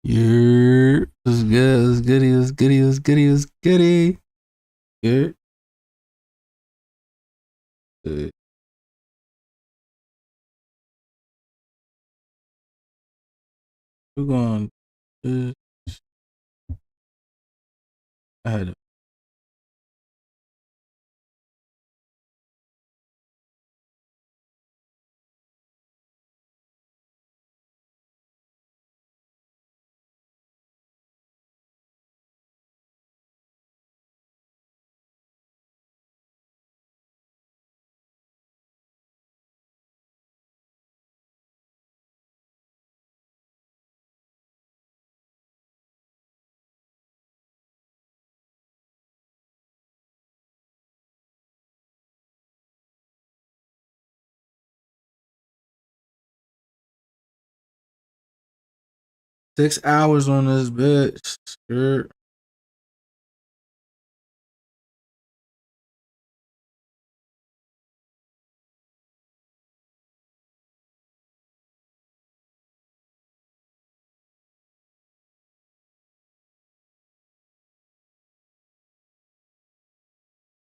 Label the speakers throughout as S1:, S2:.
S1: Yeah, it's good. It's goody. It's goody. It's goody. It's goody. Yeah. Good. We're going. Uh, I had 6 hours on this bitch. Sure.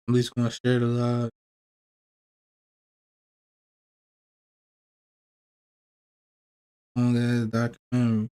S1: At least gonna share the live. Long ass documentary.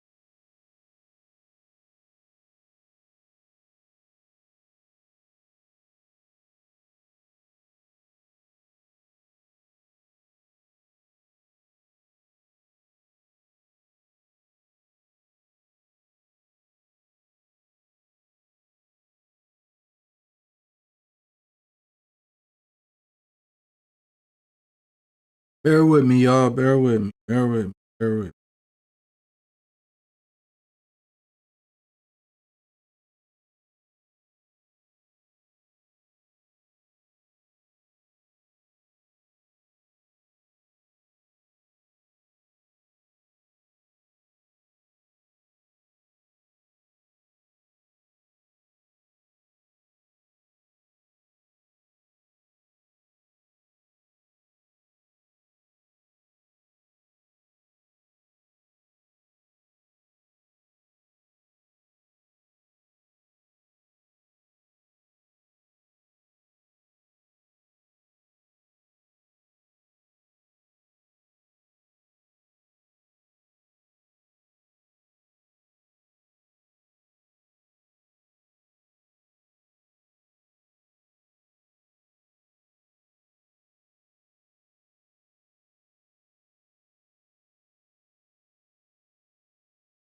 S1: Bear with me, y'all. Bear with me. Bear with me. Bear with me.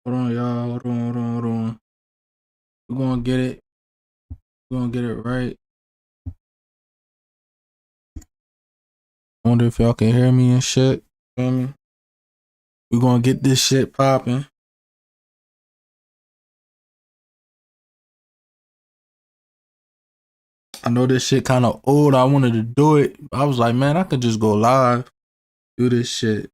S1: Hold on, y'all. Hold on. Hold on. Hold on. We're gonna get it. We're gonna get it right. I wonder if y'all can hear me and shit. Feel me? We're gonna get this shit popping. I know this shit kind of old. I wanted to do it. I was like, man, I could just go live, do this shit.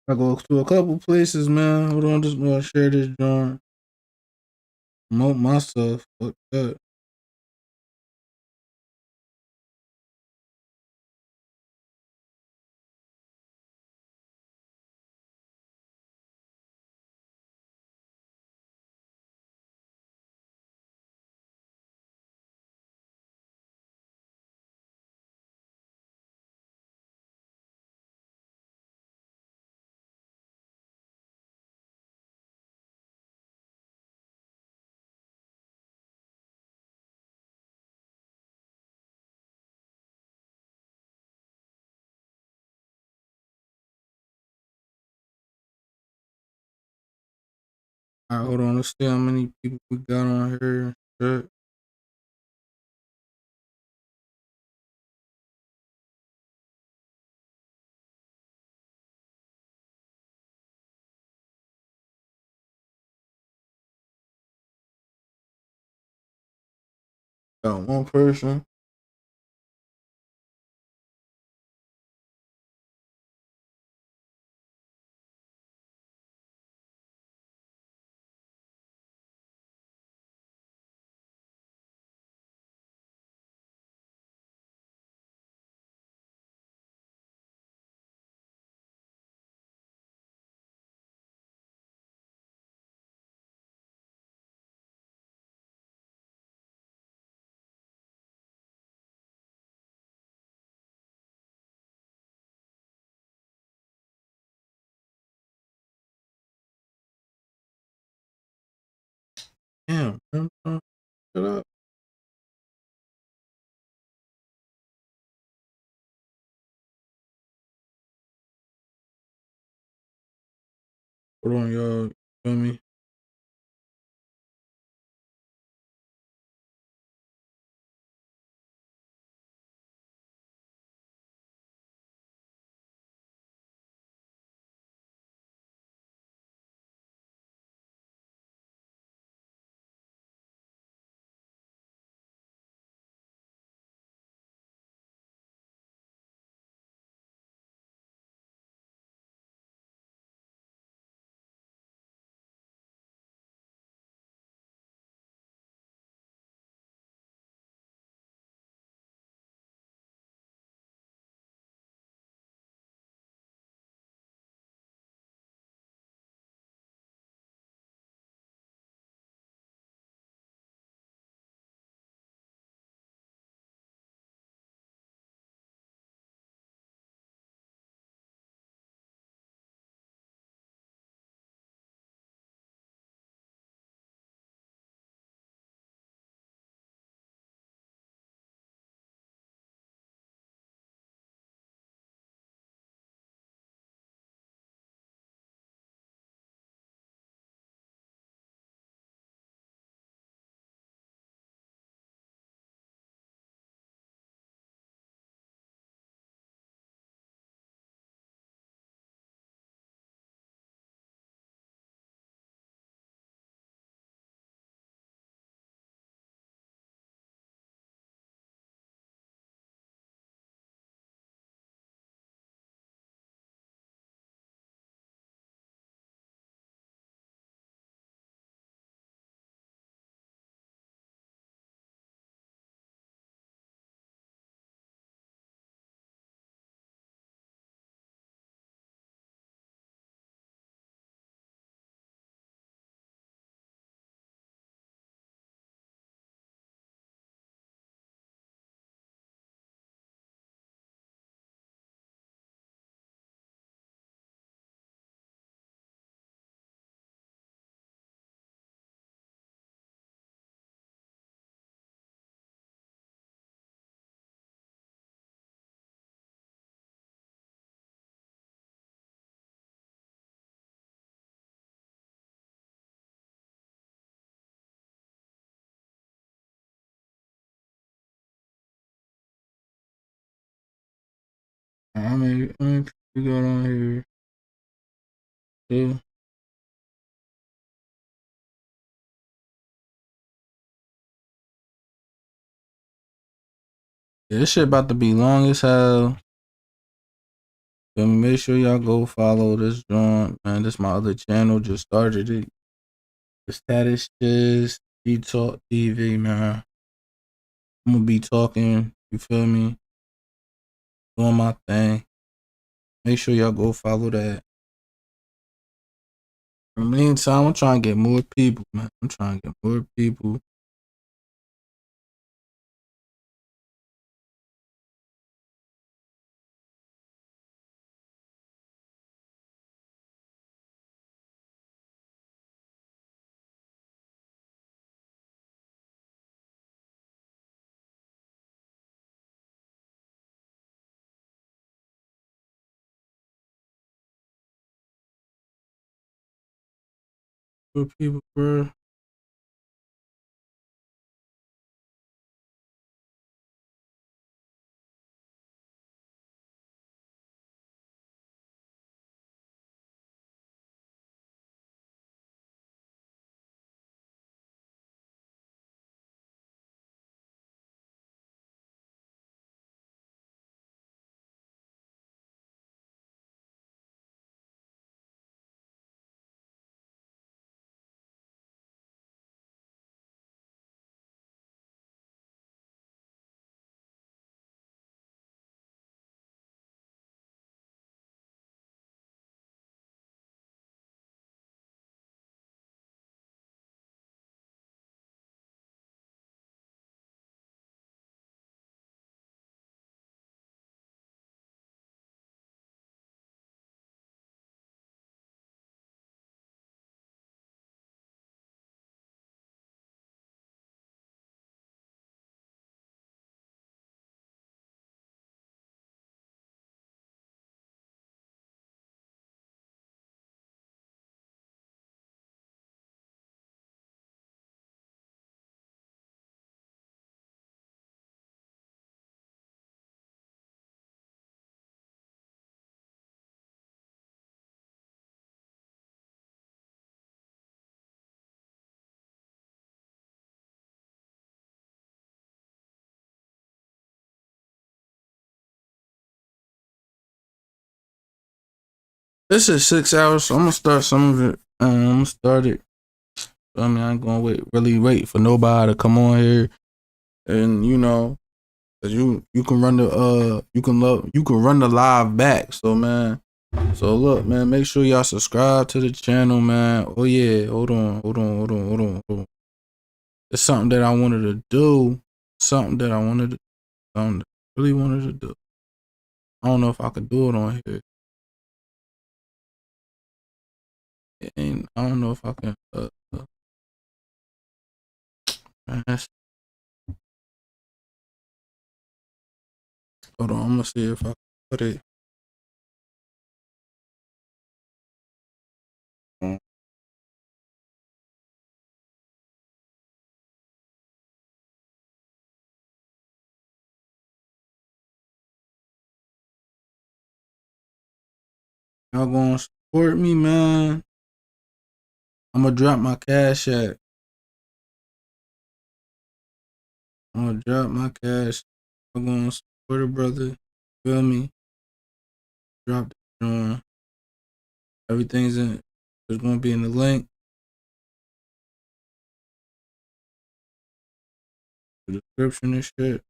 S1: I go to a couple places, man. Hold on, just gonna share this joint. Promote myself. Fuck that. All right, hold on. Let's see how many people we got on here. Shit. Got one person. Damn, man. Shut up. Hold on, y'all. You feel me? How many people we got on here? Two. Yeah, this shit about to be long as hell. Feel me? Make sure y'all go follow this joint, man. This my other channel. Just started it. The status is G Talk TV, man. I'm gonna be talking. You feel me? Doing my thing. Make sure y'all go follow that. In the meantime, I'm trying to get more people, man. I'm trying to get more people. for people, bro. This is 6 hours, so I'm gonna start some of it. I'm gonna start it. I mean, I ain't gonna wait for nobody to come on here, and cause you can run the you can run the live back. So man, so look, man, make sure y'all subscribe to the channel, man. Oh yeah, hold on. It's something that I wanted to do. Something that I wanted to, something that I really wanted to do. I don't know if I could do it on here. And I don't know if I can. Man, hold on, I'm gonna see if I can put it. Y'all gonna support me, man. I'm gonna drop my cash app. I'm gonna drop my cash. I'm gonna support a brother. Feel me? Drop the joint. Everything's in. It's gonna be in the link, the description and shit.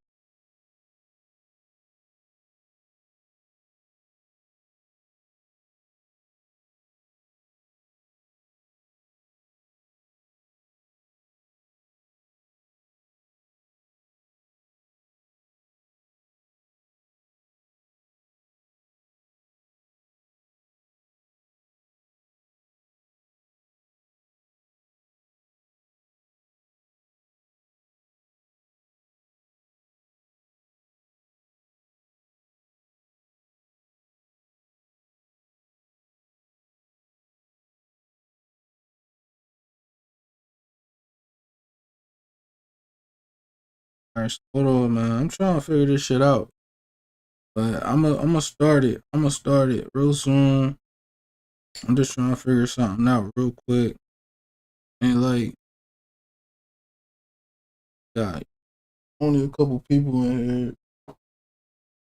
S1: Alright, so hold on, man. I'm trying to figure this shit out, but I'm gonna start it. I'm gonna start it real soon. I'm just trying to figure something out real quick. And like, God, only a couple people in here.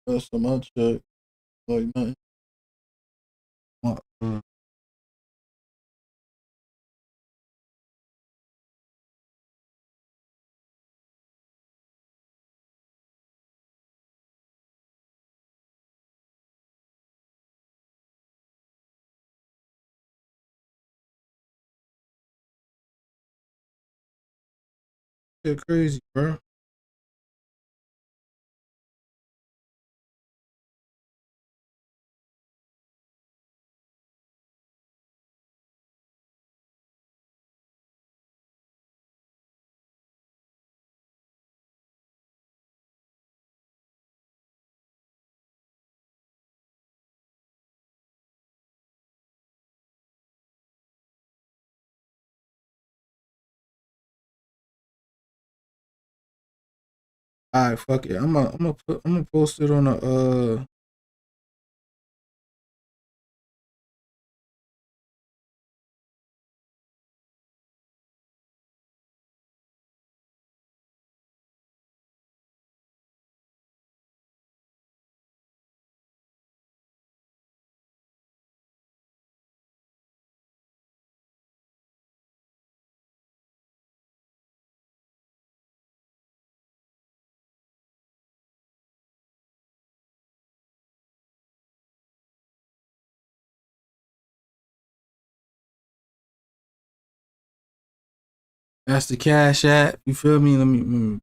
S1: That's some I check. Like nothing. Shit crazy, bro. Alright, fuck it. I'm gonna post it on the that's the Cash App. You feel me? Let me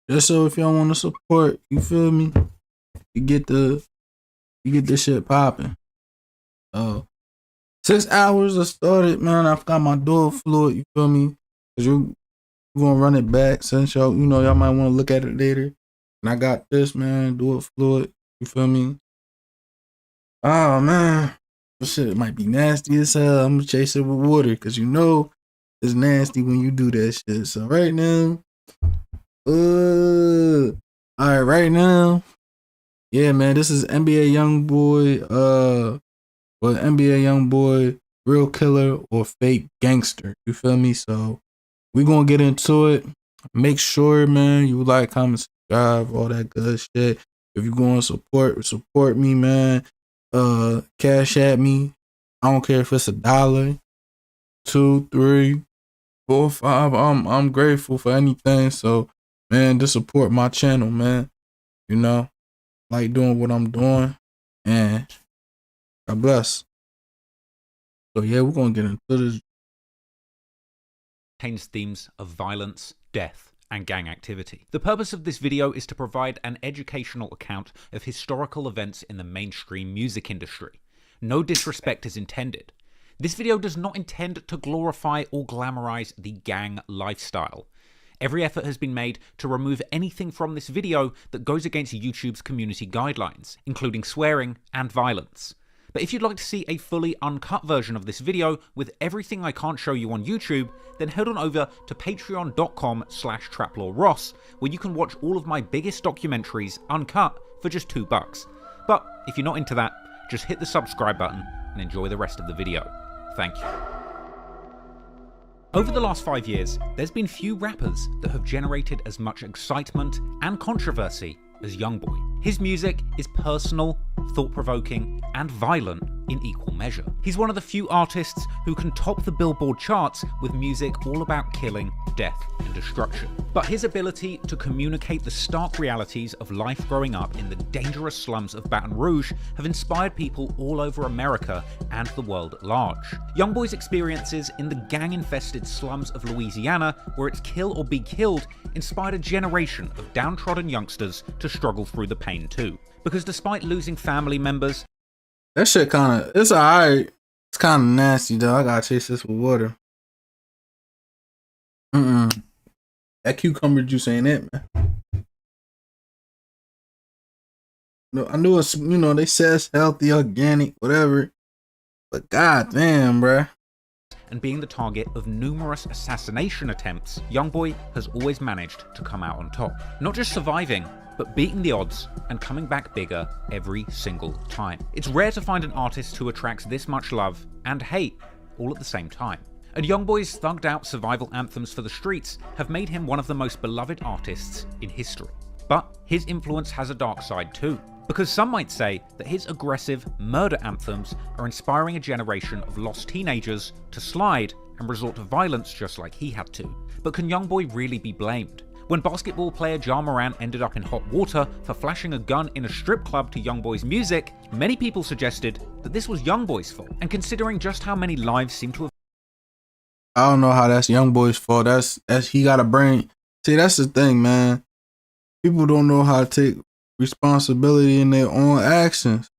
S1: just so if y'all want to support, you feel me? You get this shit popping. 6 hours I started, man. I've got my dual fluid, you feel me? Cause you gonna run it back since y'all, y'all might want to look at it later. And I got this, man, dual fluid, you feel me? Oh man. This shit might be nasty as hell. I'm gonna chase it with water, cause it's nasty when you do that shit. So right now, alright, right now, yeah, man, this is NBA Youngboy, NBA Youngboy, Real Killer or Fake Gangster. You feel me? So we gonna get into it. Make sure, man, you like, comment, subscribe, all that good shit. If you going to support me, man. Cash at me. I don't care if it's $1, 2, 3, 4, 5. I'm grateful for anything. So, man, just support my channel, man. Like doing what I'm doing, and God bless. So yeah, we're gonna get into this.
S2: Contains themes of violence, death, and gang activity. The purpose of this video is to provide an educational account of historical events in the mainstream music industry. No disrespect is intended. This video does not intend to glorify or glamorize the gang lifestyle. Every effort has been made to remove anything from this video that goes against YouTube's community guidelines, including swearing and violence. But if you'd like to see a fully uncut version of this video with everything I can't show you on YouTube, then head on over to patreon.com/traplawross, where you can watch all of my biggest documentaries uncut for just $2. But if you're not into that, just hit the subscribe button and enjoy the rest of the video. Thank you. Over the last 5 years, there's been few rappers that have generated as much excitement and controversy as Youngboy. His music is personal, thought-provoking, and violent in equal measure. He's one of the few artists who can top the Billboard charts with music all about killing, death, and destruction. But his ability to communicate the stark realities of life growing up in the dangerous slums of Baton Rouge have inspired people all over America and the world at large. Youngboy's experiences in the gang-infested slums of Louisiana, where it's kill or be killed, inspired a generation of downtrodden youngsters to struggle through the pain too. Because despite losing family members,
S1: that shit it's alright. It's kind of nasty though. I gotta chase this with water. That cucumber juice ain't it, man. No, I knew it's, they say it's healthy, organic, whatever. But goddamn, bruh.
S2: And being the target of numerous assassination attempts, Youngboy has always managed to come out on top. Not just surviving, but beating the odds and coming back bigger every single time. It's rare to find an artist who attracts this much love and hate all at the same time. And Youngboy's thugged out survival anthems for the streets have made him one of the most beloved artists in history. But his influence has a dark side too, because some might say that his aggressive murder anthems are inspiring a generation of lost teenagers to slide and resort to violence just like he had to. But can Youngboy really be blamed? When basketball player Ja Morant ended up in hot water for flashing a gun in a strip club to Youngboy's music, many people suggested that this was Youngboy's fault. And considering just how many lives seem to have...
S1: I don't know how that's Youngboy's fault. That's he got a brain. See, that's the thing, man. People don't know how to take responsibility in their own actions.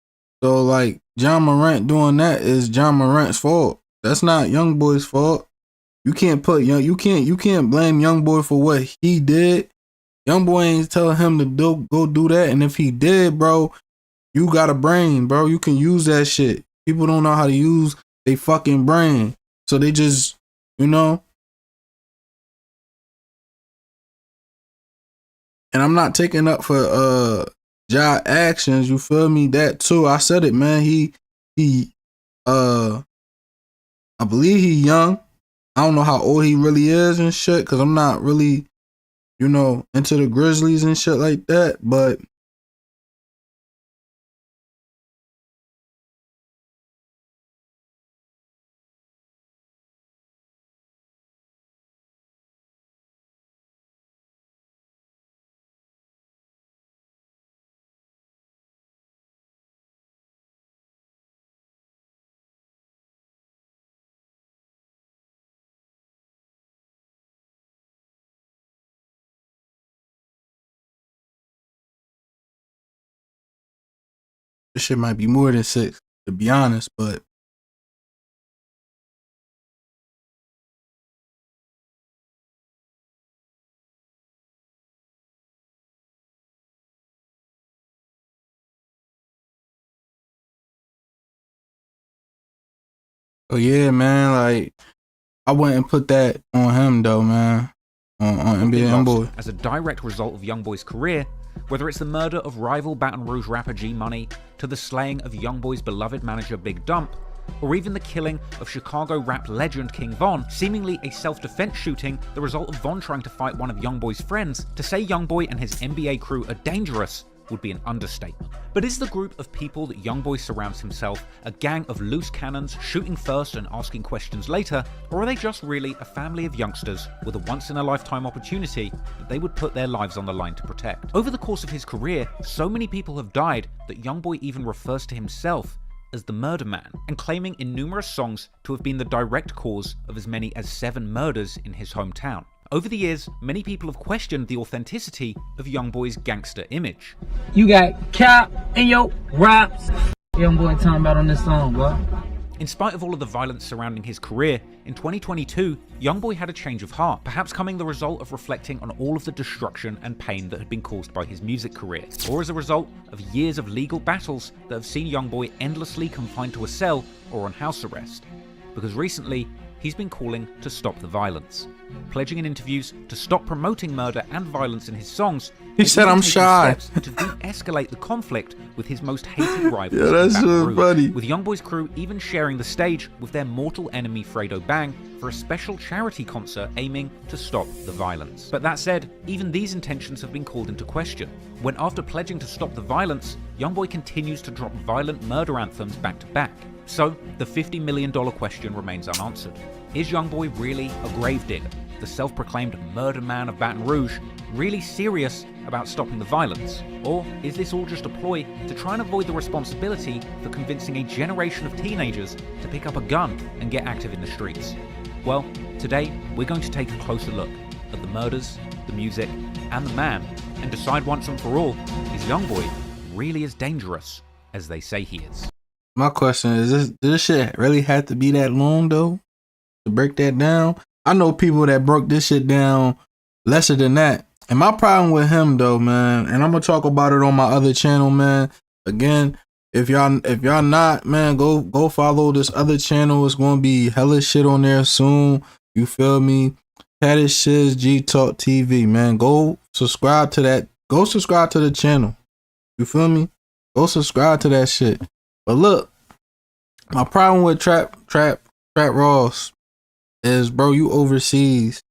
S1: So like John Morant doing that is John Morant's fault. That's not Young Boy's fault. You can't put you can't blame Young Boy for what he did. Young Boy ain't telling him to go do that. And if he did, bro, you got a brain, bro. You can use that shit. People don't know how to use their fucking brain. So they just, you know. And I'm not taking up for Ja actions, you feel me? That too. I said it, man. He I believe he young. I don't know how old he really is and shit, cause I'm not really, you know, into the Grizzlies and shit like that. But this shit might be more than 6, to be honest. But oh yeah, man, like I wouldn't put that on him though, man. On NBA Youngboy.
S2: As a direct result of Youngboy's career, whether it's the murder of rival Baton Rouge rapper G Money, to the slaying of Youngboy's beloved manager Big Dump, or even the killing of Chicago rap legend King Von, seemingly a self-defense shooting, the result of Von trying to fight one of Youngboy's friends, to say Youngboy and his NBA crew are dangerous would be an understatement. But is the group of people that Youngboy surrounds himself a gang of loose cannons shooting first and asking questions later, or are they just really a family of youngsters with a once-in-a-lifetime opportunity that they would put their lives on the line to protect? Over the course of his career, so many people have died that Youngboy even refers to himself as the Murder Man, and claiming in numerous songs to have been the direct cause of as many as 7 murders in his hometown. Over the years, many people have questioned the authenticity of Youngboy's gangster image.
S3: You got cap in your raps. Youngboy talking about on this song, boy.
S2: In spite of all of the violence surrounding his career, in 2022, Youngboy had a change of heart, perhaps coming the result of reflecting on all of the destruction and pain that had been caused by his music career, or as a result of years of legal battles that have seen Youngboy endlessly confined to a cell or on house arrest. Because recently, he's been calling to stop the violence, pledging in interviews to stop promoting murder and violence in his songs.
S1: He said, "I'm shy."
S2: To de-escalate the conflict with his most hated rivals.
S1: Yeah, that's so funny.
S2: With Youngboy's crew even sharing the stage with their mortal enemy Fredo Bang for a special charity concert aiming to stop the violence. But that said, even these intentions have been called into question, when after pledging to stop the violence, Youngboy continues to drop violent murder anthems back to back. So, the $50 million question remains unanswered. Is Youngboy really a gravedigger, the self-proclaimed murder man of Baton Rouge, really serious about stopping the violence? Or is this all just a ploy to try and avoid the responsibility for convincing a generation of teenagers to pick up a gun and get active in the streets? Well, today we're going to take a closer look at the murders, the music, and the man, and decide once and for all, is Youngboy really as dangerous as they say he is?
S1: My question is, does this shit really have to be that long though to break that down? I know people that broke this shit down lesser than that. And my problem with him though, man, and I'm gonna talk about it on my other channel, man. Again, if y'all not, man, go follow this other channel. It's gonna be hella shit on there soon. You feel me? That Shiz G Talk TV, man. Go subscribe to that. Go subscribe to the channel. You feel me? Go subscribe to that shit. But look, my problem with Trap Ross is, bro, you overseas.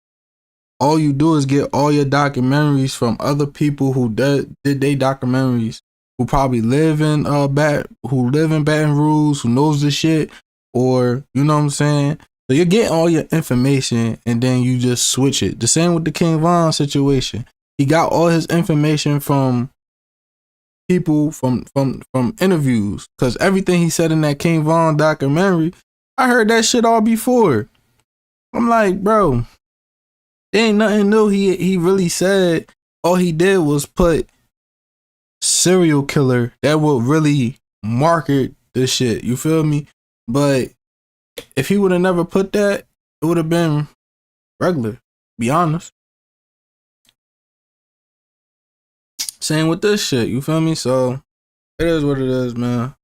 S1: All you do is get all your documentaries from other people who did their documentaries, who probably live in Baton Rouge, who knows the shit, or you know what I'm saying. So you're getting all your information and then you just switch it. The same with the King Von situation. He got all his information from people from interviews, because everything he said in that King Von documentary, I heard that shit all before. I'm like, bro, there ain't nothing new. He really said all he did was put serial killer. That would really market this shit. You feel me? But if he would have never put that, it would have been regular. Be honest. Same with this shit. You feel me? So it is what it is, man.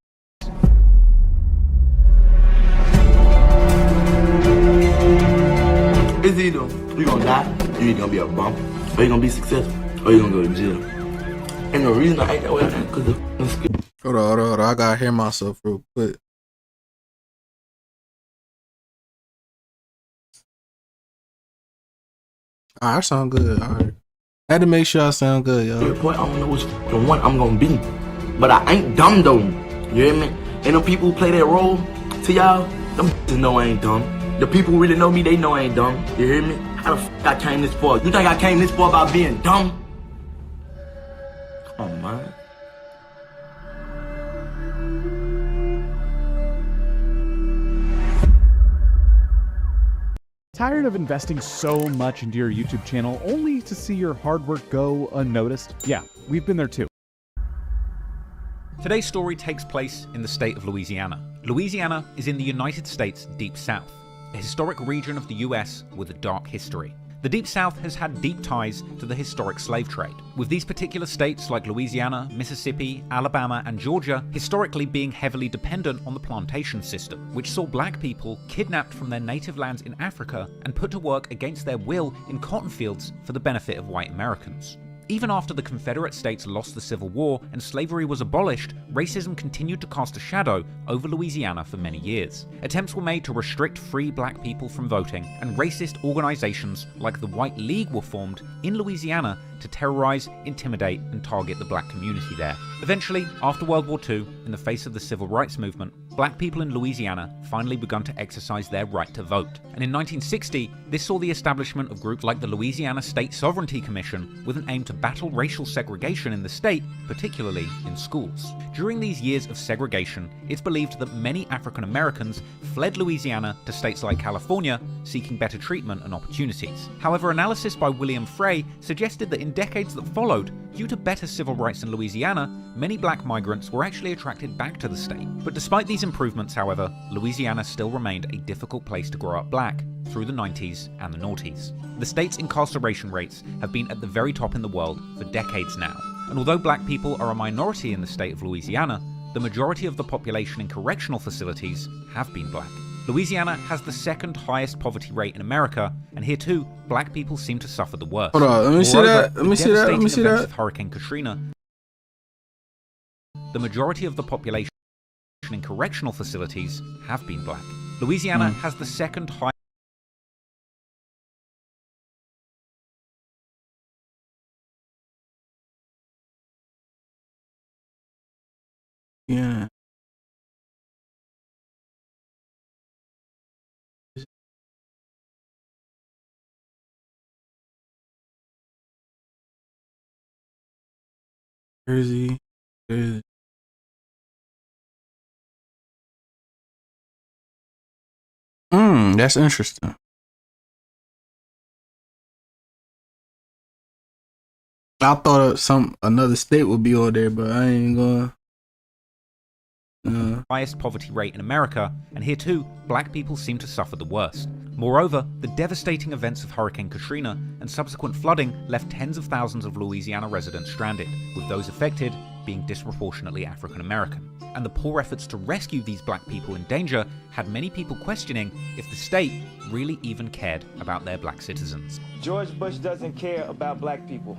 S4: It's either you gonna die, you either gonna be a bum, or you gonna be successful, or you gonna go to jail. And the reason I ain't that way is because the
S1: Hold on. I gotta hear myself real quick. Alright, I sound good. Alright. I had to make sure I sound good, y'all.
S4: point I don't know which the one I'm gonna be. But I ain't dumb though. You hear me? And the people who play that role to y'all, them know I ain't dumb. The people who really know me, they know I ain't dumb. You hear me? How the I came this far? You think I came this far by being dumb? Come on, man.
S5: Tired of investing so much into your YouTube channel only to see your hard work go unnoticed? Yeah, we've been there too.
S2: Today's story takes place in the state of Louisiana. Louisiana is in the United States Deep South, a historic region of the US with a dark history. The Deep South has had deep ties to the historic slave trade, with these particular states like Louisiana, Mississippi, Alabama, and Georgia historically being heavily dependent on the plantation system, which saw black people kidnapped from their native lands in Africa and put to work against their will in cotton fields for the benefit of white Americans. Even after the Confederate States lost the Civil War and slavery was abolished, racism continued to cast a shadow over Louisiana for many years. Attempts were made to restrict free black people from voting, and racist organizations like the White League were formed in Louisiana to terrorize, intimidate, and target the black community there. Eventually, after World War II, in the face of the civil rights movement, black people in Louisiana finally begun to exercise their right to vote. And in 1960, this saw the establishment of groups like the Louisiana State Sovereignty Commission with an aim to battle racial segregation in the state, particularly in schools. During these years of segregation, it's believed that many African Americans fled Louisiana to states like California, seeking better treatment and opportunities. However, analysis by William Frey suggested that in decades that followed, due to better civil rights in Louisiana, many black migrants were actually attracted back to the state. But despite these improvements, however, Louisiana still remained a difficult place to grow up black through the 90s and the noughties. The state's incarceration rates have been at the very top in the world for decades now, and although black people are a minority in the state of Louisiana, the majority of the population in correctional facilities have been black. Louisiana has the second highest poverty rate in America, and here too, black people seem to suffer the worst.
S1: Hold on, let me see that. Let me see that. Let me see that.
S2: Of Hurricane Katrina, the majority of the population in correctional facilities have been black. Louisiana has the second highest.
S1: Yeah. Jersey. That's interesting. I thought another state would be on there, but I ain't gonna.
S2: Highest poverty rate in America, and here too, black people seem to suffer the worst. Moreover, the devastating events of Hurricane Katrina and subsequent flooding left tens of thousands of Louisiana residents stranded, with those affected being disproportionately African American. And the poor efforts to rescue these black people in danger had many people questioning if the state really even cared about their black citizens.
S6: George Bush doesn't care about black people.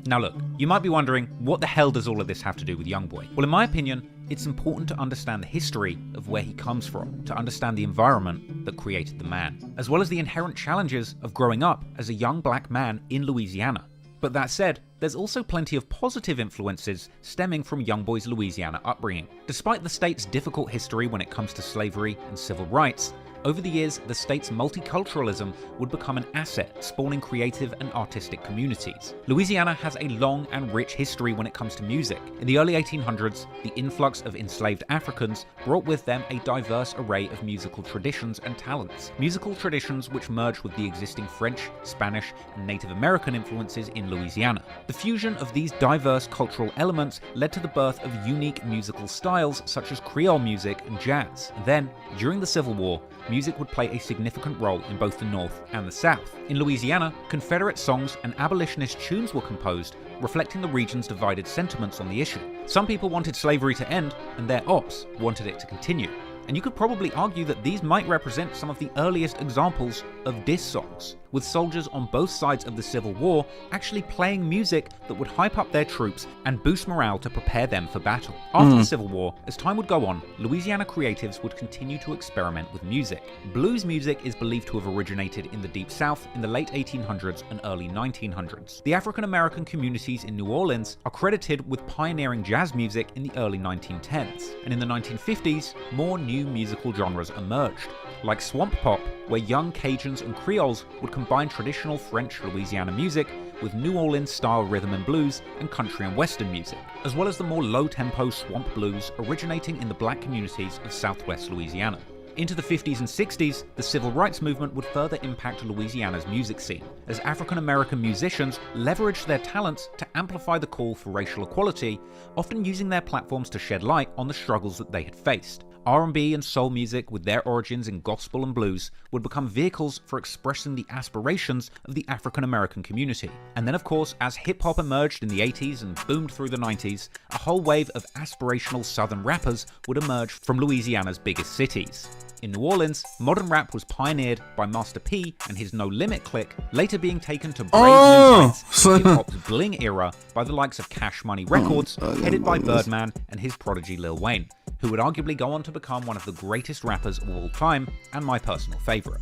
S2: Now look, you might be wondering, what the hell does all of this have to do with Youngboy? Well, in my opinion, it's important to understand the history of where he comes from, to understand the environment that created the man, as well as the inherent challenges of growing up as a young black man in Louisiana. But that said, there's also plenty of positive influences stemming from Youngboy's Louisiana upbringing. Despite the state's difficult history when it comes to slavery and civil rights, Over the years, the state's multiculturalism would become an asset, spawning creative and artistic communities. Louisiana has a long and rich history when it comes to music. In the early 1800s, the influx of enslaved Africans brought with them a diverse array of musical traditions and talents. Musical traditions which merged with the existing French, Spanish, and Native American influences in Louisiana. The fusion of these diverse cultural elements led to the birth of unique musical styles such as Creole music and jazz. And then, during the Civil War, music would play a significant role in both the North and the South. In Louisiana, Confederate songs and abolitionist tunes were composed, reflecting the region's divided sentiments on the issue. Some people wanted slavery to end, and their ops wanted it to continue. And you could probably argue that these might represent some of the earliest examples of diss songs, with soldiers on both sides of the Civil War actually playing music that would hype up their troops and boost morale to prepare them for battle. After the Civil War, as time would go on, Louisiana creatives would continue to experiment with music. Blues music is believed to have originated in the Deep South in the late 1800s and early 1900s. The African American communities in New Orleans are credited with pioneering jazz music in the early 1910s, and in the 1950s, more new musical genres emerged, like swamp pop, where young Cajuns and Creoles would combine traditional French Louisiana music with New Orleans-style rhythm and blues and country and western music, as well as the more low-tempo swamp blues originating in the black communities of southwest Louisiana. Into the 50s and 60s, the civil rights movement would further impact Louisiana's music scene, as African American musicians leveraged their talents to amplify the call for racial equality, often using their platforms to shed light on the struggles that they had faced. R&B and soul music, with their origins in gospel and blues, would become vehicles for expressing the aspirations of the African American community. And then of course, as hip-hop emerged in the 80s and boomed through the 90s, a whole wave of aspirational southern rappers would emerge from Louisiana's biggest cities. In New Orleans, modern rap was pioneered by Master P and his No Limit clique, later being taken to brave new heights in hip-hop's bling era by the likes of Cash Money Records, headed by Birdman and his prodigy Lil Wayne, who would arguably go on to become one of the greatest rappers of all time and my personal favourite.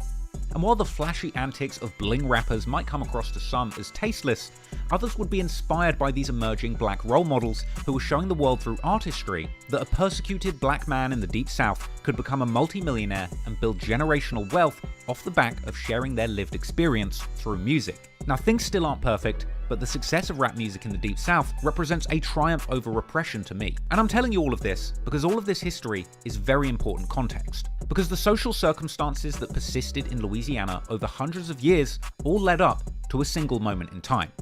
S2: And while the flashy antics of bling rappers might come across to some as tasteless, others would be inspired by these emerging black role models who were showing the world through artistry that a persecuted black man in the Deep South could become a multi-millionaire and build generational wealth off the back of sharing their lived experience through music. Now, things still aren't perfect, but the success of rap music in the Deep South represents a triumph over repression to me. And I'm telling you all of this because all of this history is very important context. Because the social circumstances that persisted in Louisiana over hundreds of years all led up to a single moment in time,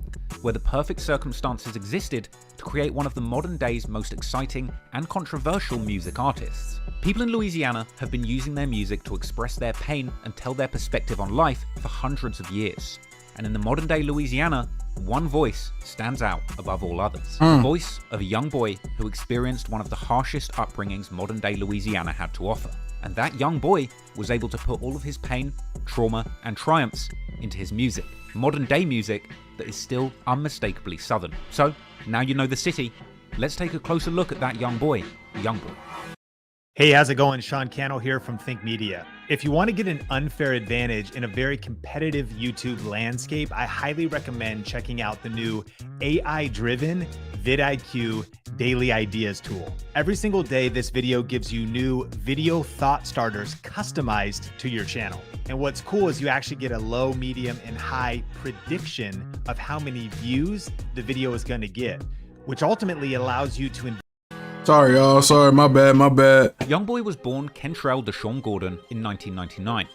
S2: where the perfect circumstances existed to create one of the modern day's most exciting and controversial music artists. People in Louisiana have been using their music to express their pain and tell their perspective on life for hundreds of years. And in the modern day Louisiana, one voice stands out above all others. The voice of a young boy who experienced one of the harshest upbringings modern day Louisiana had to offer. And that young boy was able to put all of his pain, trauma, and triumphs into his music. Modern day music that is still unmistakably Southern. So, now you know the city, let's take a closer look at that young boy, Youngboy.
S7: Hey, how's it going? Sean Cannell here from Think Media. If you want to get an unfair advantage in a very competitive YouTube landscape, I highly recommend checking out the new AI-driven vidIQ Daily Ideas tool. Every single day, this video gives you new video thought starters customized to your channel. And what's cool is you actually get a low, medium, and high prediction of how many views the video is going to get, which ultimately allows you to
S1: Sorry, y'all. Sorry, my bad.
S2: Youngboy was born Kentrell Deshaun Gordon in 1999,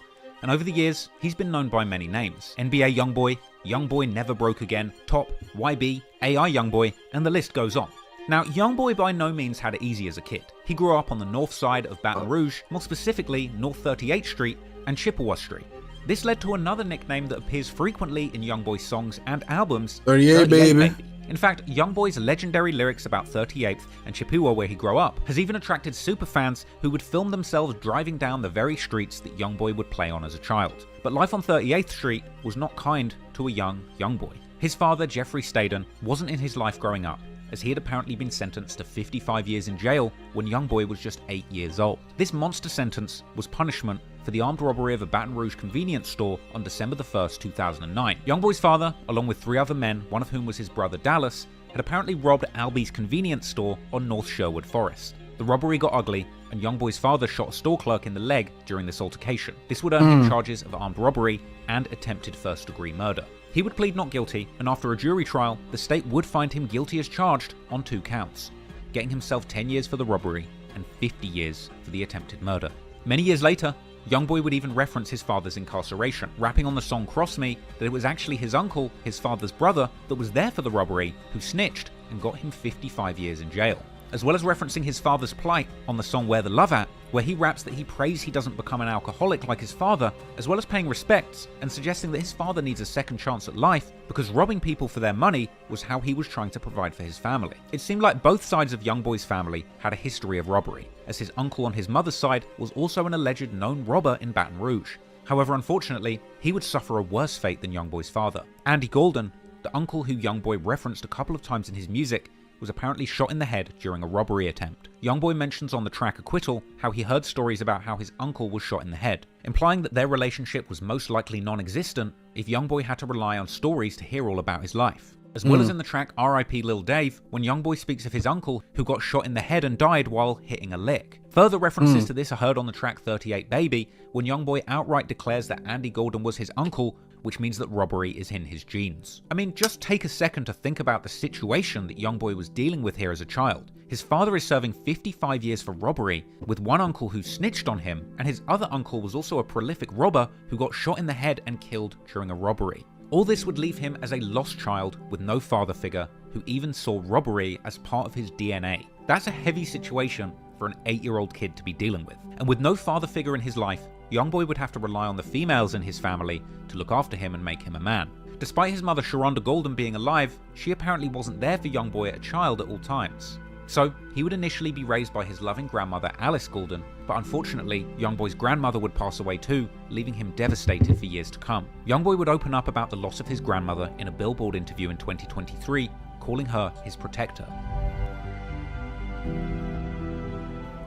S2: and over the years, he's been known by many names. NBA Youngboy, Youngboy Never Broke Again, Top, YB, AI Youngboy, and the list goes on. Now, Youngboy by no means had it easy as a kid. He grew up on the north side of Baton Rouge, more specifically North 38th Street and Chippewa Street. This led to another nickname that appears frequently in Youngboy's songs and albums,
S1: 38 baby.
S2: In fact, Youngboy's legendary lyrics about 38th and Chippewa, where he grew up, has even attracted superfans who would film themselves driving down the very streets that Youngboy would play on as a child. But life on 38th Street was not kind to a young Youngboy. His father, Jeffrey Staden, wasn't in his life growing up, as he had apparently been sentenced to 55 years in jail when Youngboy was just 8 years old. This monster sentence was punishment for the armed robbery of a Baton Rouge convenience store on December 1st, 2009. Youngboy's father, along with 3 other men, one of whom was his brother Dallas, had apparently robbed Albi's convenience store on North Sherwood Forest. The robbery got ugly, and Youngboy's father shot a store clerk in the leg during this altercation. This would earn him charges of armed robbery and attempted first-degree murder. He would plead not guilty, and after a jury trial, the state would find him guilty as charged on 2 counts, getting himself 10 years for the robbery and 50 years for the attempted murder. Many years later, Youngboy would even reference his father's incarceration, rapping on the song Cross Me that it was actually his uncle, his father's brother, that was there for the robbery, who snitched and got him 55 years in jail. As well as referencing his father's plight on the song Where the Love At, where he raps that he prays he doesn't become an alcoholic like his father, as well as paying respects and suggesting that his father needs a second chance at life because robbing people for their money was how he was trying to provide for his family. It seemed like both sides of Youngboy's family had a history of robbery, as his uncle on his mother's side was also an alleged known robber in Baton Rouge. However, unfortunately, he would suffer a worse fate than Youngboy's father. Andy Golden, the uncle who Youngboy referenced a couple of times in his music, was apparently shot in the head during a robbery attempt. Youngboy mentions on the track Acquittal how he heard stories about how his uncle was shot in the head, implying that their relationship was most likely non-existent if Youngboy had to rely on stories to hear all about his life. As well as in the track R.I.P. Lil Dave, when Youngboy speaks of his uncle who got shot in the head and died while hitting a lick. Further references to this are heard on the track 38 Baby, when Youngboy outright declares that Andy Golden was his uncle, which means that robbery is in his genes. I mean, just take a second to think about the situation that Youngboy was dealing with here as a child. His father is serving 55 years for robbery, with one uncle who snitched on him, and his other uncle was also a prolific robber who got shot in the head and killed during a robbery. All this would leave him as a lost child with no father figure who even saw robbery as part of his DNA. That's a heavy situation for an 8-year-old kid to be dealing with. And with no father figure in his life, Youngboy would have to rely on the females in his family to look after him and make him a man. Despite his mother Sharonda Golden being alive, she apparently wasn't there for Youngboy as a child at all times. So, he would initially be raised by his loving grandmother Alice Golden, but unfortunately, Youngboy's grandmother would pass away too, leaving him devastated for years to come. Youngboy would open up about the loss of his grandmother in a Billboard interview in 2023, calling her his protector.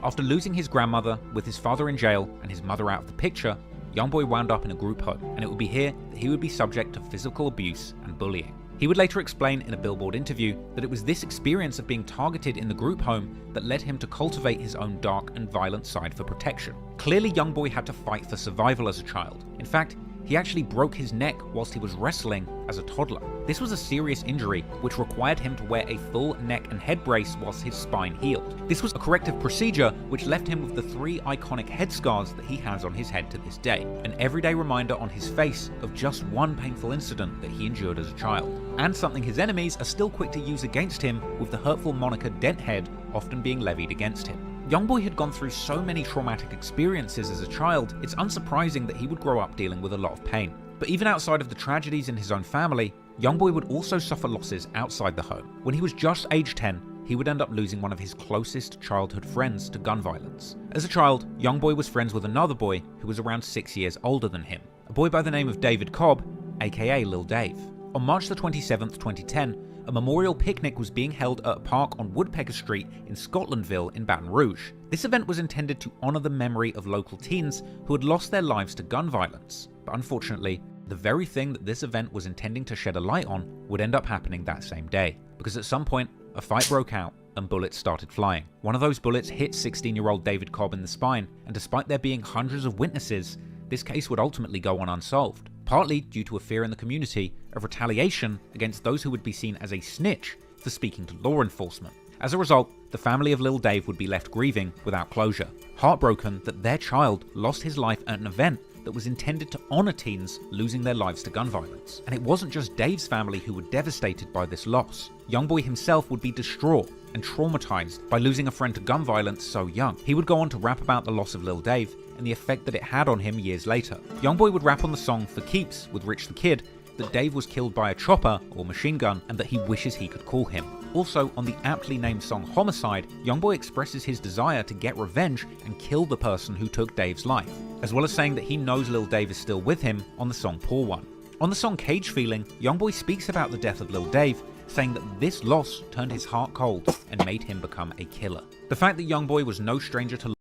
S2: After losing his grandmother, with his father in jail and his mother out of the picture, Youngboy wound up in a group home, and it would be here that he would be subject to physical abuse and bullying. He would later explain in a Billboard interview that it was this experience of being targeted in the group home that led him to cultivate his own dark and violent side for protection. Clearly, Youngboy had to fight for survival as a child. In fact, he actually broke his neck whilst he was wrestling as a toddler. This was a serious injury which required him to wear a full neck and head brace whilst his spine healed. This was a corrective procedure which left him with the 3 iconic head scars that he has on his head to this day, an everyday reminder on his face of just one painful incident that he endured as a child, and something his enemies are still quick to use against him, with the hurtful moniker Denthead often being levied against him. Youngboy had gone through so many traumatic experiences as a child, it's unsurprising that he would grow up dealing with a lot of pain. But even outside of the tragedies in his own family, Youngboy would also suffer losses outside the home. When he was just age 10, he would end up losing one of his closest childhood friends to gun violence. As a child, Youngboy was friends with another boy who was around 6 years older than him, a boy by the name of David Cobb, aka Lil Dave. On March the 27th, 2010, a memorial picnic was being held at a park on Woodpecker Street in Scotlandville in Baton Rouge. This event was intended to honour the memory of local teens who had lost their lives to gun violence. But unfortunately, the very thing that this event was intending to shed a light on would end up happening that same day, because at some point, a fight broke out and bullets started flying. One of those bullets hit 16-year-old David Cobb in the spine, and despite there being hundreds of witnesses, this case would ultimately go on unsolved, partly due to a fear in the community of retaliation against those who would be seen as a snitch for speaking to law enforcement. As a result, the family of Lil Dave would be left grieving without closure, heartbroken that their child lost his life at an event that was intended to honour teens losing their lives to gun violence. And it wasn't just Dave's family who were devastated by this loss. Youngboy himself would be distraught and traumatised by losing a friend to gun violence so young. He would go on to rap about the loss of Lil Dave and the effect that it had on him years later. Youngboy would rap on the song For Keeps with Rich the Kid that Dave was killed by a chopper or machine gun and that he wishes he could call him. Also, on the aptly named song Homicide, Youngboy expresses his desire to get revenge and kill the person who took Dave's life, as well as saying that he knows Lil Dave is still with him on the song Poor One. On the song Cage Feeling, Youngboy speaks about the death of Lil Dave, saying that this loss turned his heart cold and made him become a killer. The fact that Youngboy was no stranger to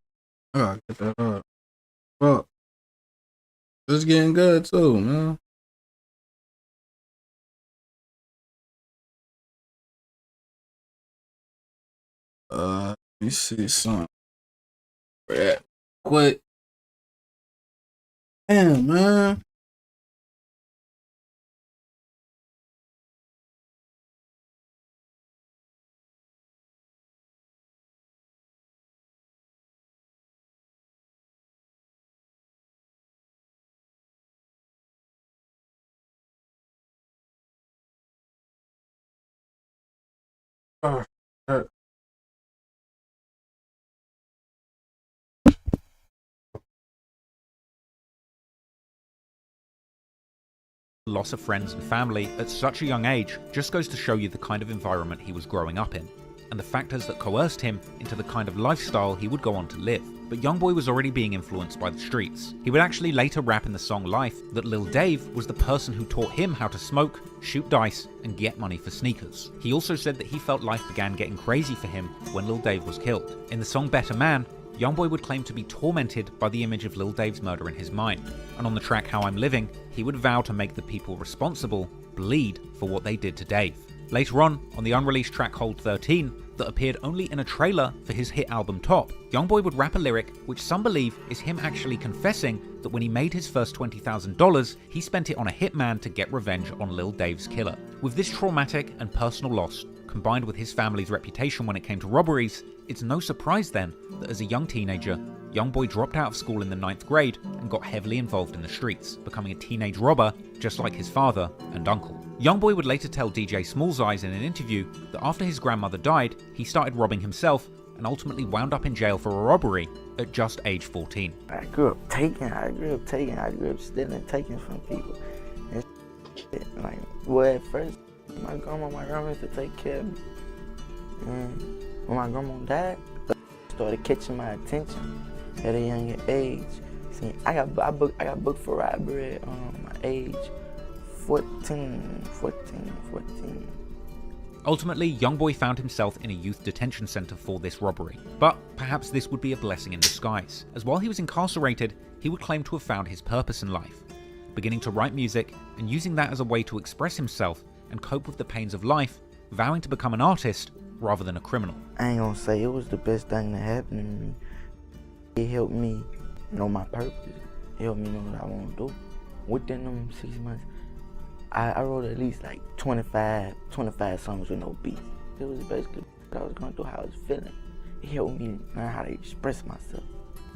S1: Oh, get that up. Well, it's getting good too, man. me see something. Quick. Damn, man. Oh, shit.
S2: Loss of friends and family at such a young age just goes to show you the kind of environment he was growing up in, and the factors that coerced him into the kind of lifestyle he would go on to live. But Youngboy was already being influenced by the streets. He would actually later rap in the song Life that Lil Dave was the person who taught him how to smoke, shoot dice, and get money for sneakers. He also said that he felt life began getting crazy for him when Lil Dave was killed. In the song Better Man, Youngboy would claim to be tormented by the image of Lil Dave's murder in his mind, and on the track How I'm Living, he would vow to make the people responsible bleed for what they did to Dave. Later on the unreleased track Hold 13, that appeared only in a trailer for his hit album Top, Youngboy would rap a lyric which some believe is him actually confessing that when he made his first $20,000, he spent it on a hitman to get revenge on Lil Dave's killer. With this traumatic and personal loss, combined with his family's reputation when it came to robberies, it's no surprise then that as a young teenager, Youngboy dropped out of school in the 9th grade and got heavily involved in the streets, becoming a teenage robber just like his father and uncle. Youngboy would later tell DJ Smalls Eyes in an interview that after his grandmother died, he started robbing himself and ultimately wound up in jail for a robbery at just age 14.
S8: I grew up stealing, taking from people. And like, well, at first, my grandma used to take care of me. And when my grandma died, started catching my attention at a younger age. See, I got booked for robbery at my age 14.
S2: Ultimately, Youngboy found himself in a youth detention center for this robbery. But perhaps this would be a blessing in disguise, as while he was incarcerated, he would claim to have found his purpose in life, beginning to write music and using that as a way to express himself and cope with the pains of life, vowing to become an artist rather than a criminal.
S8: I ain't gonna say it was the best thing that happened to me. It helped me know my purpose. It helped me know what I want to do. Within them 6 months, I wrote at least like 25 songs with no beats. It was basically what I was going through, how I was feeling. It helped me learn how to express myself.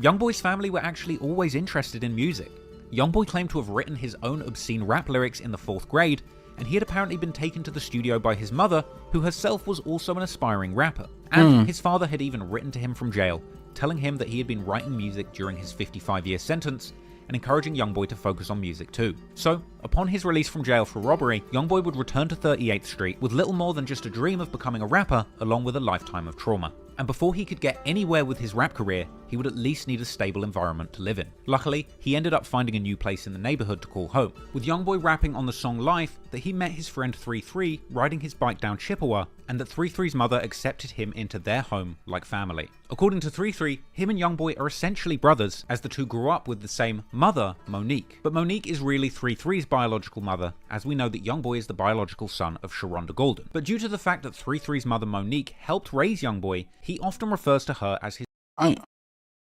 S2: Youngboy's family were actually always interested in music. Youngboy claimed to have written his own obscene rap lyrics in the 4th grade, and he had apparently been taken to the studio by his mother, who herself was also an aspiring rapper. And his father had even written to him from jail, telling him that he had been writing music during his 55-year sentence, and encouraging Youngboy to focus on music too. So, upon his release from jail for robbery, Youngboy would return to 38th Street with little more than just a dream of becoming a rapper, along with a lifetime of trauma. And before he could get anywhere with his rap career, he would at least need a stable environment to live in. Luckily, he ended up finding a new place in the neighborhood to call home, with Youngboy rapping on the song Life that he met his friend 33 riding his bike down Chippewa, and that 33's mother accepted him into their home like family. According to 33, him and Youngboy are essentially brothers, as the two grew up with the same mother, Monique. But Monique is really 33's biological mother, as we know that Youngboy is the biological son of Sharonda Golden. But due to the fact that 33's mother Monique helped raise Youngboy, he often refers to her as his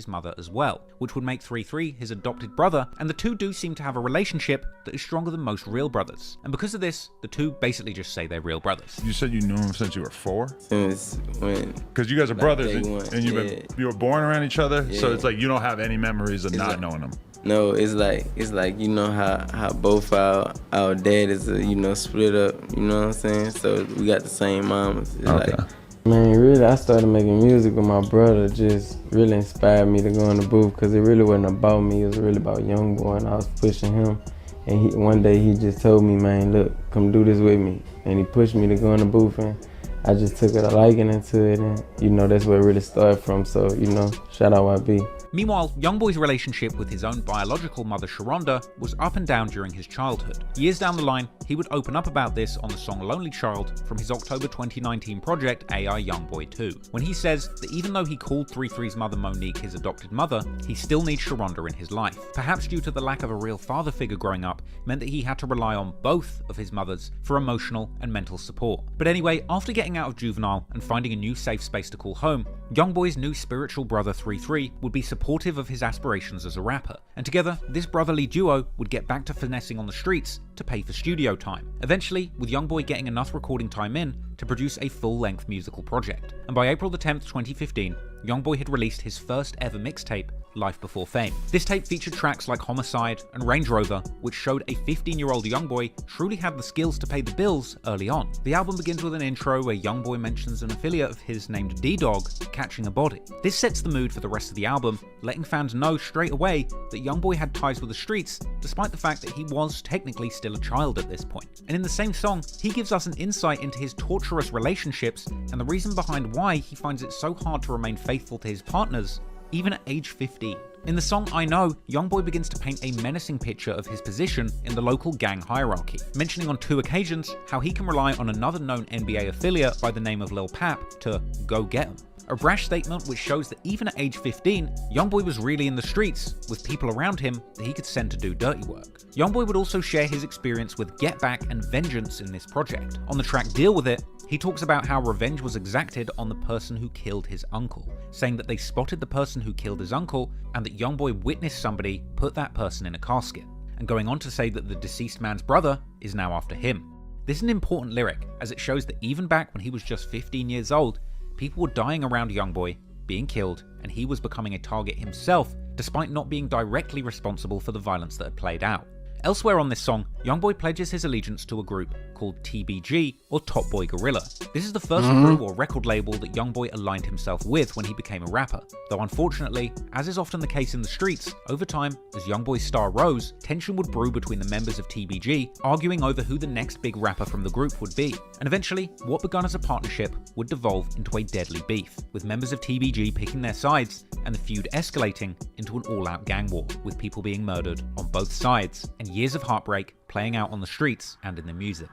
S2: mother as well, which would make 33 his adopted brother, and the two do seem to have a relationship that is stronger than most real brothers. And because of this, the two basically just say they're real brothers.
S9: You said you knew him since you were 4?
S10: Since when?
S9: Because you guys are brothers, and you were born around each other,
S10: Yeah.
S9: so it's like you don't have any memories of not knowing them.
S10: No, it's like you know how both our dad is split up, you know what I'm saying? So we got the same mamas. It's like, man, really, I started making music with my brother. Just really inspired me to go in the booth, because it really wasn't about me. It was really about Youngboy, and I was pushing him. And one day he just told me, man, look, come do this with me. And he pushed me to go in the booth, and I just took a liking into it, and that's where it really started from. So, shout out YB.
S2: Meanwhile, Youngboy's relationship with his own biological mother Sharonda was up and down during his childhood. Years down the line, he would open up about this on the song Lonely Child from his October 2019 project AI Youngboy 2, when he says that even though he called 33's mother Monique his adopted mother, he still needs Sharonda in his life. Perhaps due to the lack of a real father figure growing up meant that he had to rely on both of his mothers for emotional and mental support. But anyway, after getting out of juvenile and finding a new safe space to call home, Youngboy's new spiritual brother 33 would be supportive of his aspirations as a rapper, and together this brotherly duo would get back to finessing on the streets to pay for studio time. Eventually, with Youngboy getting enough recording time in to produce a full-length musical project. And by April the 10th, 2015, Youngboy had released his first ever mixtape, Life Before Fame. This tape featured tracks like Homicide and Range Rover, which showed a 15-year-old Youngboy truly had the skills to pay the bills early on. The album begins with an intro where Youngboy mentions an affiliate of his named D-Dog catching a body. This sets the mood for the rest of the album, letting fans know straight away that Youngboy had ties with the streets, despite the fact that he was technically still a child at this point. And in the same song, he gives us an insight into his torturous relationships and the reason behind why he finds it so hard to remain faithful to his partners, even at age 15. In the song I Know, Youngboy begins to paint a menacing picture of his position in the local gang hierarchy, mentioning on 2 occasions how he can rely on another known NBA affiliate by the name of Lil Pap to go get him. A brash statement which shows that even at age 15, Youngboy was really in the streets, with people around him that he could send to do dirty work. Youngboy would also share his experience with Get Back and Vengeance in this project. On the track Deal With It, he talks about how revenge was exacted on the person who killed his uncle, saying that they spotted the person who killed his uncle and that Youngboy witnessed somebody put that person in a casket, and going on to say that the deceased man's brother is now after him. This is an important lyric, as it shows that even back when he was just 15 years old, people were dying around Youngboy, being killed, and he was becoming a target himself, despite not being directly responsible for the violence that had played out. Elsewhere on this song, Youngboy pledges his allegiance to a group called TBG, or Top Boy Gorilla. This is the first crew or record label that Youngboy aligned himself with when he became a rapper, though unfortunately, as is often the case in the streets, over time, as Youngboy's star rose, tension would brew between the members of TBG, arguing over who the next big rapper from the group would be. And eventually, what begun as a partnership would devolve into a deadly beef, with members of TBG picking their sides and the feud escalating into an all-out gang war, with people being murdered on both sides, and years of heartbreak playing out on the streets and in the music.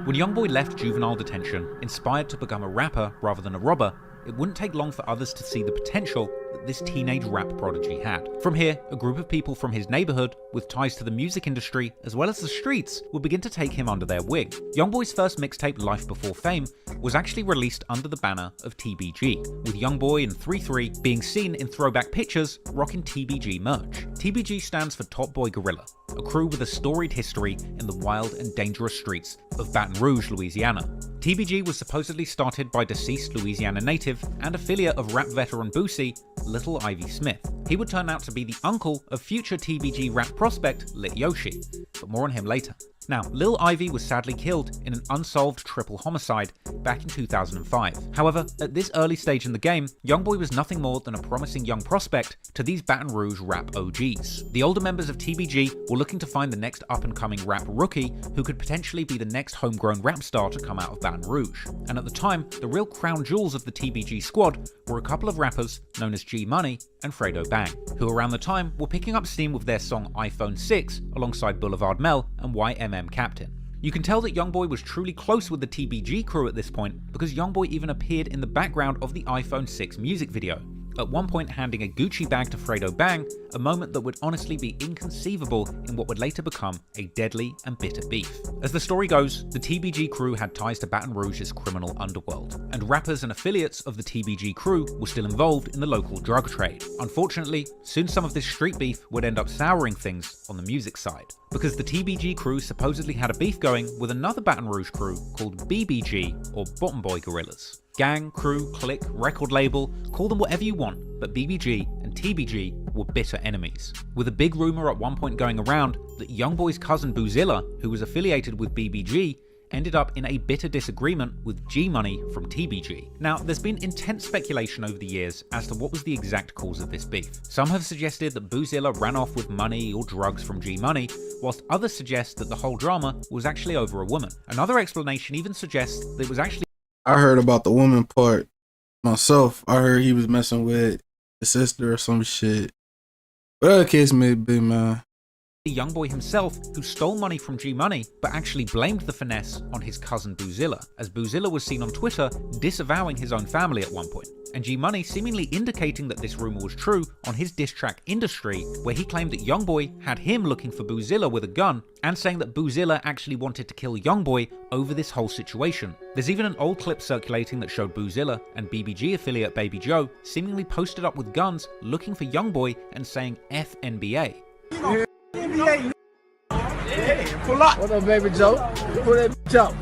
S2: When Youngboy left juvenile detention, inspired to become a rapper rather than a robber, it wouldn't take long for others to see the potential that this teenage rap prodigy had. From here, a group of people from his neighborhood, with ties to the music industry as well as the streets, would begin to take him under their wing. Youngboy's first mixtape, Life Before Fame, was actually released under the banner of TBG, with Youngboy and 33 being seen in throwback pictures rocking TBG merch. TBG stands for Top Boy Gorilla, a crew with a storied history in the wild and dangerous streets of Baton Rouge, Louisiana. TBG was supposedly started by deceased Louisiana native and affiliate of rap veteran Boosie, Little Ivy Smith. He would turn out to be the uncle of future TBG rap prospect Lit Yoshi, but more on him later. Now, Lil Ivy was sadly killed in an unsolved triple homicide back in 2005. However, at this early stage in the game, Youngboy was nothing more than a promising young prospect to these Baton Rouge rap OGs. The older members of TBG were looking to find the next up-and-coming rap rookie who could potentially be the next homegrown rap star to come out of Baton Rouge. And at the time, the real crown jewels of the TBG squad were a couple of rappers known as G Money and Fredo Bang, who around the time were picking up steam with their song iPhone 6 alongside Boulevard Mel and YMM Captain. You can tell that Youngboy was truly close with the TBG crew at this point because Youngboy even appeared in the background of the iPhone 6 music video, at one point handing a Gucci bag to Fredo Bang, a moment that would honestly be inconceivable in what would later become a deadly and bitter beef. As the story goes, the TBG crew had ties to Baton Rouge's criminal underworld, and rappers and affiliates of the TBG crew were still involved in the local drug trade. Unfortunately, soon some of this street beef would end up souring things on the music side, because the TBG crew supposedly had a beef going with another Baton Rouge crew called BBG, or Bottom Boy Gorillas. Gang, crew, clique, record label, call them whatever you want, but BBG and TBG were bitter enemies, with a big rumour at one point going around that Youngboy's cousin Boozilla, who was affiliated with BBG, ended up in a bitter disagreement with G Money from TBG. Now, there's been intense speculation over the years as to what was the exact cause of this beef. Some have suggested that Boozilla ran off with money or drugs from G Money, whilst others suggest that the whole drama was actually over a woman. Another explanation even suggests that it was actually...
S1: I heard about the woman part myself. I heard he was messing with his sister or some shit. Whatever the case may be, man.
S2: Youngboy himself, who stole money from G Money, but actually blamed the finesse on his cousin Boozilla, as Boozilla was seen on Twitter disavowing his own family at one point, and G Money seemingly indicating that this rumor was true on his diss track Industry, where he claimed that Youngboy had him looking for Boozilla with a gun, and saying that Boozilla actually wanted to kill Youngboy over this whole situation. There's even an old clip circulating that showed Boozilla and BBG affiliate Baby Joe seemingly posted up with guns looking for Youngboy and saying F NBA.
S11: NBA. Yeah, pull up. What up, Baby Joe? Pull that bitch up.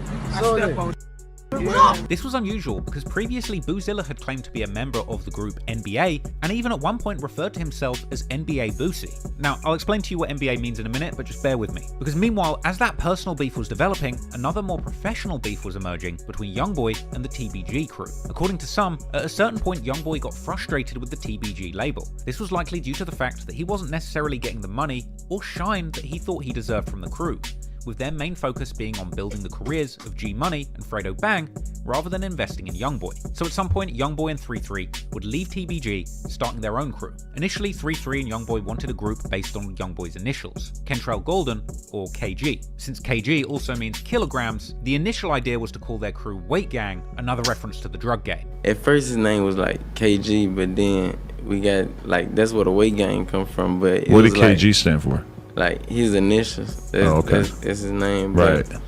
S2: This was unusual because previously Boozilla had claimed to be a member of the group NBA and even at one point referred to himself as NBA Boosie. Now, I'll explain to you what NBA means in a minute, but just bear with me. Because meanwhile, as that personal beef was developing, another more professional beef was emerging between Youngboy and the TBG crew. According to some, at a certain point Youngboy got frustrated with the TBG label. This was likely due to the fact that he wasn't necessarily getting the money or shine that he thought he deserved from the crew, with their main focus being on building the careers of G Money and Fredo Bang rather than investing in Youngboy. So at some point, Youngboy and 3-3 would leave TBG, starting their own crew. Initially, 3-3 and Youngboy wanted a group based on Youngboy's initials, Kentrell Golden, or KG. Since KG also means kilograms, the initial idea was to call their crew Weight Gang, another reference to the drug game.
S10: At first his name was like KG, but then we got like, that's where the Weight Gang come from. But
S9: what did KG stand for?
S10: Like his initials. That's his name.
S9: Right.
S10: But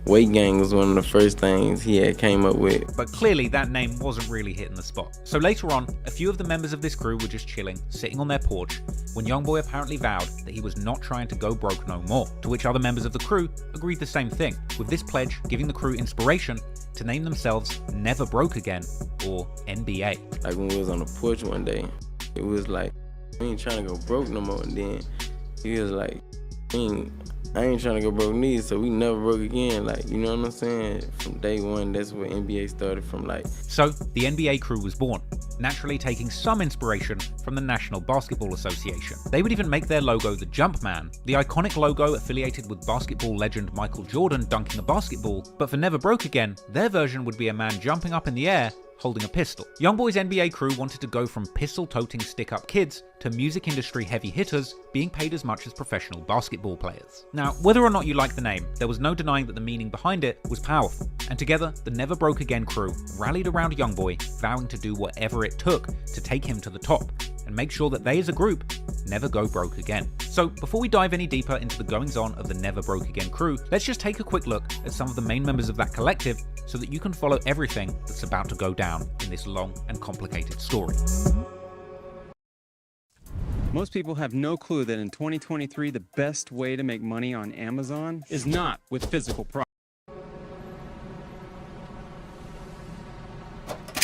S10: Weight Gang was one of the first things he had came up with.
S2: But clearly that name wasn't really hitting the spot. So later on, a few of the members of this crew were just chilling, sitting on their porch, when Youngboy apparently vowed that he was not trying to go broke no more, to which other members of the crew agreed the same thing, with this pledge giving the crew inspiration to name themselves Never Broke Again, or NBA.
S10: Like when we was on the porch one day, it was like, we ain't trying to go broke no more, and then he was like, I ain't trying to go broke neither, so we never broke again. Like, you know what I'm saying? From day one, that's where NBA started from. Like,
S2: so the NBA crew was born, naturally taking some inspiration from the National Basketball Association. They would even make their logo the Jumpman, the iconic logo affiliated with basketball legend Michael Jordan dunking a basketball, but for Never Broke Again, their version would be a man jumping up in the air holding a pistol. Youngboy's NBA crew wanted to go from pistol-toting stick-up kids to music industry heavy hitters being paid as much as professional basketball players. Now, whether or not you like the name, there was no denying that the meaning behind it was powerful, and together, the Never Broke Again crew rallied around Youngboy, vowing to do whatever it took to take him to the top, and make sure that they as a group never go broke again. So before we dive any deeper into the goings-on of the Never Broke Again crew, let's just take a quick look at some of the main members of that collective so that you can follow everything that's about to go down in this long and complicated story.
S12: Most people have no clue that in 2023, the best way to make money on Amazon is not with physical products.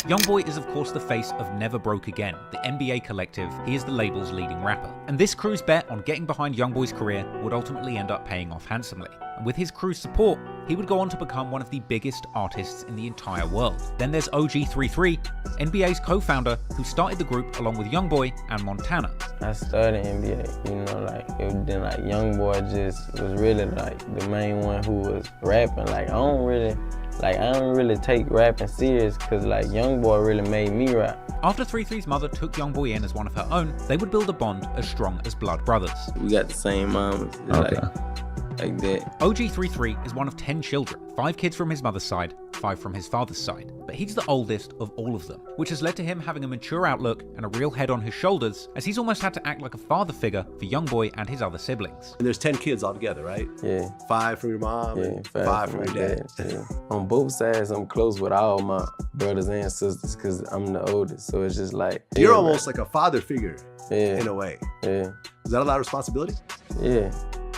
S2: Youngboy is of course the face of Never Broke Again, the NBA collective. He is the label's leading rapper. And this crew's bet on getting behind Youngboy's career would ultimately end up paying off handsomely. And with his crew's support, he would go on to become one of the biggest artists in the entire world. Then there's OG33, NBA's co-founder, who started the group along with Youngboy and Montana.
S10: I started NBA, you know, like, it was then like Youngboy just was really like the main one who was rapping. Like, I don't really take rapping serious because like Youngboy really made me rap.
S2: After 3-3's mother took Youngboy in as one of her own, they would build a bond as strong as blood brothers.
S10: We got the same mamas, like that.
S2: OG33 is one of 10 children, 5 kids from his mother's side, 5 from his father's side, but he's the oldest of all of them, which has led to him having a mature outlook and a real head on his shoulders, as he's almost had to act like a father figure for Youngboy and his other siblings.
S13: And there's 10 kids altogether, right?
S10: Yeah.
S13: 5 from your mom, and 5 from your dad.
S10: Yeah. On both sides, I'm close with all my brothers and sisters because I'm the oldest, so it's just like...
S13: You're almost like a father figure, in a way.
S10: Yeah.
S13: Is that a lot of responsibility?
S10: Yeah.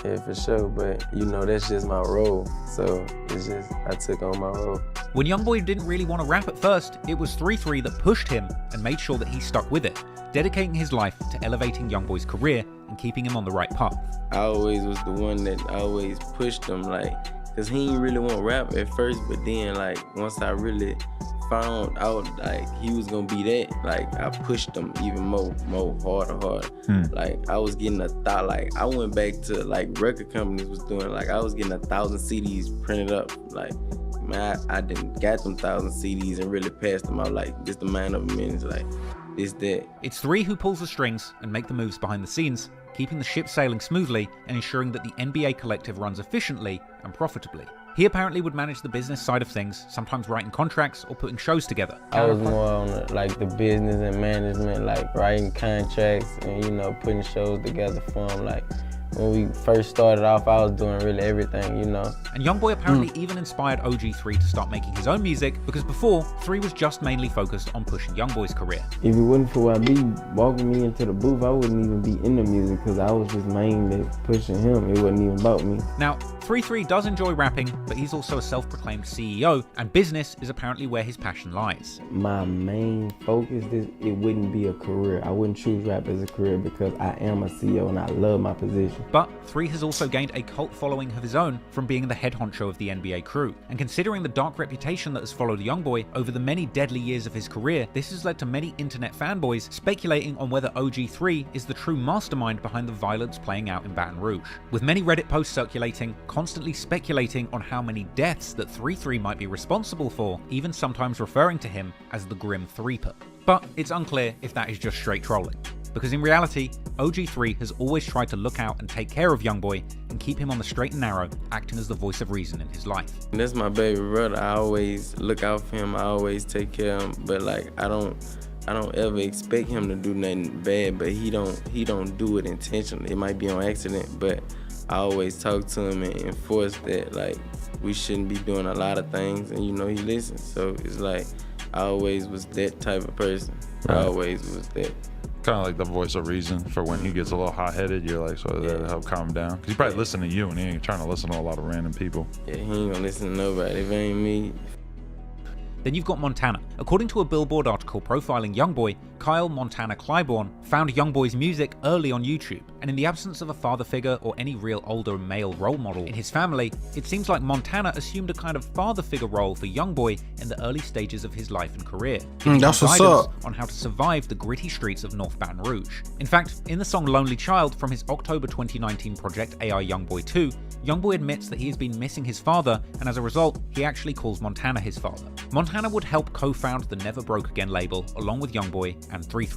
S10: Yeah, for sure, but you know, that's just my role, so it's just, I took on my role.
S2: When Youngboy didn't really want to rap at first, it was 3-3 that pushed him and made sure that he stuck with it, dedicating his life to elevating Youngboy's career and keeping him on the right path.
S10: I always was the one that always pushed him, like, cause he didn't really want rap at first, but then like once I really found out like he was gonna be that, like I pushed him even more harder. Like I was getting like I went back to like record companies was doing, like I was getting 1,000 CDs printed up. Like man, I didn't got them 1,000 CDs and really passed them out like just a matter of minutes, like this, that.
S2: It's Three who pulls the strings and make the moves behind the scenes, keeping the ship sailing smoothly and ensuring that the NBA collective runs efficiently and profitably. He apparently would manage the business side of things, sometimes writing contracts or putting shows together.
S10: I was more on like the business and management, like writing contracts and, you know, putting shows together for him. Like when we first started off, I was doing really everything, you know.
S2: And Youngboy apparently even inspired OG3 to start making his own music, because before, 3 was just mainly focused on pushing Youngboy's career.
S10: If it wasn't for YB walking me into the booth, I wouldn't even be in the music, because I was just mainly pushing him. It wasn't even about me.
S2: Now, 3 does enjoy rapping, but he's also a self-proclaimed CEO, and business is apparently where his passion lies.
S10: My main focus is it wouldn't be a career. I wouldn't choose rap as a career because I am a CEO and I love my position.
S2: But 3 has also gained a cult following of his own from being the head honcho of the NBA crew. And considering the dark reputation that has followed Youngboy over the many deadly years of his career, this has led to many internet fanboys speculating on whether OG3 is the true mastermind behind the violence playing out in Baton Rouge. With many Reddit posts circulating, constantly speculating on how many deaths that 3 might be responsible for, even sometimes referring to him as the Grim Threeper. But it's unclear if that is just straight trolling. Because in reality, OG3 has always tried to look out and take care of Youngboy and keep him on the straight and narrow, acting as the voice of reason in his life.
S10: That's my baby brother. I always look out for him. I always take care of him. But like, I don't ever expect him to do nothing bad. But he don't do it intentionally. It might be on accident. But I always talk to him and enforce that like we shouldn't be doing a lot of things. And you know he listens. So it's like I always was that type of person. Right. I always was that.
S9: Kind of like the voice of reason for when he gets a little hot-headed. You're like, so that'll help calm him down. Cause he probably listen to you, and he ain't trying to listen to a lot of random people.
S10: Yeah, he ain't gonna listen to nobody. If it ain't me.
S2: Then you've got Montana. According to a Billboard article profiling Youngboy, Kyle Montana Clybourne found Youngboy's music early on YouTube, and in the absence of a father figure or any real older male role model in his family, it seems like Montana assumed a kind of father figure role for Youngboy in the early stages of his life and career.
S1: That's what's up.
S2: On how to survive the gritty streets of North Baton Rouge. In fact, in the song Lonely Child from his October 2019 project AI Youngboy 2, Youngboy admits that he has been missing his father, and as a result, he actually calls Montana his father. Montana would help co-found the Never Broke Again label along with Youngboy and 3,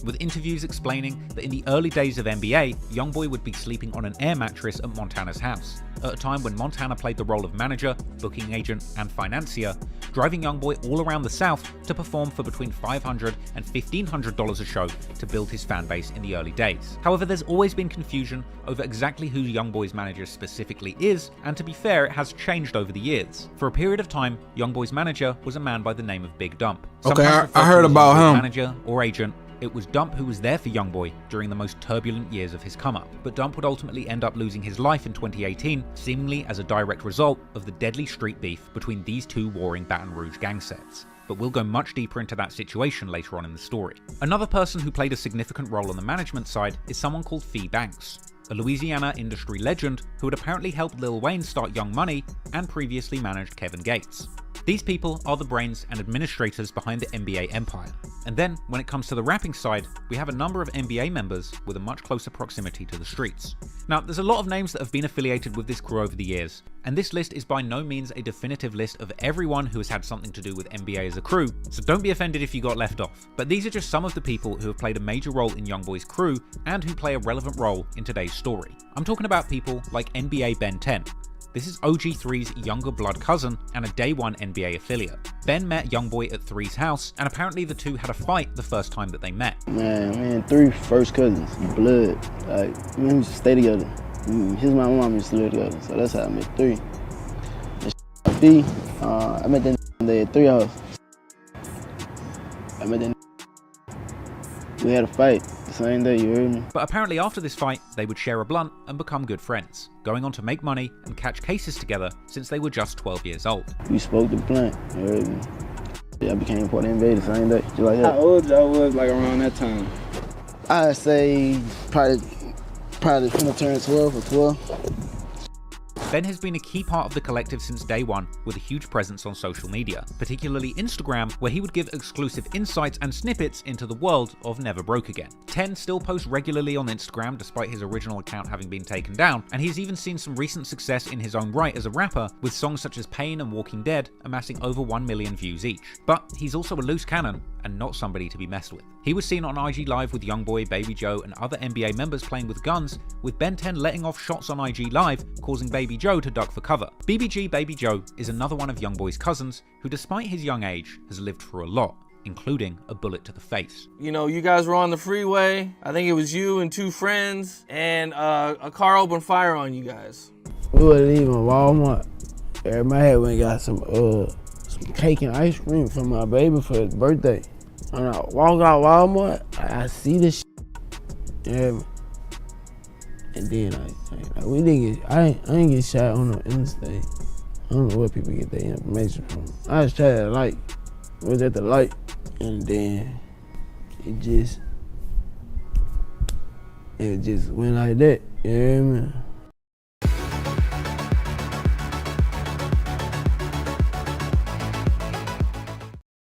S2: with interviews explaining that in the early days of NBA, Youngboy would be sleeping on an air mattress at Montana's house, at a time when Montana played the role of manager, booking agent, and financier, driving Youngboy all around the South to perform for between $500 and $1,500 a show to build his fan base in the early days. However, there's always been confusion over exactly who Youngboy's manager specifically is, and to be fair, it has changed over the years. For a period of time, Youngboy's manager was a man by the name of Big Dump.
S1: Okay, I heard about him.
S2: Manager or agent. It was Dump who was there for Youngboy during the most turbulent years of his come-up, but Dump would ultimately end up losing his life in 2018, seemingly as a direct result of the deadly street beef between these two warring Baton Rouge gang sets. But we'll go much deeper into that situation later on in the story. Another person who played a significant role on the management side is someone called Fee Banks, a Louisiana industry legend who had apparently helped Lil Wayne start Young Money and previously managed Kevin Gates. These people are the brains and administrators behind the NBA empire. And then, when it comes to the rapping side, we have a number of NBA members with a much closer proximity to the streets. Now, there's a lot of names that have been affiliated with this crew over the years, and this list is by no means a definitive list of everyone who has had something to do with NBA as a crew, so don't be offended if you got left off. But these are just some of the people who have played a major role in Youngboy's crew and who play a relevant role in today's story. I'm talking about people like NBA Ben 10. This is OG3's younger blood cousin and a day one NBA affiliate. Ben met Youngboy at 3's house, and apparently the two had a fight the first time that they met.
S14: Man, 3 first cousins, blood. Like, we used to stay together. His mom and mom used to live together, so that's how I met 3. B, I met that day at 3 house. I met that. We had a fight the same day, you heard me?
S2: But apparently after this fight, they would share a blunt and become good friends, going on to make money and catch cases together since they were just 12 years old.
S14: We spoke the blunt, you heard me? Yeah, I became part of the NBA the same day, just like that.
S15: How old I was like around that time?
S14: I'd say probably finna turn 12 or 12.
S2: Ben has been a key part of the collective since day one, with a huge presence on social media, particularly Instagram, where he would give exclusive insights and snippets into the world of Never Broke Again. 10 still posts regularly on Instagram despite his original account having been taken down, and he's even seen some recent success in his own right as a rapper, with songs such as Pain and Walking Dead amassing over 1 million views each. But he's also a loose cannon, and not somebody to be messed with. He was seen on IG Live with Youngboy, Baby Joe, and other NBA members playing with guns, with Ben 10 letting off shots on IG Live, causing Baby Joe to duck for cover. BBG Baby Joe is another one of Youngboy's cousins, who despite his young age, has lived through a lot, including a bullet to the face.
S16: You know, you guys were on the freeway. I think it was you and 2 friends, and a car opened fire on you guys.
S14: We were leaving Walmart. Everybody had went and got some cake and ice cream for my baby for his birthday. When I walk out Walmart, I see this shit. And then I ain't get shot on the interstate. I don't know where people get their information from. I was trying to was at the light, and then it just went like that. You hear me?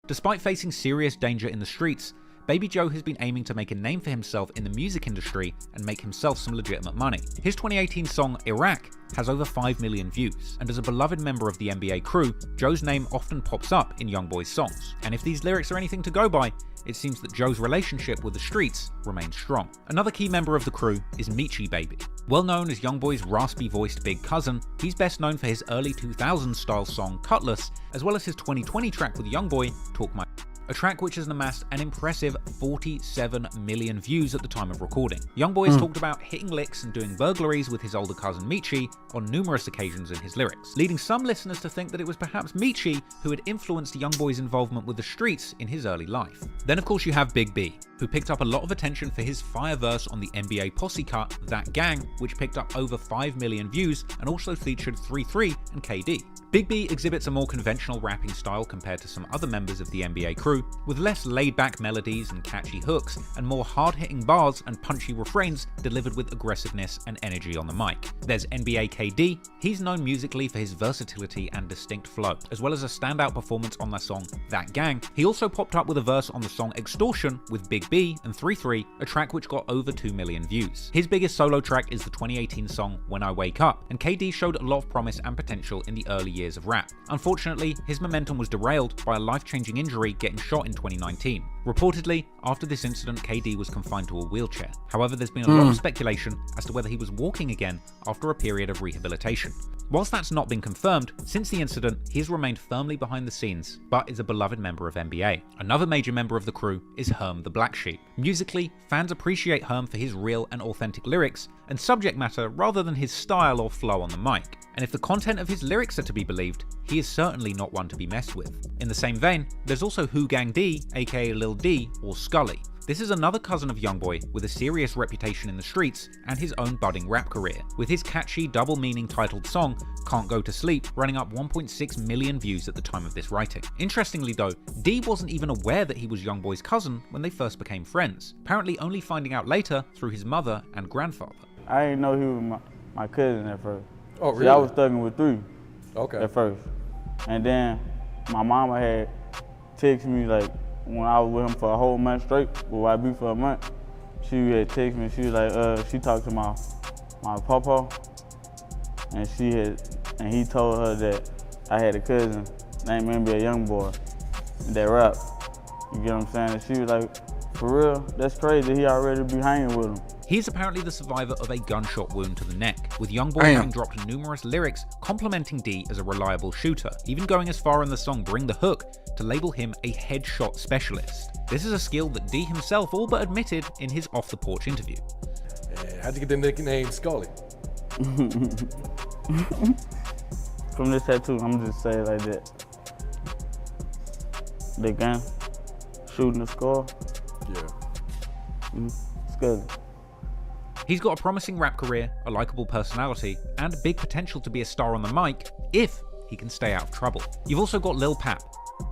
S2: Despite facing serious danger in the streets, Baby Joe has been aiming to make a name for himself in the music industry and make himself some legitimate money. His 2018 song, Iraq, has over 5 million views, and as a beloved member of the NBA crew, Joe's name often pops up in Youngboy's songs. And if these lyrics are anything to go by, it seems that Joe's relationship with the streets remains strong. Another key member of the crew is Michi Baby. Well known as Youngboy's raspy-voiced big cousin, he's best known for his early 2000s style song Cutlass, as well as his 2020 track with Youngboy, Talk My, a track which has amassed an impressive 47 million views at the time of recording. Youngboy has talked about hitting licks and doing burglaries with his older cousin Michi on numerous occasions in his lyrics, leading some listeners to think that it was perhaps Michi who had influenced Youngboy's involvement with the streets in his early life. Then of course you have Big B, who picked up a lot of attention for his fire verse on the NBA posse cut, That Gang, which picked up over 5 million views and also featured 3-3 and KD. Big B exhibits a more conventional rapping style compared to some other members of the NBA crew, with less laid-back melodies and catchy hooks, and more hard-hitting bars and punchy refrains delivered with aggressiveness and energy on the mic. There's NBA KD, he's known musically for his versatility and distinct flow, as well as a standout performance on their song That Gang. He also popped up with a verse on the song Extortion with Big B and 3-3, a track which got over 2 million views. His biggest solo track is the 2018 song When I Wake Up, and KD showed a lot of promise and potential in the early years of rap. Unfortunately, his momentum was derailed by a life-changing injury getting shot in 2019. Reportedly, after this incident, KD was confined to a wheelchair. However, there's been a lot of speculation as to whether he was walking again after a period of rehabilitation. Whilst that's not been confirmed, since the incident, he has remained firmly behind the scenes, but is a beloved member of NBA. Another major member of the crew is Herm the Black Sheep. Musically, fans appreciate Herm for his real and authentic lyrics and subject matter rather than his style or flow on the mic. And if the content of his lyrics are to be believed, he is certainly not one to be messed with. In the same vein, there's also Who Gang D, aka Lil D, or Scully. This is another cousin of Youngboy with a serious reputation in the streets and his own budding rap career, with his catchy double-meaning titled song, Can't Go to Sleep, running up 1.6 million views at the time of this writing. Interestingly though, D wasn't even aware that he was Youngboy's cousin when they first became friends, apparently only finding out later through his mother and grandfather.
S15: I didn't know he was my cousin at first.
S17: Oh, really?
S15: See, I was thugging with 3
S17: at
S15: first. And then my mama had texted me like, when I was with him for a whole month straight, with YB for a month, she had texted me, she was like, she talked to my papa, and he told her that I had a cousin named NBA Youngboy that rap. You get what I'm saying? And she was like, for real? That's crazy, he already be hanging with him.
S2: He is apparently the survivor of a gunshot wound to the neck, with Youngboy having dropped numerous lyrics complimenting D as a reliable shooter, even going as far in the song Bring the Hook to label him a headshot specialist. This is a skill that D himself all but admitted in his off-the-porch interview.
S17: Yeah, how'd you get the nickname Scully?
S15: From this tattoo, I'm just saying like that. The gun, shooting the score.
S17: Yeah.
S15: Scully.
S2: He's got a promising rap career, a likable personality, and big potential to be a star on the mic if he can stay out of trouble. You've also got Lil Pap.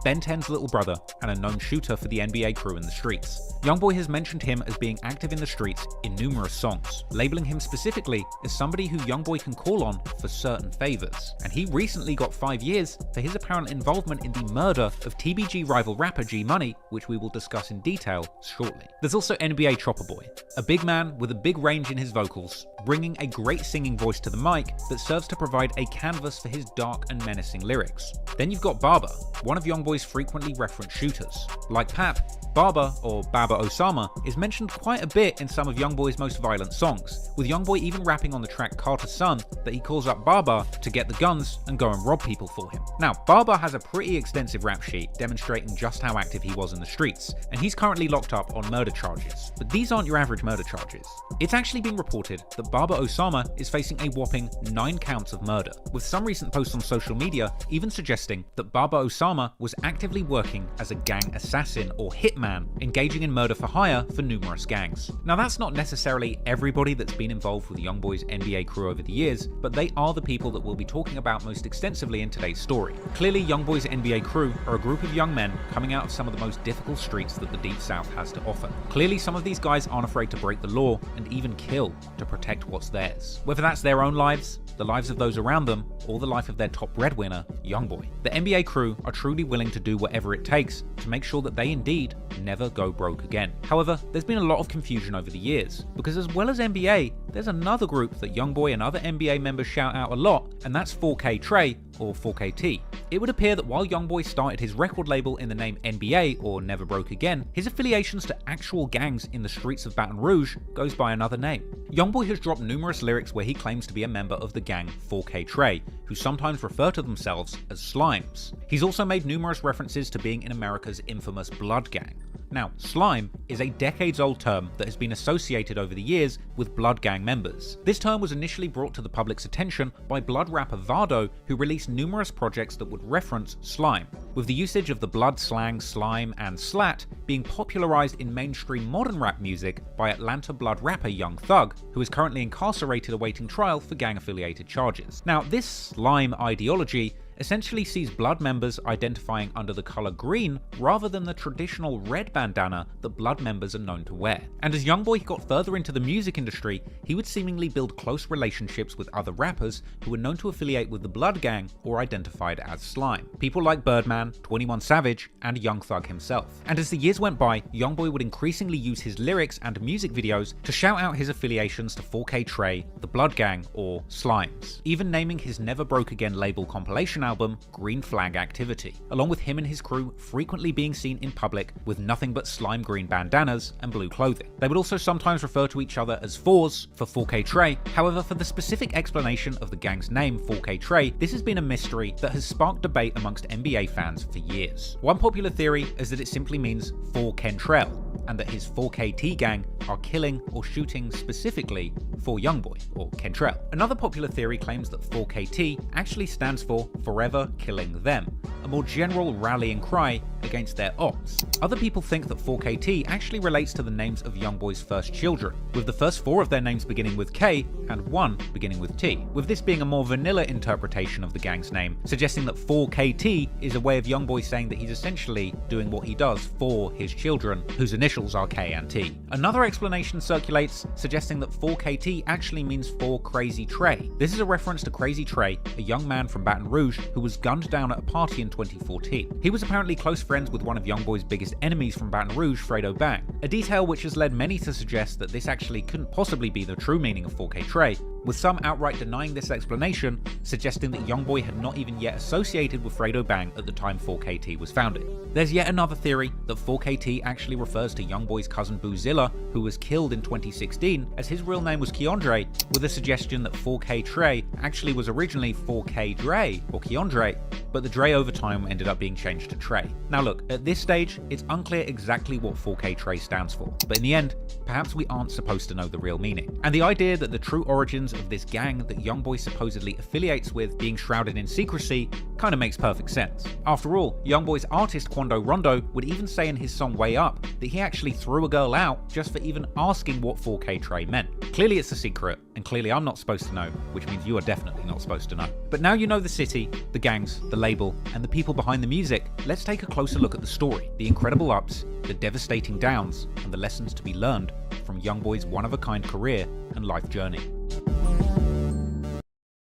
S2: Ben 10's little brother and a known shooter for the NBA crew in the streets. Youngboy has mentioned him as being active in the streets in numerous songs, labeling him specifically as somebody who Youngboy can call on for certain favors. And he recently got 5 years for his apparent involvement in the murder of TBG rival rapper G Money, which we will discuss in detail shortly. There's also NBA Chopper Boy, a big man with a big range in his vocals, bringing a great singing voice to the mic that serves to provide a canvas for his dark and menacing lyrics. Then you've got Barber, one of Youngboy's frequently referenced shooters. Like Pap, Barber, or Baba Osama, is mentioned quite a bit in some of Youngboy's most violent songs, with Youngboy even rapping on the track Carter's Son that he calls up Barber to get the guns and go and rob people for him. Now, Barber has a pretty extensive rap sheet demonstrating just how active he was in the streets, and he's currently locked up on murder charges. But these aren't your average murder charges. It's actually been reported that Baba Osama is facing a whopping 9 counts of murder, with some recent posts on social media even suggesting that Baba Osama was actively working as a gang assassin or hitman, engaging in murder for hire for numerous gangs. Now, that's not necessarily everybody that's been involved with Youngboy's NBA crew over the years, but they are the people that we'll be talking about most extensively in today's story. Clearly, Youngboy's NBA crew are a group of young men coming out of some of the most difficult streets that the Deep South has to offer. Clearly, some of these guys aren't afraid to break the law and even kill to protect what's theirs, whether that's their own lives, the lives of those around them, or the life of their top breadwinner, Youngboy. The NBA crew are truly willing to do whatever it takes to make sure that they indeed never go broke again. However, there's been a lot of confusion over the years, because as well as NBA, there's another group that Youngboy and other NBA members shout out a lot, and that's 4K Trey, or 4KT. It would appear that while Youngboy started his record label in the name NBA, or Never Broke Again, his affiliations to actual gangs in the streets of Baton Rouge goes by another name. Youngboy has dropped numerous lyrics where he claims to be a member of the gang 4K Trey, who sometimes refer to themselves as Slimes. He's also made numerous references to being in America's infamous Blood Gang. Now, slime is a decades-old term that has been associated over the years with Blood Gang members. This term was initially brought to the public's attention by Blood rapper Vado, who released numerous projects that would reference slime, with the usage of the Blood slang slime and slat being popularized in mainstream modern rap music by Atlanta Blood rapper Young Thug, who is currently incarcerated awaiting trial for gang-affiliated charges. Now, this slime ideology essentially sees Blood members identifying under the color green rather than the traditional red bandana that Blood members are known to wear. And as Youngboy got further into the music industry, he would seemingly build close relationships with other rappers who were known to affiliate with the Blood Gang or identified as Slime. People like Birdman, 21 Savage, and Young Thug himself. And as the years went by, Youngboy would increasingly use his lyrics and music videos to shout out his affiliations to 4K Trey, the Blood Gang, or Slimes, even naming his Never Broke Again label compilation album Green Flag Activity, along with him and his crew frequently being seen in public with nothing but slime green bandanas and blue clothing. They would also sometimes refer to each other as Fours for 4K Trey. However, for the specific explanation of the gang's name 4K Trey, this has been a mystery that has sparked debate amongst NBA fans for years. One popular theory is that it simply means 4 Kentrell, and that his 4KT gang are killing or shooting specifically for Youngboy, or Kentrell. Another popular theory claims that 4KT actually stands for Forever Killing Them, a more general rallying cry against their ops. Other people think that 4KT actually relates to the names of Youngboy's first children, with the first 4 of their names beginning with K and 1 beginning with T, with this being a more vanilla interpretation of the gang's name, suggesting that 4KT is a way of Youngboy saying that he's essentially doing what he does for his children, whose initials are K and T. Another explanation circulates, suggesting that 4KT actually means 4 Crazy Trey. This is a reference to Crazy Trey, a young man from Baton Rouge who was gunned down at a party in 2014. He was apparently close friends with one of Youngboy's biggest enemies from Baton Rouge, Fredo Bang, a detail which has led many to suggest that this actually couldn't possibly be the true meaning of 4K Trey, with some outright denying this explanation, suggesting that Youngboy had not even yet associated with Fredo Bang at the time 4KT was founded. There's yet another theory that 4KT actually refers to Youngboy's cousin Boozilla, who was killed in 2016, as his real name was Keandre, with a suggestion that 4K Trey actually was originally 4K Dre, or Keandre, but the Dre over time ended up being changed to Trey. Now look, at this stage, it's unclear exactly what 4K Trey stands for, but in the end, perhaps we aren't supposed to know the real meaning. And the idea that the true origins of this gang that Youngboy supposedly affiliates with being shrouded in secrecy kinda makes perfect sense. After all, Youngboy's artist Quando Rondo would even say in his song Way Up that he actually threw a girl out just for even asking what 4K Trey meant. Clearly it's a secret, and clearly I'm not supposed to know, which means you are definitely not supposed to know. But now you know the city, the gangs, the label, and the people behind the music, let's take a closer look at the story, the incredible ups, the devastating downs, and the lessons to be learned from Youngboy's one-of-a-kind career and life journey.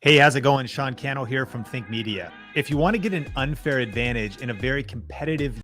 S7: Hey, how's it going? Sean Cannell here from Think Media. If you want to get an unfair advantage in a very competitive...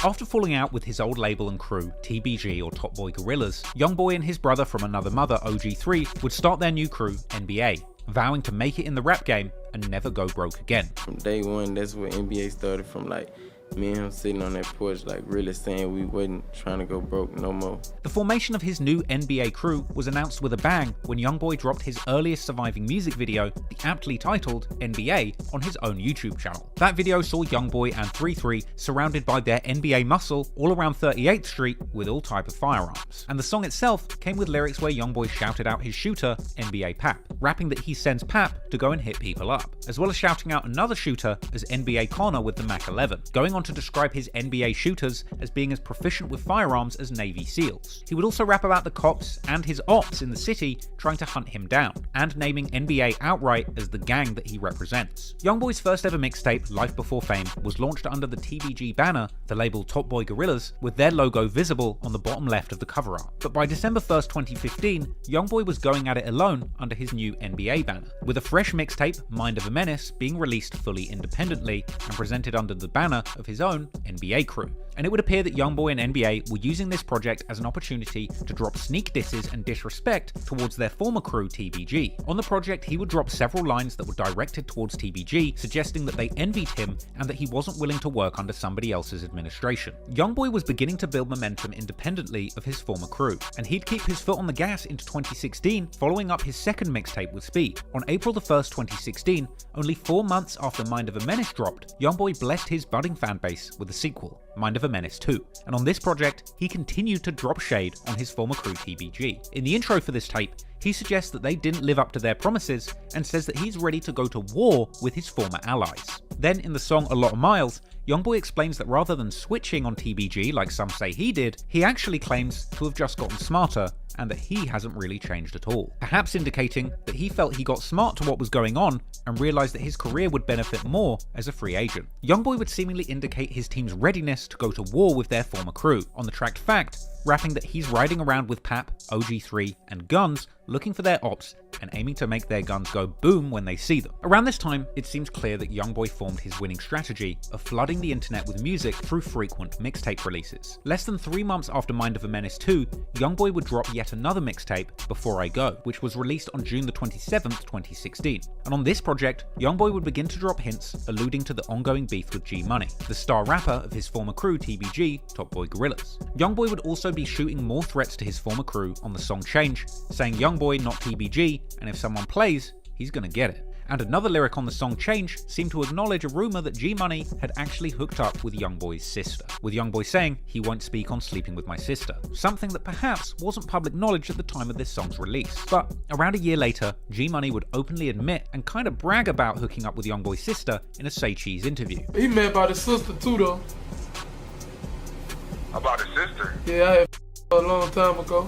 S2: After falling out with his old label and crew, TBG or Top Boy Gorillas, Youngboy and his brother from another mother, OG3, would start their new crew, NBA, vowing to make it in the rap game and never go broke again.
S10: From day one, that's where NBA started from, like, me and him sitting on that porch, like, really saying we wasn't trying to go broke no more.
S2: The formation of his new NBA crew was announced with a bang when Youngboy dropped his earliest surviving music video, the aptly titled NBA, on his own YouTube channel. That video saw Youngboy and 3-3 surrounded by their NBA muscle all around 38th Street with all type of firearms. And the song itself came with lyrics where Youngboy shouted out his shooter, NBA Pap, rapping that he sends Pap to go and hit people up, as well as shouting out another shooter as NBA Connor with the Mac 11, going on to describe his NBA shooters as being as proficient with firearms as Navy SEALs. He would also rap about the cops and his ops in the city trying to hunt him down, and naming NBA outright as the gang that he represents. Youngboy's first ever mixtape, Life Before Fame, was launched under the TBG banner, the label Top Boy Gorillas, with their logo visible on the bottom left of the cover art. But by December 1st, 2015, Youngboy was going at it alone under his new NBA banner, with a fresh mixtape, Mind of a Menace, being released fully independently and presented under the banner of his own NBA crew. And it would appear that Youngboy and NBA were using this project as an opportunity to drop sneak disses and disrespect towards their former crew TBG. On the project, he would drop several lines that were directed towards TBG, suggesting that they envied him and that he wasn't willing to work under somebody else's administration. Youngboy was beginning to build momentum independently of his former crew, and he'd keep his foot on the gas into 2016, following up his second mixtape with Speed. On April the 1st, 2016, only 4 months after Mind of a Menace dropped, Youngboy blessed his budding fanbase with a sequel, Mind of a Menace 2. And on this project, he continued to drop shade on his former crew TBG. In the intro for this tape, he suggests that they didn't live up to their promises and says that he's ready to go to war with his former allies. Then in the song A Lot of Miles, Youngboy explains that rather than switching on TBG like some say he did, he actually claims to have just gotten smarter and that he hasn't really changed at all. Perhaps indicating that he felt he got smart to what was going on and realised that his career would benefit more as a free agent. Youngboy would seemingly indicate his team's readiness to go to war with their former crew. On the track Fact, rapping that he's riding around with Pap, OG3, and guns, looking for their ops and aiming to make their guns go boom when they see them. Around this time, it seems clear that Youngboy formed his winning strategy of flooding the internet with music through frequent mixtape releases. Less than 3 months after Mind of a Menace 2, Youngboy would drop yet another mixtape, Before I Go, which was released on June the 27th, 2016. And on this project, Youngboy would begin to drop hints alluding to the ongoing beef with G Money, the star rapper of his former crew TBG, Top Boy Gorillas. Youngboy would also be shooting more threats to his former crew on the song Change, saying Youngboy not TBG, and if someone plays, he's gonna get it. And another lyric on the song Change seemed to acknowledge a rumour that G Money had actually hooked up with Youngboy's sister, with Youngboy saying he won't speak on sleeping with my sister, something that perhaps wasn't public knowledge at the time of this song's release. But around a year later, G Money would openly admit and kind of brag about hooking up with Youngboy's sister in a Say Cheese interview.
S11: He met about his sister too though.
S18: About his sister?
S11: Yeah, I had a long time ago.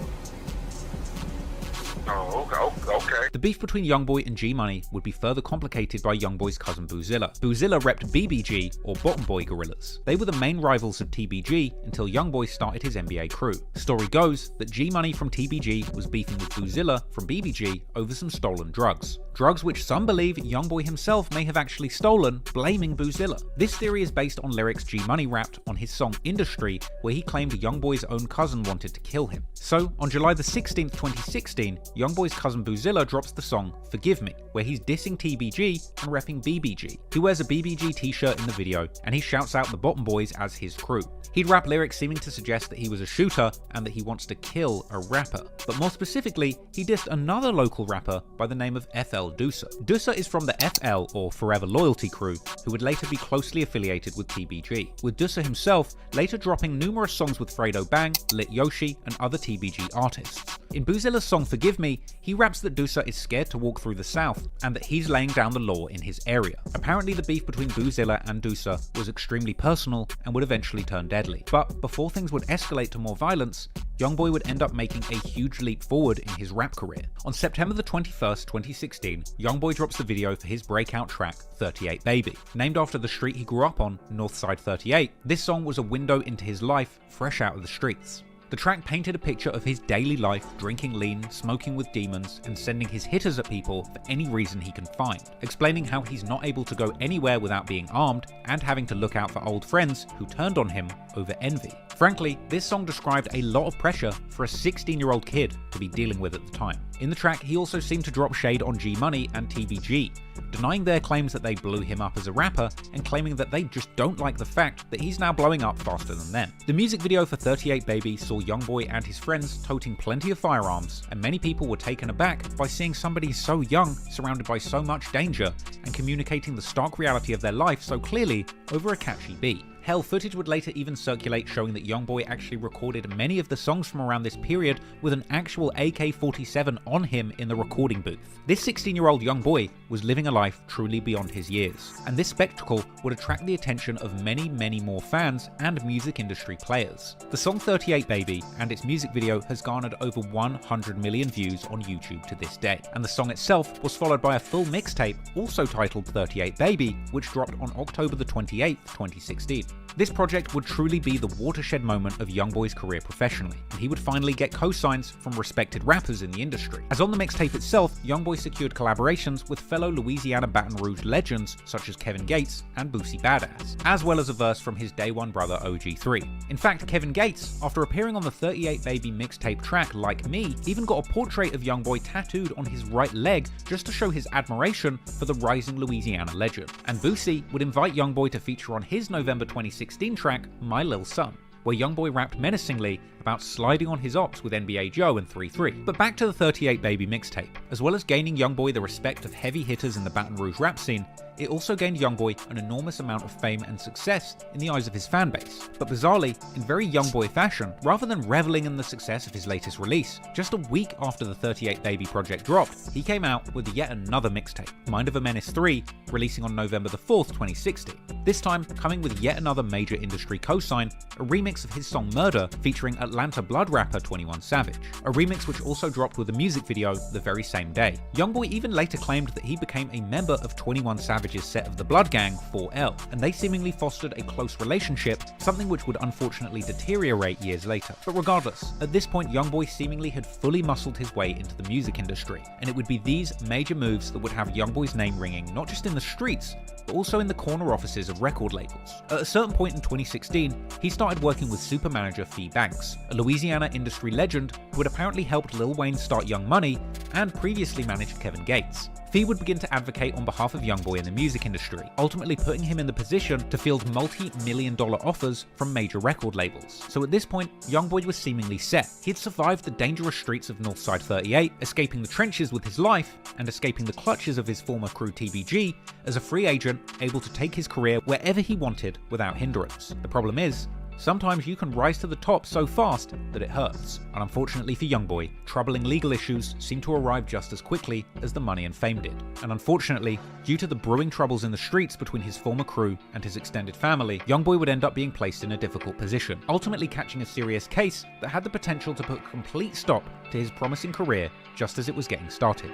S18: Oh, okay.
S2: The beef between Youngboy and G Money would be further complicated by Youngboy's cousin Boozilla. Boozilla repped BBG, or Bottom Boy Gorillas. They were the main rivals of TBG until Youngboy started his NBA crew. Story goes that G Money from TBG was beefing with Boozilla from BBG over some stolen drugs. Drugs which some believe Youngboy himself may have actually stolen, blaming Boozilla. This theory is based on lyrics G Money rapped on his song Industry, where he claimed Youngboy's own cousin wanted to kill him. So, on July the 16th, 2016, Youngboy's cousin Boozilla drops the song Forgive Me, where he's dissing TBG and repping BBG. He wears a BBG t-shirt in the video, and he shouts out the Bottom Boys as his crew. He'd rap lyrics seeming to suggest that he was a shooter and that he wants to kill a rapper. But more specifically, he dissed another local rapper by the name of FL Dusa. Dusa is from the FL, or Forever Loyalty crew, who would later be closely affiliated with TBG, with Dusa himself later dropping numerous songs with Fredo Bang, Lit Yoshi, and other TBG artists. In Boozilla's song Forgive Me, he raps that Doosa is scared to walk through the South and that he's laying down the law in his area. Apparently the beef between Boozilla and Doosa was extremely personal and would eventually turn deadly. But before things would escalate to more violence, Youngboy would end up making a huge leap forward in his rap career. On September the 21st, 2016, Youngboy drops the video for his breakout track 38 Baby. Named after the street he grew up on, Northside 38, this song was a window into his life fresh out of the streets. The track painted a picture of his daily life, drinking lean, smoking with demons, and sending his hitters at people for any reason he can find, explaining how he's not able to go anywhere without being armed, and having to look out for old friends who turned on him over envy. Frankly, this song described a lot of pressure for a 16-year-old kid to be dealing with at the time. In the track, he also seemed to drop shade on G-Money and TBG, denying their claims that they blew him up as a rapper and claiming that they just don't like the fact that he's now blowing up faster than them. The music video for 38 Baby saw Youngboy and his friends toting plenty of firearms, and many people were taken aback by seeing somebody so young surrounded by so much danger and communicating the stark reality of their life so clearly over a catchy beat. Hell, footage would later even circulate showing that Youngboy actually recorded many of the songs from around this period with an actual AK-47 on him in the recording booth. This 16-year-old Youngboy was living a life truly beyond his years, and this spectacle would attract the attention of many more fans and music industry players. The song 38 Baby and its music video has garnered over 100 million views on YouTube to this day, and the song itself was followed by a full mixtape also titled 38 Baby, which dropped on October the 28th, 2016. This project would truly be the watershed moment of Youngboy's career professionally, and he would finally get co-signs from respected rappers in the industry. As on the mixtape itself, Youngboy secured collaborations with fellow Louisiana Baton Rouge legends such as Kevin Gates and Boosie Badass, as well as a verse from his day one brother OG3. In fact, Kevin Gates, after appearing on the 38 Baby mixtape track Like Me, even got a portrait of Youngboy tattooed on his right leg just to show his admiration for the rising Louisiana legend. And Boosie would invite Youngboy to feature on his November 2016 track My Lil Son, where Youngboy rapped menacingly about sliding on his ops with NBA Joe and 3-3. But back to the 38 Baby mixtape. As well as gaining Youngboy the respect of heavy hitters in the Baton Rouge rap scene, it also gained Youngboy an enormous amount of fame and success in the eyes of his fanbase. But bizarrely, in very Youngboy fashion, rather than reveling in the success of his latest release, just a week after the 38 Baby project dropped, he came out with yet another mixtape, Mind of a Menace 3, releasing on November the 4th, 2016. This time coming with yet another major industry cosign, a remix of his song Murder featuring Atlanta blood rapper 21 Savage, a remix which also dropped with a music video the very same day. Youngboy even later claimed that he became a member of 21 Savage's set of the Blood Gang, 4L, and they seemingly fostered a close relationship, something which would unfortunately deteriorate years later. But regardless, at this point Youngboy seemingly had fully muscled his way into the music industry, and it would be these major moves that would have Youngboy's name ringing not just in the streets, but also in the corner offices of record labels. At a certain point in 2016, he started working with super manager Fee Banks, a Louisiana industry legend who had apparently helped Lil Wayne start Young Money and previously managed Kevin Gates. Fee would begin to advocate on behalf of Youngboy in the music industry, ultimately putting him in the position to field multi-million-dollar offers from major record labels. So at this point, Youngboy was seemingly set. He'd survived the dangerous streets of Northside 38, escaping the trenches with his life, and escaping the clutches of his former crew TBG, as a free agent able to take his career wherever he wanted without hindrance. The problem is, sometimes you can rise to the top so fast that it hurts, and unfortunately for Youngboy, troubling legal issues seemed to arrive just as quickly as the money and fame did. And unfortunately, due to the brewing troubles in the streets between his former crew and his extended family, Youngboy would end up being placed in a difficult position, ultimately catching a serious case that had the potential to put a complete stop to his promising career just as it was getting started.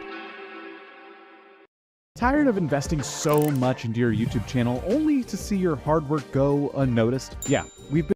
S5: Tired of investing so much into your YouTube channel only to see your hard work go unnoticed? Yeah, we've been.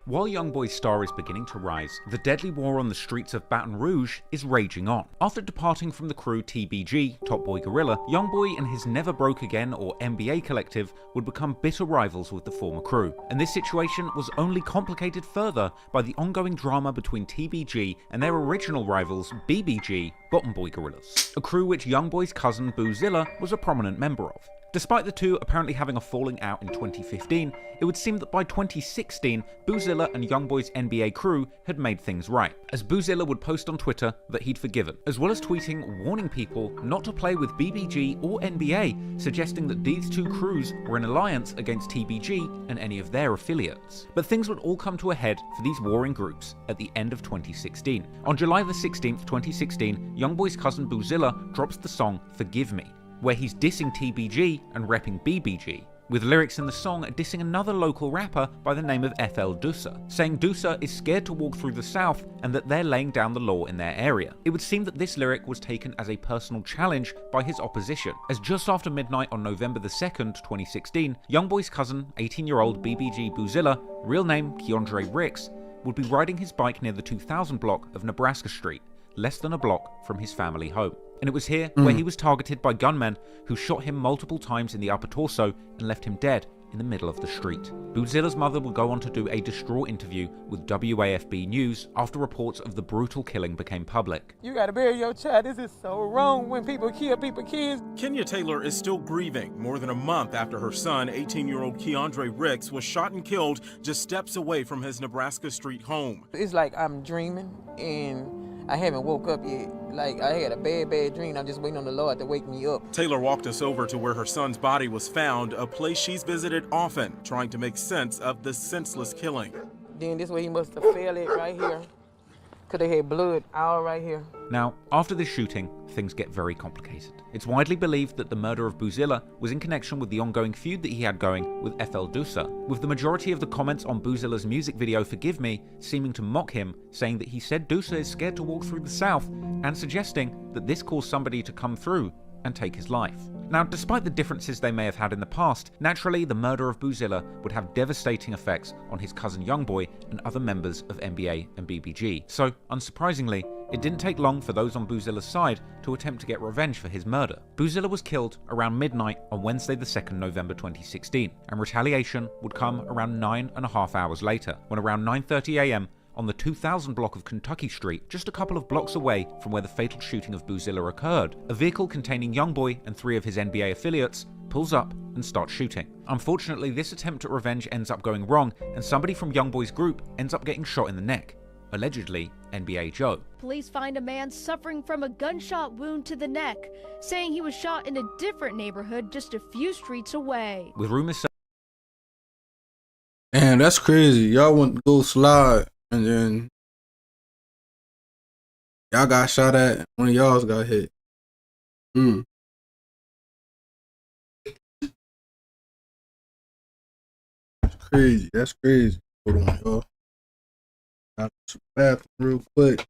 S2: While Youngboy's star is beginning to rise, the deadly war on the streets of Baton Rouge is raging on. After departing from the crew TBG, Top Boy Gorilla, Youngboy and his Never Broke Again or NBA collective would become bitter rivals with the former crew, and this situation was only complicated further by the ongoing drama between TBG and their original rivals BBG, Bottom Boy Gorillas, a crew which Youngboy's cousin Boozilla was a prominent member of. Despite the two apparently having a falling out in 2015, it would seem that by 2016, Boozilla and Youngboy's NBA crew had made things right, as Boozilla would post on Twitter that he'd forgiven, as well as tweeting warning people not to play with BBG or NBA, suggesting that these two crews were in alliance against TBG and any of their affiliates. But things would all come to a head for these warring groups at the end of 2016. On July the 16th, 2016, Youngboy's cousin Boozilla drops the song Forgive Me, where he's dissing TBG and repping BBG, with lyrics in the song dissing another local rapper by the name of FL Dusa, saying Dusa is scared to walk through the South and that they're laying down the law in their area. It would seem that this lyric was taken as a personal challenge by his opposition, as just after midnight on November the 2nd, 2016, Youngboy's cousin, 18-year-old BBG Boozilla, real name Keandre Ricks, would be riding his bike near the 2000 block of Nebraska Street, less than a block from his family home. And it was here where he was targeted by gunmen who shot him multiple times in the upper torso and left him dead in the middle of the street. Boozilla's mother would go on to do a distraught interview with WAFB News after reports of the brutal killing became public.
S11: You gotta bury your child. This is so wrong when people kill kids.
S19: Kenya Taylor is still grieving more than a month after her son, 18-year-old Keandre Ricks, was shot and killed just steps away from his Nebraska Street home.
S11: It's like I'm dreaming and I haven't woke up yet. Like, I had a bad dream. I'm just waiting on the Lord to wake me up.
S19: Taylor walked us over to where her son's body was found, a place she's visited often, trying to make sense of the senseless killing.
S11: Then this way he must have fell it right here. Could have had blood all right here.
S2: Now, after this shooting, things get very complicated. It's widely believed that the murder of Boozilla was in connection with the ongoing feud that he had going with FL Dusa, with the majority of the comments on Boozilla's music video Forgive Me seeming to mock him, saying that he said Dusa is scared to walk through the South, and suggesting that this caused somebody to come through and take his life. Now, despite the differences they may have had in the past, naturally the murder of Boozilla would have devastating effects on his cousin Youngboy and other members of NBA and BBG. So, unsurprisingly, it didn't take long for those on Boozilla's side to attempt to get revenge for his murder. Boozilla was killed around midnight on Wednesday the 2nd November 2016, and retaliation would come around 9.5 hours later, when around 9:30 AM, on the 2000 block of Kentucky Street, just a couple of blocks away from where the fatal shooting of Boozilla occurred, a vehicle containing Youngboy and 3 of his NBA affiliates pulls up and starts shooting. Unfortunately, this attempt at revenge ends up going wrong, and somebody from Youngboy's group ends up getting shot in the neck. Allegedly, NBA Joe.
S20: Police find a man suffering from a gunshot wound to the neck, saying he was shot in a different neighborhood just a few streets away.
S2: With rumors
S1: Damn, that's crazy. Y'all went to go slide, and then y'all got shot at, one of y'all's got hit. That's crazy. That's crazy. Hold on, y'all. Got to the bathroom real quick.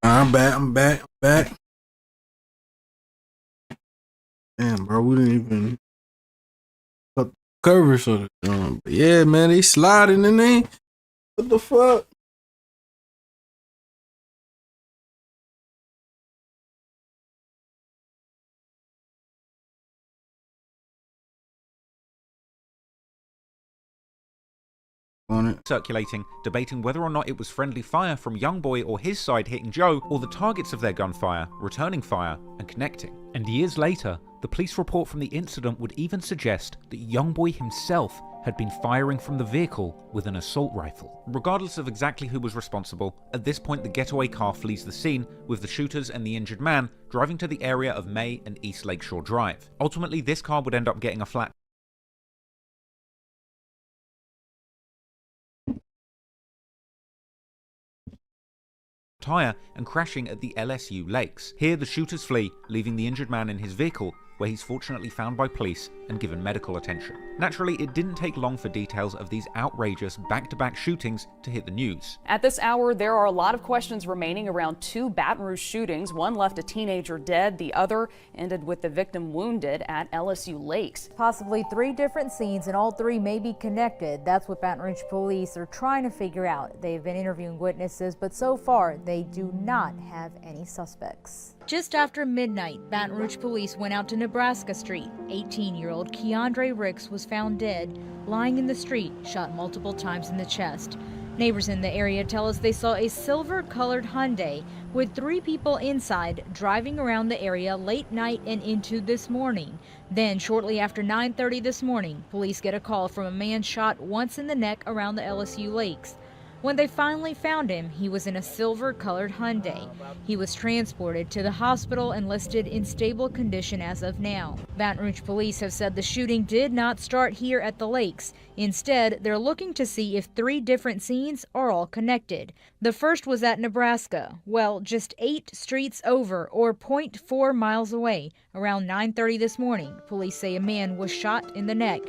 S1: I'm back. Damn, bro, we didn't even cut the coverage of the but yeah, man, they sliding in there. What the fuck? On it.
S2: Circulating, debating whether or not it was friendly fire from Youngboy or his side hitting Joe, or the targets of their gunfire returning fire and connecting. And years later, the police report from the incident would even suggest that Youngboy himself had been firing from the vehicle with an assault rifle. Regardless of exactly who was responsible, at this point the getaway car flees the scene, with the shooters and the injured man driving to the area of May and East Lakeshore Drive. Ultimately, this car would end up getting a flat tire and crashing at the LSU Lakes. Here, the shooters flee, leaving the injured man in his vehicle, where he's fortunately found by police and given medical attention. Naturally, it didn't take long for details of these outrageous back-to-back shootings to hit the news.
S21: At this hour, there are a lot of questions remaining around two Baton Rouge shootings. One left a teenager dead, the other ended with the victim wounded at LSU Lakes.
S22: Possibly 3 different scenes, and all 3 may be connected. That's what Baton Rouge police are trying to figure out. They've been interviewing witnesses, but so far they do not have any suspects. Just after midnight, Baton Rouge police went out to Nebraska Street. 18-year-old Keandre Ricks was found dead, lying in the street, shot multiple times in the chest. Neighbors in the area tell us they saw a silver-colored Hyundai with 3 people inside driving around the area late night and into this morning. Then, shortly after 9:30 this morning, police get a call from a man shot once in the neck around the LSU Lakes. When they finally found him, he was in a silver-colored Hyundai. He was transported to the hospital and listed in stable condition as of now. Baton Rouge police have said the shooting did not start here at the lakes. Instead, they're looking to see if 3 different scenes are all connected. The first was at Nebraska, well, just 8 streets over, or 0.4 miles away. Around 9:30 this morning, police say a man was shot in the neck.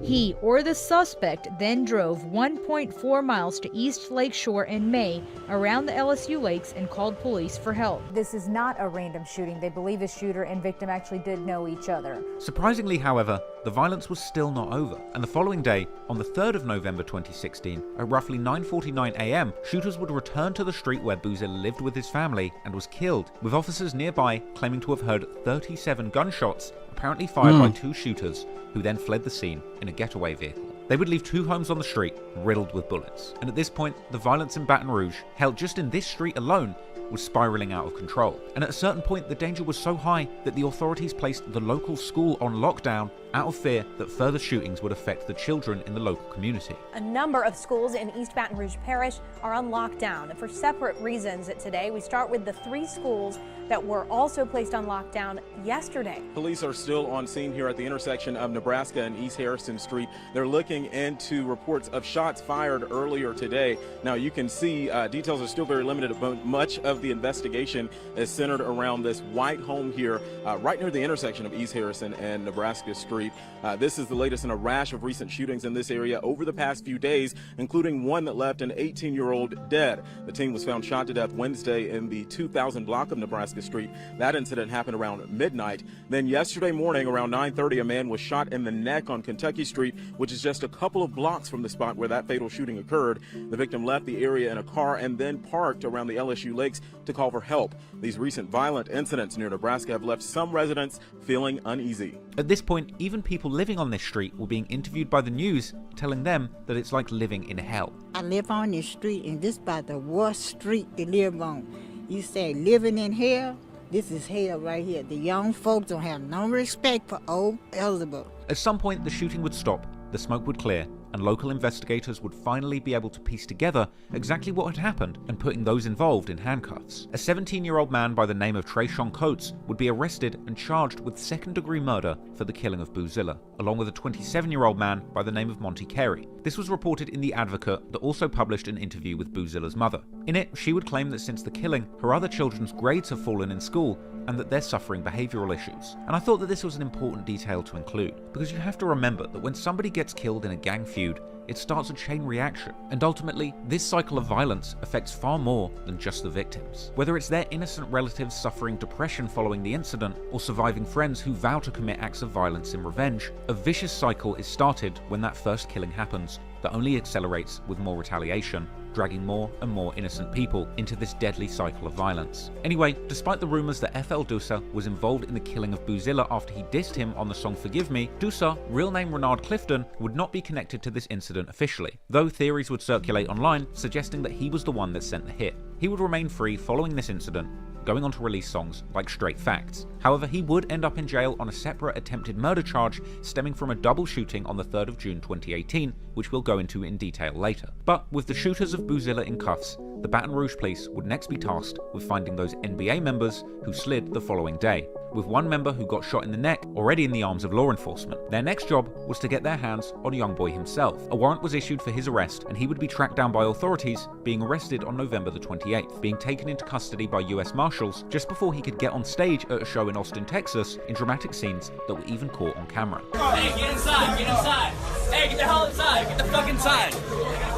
S22: He or the suspect then drove 1.4 miles to East Lakeshore in May around the LSU Lakes and called police for help. This is not a random shooting. They believe the shooter and victim actually did know each other.
S2: Surprisingly, however, the violence was still not over, and the following day, on the 3rd of November 2016, at roughly 9:49 a.m., shooters would return to the street where Boozilla lived with his family and was killed, with officers nearby claiming to have heard 37 gunshots, apparently fired by 2 shooters, who then fled the scene in a getaway vehicle. They would leave 2 homes on the street riddled with bullets, and at this point, the violence in Baton Rouge, held just in this street alone, was spiraling out of control. And at a certain point, the danger was so high that the authorities placed the local school on lockdown out of fear that further shootings would affect the children in the local community.
S23: A number of schools in East Baton Rouge Parish are on lockdown for separate reasons today. We start with the 3 schools that were also placed on lockdown yesterday.
S19: Police are still on scene here at the intersection of Nebraska and East Harrison Street. They're looking into reports of shots fired earlier today. Now you can see details are still very limited, but much of the investigation is centered around this white home here right near the intersection of East Harrison and Nebraska Street. This is the latest in a rash of recent shootings in this area over the past few days, including one that left an 18-year-old dead. The teen was found shot to death Wednesday in the 2000 block of Nebraska Street. That incident happened around midnight. Then yesterday morning around 9:30, a man was shot in the neck on Kentucky Street, which is just a couple of blocks from the spot where that fatal shooting occurred. The victim left the area in a car and then parked around the LSU Lakes to call for help. These recent violent incidents near Nebraska have left some residents feeling uneasy.
S2: At this point, even people living on this street were being interviewed by the news, telling them that it's like living in hell.
S24: I live on this street, and this is about the worst street to live on. You say living in hell? This is hell right here. The young folks don't have no respect for old Elizabeth.
S2: At some point, the shooting would stop, the smoke would clear, and local investigators would finally be able to piece together exactly what had happened and putting those involved in handcuffs. A 17-year-old man by the name of Trayshawn Coates would be arrested and charged with second-degree murder for the killing of Boozilla, along with a 27-year-old man by the name of Monty Carey. This was reported in The Advocate that also published an interview with Boozilla's mother. In it, she would claim that since the killing, her other children's grades have fallen in school and that they're suffering behavioral issues. And I thought that this was an important detail to include, because you have to remember that when somebody gets killed in a gang feud, feud, it starts a chain reaction, and ultimately, this cycle of violence affects far more than just the victims. Whether it's their innocent relatives suffering depression following the incident, or surviving friends who vow to commit acts of violence in revenge, a vicious cycle is started when that first killing happens, that only accelerates with more retaliation, dragging more and more innocent people into this deadly cycle of violence. Anyway, despite the rumors that FL Dusa was involved in the killing of Boozilla after he dissed him on the song Forgive Me, Dusa, real name Renard Clifton, would not be connected to this incident officially, though theories would circulate online suggesting that he was the one that sent the hit. He would remain free following this incident, going on to release songs like Straight Facts. However, he would end up in jail on a separate attempted murder charge stemming from a double shooting on the 3rd of June 2018, which we'll go into in detail later. But with the shooters of Boozilla in cuffs, the Baton Rouge police would next be tasked with finding those NBA members who slid the following day, with one member who got shot in the neck already in the arms of law enforcement. Their next job was to get their hands on Youngboy himself. A warrant was issued for his arrest, and he would be tracked down by authorities, being arrested on November the 28th, being taken into custody by US Marshals just before he could get on stage at a show in Austin, Texas, in dramatic scenes that were even caught on camera.
S3: Hey, get inside, get inside. Hey, get the hell inside, get the fuck inside.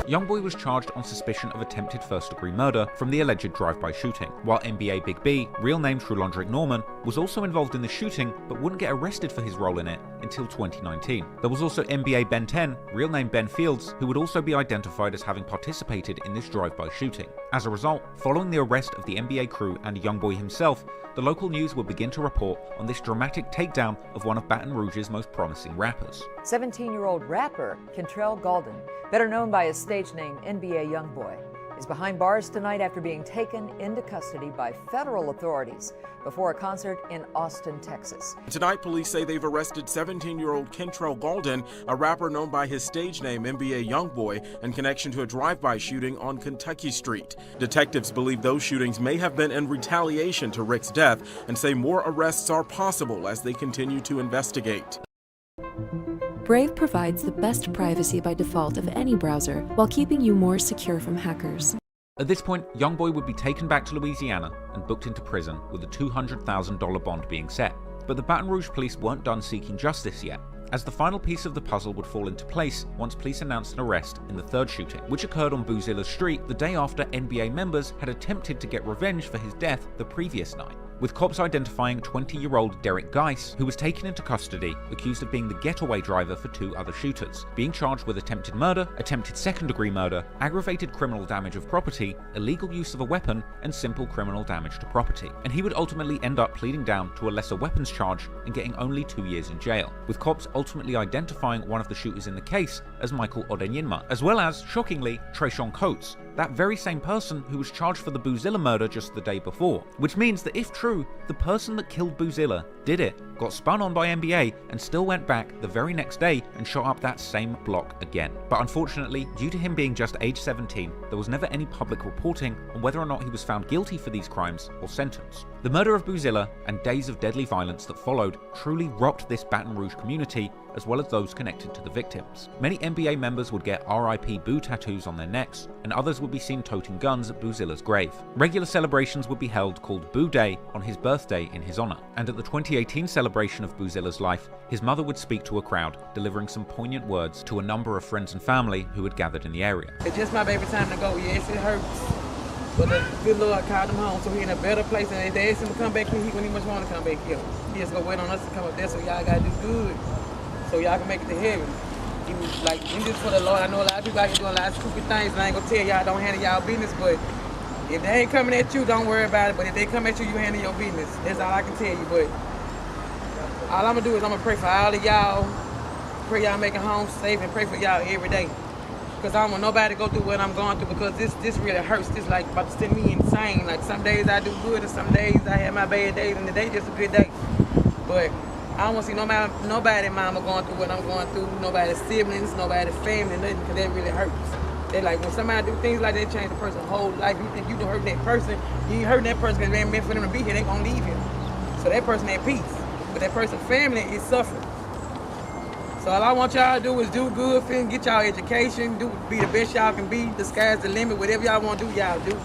S2: Youngboy was charged on suspicion of attempted first-degree murder from the alleged drive-by shooting, while NBA Big B, real name Trulondrick Norman, was also involved in the shooting but wouldn't get arrested for his role in it until 2019. There was also NBA Ben 10, real name Ben Fields, who would also be identified as having participated in this drive-by shooting. As a result, following the arrest of the NBA crew and Youngboy himself, the local news would begin to report on this dramatic takedown of one of Baton Rouge's most promising rappers.
S4: 17-year-old rapper Kentrell Gaulden, better known by his stage name NBA Youngboy, is behind bars tonight after being taken into custody by federal authorities before a concert in Austin, Texas.
S6: Tonight, police say they've arrested 17-year-old Kentrell Gaulden, a rapper known by his stage name NBA Youngboy, in connection to a drive-by shooting on Kentucky Street. Detectives believe those shootings may have been in retaliation to Rick's death and say more arrests are possible as they continue to investigate.
S8: Brave provides the best privacy by default of any browser while keeping you more secure from hackers.
S2: At this point, Youngboy would be taken back to Louisiana and booked into prison with a $200,000 bond being set. But the Baton Rouge police weren't done seeking justice yet, as the final piece of the puzzle would fall into place once police announced an arrest in the third shooting, which occurred on Boozilla Street the day after NBA members had attempted to get revenge for his death the previous night, with cops identifying 20-year-old Derek Geis, who was taken into custody, accused of being the getaway driver for two other shooters, being charged with attempted murder, attempted second-degree murder, aggravated criminal damage of property, illegal use of a weapon, and simple criminal damage to property. And he would ultimately end up pleading down to a lesser weapons charge and getting only 2 years in jail, with cops ultimately identifying one of the shooters in the case as Michael Odenyinma, as well as, shockingly, Trayshawn Coates, that very same person who was charged for the Boozilla murder just the day before. Which means that if true, the person that killed Boozilla did it, got spun on by NBA, and still went back the very next day and shot up that same block again. But unfortunately, due to him being just age 17, there was never any public reporting on whether or not he was found guilty for these crimes or sentenced. The murder of Boozilla and days of deadly violence that followed truly rocked this Baton Rouge community, as well as those connected to the victims. Many NBA members would get RIP Boo tattoos on their necks, and others would be seen toting guns at Boozilla's grave. Regular celebrations would be held called Boo Day on his birthday in his honor, and at the 2018 celebration of Boozilla's life, his mother would speak to a crowd, delivering some poignant words to a number of friends and family who had gathered in the area.
S11: It's just my baby time to go. Yes, it hurts. But the good Lord called him home, so he in a better place. And if they asked him to come back here, he wouldn't even want to come back here. He just gonna wait on us to come up there, so y'all gotta do good, so y'all can make it to heaven. He was like, we just for the Lord. I know a lot of people out here doing a lot of stupid things, and I ain't gonna tell y'all don't handle y'all business, but if they ain't coming at you, don't worry about it. But if they come at you, you handle your business. That's all I can tell you. But all I'm gonna do is I'm gonna pray for all of y'all, pray y'all making home safe, and pray for y'all every day. Because I don't want nobody to go through what I'm going through, because this really hurts. This like about to send me insane. Like some days I do good, and some days I have my bad days, and today just a good day. But I don't want to see nobody mama going through what I'm going through, nobody's siblings, nobody's family, nothing, because that really hurts. They like, when somebody do things like that, change the person's whole life. You think you done hurt that person, you ain't hurting that person because it ain't meant for them to be here, they gonna leave here. So that person at peace, but that person's family is suffering. So all I want y'all to do is do good, get y'all education, be the best y'all can be. The sky's the limit. Whatever y'all want to do, y'all do.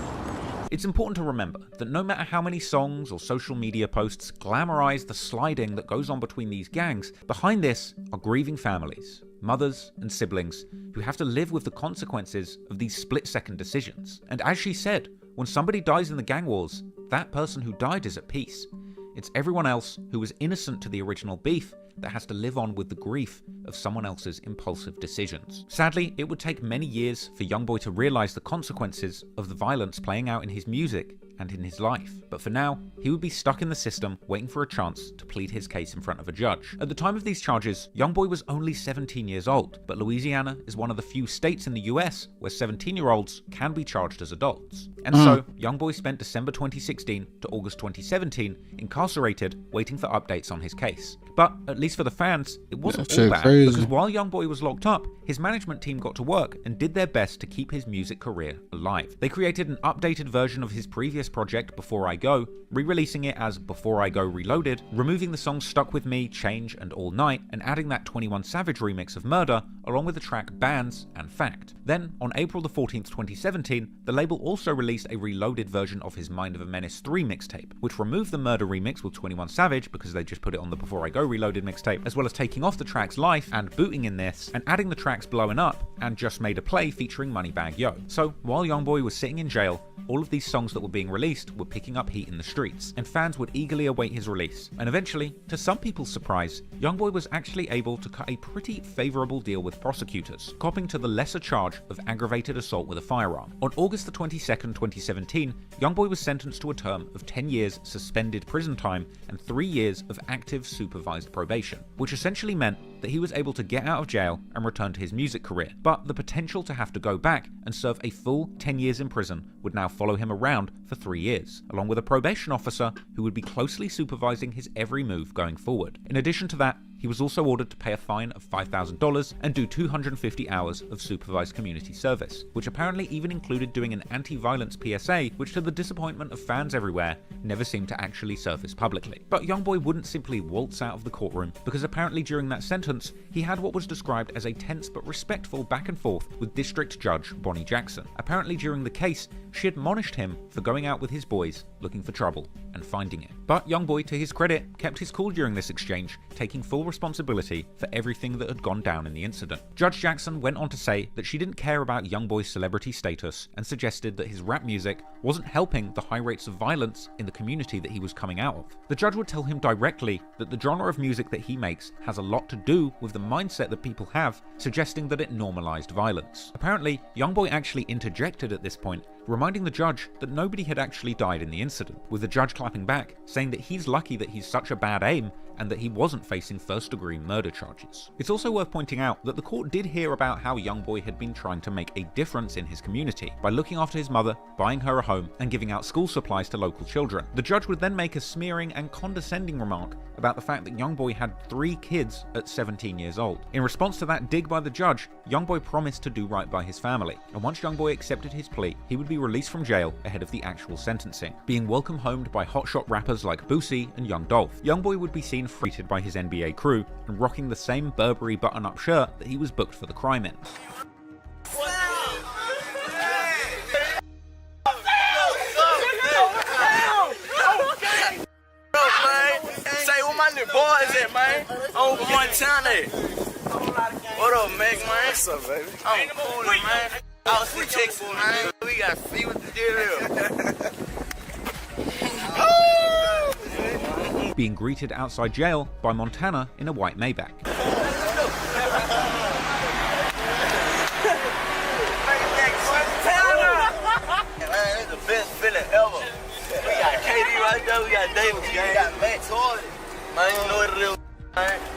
S2: It's important to remember that no matter how many songs or social media posts glamorize the sliding that goes on between these gangs, behind this are grieving families, mothers, and siblings who have to live with the consequences of these split-second decisions. And as she said, when somebody dies in the gang wars, that person who died is at peace. It's everyone else who was innocent to the original beef that has to live on with the grief of someone else's impulsive decisions. Sadly, it would take many years for Youngboy to realize the consequences of the violence playing out in his music and in his life. But for now, he would be stuck in the system waiting for a chance to plead his case in front of a judge. At the time of these charges, Youngboy was only 17 years old, but Louisiana is one of the few states in the US where 17-year-olds can be charged as adults. And so, Youngboy spent December 2016 to August 2017 incarcerated, waiting for updates on his case. But, at least for the fans, it wasn't all bad, because while Youngboy was locked up, his management team got to work and did their best to keep his music career alive. They created an updated version of his previous project, Before I Go, re-releasing it as Before I Go Reloaded, removing the songs Stuck With Me, Change, and All Night, and adding that 21 Savage remix of Murder, along with the track Bands and Fact. Then, on April the 14th, 2017, the label also released a reloaded version of his Mind of a Menace 3 mixtape, which removed the Murder remix with 21 Savage because they just put it on the Before I Go Reloaded mixtape, as well as taking off the tracks Life and Booting in this, and adding the tracks Blowing Up and Just Made a Play featuring Moneybagg Yo. So, while Youngboy was sitting in jail, all of these songs that were being released were picking up heat in the streets, and fans would eagerly await his release. And eventually, to some people's surprise, Youngboy was actually able to cut a pretty favourable deal with prosecutors, copping to the lesser charge of aggravated assault with a firearm. On August the 22nd, 2017, Youngboy was sentenced to a term of 10 years suspended prison time and 3 years of active supervised probation, which essentially meant that he was able to get out of jail and return to his music career. But the potential to have to go back and serve a full 10 years in prison would now follow him around for 3 years, along with a probation officer who would be closely supervising his every move going forward. In addition to that, he was also ordered to pay a fine of $5,000 and do 250 hours of supervised community service, which apparently even included doing an anti-violence PSA, which to the disappointment of fans everywhere, never seemed to actually surface publicly. But Youngboy wouldn't simply waltz out of the courtroom, because apparently during that sentence, he had what was described as a tense but respectful back and forth with District Judge Bonnie Jackson. Apparently during the case, she admonished him for going out with his boys, looking for trouble, and finding it. But Youngboy, to his credit, kept his cool during this exchange, taking full responsibility for everything that had gone down in the incident. Judge Jackson went on to say that she didn't care about Youngboy's celebrity status and suggested that his rap music wasn't helping the high rates of violence in the community that he was coming out of. The judge would tell him directly that the genre of music that he makes has a lot to do with the mindset that people have, suggesting that it normalized violence. Apparently, Youngboy actually interjected at this point, reminding the judge that nobody had actually died in the incident, with the judge clapping back, saying that he's lucky that he's such a bad aim and that he wasn't facing first-degree murder charges. It's also worth pointing out that the court did hear about how Youngboy had been trying to make a difference in his community by looking after his mother, buying her a home, and giving out school supplies to local children. The judge would then make a smearing and condescending remark about the fact that Youngboy had 3 kids at 17 years old. In response to that dig by the judge, Youngboy promised to do right by his family, and once Youngboy accepted his plea, he would be released from jail ahead of the actual sentencing, being welcome homed by hotshot rappers like Boosie and Young Dolph. Youngboy would be seen treated by his NBA crew and rocking the same Burberry button-up shirt that he was booked for the crime in.
S10: Say where my new boys at, man? On Montana. What up, Meg, man? What's up, baby? I'm coolin', man. I was in Texas, man. We got to see what the deal is.
S2: Being greeted outside jail by Montana in a white Maybach.
S10: Man, it's the best feeling ever. We got KD right there, we got Davis, we got Max Harden. Man, you know what it is.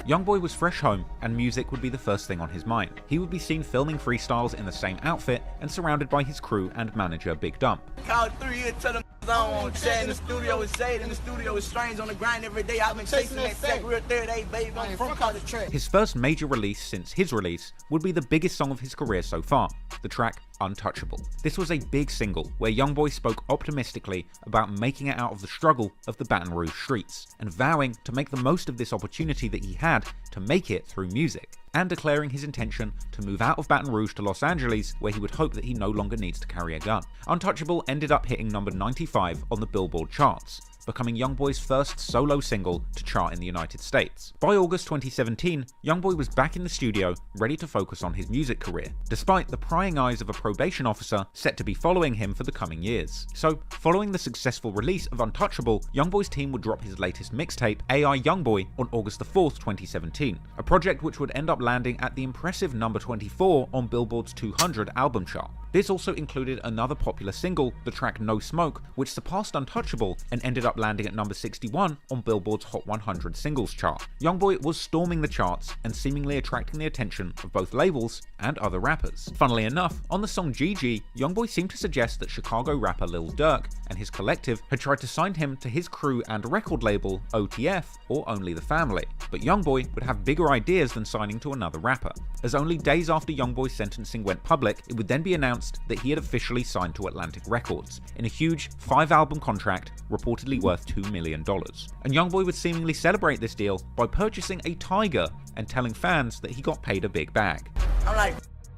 S2: Youngboy was fresh home, and music would be the first thing on his mind. He would be seen filming freestyles in the same outfit and surrounded by his crew and manager Big Dump.
S10: Called 3 years, tell them I don't want to chat in the studio with Shade, in the studio with Strange on the grind every day. I've been chasing that sack real 38, baby. I'm from college track.
S2: His first major release since his release would be the biggest song of his career so far, the track Untouchable. This was a big single where Youngboy spoke optimistically about making it out of the struggle of the Baton Rouge streets and vowing to make the most of this opportunity that he had to make it through music, and declaring his intention to move out of Baton Rouge to Los Angeles, where he would hope that he no longer needs to carry a gun. Untouchable ended up hitting number 95 on the Billboard charts, becoming Youngboy's first solo single to chart in the United States. By August 2017, Youngboy was back in the studio, ready to focus on his music career, despite the prying eyes of a probation officer set to be following him for the coming years. So, following the successful release of Untouchable, Youngboy's team would drop his latest mixtape, AI Youngboy, on August 4th, 2017, a project which would end up landing at the impressive number 24 on Billboard's 200 album chart. This also included another popular single, the track No Smoke, which surpassed Untouchable and ended up landing at number 61 on Billboard's Hot 100 singles chart. Youngboy was storming the charts and seemingly attracting the attention of both labels and other rappers. Funnily enough, on the song GG, Youngboy seemed to suggest that Chicago rapper Lil Durk and his collective had tried to sign him to his crew and record label, OTF, or Only the Family. But Youngboy would have bigger ideas than signing to another rapper, as only days after Youngboy's sentencing went public, it would then be announced that he had officially signed to Atlantic Records in a huge 5-album contract reportedly worth $2 million. And Youngboy would seemingly celebrate this deal by purchasing a tiger and telling fans that he got paid a big bag.
S9: I'm like,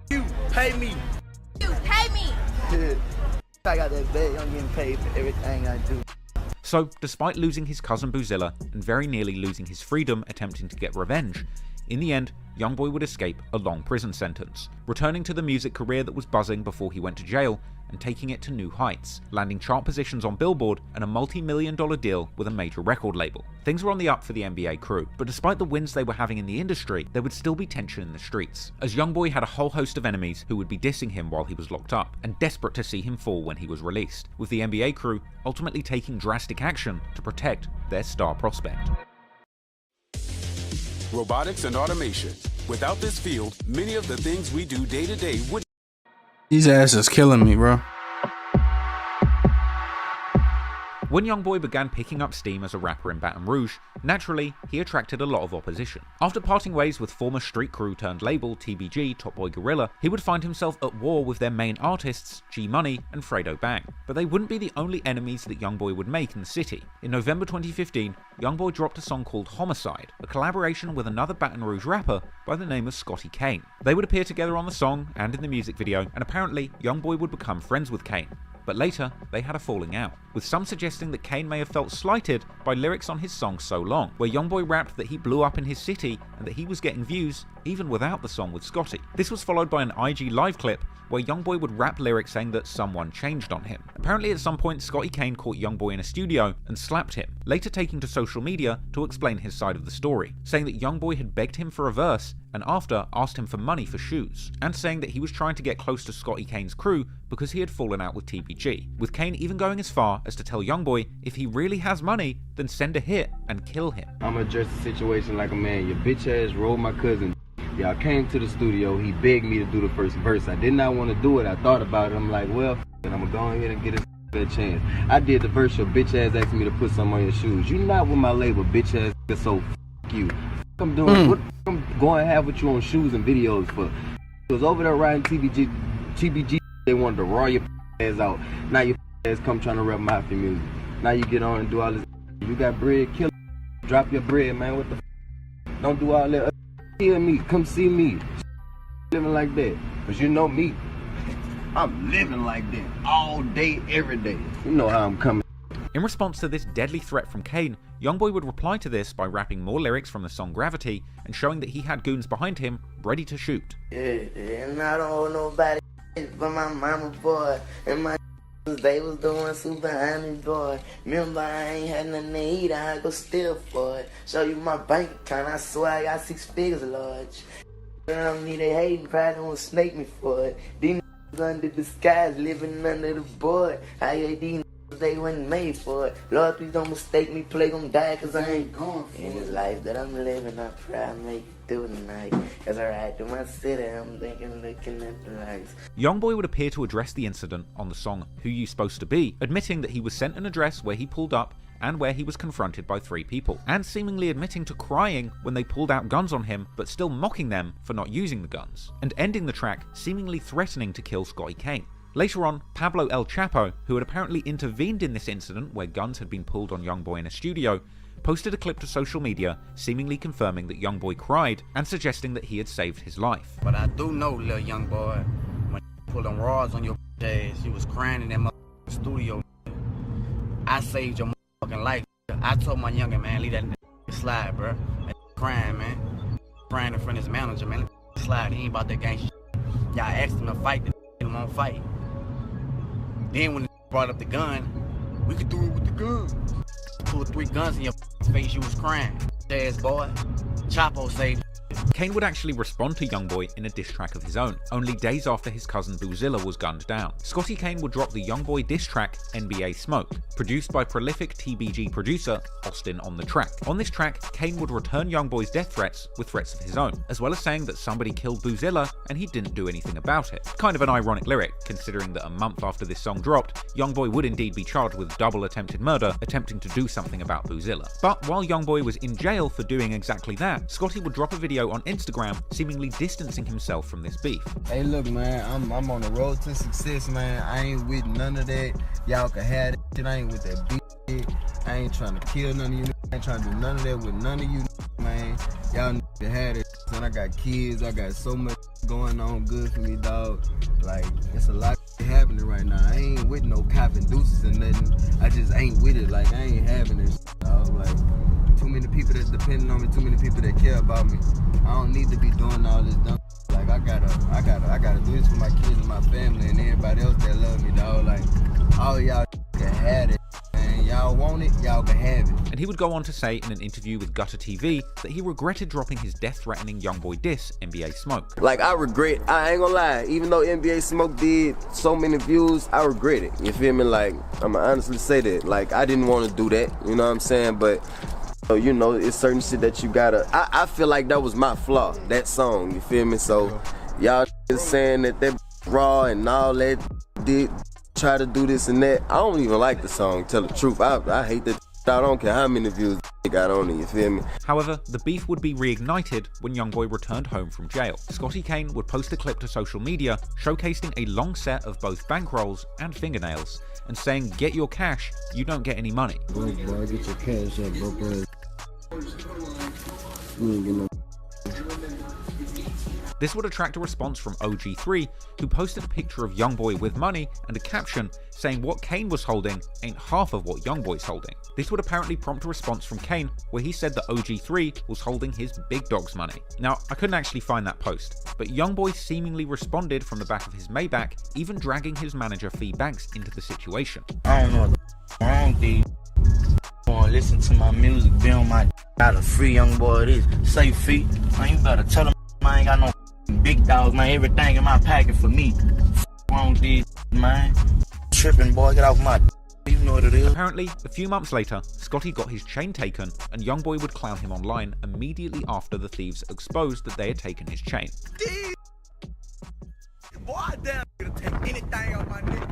S9: you pay me.
S23: You pay me.
S24: I got that bag, I'm getting paid for everything I do.
S2: So, despite losing his cousin Boozilla and very nearly losing his freedom attempting to get revenge, in the end, Youngboy would escape a long prison sentence, returning to the music career that was buzzing before he went to jail and taking it to new heights, landing chart positions on Billboard and a multi-million-dollar deal with a major record label. Things were on the up for the NBA crew, but despite the wins they were having in the industry, there would still be tension in the streets, as Youngboy had a whole host of enemies who would be dissing him while he was locked up, and desperate to see him fall when he was released, with the NBA crew ultimately taking drastic action to protect their star prospect.
S12: Robotics and automation. Without this field, many of the things we do day to day would.
S1: These asses killing me, bro.
S2: When Youngboy began picking up steam as a rapper in Baton Rouge, naturally, he attracted a lot of opposition. After parting ways with former street crew turned label TBG Top Boy Gorilla, he would find himself at war with their main artists G Money and Fredo Bang. But they wouldn't be the only enemies that Youngboy would make in the city. In November 2015, Youngboy dropped a song called Homicide, a collaboration with another Baton Rouge rapper by the name of Scotty Kane. They would appear together on the song and in the music video, and apparently Youngboy would become friends with Kane. But later, they had a falling out, with some suggesting that Kane may have felt slighted by lyrics on his song So Long, where Youngboy rapped that he blew up in his city and that he was getting views even without the song with Scotty. This was followed by an IG live clip where Youngboy would rap lyrics saying that someone changed on him. Apparently at some point, Scotty Kane caught Youngboy in a studio and slapped him, later taking to social media to explain his side of the story, saying that Youngboy had begged him for a verse and after asked him for money for shoes, and saying that he was trying to get close to Scotty Kane's crew because he had fallen out with TBG, with Kane even going as far as to tell Youngboy if he really has money, then send a hit and kill him.
S10: I'ma address the situation like a man. Your bitch ass rolled my cousin. Y'all came to the studio, he begged me to do the first verse. I did not want to do it. I thought about it. I'm like, well, I'm gonna go ahead and get a chance. I did the verse. Your bitch ass asked me to put some on your shoes. You not with my label, bitch ass, so you. I'm doing what I'm going to have with you on shoes and videos for. It was over there riding TBG. They wanted to raw your ass out. Now your ass come trying to rap mafia music. Now you get on and do all this. You got bread, kill. Drop your bread, man. What the? Don't do all that. Hear me, come see me. Living like that, cause you know me. I'm living like that all day, every day. You know how I'm coming.
S2: In response to this deadly threat from Kane, Youngboy would reply to this by rapping more lyrics from the song Gravity and showing that he had goons behind him ready to shoot.
S24: Yeah, and I don't owe nobody but my mama, boy, and my they was doing super honey, boy. Remember, I ain't had nothing to eat, I go steal for it. Show you my bank account, I swear I got 6 figures large. Around me, they hating, probably won't snake me for it. These under the skies, living under the board. I hate these they wasn't made for it. Lord, please don't mistake me, play gon' die, cause I ain't going for it. In this life that I'm living, I pray I make it through the night. As I ride through my city, I'm thinking, looking at the lights.
S2: Youngboy would appear to address the incident on the song Who You Supposed to Be, admitting that he was sent an address where he pulled up and where he was confronted by 3 people, and seemingly admitting to crying when they pulled out guns on him, but still mocking them for not using the guns, and ending the track seemingly threatening to kill Scotty Kane. Later on, Pablo El Chapo, who had apparently intervened in this incident where guns had been pulled on Youngboy in a studio, posted a clip to social media seemingly confirming that Youngboy cried and suggesting that he had saved his life.
S24: But I do know, little young boy, when you pulled them rods on your ass, you was crying in that studio. I saved your
S9: fucking life. I told my youngin', man, leave that slide, bro. That crying, man. Crying in front of his manager, man. Let that slide. He ain't about that gangsta shit. Y'all asked him to fight, the won't fight. Then when he brought up the gun, we could do it with the gun. Pulled 3 guns in your face, you was crying. Ass boy. Chapo saved.
S2: Kane would actually respond to Youngboy in a diss track of his own, only days after his cousin Boozilla was gunned down. Scotty Kane would drop the Youngboy diss track NBA Smoke, produced by prolific TBG producer Austin on the Track. On this track, Kane would return Youngboy's death threats with threats of his own, as well as saying that somebody killed Boozilla and he didn't do anything about it. Kind of an ironic lyric, considering that a month after this song dropped, Youngboy would indeed be charged with double attempted murder, attempting to do something about Boozilla. But while Youngboy was in jail for doing exactly that, Scotty would drop a video on Instagram seemingly distancing himself from this beef.
S10: Hey look man, I'm on the road to success, man. I ain't with none of that. Y'all can have that shit. I ain't with that bitch. I ain't trying to kill none of you. I ain't trying to do none of that with none of you, man. Y'all need to have that shit. I got kids. I got so much going on good for me, dog. Like, it's a lot happening right now. I ain't with no copping deuces and nothing. I just ain't with it. Like, I ain't having this shit, dog. Like, too many people that's depending on me, too many people that care about me. I don't need to be doing all this dumb. Like I gotta do this for my kids and my family and everybody else that love me, dog. Like all y'all can have it, man. Y'all want it, y'all can have it.
S2: And he would go on to say in an interview with Gutter TV that he regretted dropping his death-threatening Youngboy diss, NBA Smoke.
S10: Like I ain't gonna lie, even though NBA Smoke did so many views, I regret it. You feel me? Like I'ma honestly say that. Like I didn't want to do that, you know what I'm saying? But you know, it's certain shit that you gotta. I feel like that was my flaw, that song. You feel me? So y'all is saying that raw and all that did try to do this and that. I don't even like the song. Tell the truth, I hate that. I don't care how many views it got on it. You feel me?
S2: However, the beef would be reignited when Youngboy returned home from jail. Scotty Kane would post a clip to social media showcasing a long set of both bankrolls and fingernails and saying, "Get your cash, you don't get any money."
S10: Boy, get your cash up, bro. You ain't get no.
S2: This would attract a response from OG3, who posted a picture of Youngboy with money and a caption saying what Kane was holding ain't half of what Youngboy's holding. This would apparently prompt a response from Kane, where he said that OG3 was holding his big dog's money. Now, I couldn't actually find that post, but Youngboy seemingly responded from the back of his Maybach, even dragging his manager Fee Banks into the situation.
S9: I don't know what the wrong thing. Listen to my music, be on my got a free young boy this. Say Fee, man, you better tell him I ain't got no big dog, man. Everything in my pocket for me. Wrong these, man. Tripping, boy, get off my. You know what it is.
S2: Apparently, a few months later, Scotty got his chain taken, and Youngboy would clown him online immediately after the thieves exposed that they had taken his chain.
S9: Boy, I damn gonna take anything off my neck.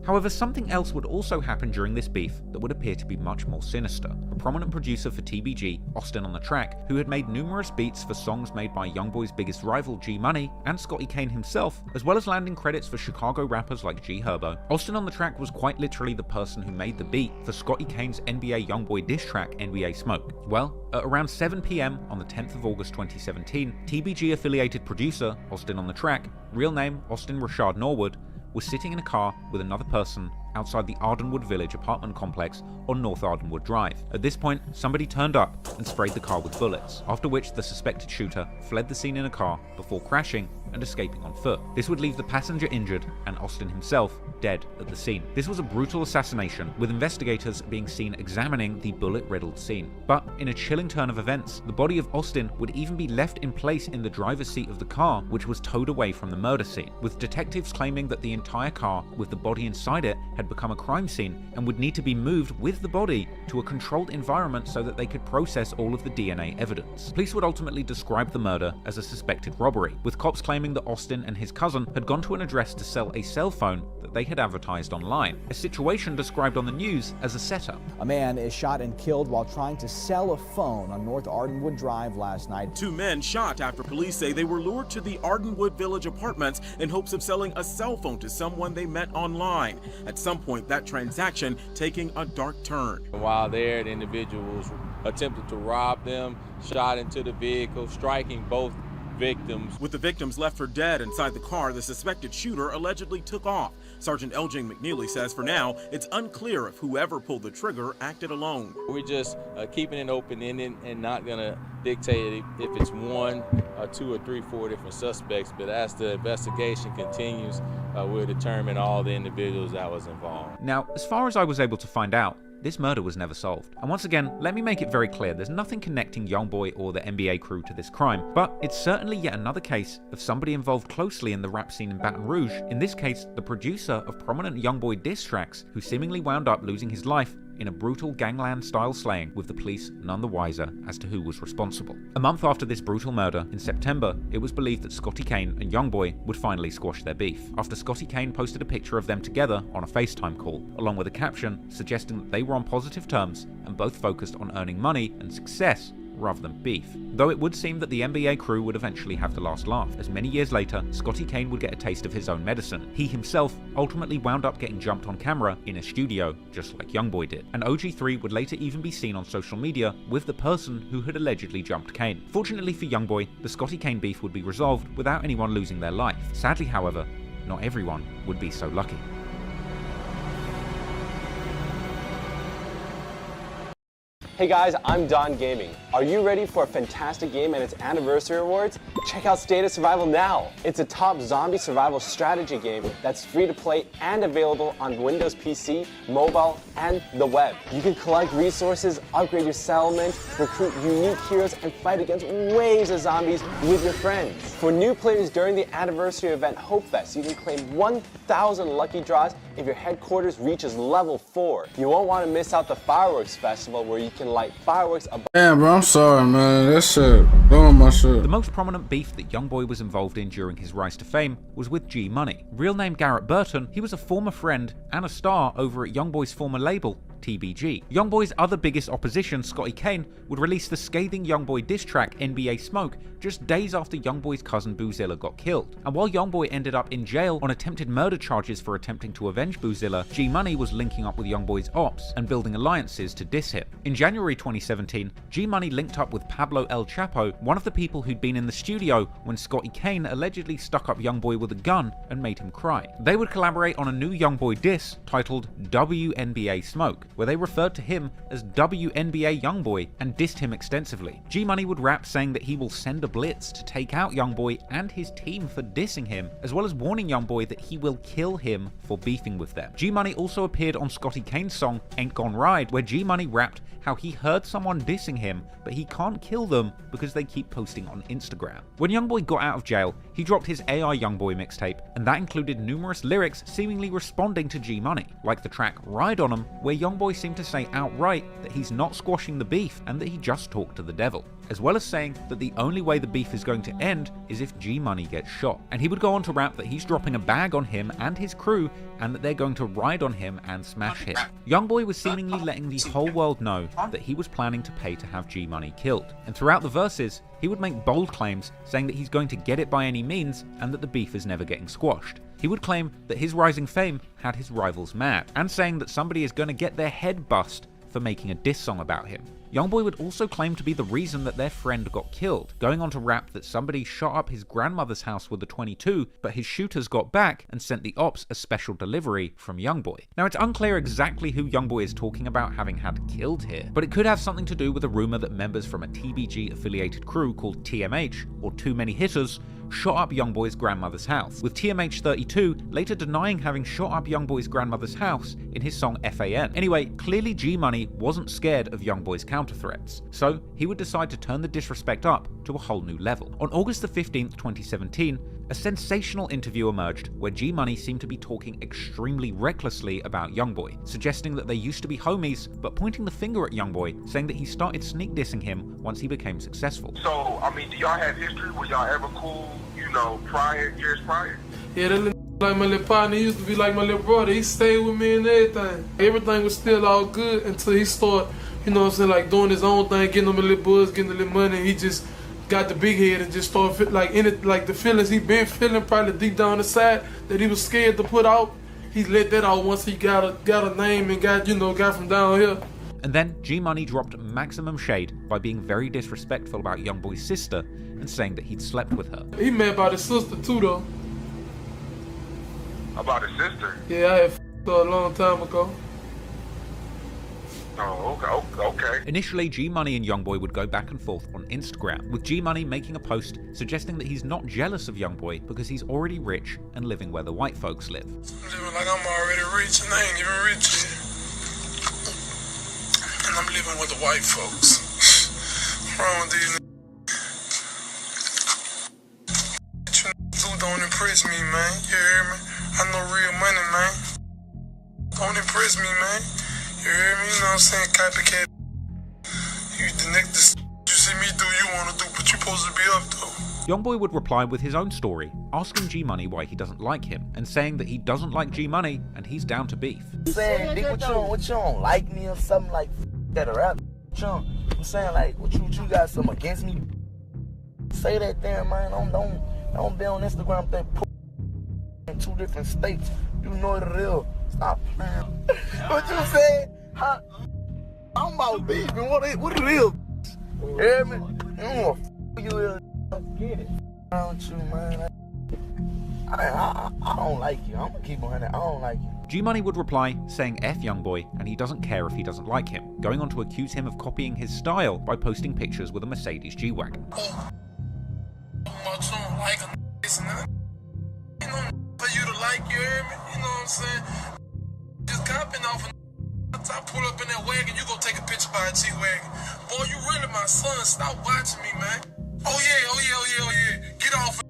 S2: However, something else would also happen during this beef that would appear to be much more sinister. A prominent producer for TBG, Austin on the Track, who had made numerous beats for songs made by Youngboy's biggest rival G Money and Scotty Kane himself, as well as landing credits for Chicago rappers like G Herbo. Austin on the Track was quite literally the person who made the beat for Scotty Kane's NBA Youngboy diss track NBA Smoke. Well, at around 7 PM on the 10th of August 2017, TBG affiliated producer Austin on the Track, real name Austin Rashad Norwood, was sitting in a car with another person outside the Ardenwood Village apartment complex on North Ardenwood Drive. At this point, somebody turned up and sprayed the car with bullets, after which the suspected shooter fled the scene in a car before crashing and escaping on foot. This would leave the passenger injured and Austin himself dead at the scene. This was a brutal assassination, with investigators being seen examining the bullet-riddled scene. But in a chilling turn of events, the body of Austin would even be left in place in the driver's seat of the car, which was towed away from the murder scene, with detectives claiming that the entire car with the body inside it had become a crime scene and would need to be moved with the body to a controlled environment so that they could process all of the DNA evidence. Police would ultimately describe the murder as a suspected robbery, with cops claiming that Austin and his cousin had gone to an address to sell a cell phone that they had advertised online, a situation described on the news as a setup.
S13: A man is shot and killed while trying to sell a phone on North Ardenwood Drive last night.
S6: 2 men shot after police say they were lured to the Ardenwood Village apartments in hopes of selling a cell phone to someone they met online. At some point, that transaction taking a dark turn.
S14: While there, the individuals attempted to rob them, shot into the vehicle, striking both victims.
S6: With the victims left for dead inside the car, the suspected shooter allegedly took off. Sergeant Elgin McNeely says for now, it's unclear if whoever pulled the trigger acted alone.
S14: We're just keeping it open-ended and not going to dictate if it's 1, 2, or 3, 4 different suspects. But as the investigation continues, we'll determine all the individuals that was involved.
S2: Now, as far as I was able to find out, this murder was never solved. And once again, let me make it very clear, there's nothing connecting Youngboy or the NBA crew to this crime, but it's certainly yet another case of somebody involved closely in the rap scene in Baton Rouge, in this case, the producer of prominent Youngboy diss tracks, who seemingly wound up losing his life in a brutal gangland-style slaying, with the police none the wiser as to who was responsible. A month after this brutal murder, in September, it was believed that Scotty Kane and Youngboy would finally squash their beef, after Scotty Kane posted a picture of them together on a FaceTime call, along with a caption suggesting that they were on positive terms and both focused on earning money and success rather than beef. Though it would seem that the NBA crew would eventually have the last laugh, as many years later, Scotty Kane would get a taste of his own medicine. He himself ultimately wound up getting jumped on camera in a studio, just like Youngboy did. And OG3 would later even be seen on social media with the person who had allegedly jumped Kane. Fortunately for Youngboy, the Scotty Kane beef would be resolved without anyone losing their life. Sadly, however, not everyone would be so lucky.
S15: Hey guys, I'm Don Gaming. Are you ready for a fantastic game and its anniversary awards? Check out State of Survival now. It's a top zombie survival strategy game that's free to play and available on Windows PC, mobile, and the web. You can collect resources, upgrade your settlement, recruit unique heroes, and fight against waves of zombies with your friends. For new players during the anniversary event Hope Fest, you can claim 1,000 lucky draws if your headquarters reaches level 4. You won't want to miss out the fireworks festival where you can light fireworks above.
S1: Damn, bro, I'm sorry, man. That shit, blowing my shit.
S2: The most prominent beef that Youngboy was involved in during his rise to fame was with G Money. Real name Garrett Burton, he was a former friend and a star over at Youngboy's former label, TBG. Youngboy's other biggest opposition, Scotty Kane, would release the scathing Youngboy diss track NBA Smoke just days after Youngboy's cousin Boozilla got killed. And while Youngboy ended up in jail on attempted murder charges for attempting to avenge Boozilla, G Money was linking up with Youngboy's ops and building alliances to diss him. In January 2017, G Money linked up with Pablo El Chapo, one of the people who'd been in the studio when Scotty Kane allegedly stuck up Youngboy with a gun and made him cry. They would collaborate on a new Youngboy diss titled WNBA Smoke, where they referred to him as WNBA Youngboy and dissed him extensively. G Money would rap saying that he will send a blitz to take out Youngboy and his team for dissing him, as well as warning Youngboy that he will kill him for beefing with them. G Money also appeared on Scotty Kane's song Ain't Gon' Ride, where G Money rapped how he heard someone dissing him, but he can't kill them because they keep posting on Instagram. When Youngboy got out of jail, he dropped his AI Youngboy mixtape, and that included numerous lyrics seemingly responding to G Money, like the track Ride On 'Em, where Youngboy seemed to say outright that he's not squashing the beef and that he just talked to the devil, as well as saying that the only way the beef is going to end is if G Money gets shot. And he would go on to rap that he's dropping a bag on him and his crew and that they're going to ride on him and smash him. Youngboy was seemingly letting the whole world know that he was planning to pay to have G Money killed. And throughout the verses, he would make bold claims saying that he's going to get it by any means and that the beef is never getting squashed. He would claim that his rising fame had his rivals mad, and saying that somebody is going to get their head bust for making a diss song about him. Youngboy would also claim to be the reason that their friend got killed, going on to rap that somebody shot up his grandmother's house with a .22, but his shooters got back and sent the ops a special delivery from Youngboy. Now, it's unclear exactly who Youngboy is talking about having had killed here, but it could have something to do with a rumor that members from a TBG-affiliated crew called TMH, or Too Many Hitters, shot up Youngboy's grandmother's house, with TMH32 later denying having shot up Youngboy's grandmother's house in his song FAN. Anyway, clearly G Money wasn't scared of Youngboy's counter-threats, so he would decide to turn the disrespect up to a whole new level. On August the 15th, 2017, a sensational interview emerged where G Money seemed to be talking extremely recklessly about Youngboy, suggesting that they used to be homies, but pointing the finger at Youngboy, saying that he started sneak dissing him once he became successful.
S18: So, I mean, do y'all have history? Were y'all ever cool, you know, years prior?
S16: Yeah, that little like my little partner, he used to be like my little brother. He stayed with me and everything. Everything was still all good until he started, you know what I'm saying, like doing his own thing, getting him a little buzz, getting a little money. He just got the big head and just started like in it, like the feelings he been feeling probably deep down inside that he was scared to put out. He let that out once he got a name and got from down here.
S2: And then G-Money dropped maximum shade by being very disrespectful about Youngboy's sister and saying that he'd slept with her.
S16: He mad about his sister too, though.
S18: About his sister?
S16: Yeah, I had her a long time ago.
S18: Oh, okay.
S2: Initially, G-Money and Youngboy would go back and forth on Instagram, with G-Money making a post suggesting that he's not jealous of Youngboy because he's already rich and living where the white folks live.
S16: Living like I'm already rich and I ain't even rich yet. And I'm living with the white folks. What's wrong with these niggas? Don't impress me, man. You hear me? I know real money, man. Don't impress me, man. You hear me? You know what I'm saying? Copycat. You the next you see me do, you want to do, but you supposed to be up though.
S2: Youngboy would reply with his own story, asking G-Money why he doesn't like him, and saying that he doesn't like G-Money and he's down to beef.
S24: Saying, what you don't like me or something like that or rap? I'm saying like, what you got something against me? Say that there, man. Don't be on Instagram that in 2 different states. You know the real. Stop playing. What you said? Huh? I'm about beefing. What it is? You hear me? You will get it. Don't you, man? I don't like you. I'm gonna keep on it. I don't like you.
S2: G-Money would reply saying F Youngboy and he doesn't care if he doesn't like him, going on to accuse him of copying his style by posting pictures with a Mercedes G-Wagon.
S16: But you don't like a this and that. You know, for you to like, you hear me? You know what I'm saying? Just copping off I pull up in that wagon, you go take a picture by a G-Wagon. Boy, you really my son. Stop watching me, man. Oh yeah. Get off.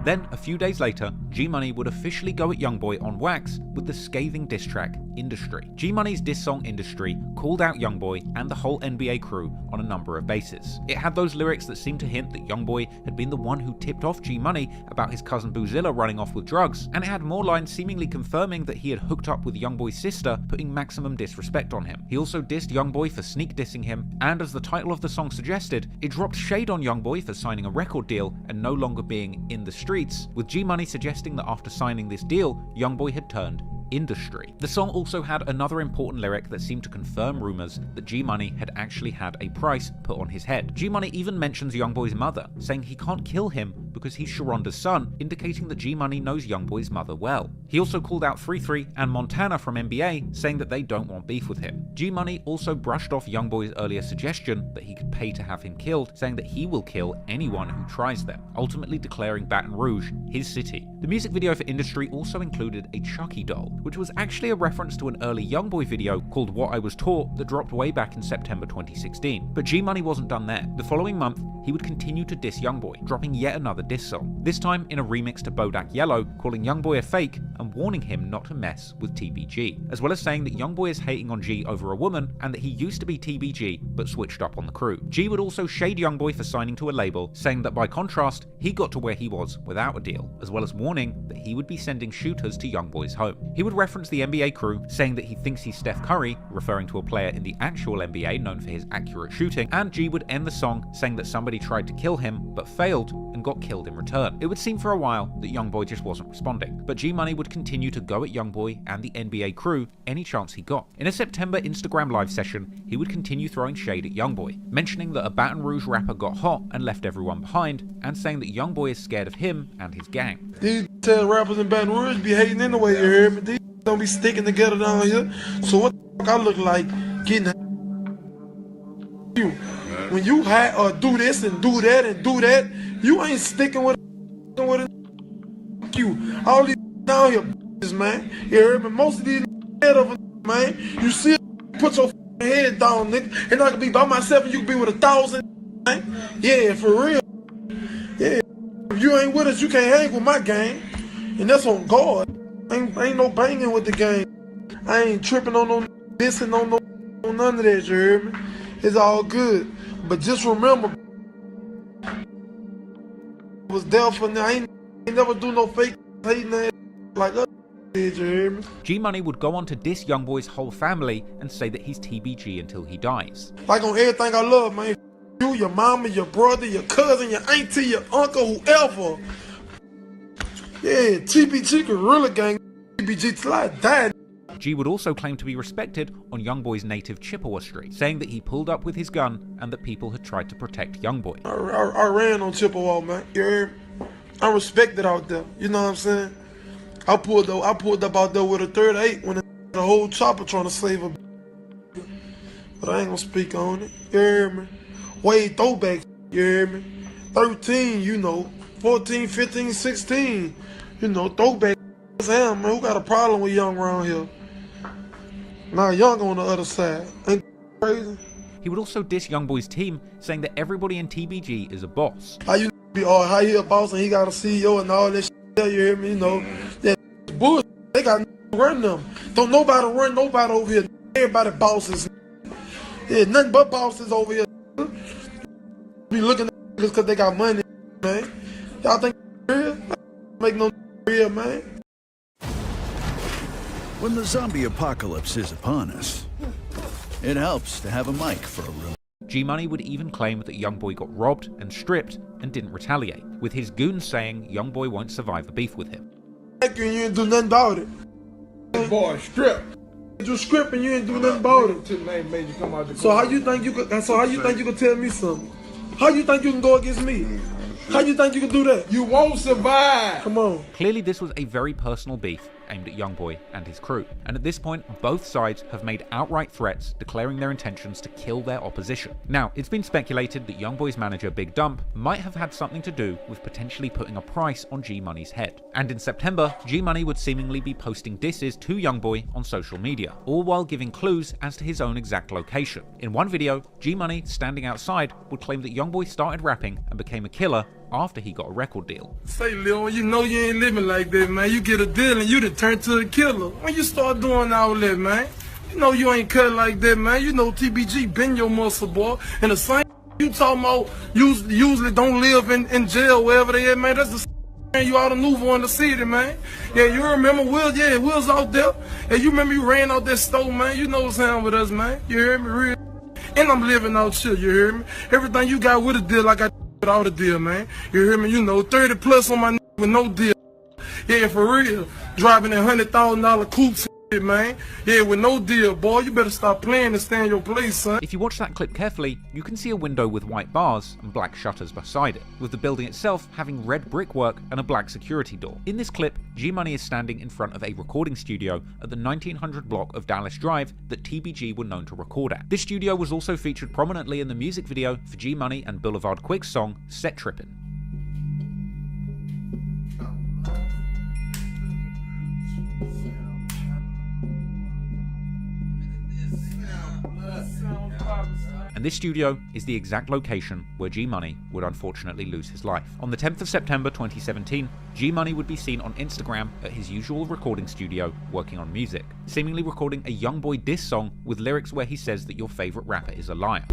S2: Then, a few days later, G-Money would officially go at Youngboy on wax with the scathing diss track, Industry. G-Money's diss song, Industry, called out Youngboy and the whole NBA crew on a number of bases. It had those lyrics that seemed to hint that Youngboy had been the one who tipped off G-Money about his cousin Boozilla running off with drugs, and it had more lines seemingly confirming that he had hooked up with Youngboy's sister, putting maximum disrespect on him. He also dissed Youngboy for sneak dissing him, and as the title of the song suggested, it dropped shade on Youngboy for signing a record deal and no longer being in the streets, with G-Money suggesting that after signing this deal, Youngboy had turned industry. The song also had another important lyric that seemed to confirm rumors that G-Money had actually had a price put on his head. G-Money even mentions Youngboy's mother, saying he can't kill him because he's Sharonda's son, indicating that G-Money knows Youngboy's mother well. He also called out 3-3 and Montana from NBA, saying that they don't want beef with him. G-Money also brushed off Youngboy's earlier suggestion that he could pay to have him killed, saying that he will kill anyone who tries them, ultimately declaring Baton Rouge his city. The music video for Industry also included a Chucky doll, which was actually a reference to an early Youngboy video called What I Was Taught that dropped way back in September 2016. But G-Money wasn't done there. The following month, he would continue to diss Youngboy, dropping yet another diss song, this time in a remix to Bodak Yellow, calling Youngboy a fake and warning him not to mess with TBG, as well as saying that Youngboy is hating on G over a woman and that he used to be TBG but switched up on the crew. G would also shade Youngboy for signing to a label, saying that by contrast, he got to where he was without a deal, as well as warning that he would be sending shooters to Youngboy's home. He would reference the NBA crew, saying that he thinks he's Steph Curry, referring to a player in the actual NBA known for his accurate shooting, and G would end the song saying that somebody tried to kill him but failed and got killed in return. It would seem for a while that Youngboy just wasn't responding, but G-Money would continue to go at Youngboy and the NBA crew any chance he got. In a September Instagram live session, he would continue throwing shade at Youngboy, mentioning that a Baton Rouge rapper got hot and left everyone behind, and saying that Youngboy is scared of him and his gang.
S16: These rappers in Baton Rouge be hating anyway, you hear me? These don't be sticking together down here. So what the fuck I look like getting you? When you do this and do that and do that, you ain't sticking with you. All these down here, man. You heard me? Most of these head of man. You see, put your head down, nigga. And I can be by myself and you can be with 1,000, man. Yeah, for real. Yeah. If you ain't with us, you can't hang with my gang. And that's on God. Ain't no banging with the gang. I ain't tripping on no dissing on no none of that, you heard me? It's all good. But just remember, I was there for now. I ain't never do no fake hating ass like that. You hear me?
S2: G-Money would go on to diss Youngboy's whole family and say that he's TBG until he dies.
S16: Like on everything I love, man. You, your mama, your brother, your cousin, your auntie, your uncle, whoever. Yeah, TBG can really gang TBG till I die.
S2: G would also claim to be respected on Youngboy's native Chippewa Street, saying that he pulled up with his gun and that people had tried to protect Youngboy.
S16: I ran on Chippewa, man. You heard me? I'm respected out there. You know what I'm saying? I pulled up out there with a 38 when the whole chopper trying to save a. But I ain't gonna speak on it. You hear me? Way throwback. You hear me? 13, you know. 14, 15, 16. You know, throwback. Damn, man, who got a problem with Young around here? Now Young on the other side. Ain't crazy?
S2: He would also diss Youngboy's team, saying that everybody in TBG is a boss.
S16: How you be all how he a boss and he got a CEO and all that shit, you hear me? You know, that bullshit, they got run them. Don't nobody run nobody over here. Everybody bosses. Yeah, nothing but bosses over here. Be looking at niggas because they got money, man. Y'all think real? Make no real, man.
S5: When the zombie apocalypse is upon us, it helps to have a mic for a room.
S2: G-Money would even claim that Youngboy got robbed and stripped and didn't retaliate, with his goons saying Youngboy won't survive a beef with him.
S16: You ain't do nothing about it. Boy, strip. You script and you ain't do nothing about it. So how you think you could? So how you think you could tell me something? How you think you can go against me? How you think you can do that? You won't survive. Come on.
S2: Clearly, this was a very personal beef aimed at Youngboy and his crew, and at this point, both sides have made outright threats declaring their intentions to kill their opposition. Now, it's been speculated that Youngboy's manager Big Dump might have had something to do with potentially putting a price on G-Money's head. And in September, G-Money would seemingly be posting disses to Youngboy on social media, all while giving clues as to his own exact location. In one video, G-Money, standing outside, would claim that Youngboy started rapping and became a killer after he got a record deal.
S16: Say, Lil, you know you ain't living like that, man. You get a deal and you done turn to a killer. When you start doing all that, man, you know you ain't cut like that, man. You know TBG been your muscle, boy. And the same you talking about usually don't live in jail, wherever they at, man. That's the same you ought to move on the city, man. Yeah, you remember Will? Yeah, Will's out there. Yeah, you remember you ran out that store, man. You know what's happening with us, man. You hear me? Real. And I'm living out shit, you hear me? Everything you got with a deal, like I without a deal, man. You hear me? You know, 30 plus on my with no deal. Yeah, for real. Driving in $100,000 coupes, man. Yeah, with no deal, boy. You better stop playing and stay in your place, son.
S2: If you watch that clip carefully, you can see a window with white bars and black shutters beside it, with the building itself having red brickwork and a black security door. In this clip, G-Money is standing in front of a recording studio at the 1900 block of Dallas Drive that TBG were known to record at. This studio was also featured prominently in the music video for G-Money and Boulevard Quick's song Set Trippin'. And this studio is the exact location where G-Money would unfortunately lose his life. On the 10th of September 2017, G-Money would be seen on Instagram at his usual recording studio working on music, seemingly recording a Youngboy diss song with lyrics where he says that your favorite rapper is a liar.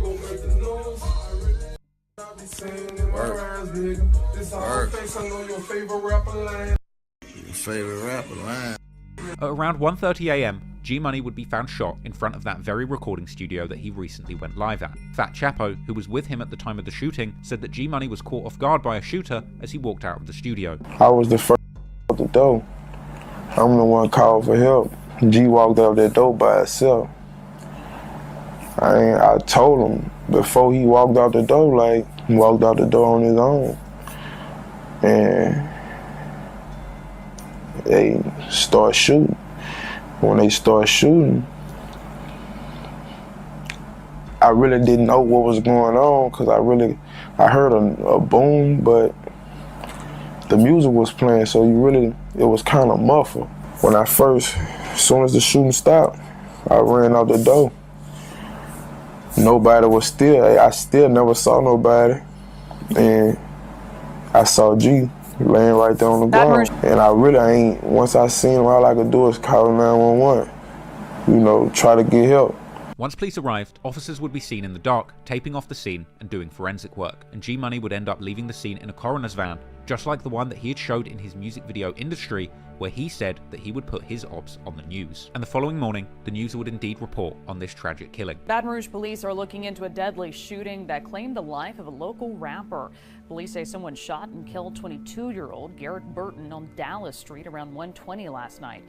S2: At around 1:30 AM, G-Money would be found shot in front of that very recording studio that he recently went live at. Fat Chapo, who was with him at the time of the shooting, said that G-Money was caught off guard by a shooter as he walked out of the studio.
S7: I was the first out the door. I'm the one called for help. G walked out that door by himself. I told him before he walked out the door, like, he walked out the door on his own. And they start shooting. When they start shooting, I really didn't know what was going on because I heard a boom, but the music was playing, so it was kind of muffled. When as soon as the shooting stopped, I ran out the door. Nobody was I still never saw nobody. And I saw G laying right there on the ground. And once I seen him, all I could do is call 911. You know, try to get help.
S2: Once police arrived, officers would be seen in the dark, taping off the scene and doing forensic work, and G-Money would end up leaving the scene in a coroner's van, just like the one that he had showed in his music video Industry, where he said that he would put his ops on the news. And the following morning, the news would indeed report on this tragic killing.
S21: Baton Rouge police are looking into a deadly shooting that claimed the life of a local rapper. Police say someone shot and killed 22-year-old Garrett Burton on Dallas Street around 1:20 last night.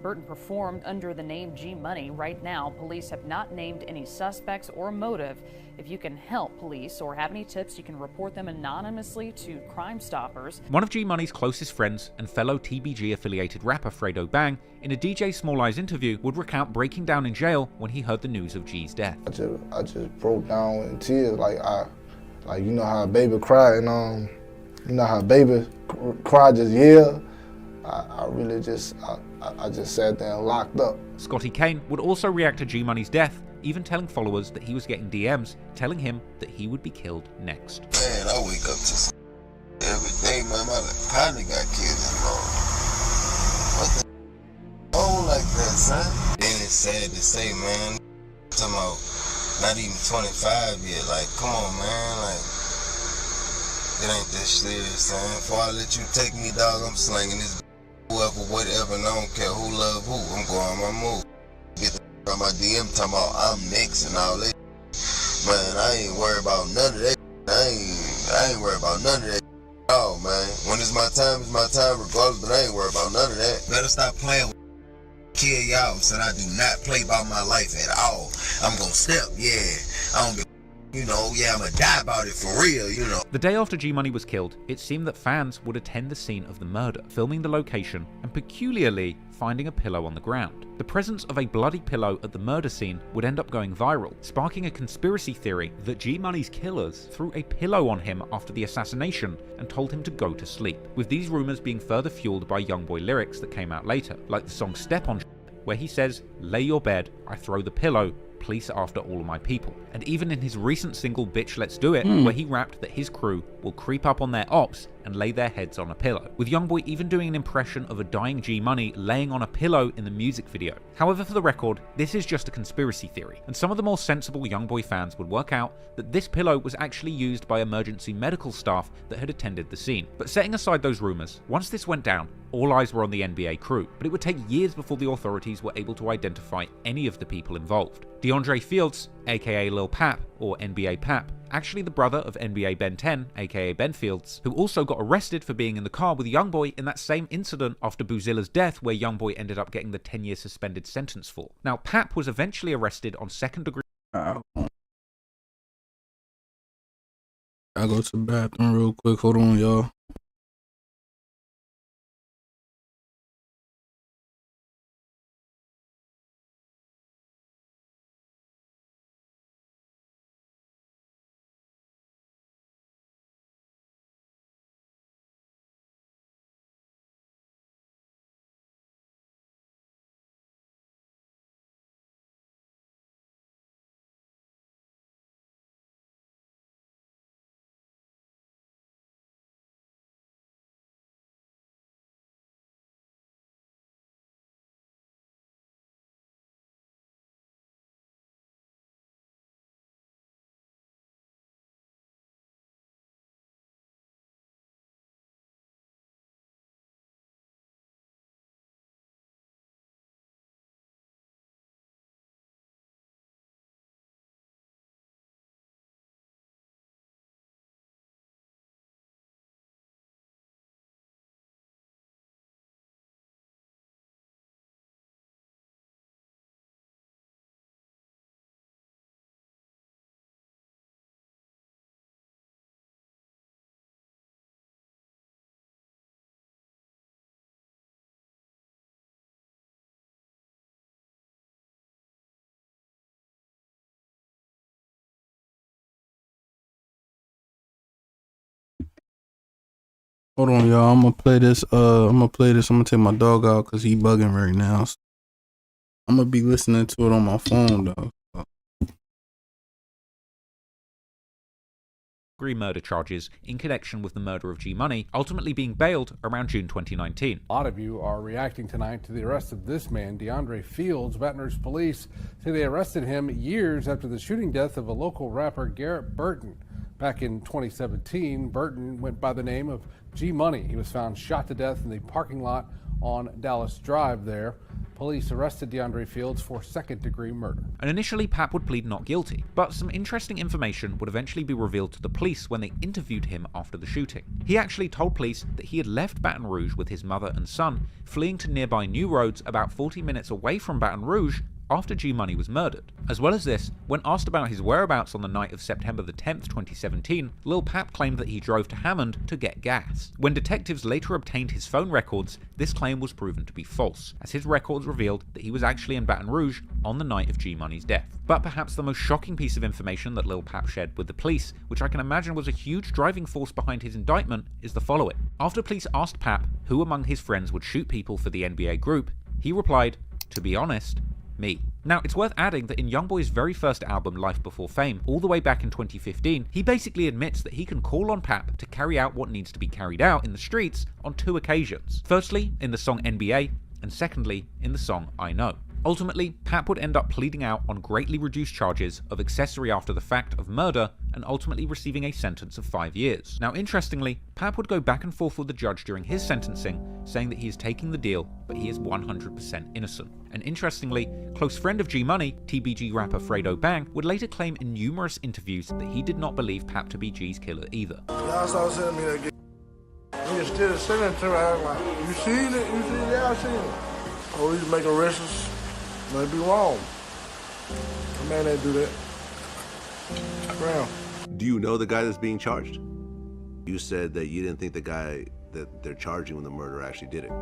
S21: Burton performed under the name G Money. Right now, police have not named any suspects or motive. If you can help police or have any tips, you can report them anonymously to Crime Stoppers.
S2: One of G Money's closest friends and fellow TBG-affiliated rapper Fredo Bang, in a DJ Small Eyes interview, would recount breaking down in jail when he heard the news of G's death.
S7: I just broke down in tears, like you know how a baby cry, and you know how a baby cry just yell. I really just sat there and locked up.
S2: Scotty Kane would also react to G Money's death, even telling followers that he was getting DMs telling him that he would be killed next.
S17: Man, I wake up to some every day, man. My partner got killed this morning. What the oh like that, son? Then it's sad to say, man. Talking about not even 25 yet. Like, come on, man. Like, it ain't that serious, son. Before I let you take me, dog, I'm slinging this. Whoever, whatever, and I don't care who love who, I'm going on my move. Get the on my DM talking about I'm next and all that. Man, I ain't worried about none of that. I ain't worried about none of that. Oh man, when it's my time regardless, but I ain't worried about none of that. Better stop playing with kill y'all, son. I do not play by my life at all. I'm gonna step, yeah. I don't give you know, yeah, I'm gonna die about it for real, you know.
S2: The day after G Money was killed, it seemed that fans would attend the scene of the murder, filming the location and peculiarly finding a pillow on the ground. The presence of a bloody pillow at the murder scene would end up going viral, sparking a conspiracy theory that G Money's killers threw a pillow on him after the assassination and told him to go to sleep, with these rumors being further fueled by Youngboy lyrics that came out later, like the song Step On, where he says, "Lay your bed, I throw the pillow, police after all of my people." And even in his recent single Bitch Let's Do It, where he rapped that his crew will creep up on their ops and lay their heads on a pillow, with Youngboy even doing an impression of a dying G Money laying on a pillow in the music video. However, for the record, this is just a conspiracy theory, and some of the more sensible Youngboy fans would work out that this pillow was actually used by emergency medical staff that had attended the scene. But setting aside those rumors, once this went down, all eyes were on the NBA crew, but it would take years before the authorities were able to identify any of the people involved. DeAndre Fields, aka Lil Pap, or NBA Pap, actually the brother of NBA Ben 10, aka Ben Fields, who also got arrested for being in the car with Youngboy in that same incident after Boozilla's death, where Youngboy ended up getting the 10-year suspended sentence for. Now, Pap was eventually arrested on second-degree...
S1: I'll go to the bathroom real quick. Hold on, y'all. Hold on, y'all. I'm gonna play this. I'm gonna take my dog out because he bugging right now. So I'm gonna be listening to it on my phone though.
S2: murder charges in connection with the murder of G Money, ultimately being bailed around June 2019.
S19: A lot of you are reacting tonight to the arrest of this man, DeAndre Fields. Baton Rouge police say they arrested him years after the shooting death of a local rapper, Garrett Burton. Back in 2017, Burton went by the name of G Money. He was found shot to death in the parking lot on Dallas Drive there. Police arrested DeAndre Fields for second-degree murder.
S2: And initially, Pap would plead not guilty, but some interesting information would eventually be revealed to the police when they interviewed him after the shooting. He actually told police that he had left Baton Rouge with his mother and son, fleeing to nearby New Roads about 40 minutes away from Baton Rouge after G Money was murdered. As well as this, when asked about his whereabouts on the night of September the 10th, 2017, Lil Pap claimed that he drove to Hammond to get gas. When detectives later obtained his phone records, this claim was proven to be false, as his records revealed that he was actually in Baton Rouge on the night of G Money's death. But perhaps the most shocking piece of information that Lil Pap shared with the police, which I can imagine was a huge driving force behind his indictment, is the following. After police asked Pap who among his friends would shoot people for the NBA group, he replied, "To be honest, me." Now, it's worth adding that in Youngboy's very first album, Life Before Fame, all the way back in 2015, he basically admits that he can call on Pap to carry out what needs to be carried out in the streets on 2 occasions. Firstly, in the song NBA, and secondly, in the song I Know. Ultimately, Pap would end up pleading out on greatly reduced charges of accessory after the fact of murder and ultimately receiving a sentence of 5 years. Now, interestingly, Pap would go back and forth with the judge during his sentencing, saying that he is taking the deal, but he is 100% innocent. And interestingly, close friend of G Money, TBG rapper Fredo Bang, would later claim in numerous interviews that he did not believe Pap to be G's killer either.
S3: Y'all started sending me that nigga still sending it to me. I was like, you seen it? You seen it? Yeah, I seen it. Police make arrests. Might be wrong. A man ain't do that. Brown.
S4: Do you know the guy that's being charged? You said that you didn't think the guy that they're charging with the murder actually did it.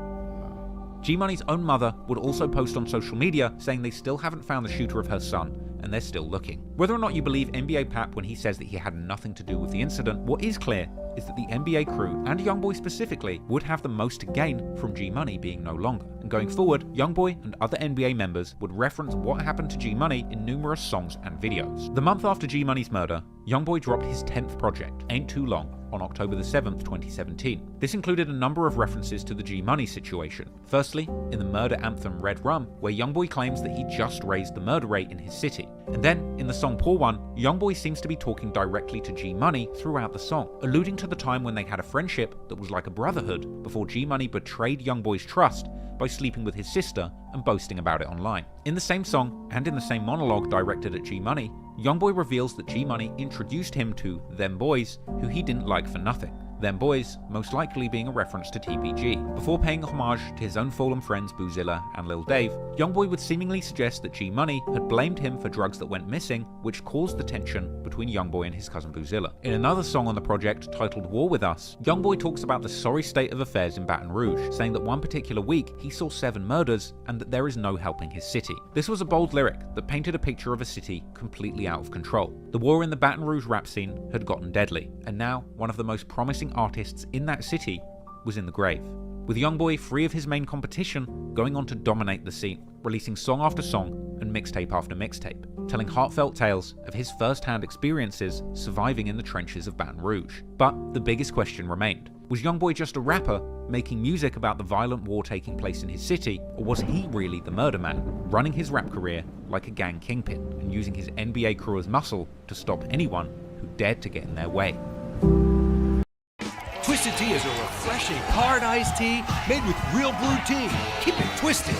S2: G Money's own mother would also post on social media saying they still haven't found the shooter of her son and they're still looking. Whether or not you believe NBA Pap when he says that he had nothing to do with the incident, what is clear is that the NBA crew, and Youngboy specifically, would have the most to gain from G Money being no longer. And going forward, Youngboy and other NBA members would reference what happened to G Money in numerous songs and videos. The month after G Money's murder, Youngboy dropped his 10th project, Ain't Too Long, on October the 7th, 2017. This included a number of references to the G Money situation. Firstly, in the murder anthem Red Rum, where Youngboy claims that he just raised the murder rate in his city. And then, in the song Poor One, Youngboy seems to be talking directly to G Money throughout the song, alluding to the time when they had a friendship that was like a brotherhood before G Money betrayed Youngboy's trust by sleeping with his sister and boasting about it online. In the same song, and in the same monologue directed at G Money, Youngboy reveals that G Money introduced him to them boys who he didn't like for nothing. Them boys most likely being a reference to TBG. Before paying homage to his own fallen friends Boozilla and Lil Dave, Youngboy would seemingly suggest that G Money had blamed him for drugs that went missing, which caused the tension between Youngboy and his cousin Boozilla. In another song on the project titled War With Us, Youngboy talks about the sorry state of affairs in Baton Rouge, saying that one particular week he saw 7 murders and that there is no helping his city. This was a bold lyric that painted a picture of a city completely out of control. The war in the Baton Rouge rap scene had gotten deadly, and now one of the most promising artists in that city was in the grave. With Youngboy free of his main competition, going on to dominate the scene, releasing song after song and mixtape after mixtape, telling heartfelt tales of his first-hand experiences surviving in the trenches of Baton Rouge. But the biggest question remained. Was Youngboy just a rapper making music about the violent war taking place in his city, or was he really the murder man, running his rap career like a gang kingpin and using his NBA crew as muscle to stop anyone who dared to get in their way?
S20: Twisted Tea is a refreshing hard iced tea made with real brewed tea. Keep it twisted.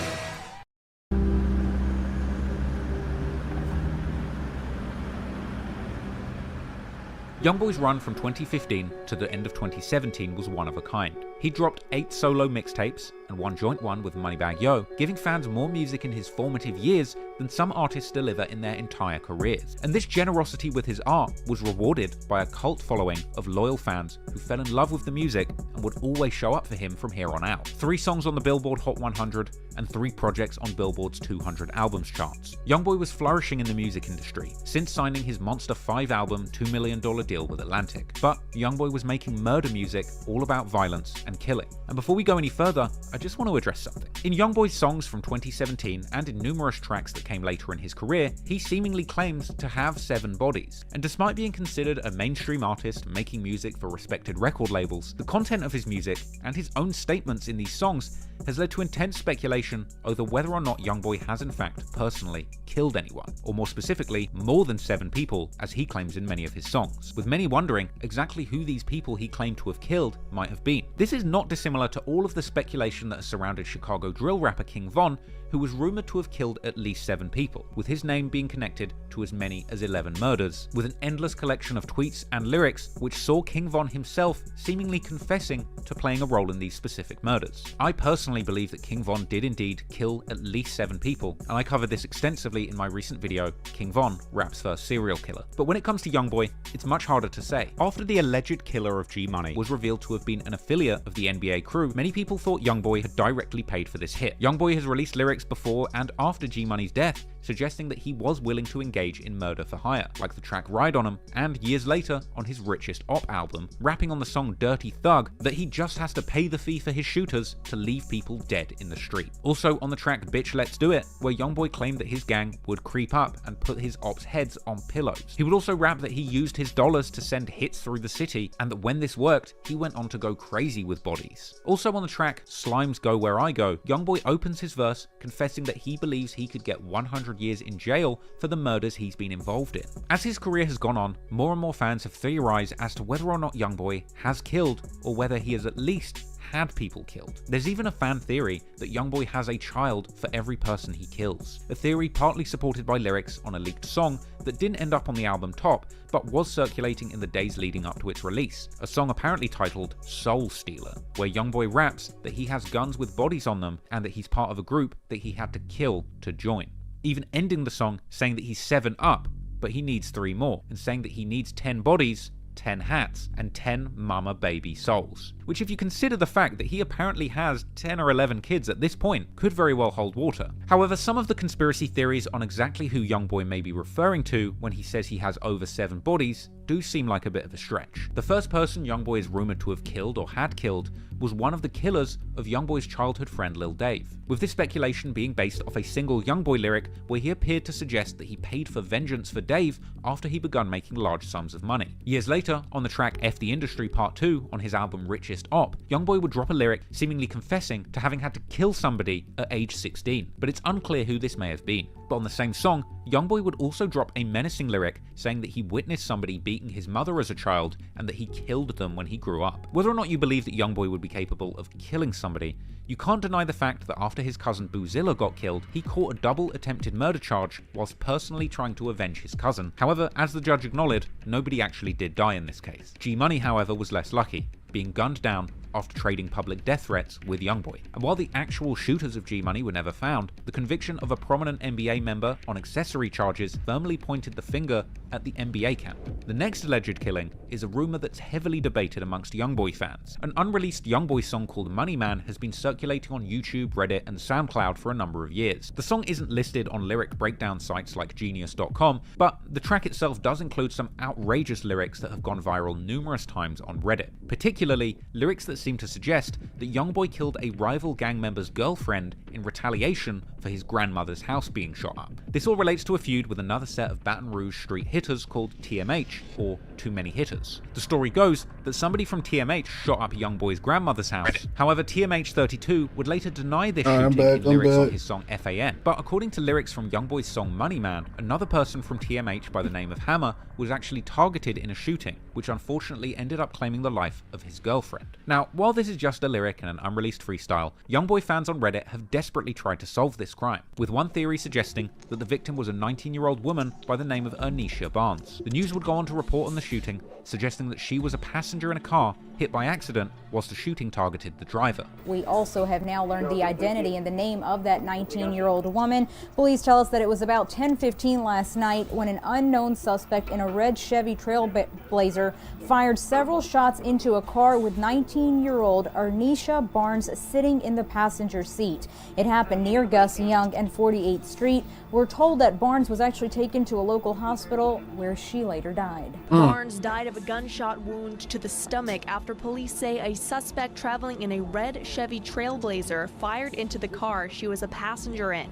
S2: Youngboy's run from 2015 to the end of 2017 was one of a kind. He dropped 8 solo mixtapes and 1 joint one with Moneybagg Yo, giving fans more music in his formative years than some artists deliver in their entire careers. And this generosity with his art was rewarded by a cult following of loyal fans who fell in love with the music and would always show up for him from here on out. 3 songs on the Billboard Hot 100 and 3 projects on Billboard's 200 albums charts. Youngboy was flourishing in the music industry since signing his monster 5-album $2 million deal with Atlantic. But Youngboy was making murder music all about violence and killing. And before we go any further, I just want to address something. In Youngboy's songs from 2017 and in numerous tracks that came later in his career, he seemingly claims to have 7 bodies. And despite being considered a mainstream artist making music for respected record labels, the content of his music and his own statements in these songs has led to intense speculation over whether or not Youngboy has in fact personally killed anyone, or more specifically, more than 7 people, as he claims in many of his songs, with many wondering exactly who these people he claimed to have killed might have been. This is not dissimilar to all of the speculation that has surrounded Chicago drill rapper King Von, who was rumored to have killed at least 7 people, with his name being connected to as many as 11 murders, with an endless collection of tweets and lyrics which saw King Von himself seemingly confessing to playing a role in these specific murders. I personally believe that King Von did indeed kill at least 7 people, and I covered this extensively in my recent video, King Von, Rap's First Serial Killer. But when it comes to Youngboy, it's much harder to say. After the alleged killer of G-Money was revealed to have been an affiliate of the NBA crew, many people thought Youngboy had directly paid for this hit. Youngboy has released lyrics before and after G-Money's death, suggesting that he was willing to engage in murder for hire, like the track Ride On 'Em, and years later, on his Richest Op album, rapping on the song Dirty Thug, that he just has to pay the fee for his shooters to leave people dead in the street. Also on the track Bitch Let's Do It, where Youngboy claimed that his gang would creep up and put his ops' heads on pillows. He would also rap that he used his dollars to send hits through the city, and that when this worked, he went on to go crazy with bodies. Also on the track Slimes Go Where I Go, Youngboy opens his verse confessing that he believes he could get 100 years in jail for the murders he's been involved in. As his career has gone on, more and more fans have theorized as to whether or not Youngboy has killed, or whether he has at least had people killed. There's even a fan theory that Youngboy has a child for every person he kills, a theory partly supported by lyrics on a leaked song that didn't end up on the album top, but was circulating in the days leading up to its release, a song apparently titled Soul Stealer, where Youngboy raps that he has guns with bodies on them and that he's part of a group that he had to kill to join, even ending the song saying that he's 7 up, but he needs 3 more, and saying that he needs 10 bodies, 10 hats, and 10 mama baby souls. Which, if you consider the fact that he apparently has 10 or 11 kids at this point, could very well hold water. However, some of the conspiracy theories on exactly who Youngboy may be referring to when he says he has over 7 bodies do seem like a bit of a stretch. The first person Youngboy is rumored to have killed or had killed was one of the killers of Youngboy's childhood friend Lil Dave, with this speculation being based off a single Youngboy lyric where he appeared to suggest that he paid for vengeance for Dave after he begun making large sums of money. Years later, on the track F the Industry Part 2 on his album Richest Op, Youngboy would drop a lyric seemingly confessing to having had to kill somebody at age 16, but it's unclear who this may have been. But on the same song, Youngboy would also drop a menacing lyric saying that he witnessed somebody beating his mother as a child and that he killed them when he grew up. Whether or not you believe that Youngboy would be capable of killing somebody, you can't deny the fact that after his cousin Boozilla got killed, he caught a double attempted murder charge whilst personally trying to avenge his cousin. However, as the judge acknowledged, nobody actually did die in this case. G-Money, however, was less lucky, being gunned down after trading public death threats with Youngboy. And while the actual shooters of G-Money were never found, the conviction of a prominent NBA member on accessory charges firmly pointed the finger at the NBA camp. The next alleged killing is a rumor that's heavily debated amongst Youngboy fans. An unreleased Youngboy song called Money Man has been circulating on YouTube, Reddit, and SoundCloud for a number of years. The song isn't listed on lyric breakdown sites like Genius.com, but the track itself does include some outrageous lyrics that have gone viral numerous times on Reddit, particularly lyrics that seem to suggest that Youngboy killed a rival gang member's girlfriend in retaliation for his grandmother's house being shot up. This all relates to a feud with another set of Baton Rouge street hitters called TMH, or Too Many Hitters. The story goes that somebody from TMH shot up Youngboy's grandmother's house. However, TMH32 would later deny this shooting in lyrics on his song FAN. But according to lyrics from Youngboy's song Money Man, another person from TMH by the name of Hammer was actually targeted in a shooting, which unfortunately ended up claiming the life of his girlfriend. Now, while this is just a lyric and an unreleased freestyle, Youngboy fans on Reddit have desperately tried to solve this crime, with one theory suggesting that the victim was a 19-year-old woman by the name of Ernisha Barnes. The news would go on to report on the shooting, suggesting that she was a passenger in a car hit by accident whilst the shooting targeted the driver.
S8: We also have now learned the identity and the name of that 19-year-old woman. Police tell us that it was about 10:15 last night when an unknown suspect in a red Chevy Trailblazer fired several shots into a car with 19-year-old Ernisha Barnes sitting in the passenger seat. It happened near Gus Young and 48th Street. We're told that Barnes was actually taken to a local hospital where she later died.
S11: Barnes died of a gunshot wound to the stomach after police say a suspect traveling in a red Chevy Trailblazer fired into the car she was a passenger in.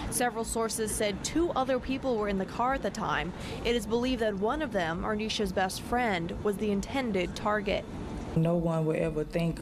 S11: Several sources said 2 other people were in the car at the time. It is believed that one of them, Ernisha's best friend, was the intended target.
S22: No one would ever think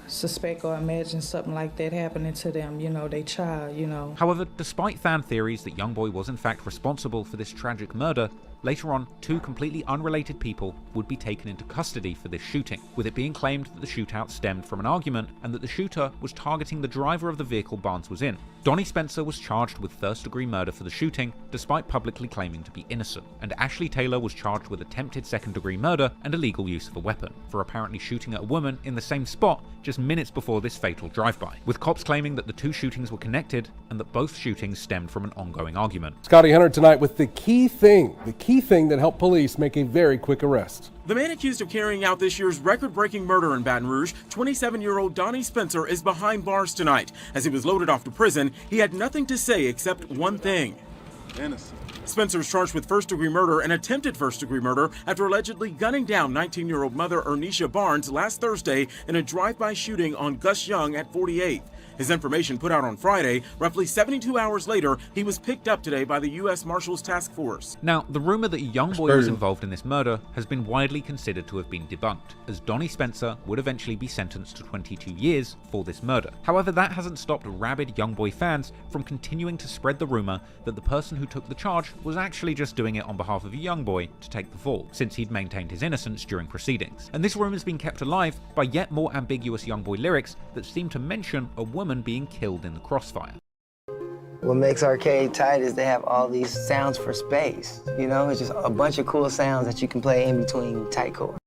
S22: suspect or imagine something like that happening to them, their child,
S2: However, despite fan theories that Youngboy was in fact responsible for this tragic murder, later on, 2 completely unrelated people would be taken into custody for this shooting, with it being claimed that the shootout stemmed from an argument and that the shooter was targeting the driver of the vehicle Barnes was in. Donnie Spencer was charged with first-degree murder for the shooting, despite publicly claiming to be innocent, and Ashley Taylor was charged with attempted second-degree murder and illegal use of a weapon, for apparently shooting at a woman in the same spot just minutes before this fatal drive-by, with cops claiming that the 2 shootings were connected and that both shootings stemmed from an ongoing argument.
S19: Scotty Hunter tonight with the key thing that helped police make a very quick arrest.
S6: The man accused of carrying out this year's record-breaking murder in Baton Rouge, 27-year-old Donnie Spencer, is behind bars tonight. As he was loaded off to prison, he had nothing to say except one thing.
S9: Innocent.
S6: Spencer is charged with first-degree murder and attempted first-degree murder after allegedly gunning down 19-year-old mother Ernisha Barnes last Thursday in a drive-by shooting on Gus Young at 48th. His information put out on Friday. Roughly 72 hours later, he was picked up today by the U.S. Marshals Task Force.
S2: Now, the rumor that Youngboy was involved in this murder has been widely considered to have been debunked, as Donnie Spencer would eventually be sentenced to 22 years for this murder. However, that hasn't stopped rabid Youngboy fans from continuing to spread the rumor that the person who took the charge was actually just doing it on behalf of Youngboy to take the fall, since he'd maintained his innocence during proceedings. And this rumor's been kept alive by yet more ambiguous Youngboy lyrics that seem to mention a woman being killed in the crossfire.
S24: What makes Arcade tight is they have all these sounds for space. You know, it's just a bunch of cool sounds that you can play in between tight chords.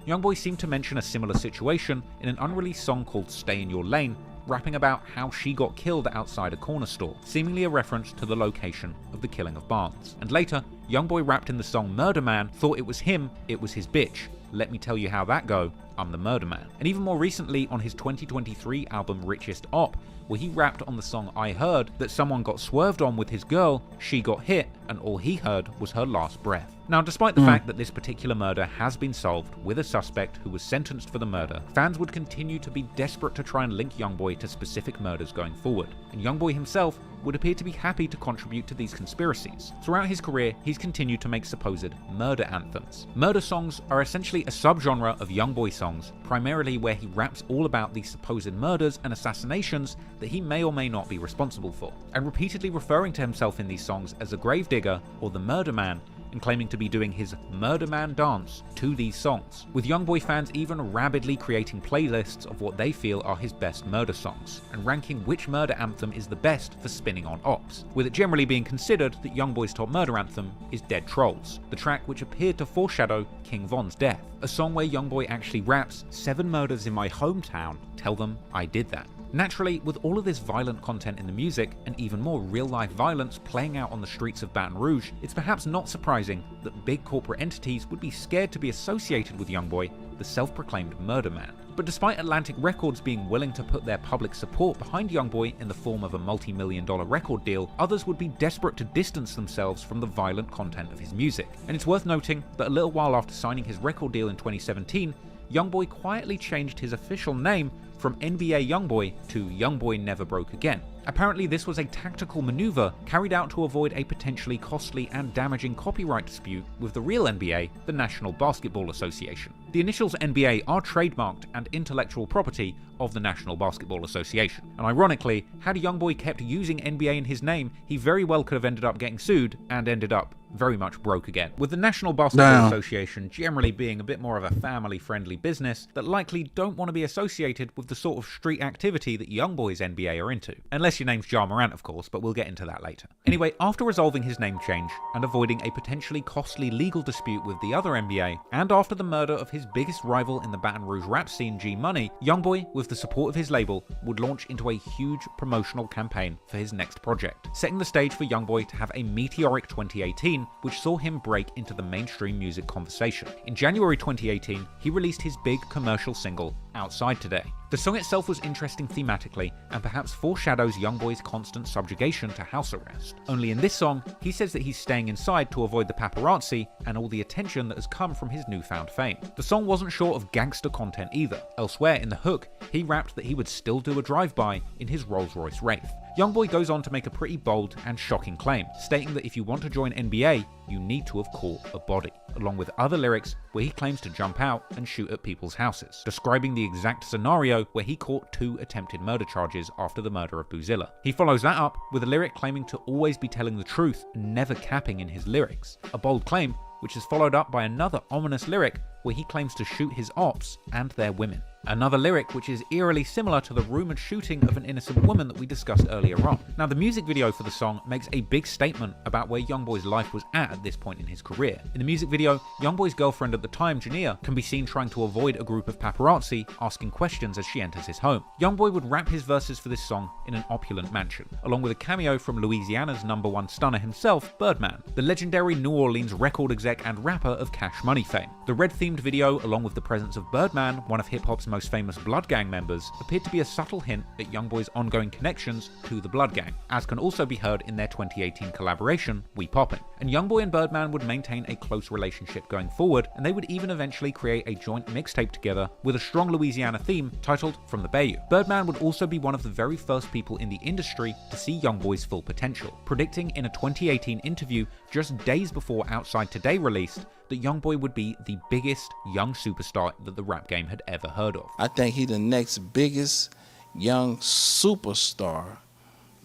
S2: Youngboy seemed to mention a similar situation in an unreleased song called Stay in Your Lane, rapping about how she got killed outside a corner store, seemingly a reference to the location of the killing of Barnes. And later, Youngboy rapped in the song Murder Man, thought it was him, it was his bitch. Let me tell you how that go, I'm the Murder Man. And even more recently on his 2023 album Richest Op, where he rapped on the song I Heard that someone got swerved on with his girl, she got hit, and all he heard was her last breath. Now, despite the fact that this particular murder has been solved with a suspect who was sentenced for the murder, fans would continue to be desperate to try and link Youngboy to specific murders going forward, and Youngboy himself would appear to be happy to contribute to these conspiracies. Throughout his career, he's continued to make supposed murder anthems. Murder songs are essentially a subgenre of Youngboy songs, primarily where he raps all about these supposed murders and assassinations that he may or may not be responsible for, and repeatedly referring to himself in these songs as a gravedigger or the Murder Man, and claiming to be doing his Murder Man dance to these songs, with Youngboy fans even rabidly creating playlists of what they feel are his best murder songs, and ranking which murder anthem is the best for spinning on ops, with it generally being considered that Youngboy's top murder anthem is Dead Trolls, the track which appeared to foreshadow King Von's death, a song where Youngboy actually raps, 7 murders in my hometown, tell them I did that. Naturally, with all of this violent content in the music, and even more real-life violence playing out on the streets of Baton Rouge, it's perhaps not surprising that big corporate entities would be scared to be associated with Youngboy, the self-proclaimed Murder Man. But despite Atlantic Records being willing to put their public support behind Youngboy in the form of a multi-million-dollar record deal, others would be desperate to distance themselves from the violent content of his music. And it's worth noting that a little while after signing his record deal in 2017, Youngboy quietly changed his official name from NBA Youngboy to Youngboy Never Broke Again. Apparently this was a tactical maneuver carried out to avoid a potentially costly and damaging copyright dispute with the real NBA, the National Basketball Association. The initials NBA are trademarked and intellectual property of the National Basketball Association. And ironically, had Youngboy kept using NBA in his name, he very well could have ended up getting sued and ended up very much broke again. With the National Basketball Association generally being a bit more of a family-friendly business that likely don't want to be associated with the sort of street activity that Youngboy's NBA are into. Unless your name's Ja Morant, of course, but we'll get into that later. Anyway, after resolving his name change and avoiding a potentially costly legal dispute with the other NBA, and after the murder of his biggest rival in the Baton Rouge rap scene, G Money, Youngboy, with the support of his label, would launch into a huge promotional campaign for his next project, setting the stage for Youngboy to have a meteoric 2018, which saw him break into the mainstream music conversation. In January 2018, he released his big commercial single, Outside Today. The song itself was interesting thematically, and perhaps foreshadows Youngboy's constant subjugation to house arrest. Only in this song, he says that he's staying inside to avoid the paparazzi and all the attention that has come from his newfound fame. The song wasn't short of gangster content either. Elsewhere in the hook, he rapped that he would still do a drive-by in his Rolls-Royce Wraith. Youngboy goes on to make a pretty bold and shocking claim, stating that if you want to join NBA, you need to have caught a body, along with other lyrics where he claims to jump out and shoot at people's houses, describing the exact scenario where he caught 2 attempted murder charges after the murder of Boozilla. He follows that up with a lyric claiming to always be telling the truth and never capping in his lyrics, a bold claim which is followed up by another ominous lyric where he claims to shoot his ops and their women. Another lyric which is eerily similar to the rumoured shooting of an innocent woman that we discussed earlier on. Now, the music video for the song makes a big statement about where Youngboy's life was at this point in his career. In the music video, Youngboy's girlfriend at the time, Jania, can be seen trying to avoid a group of paparazzi asking questions as she enters his home. Youngboy would rap his verses for this song in an opulent mansion, along with a cameo from Louisiana's #1 stunner himself, Birdman, the legendary New Orleans record exec and rapper of Cash Money fame. The red-themed video, along with the presence of Birdman, one of hip-hop's most famous Blood Gang members, appeared to be a subtle hint at Youngboy's ongoing connections to the Blood Gang, as can also be heard in their 2018 collaboration, We Poppin'. And Youngboy and Birdman would maintain a close relationship going forward, and they would even eventually create a joint mixtape together with a strong Louisiana theme titled From the Bayou. Birdman would also be one of the very first people in the industry to see Youngboy's full potential, predicting in a 2018 interview just days before Outside Today released that Youngboy would be the biggest young superstar that the rap game had ever heard of.
S1: I think he the next biggest young superstar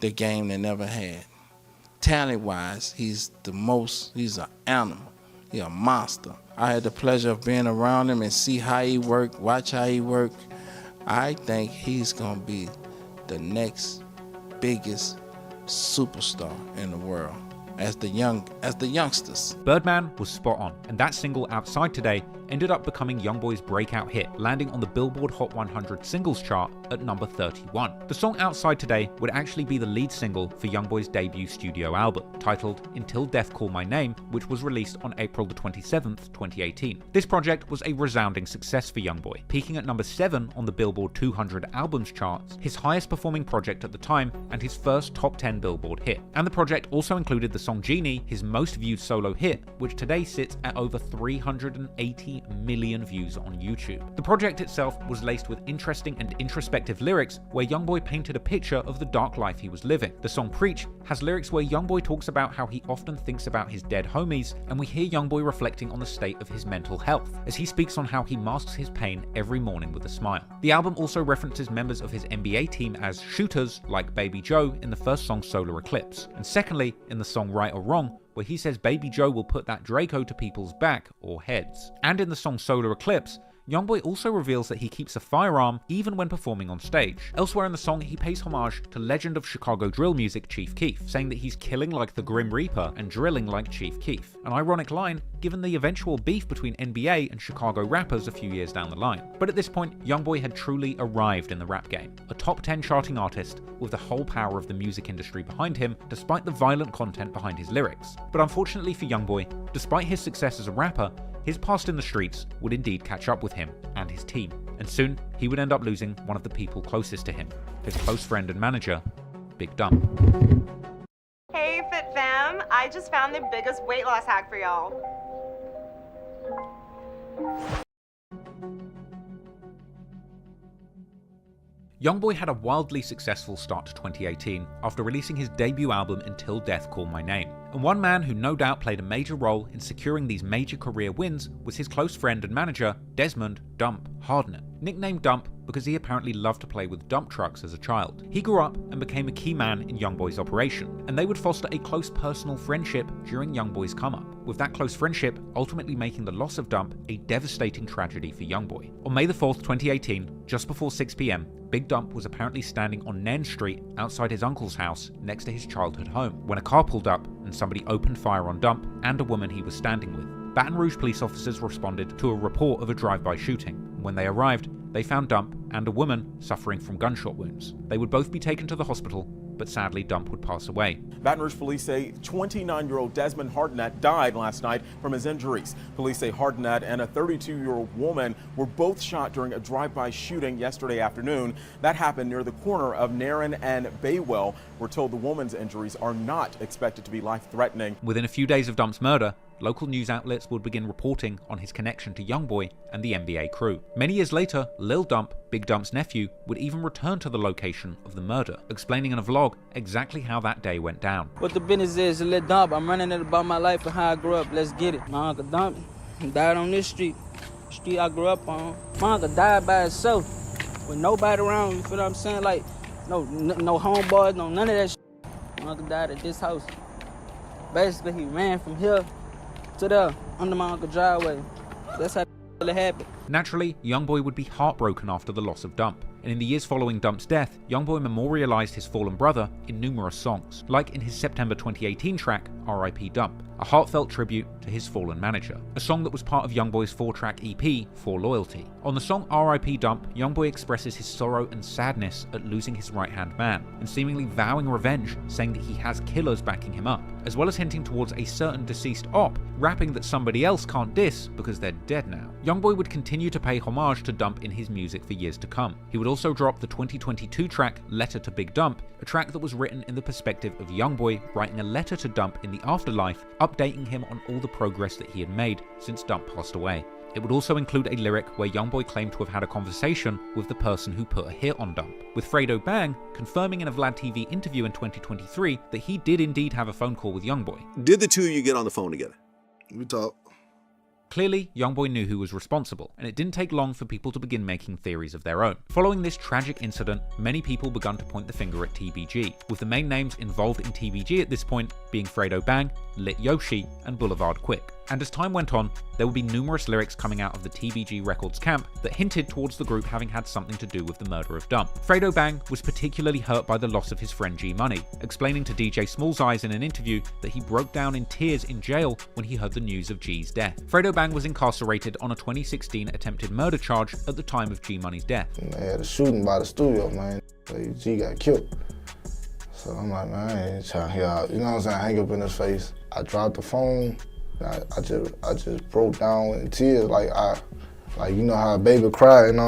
S1: the game that never had. Talent-wise, he's an animal. He's a monster. I had the pleasure of being around him and see how he worked, watch how he worked. I think he's gonna be the next biggest superstar in the world. As the youngsters.
S2: Birdman was spot on, and that single Outside Today ended up becoming Youngboy's breakout hit, landing on the Billboard Hot 100 singles chart at number 31. The song Outside Today would actually be the lead single for Youngboy's debut studio album, titled Until Death Call My Name, which was released on April the 27th, 2018. This project was a resounding success for Youngboy, peaking at number 7 on the Billboard 200 albums charts, his highest performing project at the time, and his first top 10 Billboard hit. And the project also included the song Genie, his most viewed solo hit, which today sits at over 380 million views on YouTube. The project itself was laced with interesting and introspective lyrics where Youngboy painted a picture of the dark life he was living. The song Preach has lyrics where Youngboy talks about how he often thinks about his dead homies, and we hear Youngboy reflecting on the state of his mental health, as he speaks on how he masks his pain every morning with a smile. The album also references members of his NBA team as shooters, like Baby Joe in the first song Solar Eclipse, and secondly, in the song Right or Wrong, where he says Baby Joe will put that Draco to people's back or heads. And in the song Solar Eclipse, Youngboy also reveals that he keeps a firearm even when performing on stage. Elsewhere in the song, he pays homage to legend of Chicago drill music Chief Keef, saying that he's killing like the Grim Reaper and drilling like Chief Keef. An ironic line, given the eventual beef between NBA and Chicago rappers a few years down the line. But at this point, Youngboy had truly arrived in the rap game, a top 10 charting artist with the whole power of the music industry behind him, despite the violent content behind his lyrics. But unfortunately for Youngboy, despite his success as a rapper, his past in the streets would indeed catch up with him and his team, and soon he would end up losing one of the people closest to him, his close friend and manager, Big Dump.
S9: Hey Fit Fam, I just found the biggest weight loss hack for y'all.
S2: Youngboy had a wildly successful start to 2018 after releasing his debut album Until Death Call My Name. And one man who no doubt played a major role in securing these major career wins was his close friend and manager, Desmond "Dump" Hardnett. Nicknamed Dump because he apparently loved to play with dump trucks as a child. He grew up and became a key man in Youngboy's operation, and they would foster a close personal friendship during Youngboy's come-up, with that close friendship ultimately making the loss of Dump a devastating tragedy for Youngboy. On May the 4th, 2018, just before 6 PM, Big Dump was apparently standing on Nairn Street outside his uncle's house next to his childhood home, when a car pulled up and somebody opened fire on Dump and a woman he was standing with. Baton Rouge police officers responded to a report of a drive-by shooting. When they arrived, they found Dump and a woman suffering from gunshot wounds. They would both be taken to the hospital, but sadly Dump would pass away.
S6: Baton Rouge police say 29-year-old Desmond Hardnett died last night from his injuries. Police say Hardnett and a 32-year-old woman were both shot during a drive-by shooting yesterday afternoon. That happened near the corner of Nairn and Baywell. We're told the woman's injuries are not expected to be life-threatening.
S2: Within a few days of Dump's murder, local news outlets would begin reporting on his connection to Youngboy and the NBA crew. Many years later, Lil Dump, Big Dump's nephew, would even return to the location of the murder, explaining in a vlog exactly how that day went down.
S10: What the business is, Lil Dump, I'm running it about my life and how I grew up. Let's get it. My uncle Dump died on this street I grew up on. My uncle died by himself with nobody around, you feel what I'm saying? Like, no homeboys, no none of that shit. My uncle died at this house. Basically, he ran from here to there. under my uncle's driveway. That's how it happened.
S2: Naturally, Youngboy would be heartbroken after the loss of Dump, and in the years following Dump's death, Youngboy memorialized his fallen brother in numerous songs, like in his September 2018 track, R.I.P. Dump, a heartfelt tribute to his fallen manager, a song that was part of Youngboy's 4-track EP, For Loyalty. On the song R.I.P. Dump, Youngboy expresses his sorrow and sadness at losing his right-hand man, and seemingly vowing revenge, saying that he has killers backing him up, as well as hinting towards a certain deceased op, rapping that somebody else can't diss because they're dead now. Youngboy would continue to pay homage to Dump in his music for years to come. He would also drop the 2022 track Letter to Big Dump, a track that was written in the perspective of Youngboy writing a letter to Dump in the afterlife, updating him on all the progress that he had made since Dump passed away. It would also include a lyric where Youngboy claimed to have had a conversation with the person who put a hit on Dump, with Fredo Bang confirming in a Vlad TV interview in 2023 that he did indeed have a phone call with Youngboy.
S4: Did the two of you get on the phone together?
S7: We talked.
S2: Clearly, Youngboy knew who was responsible, and it didn't take long for people to begin making theories of their own. Following this tragic incident, many people began to point the finger at TBG, with the main names involved in TBG at this point being Fredo Bang, Lit Yoshi, and Boulevard Quick. And as time went on, there would be numerous lyrics coming out of the TBG Records camp that hinted towards the group having had something to do with the murder of Dump. Fredo Bang was particularly hurt by the loss of his friend G Money, explaining to DJ Small's Eyes in an interview that he broke down in tears in jail when he heard the news of G's death. Fredo Bang was incarcerated on a 2016 attempted murder charge at the time of G Money's death.
S7: They had a shooting by the studio, man. G got killed. So I'm like, man, I ain't trying to hear out. You know what I'm saying? Hang up in his face. I dropped the phone. I just broke down in tears, like you know how a baby crying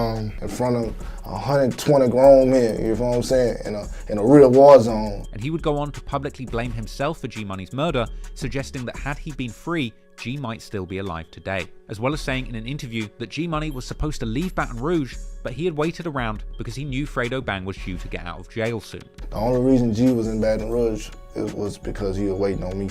S7: in front of 120 grown men. You know what I'm saying? In a real war zone.
S2: And he would go on to publicly blame himself for G Money's murder, suggesting that had he been free, G might still be alive today, as well as saying in an interview that G Money was supposed to leave Baton Rouge, but he had waited around because he knew Fredo Bang was due to get out of jail soon.
S7: The only reason G was in Baton Rouge was because he was waiting on me.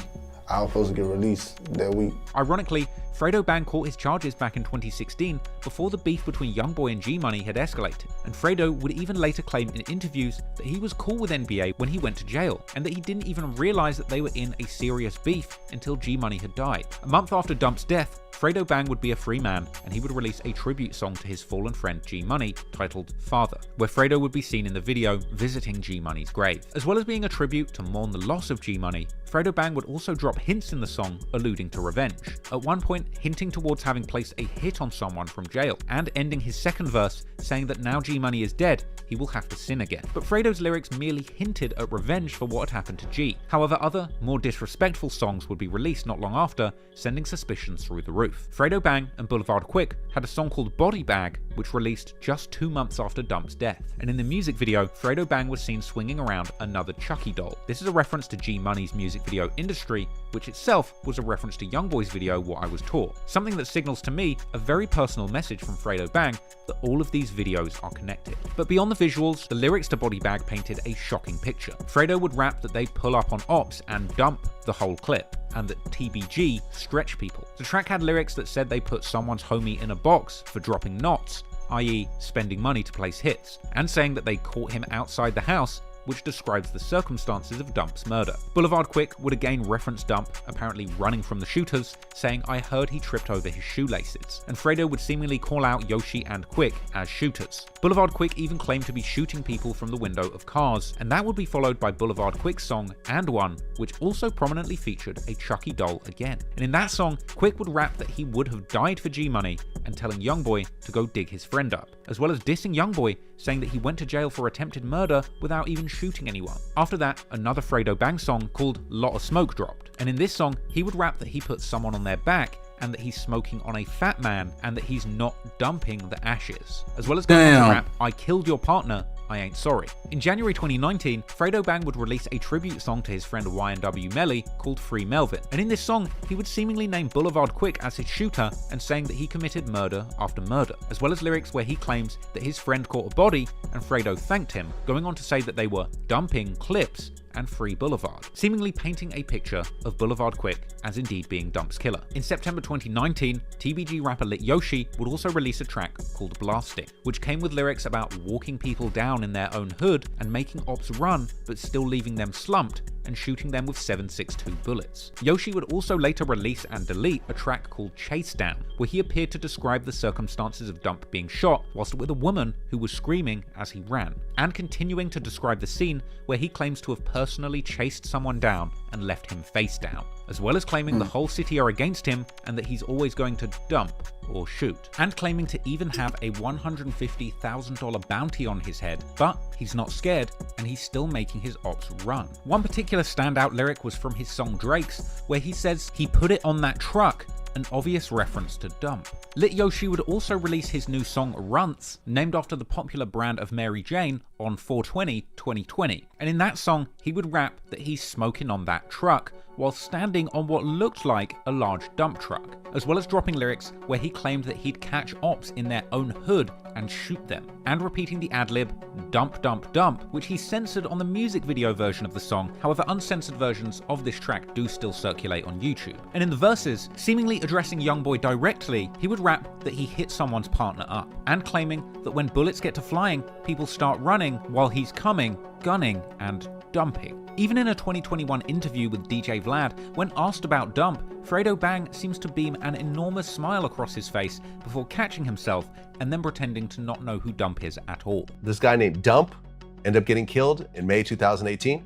S7: I was supposed to get released that week.
S2: Ironically, Fredo Bang caught his charges back in 2016 before the beef between Youngboy and G Money had escalated, and Fredo would even later claim in interviews that he was cool with NBA when he went to jail, and that he didn't even realize that they were in a serious beef until G Money had died. A month after Dump's death, Fredo Bang would be a free man, and he would release a tribute song to his fallen friend G Money titled Father, where Fredo would be seen in the video visiting G Money's grave. As well as being a tribute to mourn the loss of G Money, Fredo Bang would also drop hints in the song alluding to revenge, at one point hinting towards having placed a hit on someone from jail, and ending his second verse saying that now G Money is dead, he will have to sin again. But Fredo's lyrics merely hinted at revenge for what had happened to G. However, other, more disrespectful songs would be released not long after, sending suspicions through the roof. Fredo Bang and Boulevard Quick had a song called Body Bag, which released just 2 months after Dump's death. And in the music video, Fredo Bang was seen swinging around another Chucky doll. This is a reference to G Money's music video industry, which itself was a reference to Youngboy's video What I Was Taught. Something that signals to me a very personal message from Fredo Bang that all of these videos are connected. But beyond the visuals, the lyrics to Body Bag painted a shocking picture. Fredo would rap that they'd pull up on ops and dump the whole clip, and that TBG stretch people. The track had lyrics that said they put someone's homie in a box for dropping knots, i.e. spending money to place hits, and saying that they caught him outside the house, which describes the circumstances of Dump's murder. Boulevard Quick would again reference Dump, apparently running from the shooters, saying, "I heard he tripped over his shoelaces," and Fredo would seemingly call out Yoshi and Quick as shooters. Boulevard Quick even claimed to be shooting people from the window of cars, and that would be followed by Boulevard Quick's song And One, which also prominently featured a Chucky doll again. And in that song, Quick would rap that he would have died for G Money and telling Youngboy to go dig his friend up, as well as dissing Youngboy, saying that he went to jail for attempted murder without even shooting anyone. After that, another Fredo Bang song called Lot of Smoke dropped, and in this song, he would rap that he put someone on their back and that he's smoking on a fat man and that he's not dumping the ashes, as well as going on to rap, "I killed your partner, I ain't sorry." In January 2019, Fredo Bang would release a tribute song to his friend YNW Melly called Free Melvin, and in this song, he would seemingly name Boulevard Quick as his shooter and saying that he committed murder after murder, as well as lyrics where he claims that his friend caught a body and Fredo thanked him, going on to say that they were dumping clips and Free Boulevard, seemingly painting a picture of Boulevard Quick as indeed being Dump's killer. In September 2019, TBG rapper Lit Yoshi would also release a track called Blasting, which came with lyrics about walking people down in their own hood and making ops run but still leaving them slumped, and shooting them with 7.62 bullets. Yoshi would also later release and delete a track called Chase Down, where he appeared to describe the circumstances of Dump being shot whilst with a woman who was screaming as he ran, and continuing to describe the scene where he claims to have personally chased someone down and left him face down, as well as claiming the whole city are against him and that he's always going to dump or shoot, and claiming to even have a $150,000 bounty on his head, but he's not scared and he's still making his ops run. One particular standout lyric was from his song Drake's, where he says he put it on that truck, an obvious reference to Dump. Lit Yoshi would also release his new song Runts, named after the popular brand of Mary Jane, on 4/20/2020, and in that song he would rap that he's smoking on that truck while standing on what looked like a large dump truck, as well as dropping lyrics where he claimed that he'd catch ops in their own hood and shoot them, and repeating the ad-lib dump dump dump, which he censored on the music video version of the song. However, uncensored versions of this track do still circulate on YouTube. And in the verses, seemingly addressing Youngboy directly, he would rap that he hit someone's partner up, and claiming that when bullets get to flying, people start running while he's coming, gunning, and dumping. Even in a 2021 interview with DJ Vlad, when asked about Dump, Fredo Bang seems to beam an enormous smile across his face before catching himself and then pretending to not know who Dump is at all.
S4: This guy named Dump ended up getting killed in May 2018.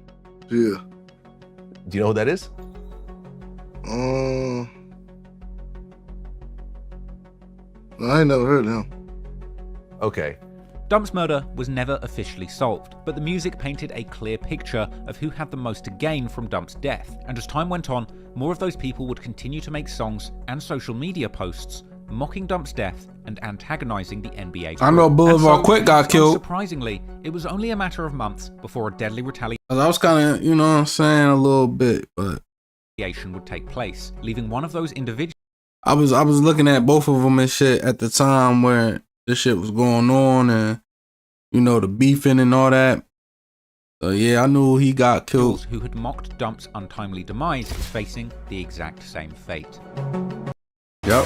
S3: Yeah.
S4: Do you know who that is?
S3: I ain't never heard of him.
S4: Okay.
S2: Dump's murder was never officially solved, but the music painted a clear picture of who had the most to gain from Dump's death, and as time went on, more of those people would continue to make songs and social media posts mocking Dump's death and antagonizing the NBA.
S1: I know Boulevard Quick got killed.
S2: Surprisingly, it was only a matter of months before a deadly retaliation.
S1: I was kind of, you know what I'm saying, a little bit, but
S2: would take place, leaving one of those individuals.
S1: I was looking at both of them and shit at the time where this shit was going on, and you know, the beefing and all that. So yeah, I knew he got killed.
S2: Who had mocked Dump's untimely demise is facing the exact same fate.
S1: Yep.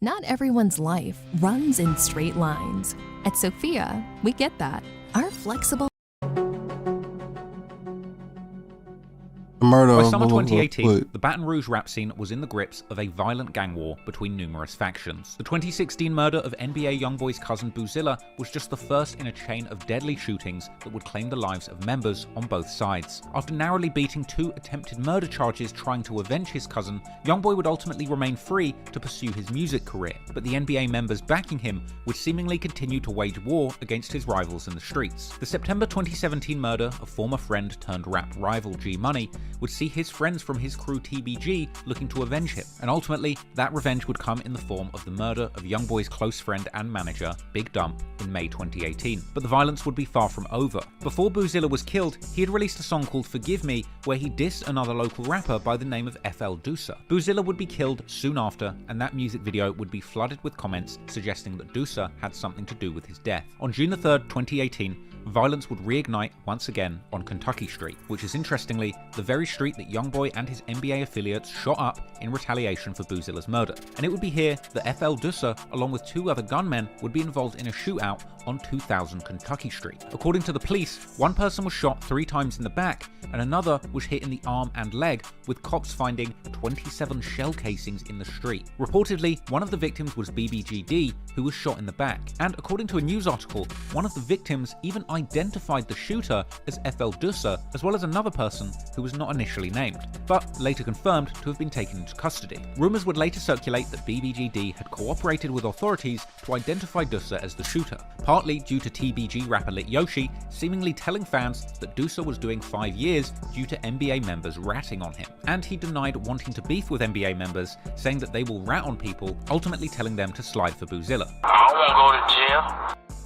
S12: Not everyone's life runs in straight lines. At Sophia, we get that. Our flexible
S2: By summer 2018, the Baton Rouge rap scene was in the grips of a violent gang war between numerous factions. The 2016 murder of NBA Youngboy's cousin Boozilla was just the first in a chain of deadly shootings that would claim the lives of members on both sides. After narrowly beating 2 attempted murder charges trying to avenge his cousin, Youngboy would ultimately remain free to pursue his music career, but the NBA members backing him would seemingly continue to wage war against his rivals in the streets. The September 2017 murder of former friend turned rap rival G Money would see his friends from his crew TBG looking to avenge him, and ultimately that revenge would come in the form of the murder of Youngboy's close friend and manager, Big Dump, in May 2018. But the violence would be far from over. Before Boozilla was killed, he had released a song called Forgive Me, where he dissed another local rapper by the name of FL Doosa. Boozilla would be killed soon after, and that music video would be flooded with comments suggesting that Doosa had something to do with his death. On June 3rd, 2018, violence would reignite once again on Kentucky Street, which is interestingly the very street that Youngboy and his NBA affiliates shot up in retaliation for Boozilla's murder. And it would be here that FL Doosa, along with 2 other gunmen, would be involved in a shootout on 2000 Kentucky Street. According to the police, one person was shot 3 times in the back, and another was hit in the arm and leg, with cops finding 27 shell casings in the street. Reportedly, one of the victims was BBGD, who was shot in the back, and according to a news article, one of the victims even identified the shooter as FL Doosa, as well as another person who was not initially named, but later confirmed to have been taken into custody. Rumours would later circulate that BBGD had cooperated with authorities to identify Doosa as the shooter, partly due to TBG rapper Lit Yoshi seemingly telling fans that Doosa was doing 5 years due to NBA members ratting on him, and he denied wanting to beef with NBA members, saying that they will rat on people, ultimately telling them to slide for Boozilla.
S13: I don't want to go to jail.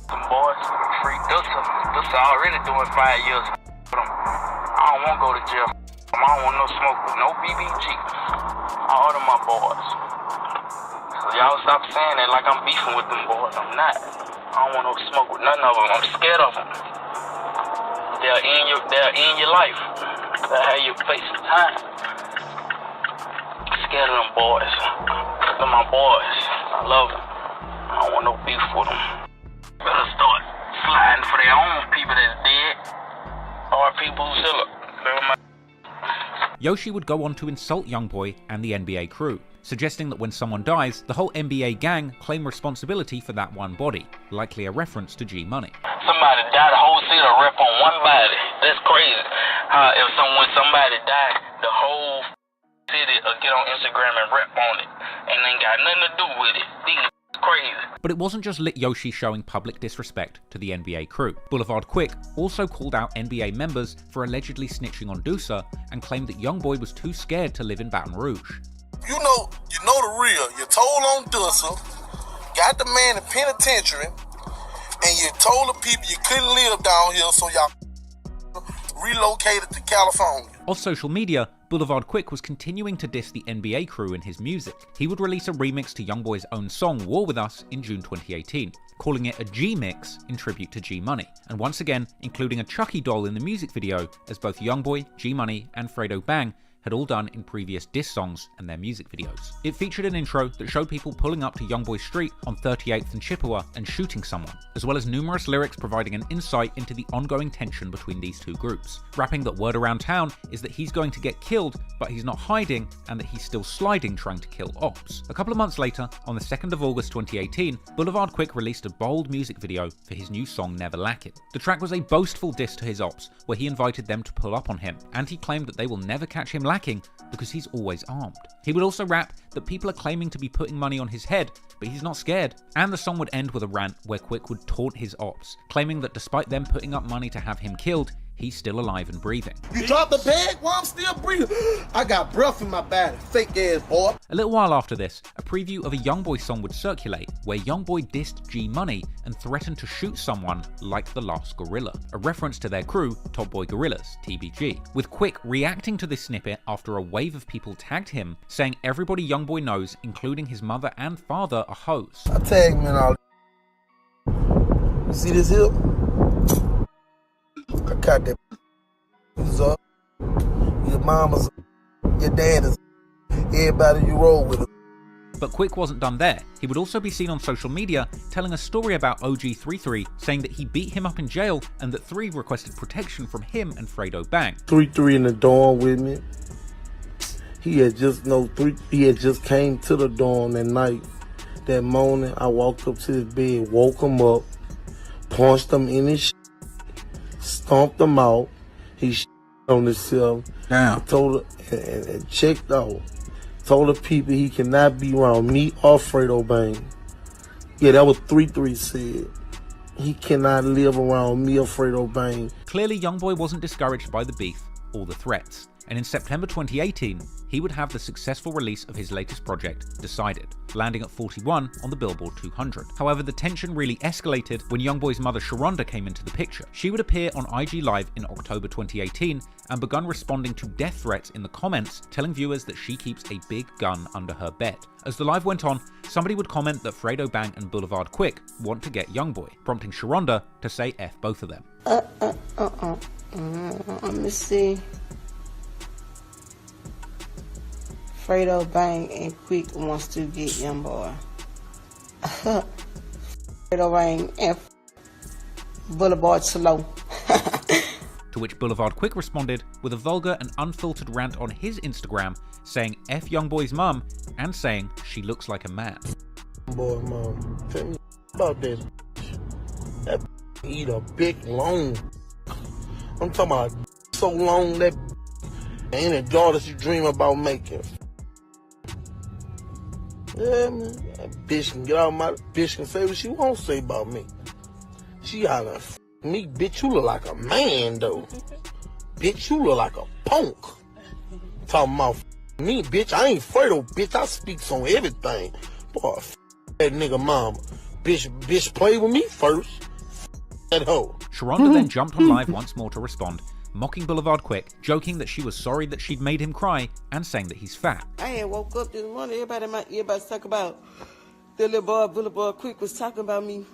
S13: Some boys free Doosa. Doosa already doing 5 years for them. I don't want to go to jail. I don't want no smoke with no BBG. All of my boys. So y'all stop saying that like I'm beefing with them boys. I'm not. I don't want no smoke with none of them. I'm scared of them. They'll end your life. They'll have you face the time. I'm scared of them boys. They're my boys. I love them. I don't want no beef with them. Better for their own people that's dead or people who still up.
S2: Yoshi would go on to insult Youngboy and the NBA crew, suggesting that when someone dies, the whole NBA gang claim responsibility for that one body, likely a reference to G Money.
S13: Somebody died, the whole city will rep on one body. That's crazy. How if somebody died, the whole city will get on Instagram and rep on it, and ain't got nothing to do with it. These crazy.
S2: But it wasn't just Lit Yoshi showing public disrespect to the NBA crew. Boulevard Quick also called out NBA members for allegedly snitching on Deucer and claimed that Youngboy was too scared to live in Baton Rouge.
S3: You know the real. You told on Deucer, got the man in penitentiary, and you told the people you couldn't live down here, so y'all relocated to California.
S2: On social media, Boulevard Quick was continuing to diss the NBA crew in his music. He would release a remix to Youngboy's own song War With Us in June 2018, calling it a G-mix in tribute to G Money, and once again including a Chucky doll in the music video, as both Youngboy, G Money and Fredo Bang had all done in previous diss songs and their music videos. It featured an intro that showed people pulling up to Youngboy Street on 38th and Chippewa and shooting someone, as well as numerous lyrics providing an insight into the ongoing tension between these two groups, rapping that word around town is that he's going to get killed, but he's not hiding, and that he's still sliding trying to kill ops. A couple of months later, on the 2nd of August 2018, Boulevard Quick released a bold music video for his new song Never Lackin'. The track was a boastful diss to his ops, where he invited them to pull up on him, and he claimed that they will never catch him lacking because he's always armed. He would also rap that people are claiming to be putting money on his head, but he's not scared. And the song would end with a rant where Quick would taunt his ops, claiming that despite them putting up money to have him killed, he's still alive and breathing.
S3: You dropped the bag? Well, I'm still breathing. I got breath in my body. Fake ass boy.
S2: A little while after this, a preview of a Youngboy song would circulate, where Youngboy dissed G Money and threatened to shoot someone like the last gorilla, a reference to their crew, Top Boy Gorillas, TBG, with Quick reacting to this snippet after a wave of people tagged him, saying everybody Youngboy knows, including his mother and father, are hoes.
S3: I tagged me and all. You see this here? I got that up. Your mama's, your dad's, everybody you roll with.
S2: But Quick wasn't done there. He would also be seen on social media telling a story about OG33, saying that he beat him up in jail and that 3 requested protection from him and Fredo Bang.
S3: 3 in the dorm with me. He had just came to the dorm that night. That morning, I walked up to his bed, woke him up, punched him in his stomped him out. He on himself.
S1: Damn.
S3: Told her and checked out. Told the people he cannot be around me or Fredo Bang. Yeah, that was 3 said. He cannot live around me or Fredo Bang.
S2: Clearly, Youngboy wasn't discouraged by the beef or the threats, and in September 2018, he would have the successful release of his latest project, Decided, landing at 41 on the Billboard 200. However, the tension really escalated when Youngboy's mother Sharonda came into the picture. She would appear on IG Live in October 2018 and begun responding to death threats in the comments, telling viewers that she keeps a big gun under her bed. As the live went on, somebody would comment that Fredo Bang and Boulevard Quick want to get Youngboy, prompting Sharonda to say F both of them.
S22: Let me see. Fredo Bang and Quick wants to get Youngboy. Fredo Bang and Boulevard slow.
S2: To which Boulevard Quick responded with a vulgar and unfiltered rant on his Instagram, saying F Youngboy's mum and saying she looks like a man.
S3: Boy, mom, tell me about that. That eat a big long. I'm talking about so long that ain't a daughter she dream about making. Yeah, man, that bitch can get out my bitch can say what she won't say about me. She holler, me, bitch, you look like a man though. Bitch, you look like a punk. Talking about me, bitch, I ain't Fredo, bitch, I speaks on everything. Boy, that nigga mama. Bitch, play with me first. That hoe.
S2: Sharonda then jumped on live once more to respond, mocking Boulevard Quick, joking that she was sorry that she'd made him cry, and saying that he's fat.
S22: I had woke up this morning, everybody in my earbuds talk about the little boy Boulevard Quick was talking about me.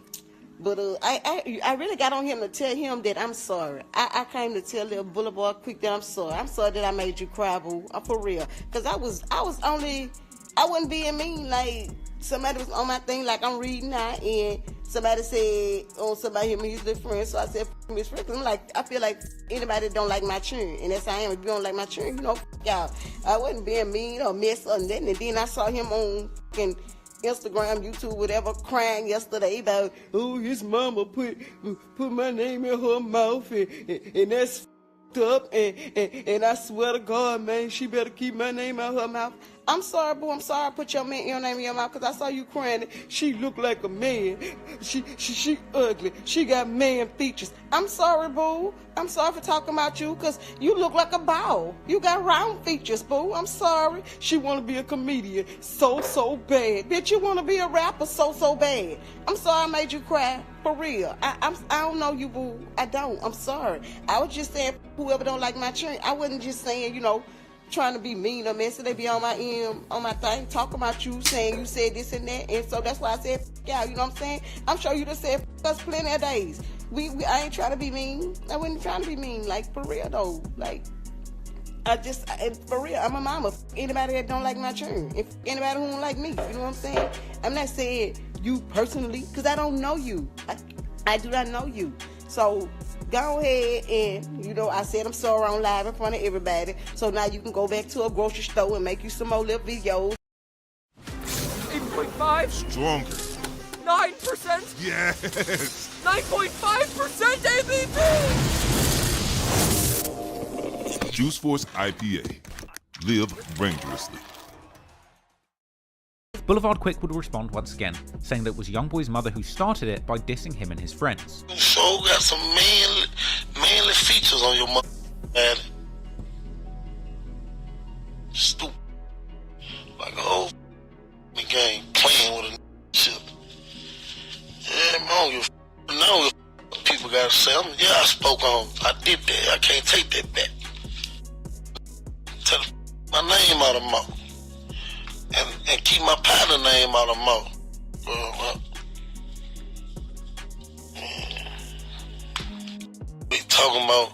S22: But I really got on him to tell him that I'm sorry. I came to tell little Boulevard Quick that I'm sorry. I'm sorry that I made you cry, boo. I'm for real. Because I wasn't being mean. Like, somebody was on my thing, like I'm reading now, and somebody said, oh, somebody hit me, he's their friend, so I said, f his friend, 'cause I'm like, I feel like anybody that don't like my children, and that's how I am. If you don't like my children, you know, y'all. I wasn't being mean or mess or nothing, and then I saw him on fucking Instagram, YouTube, whatever, crying yesterday about, oh, his mama put my name in her mouth, and that's up, and I swear to God, man, she better keep my name out her mouth. I'm sorry, boo. I'm sorry I put your name in your mouth, because I saw you crying. She looked like a man. She ugly. She got man features. I'm sorry, boo. I'm sorry for talking about you, because you look like a ball. You got round features, boo. I'm sorry. She want to be a comedian so bad. Bitch, you want to be a rapper so bad. I'm sorry I made you cry. For real. I don't know you, boo. I don't. I'm sorry. I was just saying, whoever don't like my children, I wasn't just saying, you know, trying to be mean or messy. They be on my thing, talking about you, saying you said this and that, and so that's why I said y'all, you know what I'm saying? I'm sure you done said us plenty of days. I ain't trying to be mean. I wasn't trying to be mean, like, for real though. Like, for real, I'm a mama. Anybody that don't like my children, if anybody who don't like me, you know what I'm saying? I'm not saying you personally, because I don't know you. I do not know you. So go ahead and, you know, I said I'm sorry on live in front of everybody. So now you can go back to a grocery store and make you some more little videos.
S14: 8.5?
S15: Stronger.
S14: 9%?
S15: Yes.
S14: 9.5% ABV!
S15: Juice Force IPA. Live dangerously.
S2: Boulevard Quick would respond once again, saying that it was Youngboy's mother who started it by dissing him and his friends.
S17: You sure got some manly features on your mother, man. Stupid. Like a whole game playing with a shit. Yeah, man, you know if people gotta say, yeah, I spoke on, I did that, I can't take that back. Tell my name out of mouth. And keep my partner name out of mouth. We talking about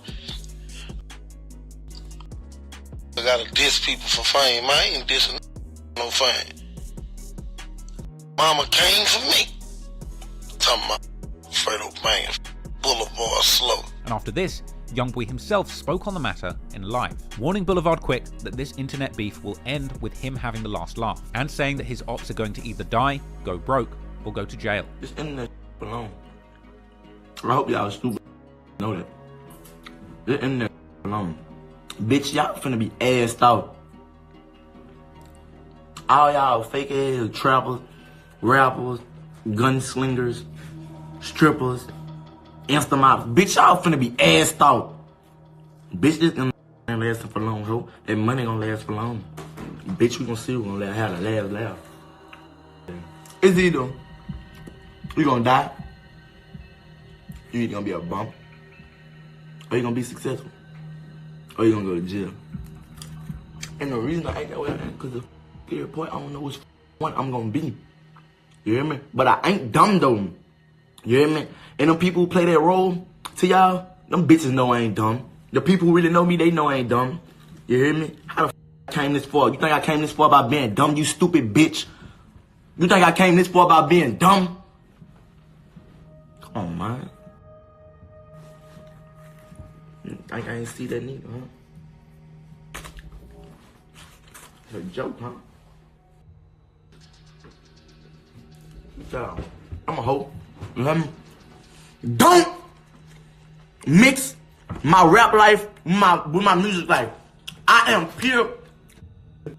S17: I gotta diss people for fame. I ain't dissing no fame. Mama came for me. Talking about Fredo Bang, Boulevard Slow.
S2: And after this, Youngboy himself spoke on the matter in live, warning Boulevard Quick that this internet beef will end with him having the last laugh, and saying that his ops are going to either die, go broke, or go to jail.
S24: This internet alone. I hope y'all stupid know that. This internet alone. Bitch, y'all finna be assed out. All y'all fake ass trappers, rappers, gunslingers, strippers, Instamops. Bitch, y'all finna be assed out. Bitch, this ain't lasting for long, ho. That money gonna last for long. Bitch, we gonna see who gonna have the last laugh. It's either you gonna die, you either gonna be a bum, or you gonna be successful, or you gonna go to jail. And the reason I ain't that way is because at the point I don't know which one I'm gonna be. You hear me? But I ain't dumb though. You hear me? And them people who play that role to y'all, them bitches know I ain't dumb. The people who really know me, they know I ain't dumb. You hear me? How the I came this far? You think I came this far by being dumb, you stupid bitch? You think I came this far by being dumb? Come on, man. You think I ain't see that nigga, huh? It's a joke, huh? So, I'm a hoe. You hear me? Don't mix my rap life with my music life. I am pure.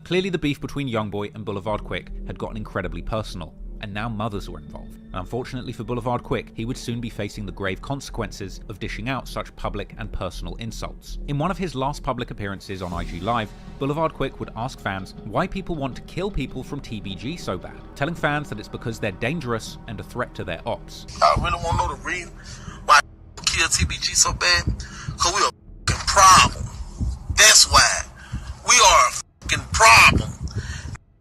S2: Clearly the beef between Youngboy and Boulevard Quick had gotten incredibly personal, and now mothers were involved. And unfortunately for Boulevard Quick, he would soon be facing the grave consequences of dishing out such public and personal insults. In one of his last public appearances on IG Live, Boulevard Quick would ask fans why people want to kill people from TBG so bad, telling fans that it's because they're dangerous and a threat to their ops.
S17: I really want to know the reason why I kill TBG so bad, because we are a fucking problem. That's why. We are a fucking problem.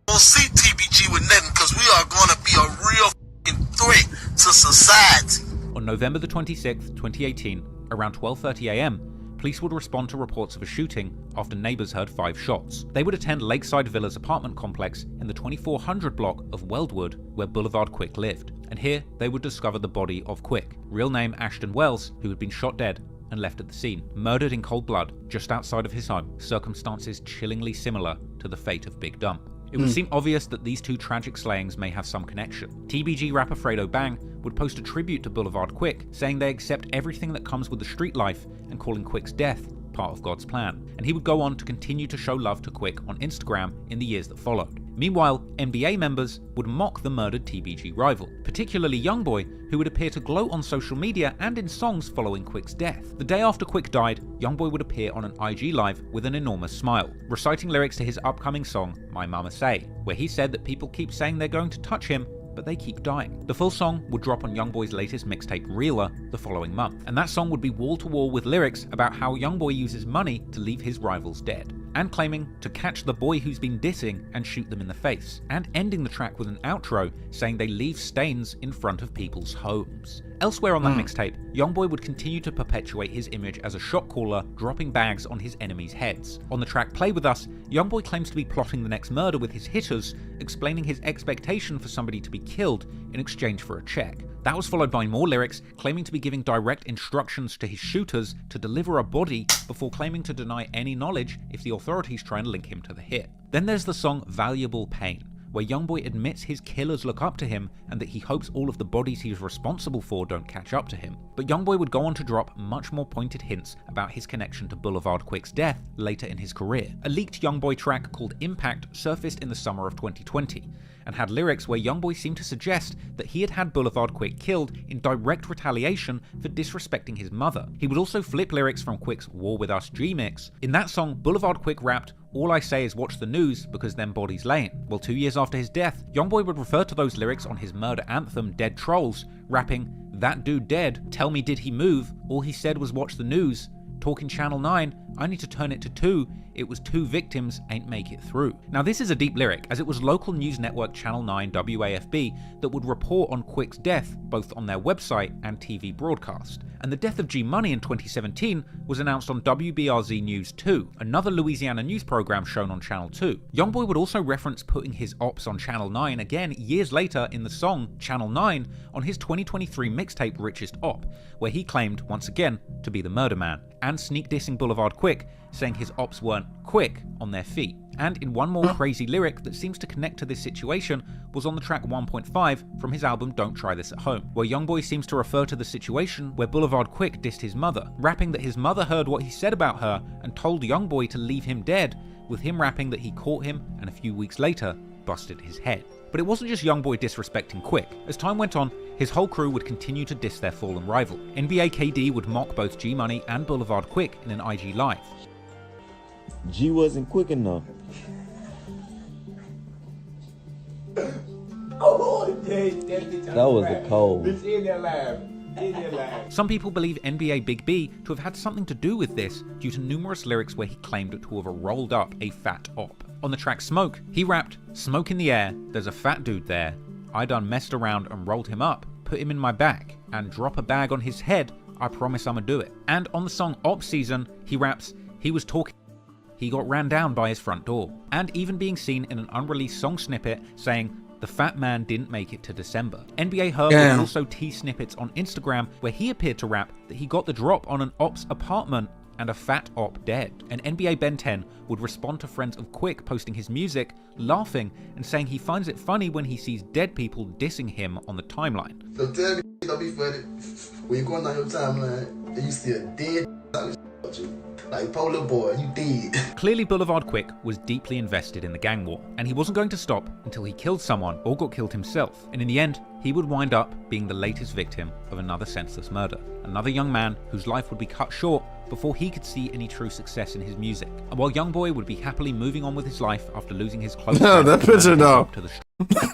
S17: We'll see TBG with nothing because we are going to be a real fucking threat to society.
S2: On November the 26th, 2018, around 12:30 AM, police would respond to reports of a shooting after neighbors heard 5 shots. They would attend Lakeside Villas apartment complex in the 2400 block of Weldwood, where Boulevard Quick lived. And here they would discover the body of Quick, real name Ashton Wells, who had been shot dead and left at the scene, murdered in cold blood just outside of his home, circumstances chillingly similar to the fate of Big Dump. It would seem obvious that these 2 tragic slayings may have some connection. TBG rapper Fredo Bang would post a tribute to Boulevard Quick, saying they accept everything that comes with the street life and calling Quick's death part of God's plan. And he would go on to continue to show love to Quick on Instagram in the years that followed. Meanwhile, NBA members would mock the murdered TBG rival, particularly Youngboy, who would appear to gloat on social media and in songs following Quick's death. The day after Quick died, Youngboy would appear on an IG Live with an enormous smile, reciting lyrics to his upcoming song, My Mama Say, where he said that people keep saying they're going to touch him, but they keep dying. The full song would drop on Youngboy's latest mixtape, Reeler, the following month, and that song would be wall-to-wall with lyrics about how Youngboy uses money to leave his rivals dead, and claiming to catch the boy who's been dissing and shoot them in the face, and ending the track with an outro saying they leave stains in front of people's homes. Elsewhere on that mixtape, Youngboy would continue to perpetuate his image as a shot caller, dropping bags on his enemies' heads. On the track Play With Us, Youngboy claims to be plotting the next murder with his hitters, explaining his expectation for somebody to be killed in exchange for a check. That was followed by more lyrics claiming to be giving direct instructions to his shooters to deliver a body before claiming to deny any knowledge if the authorities try and link him to the hit. Then there's the song Valuable Pain, where Youngboy admits his killers look up to him and that he hopes all of the bodies he's responsible for don't catch up to him. But Youngboy would go on to drop much more pointed hints about his connection to Boulevard Quick's death later in his career. A leaked Youngboy track called Impact surfaced in the summer of 2020 and had lyrics where Youngboy seemed to suggest that he had had Boulevard Quick killed in direct retaliation for disrespecting his mother. He would also flip lyrics from Quick's War With Us G-Mix. In that song, Boulevard Quick rapped, "All I say is watch the news because them bodies layin'." Well, 2 years after his death, Youngboy would refer to those lyrics on his murder anthem Dead Trolls, rapping, "That dude dead, tell me did he move, all he said was watch the news. Talking Channel 9, I need to turn it to 2, it was 2 victims, ain't make it through." Now this is a deep lyric, as it was local news network Channel 9 WAFB that would report on Quick's death both on their website and TV broadcast. And the death of G Money in 2017 was announced on WBRZ News 2, another Louisiana news program shown on Channel 2. Youngboy would also reference putting his ops on Channel 9 again years later in the song Channel 9 on his 2023 mixtape Richest Op, where he claimed once again to be the murder man, and sneak dissing Boulevard Quick, saying his ops weren't quick on their feet. And in one more crazy lyric that seems to connect to this situation was on the track 1.5 from his album Don't Try This at Home, where Youngboy seems to refer to the situation where Boulevard Quick dissed his mother, rapping that his mother heard what he said about her and told Youngboy to leave him dead, with him rapping that he caught him and a few weeks later busted his head. But it wasn't just Youngboy disrespecting Quick. As time went on, his whole crew would continue to diss their fallen rival. NBA KD would mock both G Money and Boulevard Quick in an IG Live.
S5: G wasn't quick enough. That was a cold.
S2: Some people believe NBA Big B to have had something to do with this due to numerous lyrics where he claimed to have rolled up a fat op. On the track Smoke, he rapped, "Smoke in the air, there's a fat dude there. I done messed around and rolled him up, put him in my bag, and drop a bag on his head, I promise I'ma do it." And on the song Op Season, he raps, "He was talking, he got ran down by his front door," and even being seen in an unreleased song snippet saying, "The fat man didn't make it to December." NBA Herb would also tease snippets on Instagram where he appeared to rap that he got the drop on an op's apartment and a fat op dead. And NBA Ben 10 would respond to friends of Quick posting his music, laughing and saying he finds it funny when he sees dead people dissing him on the timeline.
S24: So tell me, don't be funny. When you're going down your timeline and you see a dead like Polar Boy, you dead.
S2: Clearly Boulevard Quick was deeply invested in the gang war, and he wasn't going to stop until he killed someone or got killed himself. And in the end, he would wind up being the latest victim of another senseless murder. Another young man whose life would be cut short before he could see any true success in his music. And while Youngboy would be happily moving on with his life after losing his close friend
S1: that picture though.
S2: To the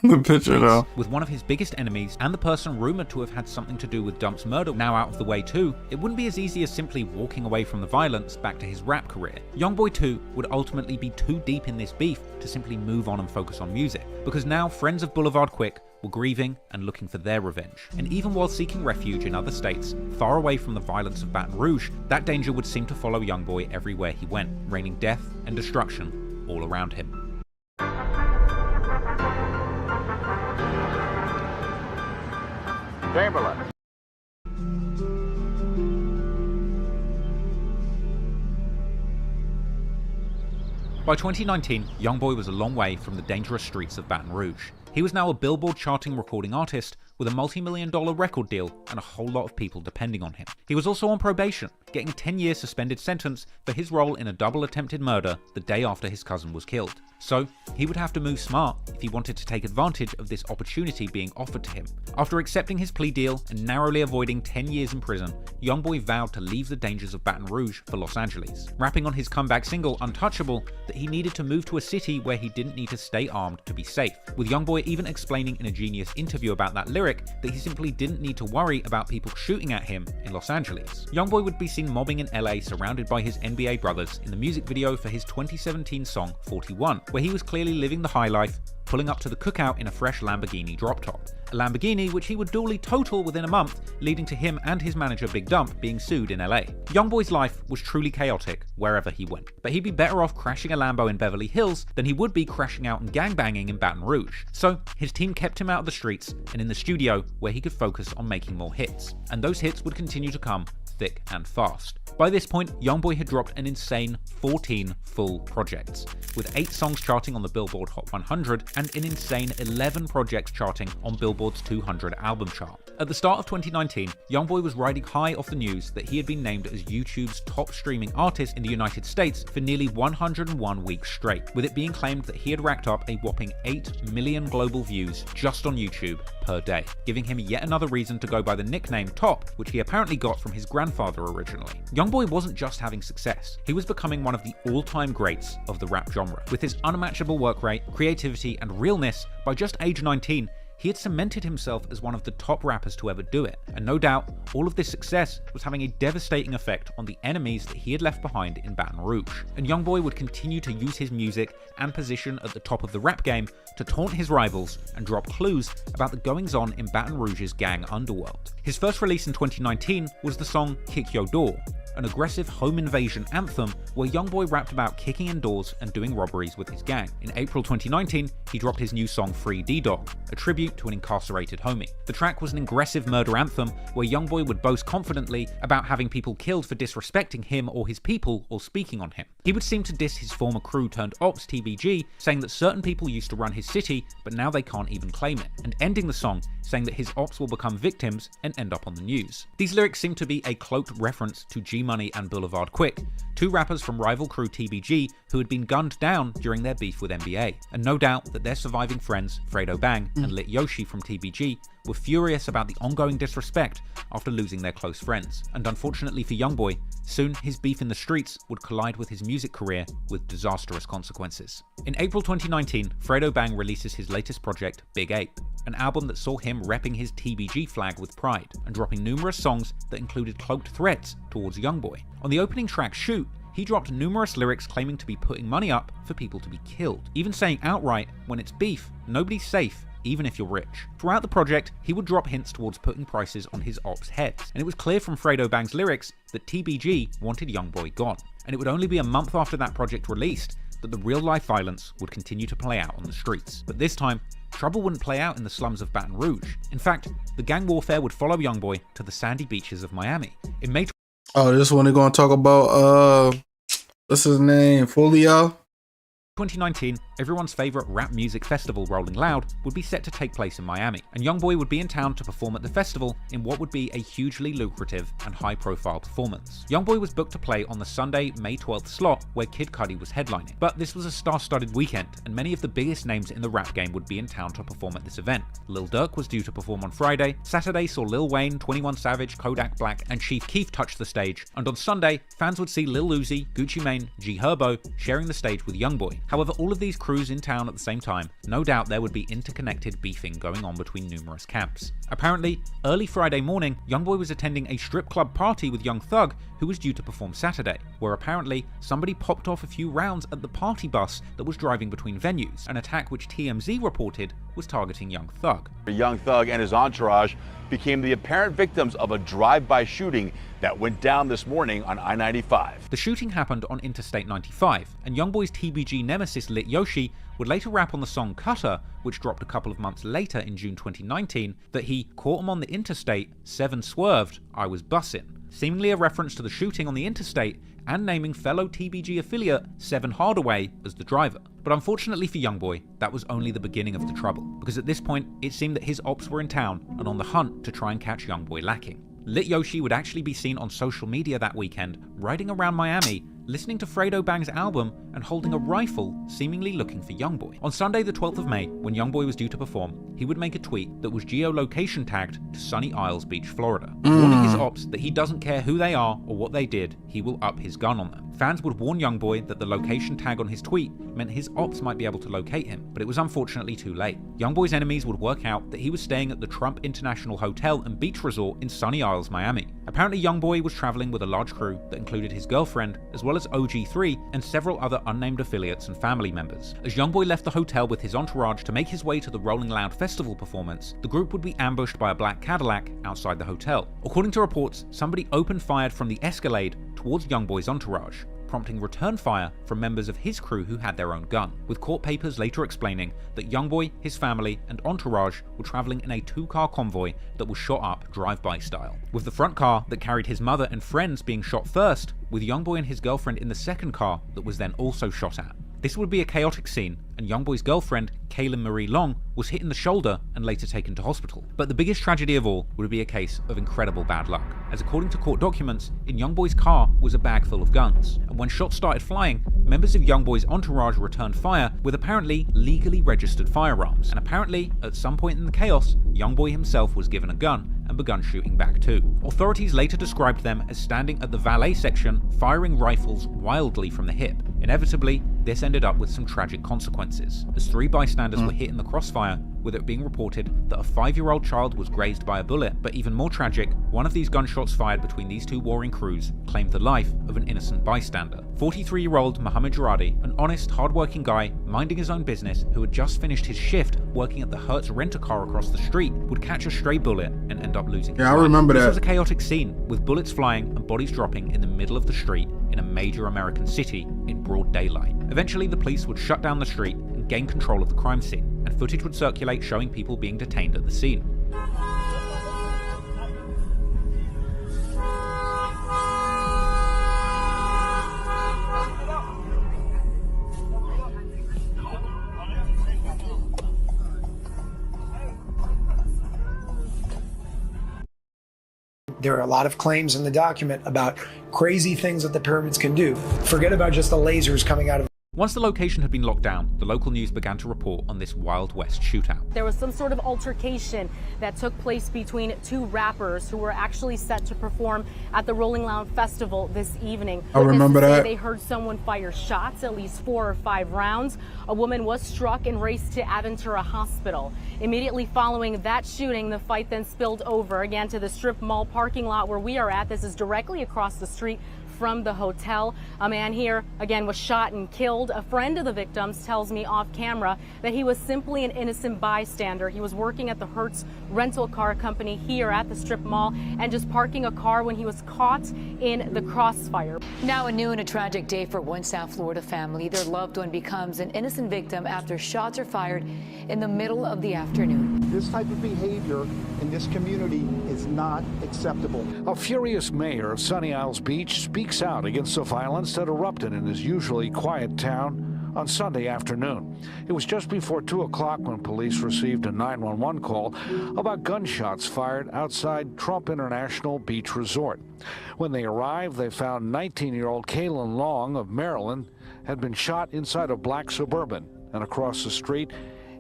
S1: the picture though.
S2: With one of his biggest enemies and the person rumored to have had something to do with Dump's murder now out of the way too, it wouldn't be as easy as simply walking away from the violence back to his rap career. Youngboy 2 would ultimately be too deep in this beef to simply move on and focus on music, because now friends of Boulevard Quick were grieving and looking for their revenge. And even while seeking refuge in other states, far away from the violence of Baton Rouge, that danger would seem to follow Youngboy everywhere he went, raining death and destruction all around him.
S16: Chamberlain.
S2: By 2019, Youngboy was a long way from the dangerous streets of Baton Rouge. He was now a Billboard charting recording artist with a multi-million-dollar record deal and a whole lot of people depending on him. He was also on probation, getting a 10-year suspended sentence for his role in a double attempted murder the day after his cousin was killed. So, he would have to move smart if he wanted to take advantage of this opportunity being offered to him. After accepting his plea deal and narrowly avoiding 10 years in prison, Youngboy vowed to leave the dangers of Baton Rouge for Los Angeles, rapping on his comeback single Untouchable that he needed to move to a city where he didn't need to stay armed to be safe, with Youngboy even explaining in a Genius interview about that lyric that he simply didn't need to worry about people shooting at him in Los Angeles. Youngboy would be seen mobbing in LA surrounded by his NBA brothers in the music video for his 2017 song 41, where he was clearly living the high life, pulling up to the cookout in a fresh Lamborghini drop top. A Lamborghini which he would duly total within a month, leading to him and his manager Big Dump being sued in LA. Youngboy's life was truly chaotic wherever he went, but he'd be better off crashing a Lambo in Beverly Hills than he would be crashing out and gangbanging in Baton Rouge. So his team kept him out of the streets and in the studio where he could focus on making more hits. And those hits would continue to come thick and fast. By this point, Youngboy had dropped an insane 14 full projects, with 8 songs charting on the Billboard Hot 100 and an insane 11 projects charting on Billboard's 200 album chart. At the start of 2019, Youngboy was riding high off the news that he had been named as YouTube's top streaming artist in the United States for nearly 101 weeks straight, with it being claimed that he had racked up a whopping 8 million global views just on YouTube per day, giving him yet another reason to go by the nickname Top, which he apparently got from his grandfather originally. Youngboy wasn't just having success, he was becoming one of the all-time greats of the rap genre. With his unmatchable work rate, creativity, and realness, by just age 19, he had cemented himself as one of the top rappers to ever do it, and no doubt, all of this success was having a devastating effect on the enemies that he had left behind in Baton Rouge. And Youngboy would continue to use his music and position at the top of the rap game to taunt his rivals and drop clues about the goings-on in Baton Rouge's gang underworld. His first release in 2019 was the song Kick Your Door, an aggressive home invasion anthem where Youngboy rapped about kicking in doors and doing robberies with his gang. In April 2019, he dropped his new song Free D-Dog, a tribute to an incarcerated homie. The track was an aggressive murder anthem where Youngboy would boast confidently about having people killed for disrespecting him or his people or speaking on him. He would seem to diss his former crew turned ops TBG, saying that certain people used to run his city but now they can't even claim it, and ending the song saying that his ops will become victims and end up on the news. These lyrics seem to be a cloaked reference to G-Money and Boulevard Quick, 2 rappers from rival crew TBG who had been gunned down during their beef with NBA, and no doubt that their surviving friends Fredo Bang and Lit Yoshi from TBG were furious about the ongoing disrespect after losing their close friends. And unfortunately for Youngboy, soon his beef in the streets would collide with his music career with disastrous consequences. In April 2019, Fredo Bang releases his latest project, Big Ape, an album that saw him repping his TBG flag with pride and dropping numerous songs that included cloaked threats towards Youngboy. On the opening track, Shoot, he dropped numerous lyrics claiming to be putting money up for people to be killed, even saying outright, when it's beef, nobody's safe, even if you're rich. Throughout the project, he would drop hints towards putting prices on his ops' heads, and it was clear from Fredo Bang's lyrics that TBG wanted Youngboy gone. And it would only be a month after that project released that the real-life violence would continue to play out on the streets. But this time, trouble wouldn't play out in the slums of Baton Rouge. In fact, the gang warfare would follow Youngboy to the sandy beaches of Miami. In May
S1: this one they're gonna talk about what's his name? Folio?
S2: 2019, everyone's favourite rap music festival, Rolling Loud, would be set to take place in Miami, and Youngboy would be in town to perform at the festival in what would be a hugely lucrative and high-profile performance. Youngboy was booked to play on the Sunday, May 12th slot where Kid Cudi was headlining, but this was a star-studded weekend, and many of the biggest names in the rap game would be in town to perform at this event. Lil Durk was due to perform on Friday, Saturday saw Lil Wayne, 21 Savage, Kodak Black, and Chief Keef touch the stage, and on Sunday, fans would see Lil Uzi, Gucci Mane, G Herbo sharing the stage with Youngboy. However, all of these crews in town at the same time, no doubt there would be interconnected beefing going on between numerous camps. Apparently, early Friday morning, Youngboy was attending a strip club party with Young Thug, who was due to perform Saturday. where apparently somebody popped off a few rounds at the party bus that was driving between venues, an attack which TMZ reported was targeting Young Thug.
S16: Young Thug and his entourage became the apparent victims of a drive-by shooting that went down this morning on I-95.
S2: The shooting happened on Interstate 95, and Youngboy's TBG nemesis Lit Yoshi would later rap on the song Cutter, which dropped a couple of months later in June 2019, that he caught him on the interstate, 7 swerved, I was bussin', seemingly a reference to the shooting on the interstate and naming fellow TBG affiliate 7 Hardaway as the driver. But unfortunately for Youngboy, that was only the beginning of the trouble, because at this point it seemed that his ops were in town and on the hunt to try and catch Youngboy lacking. Lit Yoshi would actually be seen on social media that weekend, riding around Miami, listening to Fredo Bang's album and holding a rifle, seemingly looking for Youngboy. On Sunday the 12th of May, when Youngboy was due to perform, he would make a tweet that was geolocation tagged to Sunny Isles Beach, Florida, warning his ops that he doesn't care who they are or what they did, he will up his gun on them. Fans would warn Youngboy that the location tag on his tweet meant his ops might be able to locate him, but it was unfortunately too late. Youngboy's enemies would work out that he was staying at the Trump International Hotel and Beach Resort in Sunny Isles, Miami. Apparently Youngboy was traveling with a large crew that included his girlfriend, as well as OG3 and several other unnamed affiliates and family members. As Youngboy left the hotel with his entourage to make his way to the Rolling Loud Festival performance, the group would be ambushed by a black Cadillac outside the hotel. According to reports, somebody opened fire from the Escalade towards Youngboy's entourage, prompting return fire from members of his crew who had their own gun, with court papers later explaining that Youngboy, his family, and entourage were traveling in a 2-car convoy that was shot up drive-by style, with the front car that carried his mother and friends being shot first, with Youngboy and his girlfriend in the second car that was then also shot at. This would be a chaotic scene, and Youngboy's girlfriend, Kaylin Marie Long, was hit in the shoulder and later taken to hospital. But the biggest tragedy of all would be a case of incredible bad luck, as according to court documents, in Youngboy's car was a bag full of guns, and when shots started flying, members of Youngboy's entourage returned fire with apparently legally registered firearms, and apparently, at some point in the chaos, Youngboy himself was given a gun and begun shooting back too. Authorities later described them as standing at the valet section, firing rifles wildly from the hip. Inevitably, this ended up with some tragic consequences, as 3 bystanders were hit in the crossfire, with it being reported that a 5-year-old child was grazed by a bullet. But even more tragic, one of these gunshots fired between these 2 warring crews claimed the life of an innocent bystander. 43-year-old Mohammed Jaradi, an honest, hard-working guy minding his own business who had just finished his shift working at the Hertz rent-a-car across the street, would catch a stray bullet and end up losing his life.
S1: I remember that.
S2: This was a chaotic scene, with bullets flying and bodies dropping in the middle of the street in a major American city in broad daylight. Eventually, the police would shut down the street and gain control of the crime scene, and footage would circulate showing people being detained at the scene.
S18: There are a lot of claims in the document about crazy things that the pyramids can do. Forget about just the lasers coming out of.
S2: Once the location had been locked down, the local news began to report on this Wild West shootout.
S21: There was some sort of altercation that took place between 2 rappers who were actually set to perform at the Rolling Loud Festival this evening.
S1: I remember that.
S21: They heard someone fire shots, at least 4 or 5 rounds. A woman was struck and raced to Aventura Hospital. Immediately following that shooting, the fight then spilled over again to the strip mall parking lot where we are at. This is directly across the street from the hotel. A man here, again, was shot and killed. A friend of the victims tells me off camera that he was simply an innocent bystander. He was working at the Hertz rental car company here at the strip mall and just parking a car when he was caught in the crossfire.
S23: Now a new and a tragic day for one South Florida family. Their loved one becomes an innocent victim after shots are fired in the middle of the afternoon.
S25: This type of behavior in this community is not acceptable.
S20: A furious mayor of Sunny Isles Beach speaks out against the violence that erupted in his usually quiet town on Sunday afternoon. It was just before 2 o'clock when police received a 911 call about gunshots fired outside Trump International Beach Resort. When they arrived, they found 19-year-old Kaylin Long of Maryland had been shot inside a black Suburban, and across the street,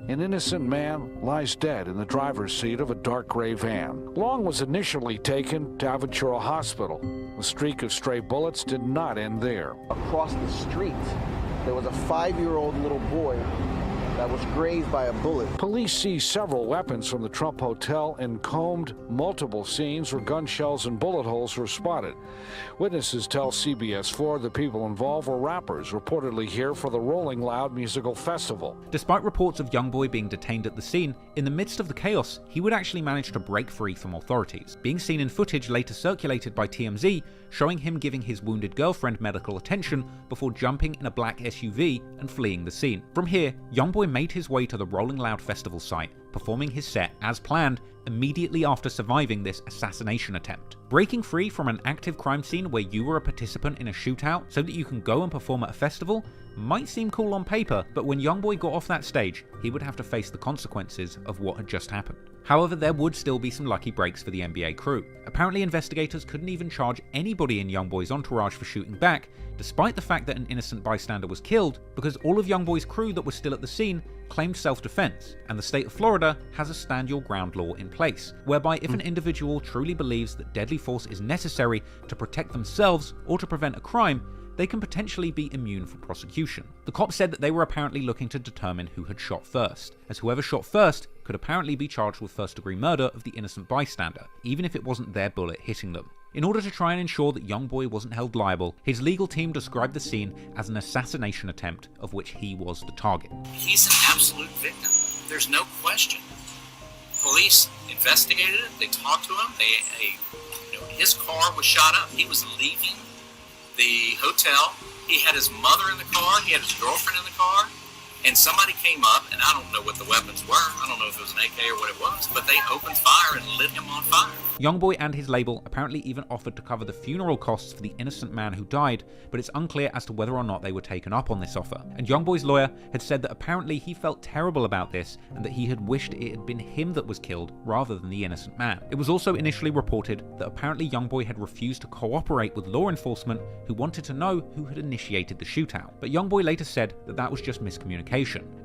S20: an innocent man lies dead in the driver's seat of a dark gray van. Long was initially taken to Aventura Hospital. The streak of stray bullets did not end there.
S25: Across the street, there was a 5-year-old little boy that that was grazed by a bullet.
S20: Police seized several weapons from the Trump Hotel and combed multiple scenes where gun shells and bullet holes were spotted. Witnesses tell CBS 4 the people involved were rappers, reportedly here for the Rolling Loud musical festival.
S2: Despite reports of Youngboy being detained at the scene, in the midst of the chaos, he would actually manage to break free from authorities, being seen in footage later circulated by TMZ showing him giving his wounded girlfriend medical attention before jumping in a black SUV and fleeing the scene. From here, Youngboy made his way to the Rolling Loud festival site, performing his set as planned immediately after surviving this assassination attempt. Breaking free from an active crime scene where you were a participant in a shootout so that you can go and perform at a festival might seem cool on paper, but when Youngboy got off that stage, he would have to face the consequences of what had just happened. However, there would still be some lucky breaks for the NBA crew. Apparently, investigators couldn't even charge anybody in Youngboy's entourage for shooting back, despite the fact that an innocent bystander was killed, because all of Youngboy's crew that was still at the scene claimed self-defense, and the state of Florida has a stand your ground law in place, whereby if an individual truly believes that deadly force is necessary to protect themselves or to prevent a crime, they can potentially be immune from prosecution. The cops said that they were apparently looking to determine who had shot first, as whoever shot first could apparently be charged with first-degree murder of the innocent bystander, even if it wasn't their bullet hitting them. In order to try and ensure that Youngboy wasn't held liable, his legal team described the scene as an assassination attempt of which he was the target.
S6: He's an absolute victim. There's no question. Police investigated it. They talked to him. His car was shot up. He was leaving the hotel. He had his mother in the car. He had his girlfriend in the car. And somebody came up, and I don't know what the weapons were. I don't know if it was an AK or what it was, but they opened fire and lit him on fire.
S2: Youngboy and his label apparently even offered to cover the funeral costs for the innocent man who died, but it's unclear as to whether or not they were taken up on this offer. And Youngboy's lawyer had said that apparently he felt terrible about this and that he had wished it had been him that was killed rather than the innocent man. It was also initially reported that apparently Youngboy had refused to cooperate with law enforcement who wanted to know who had initiated the shootout. But Youngboy later said that that was just miscommunication,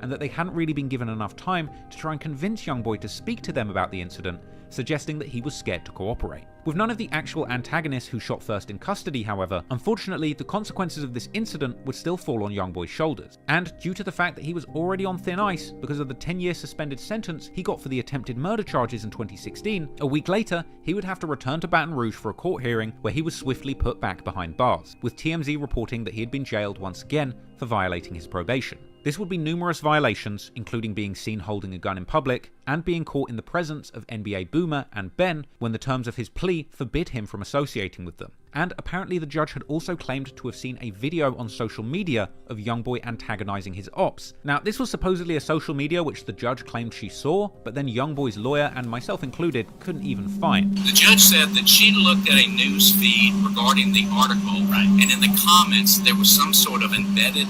S2: and that they hadn't really been given enough time to try and convince Youngboy to speak to them about the incident, suggesting that he was scared to cooperate. With none of the actual antagonists who shot first in custody, however, unfortunately the consequences of this incident would still fall on Youngboy's shoulders, and due to the fact that he was already on thin ice because of the 10-year suspended sentence he got for the attempted murder charges in 2016, a week later he would have to return to Baton Rouge for a court hearing where he was swiftly put back behind bars, with TMZ reporting that he had been jailed once again for violating his probation. This would be numerous violations, including being seen holding a gun in public, and being caught in the presence of NBA Boomer and Ben when the terms of his plea forbid him from associating with them. And apparently the judge had also claimed to have seen a video on social media of Youngboy antagonizing his ops. Now, this was supposedly a social media which the judge claimed she saw, but then Youngboy's lawyer, and myself included, couldn't even find.
S6: The judge said that she looked at a news feed regarding the article, and in the comments there was some sort of embedded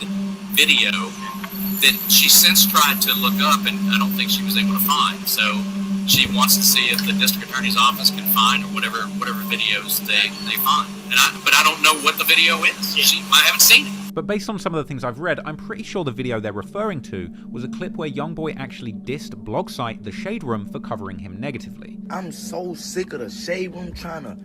S6: video that she since tried to look up, and I don't think she was able to find. So she wants to see if the district attorney's office can find or whatever videos they find. But I don't know what the video is. I haven't seen it.
S2: But based on some of the things I've read, I'm pretty sure the video they're referring to was a clip where Youngboy actually dissed blog site The Shade Room for covering him negatively.
S24: I'm so sick of the Shade Room trying to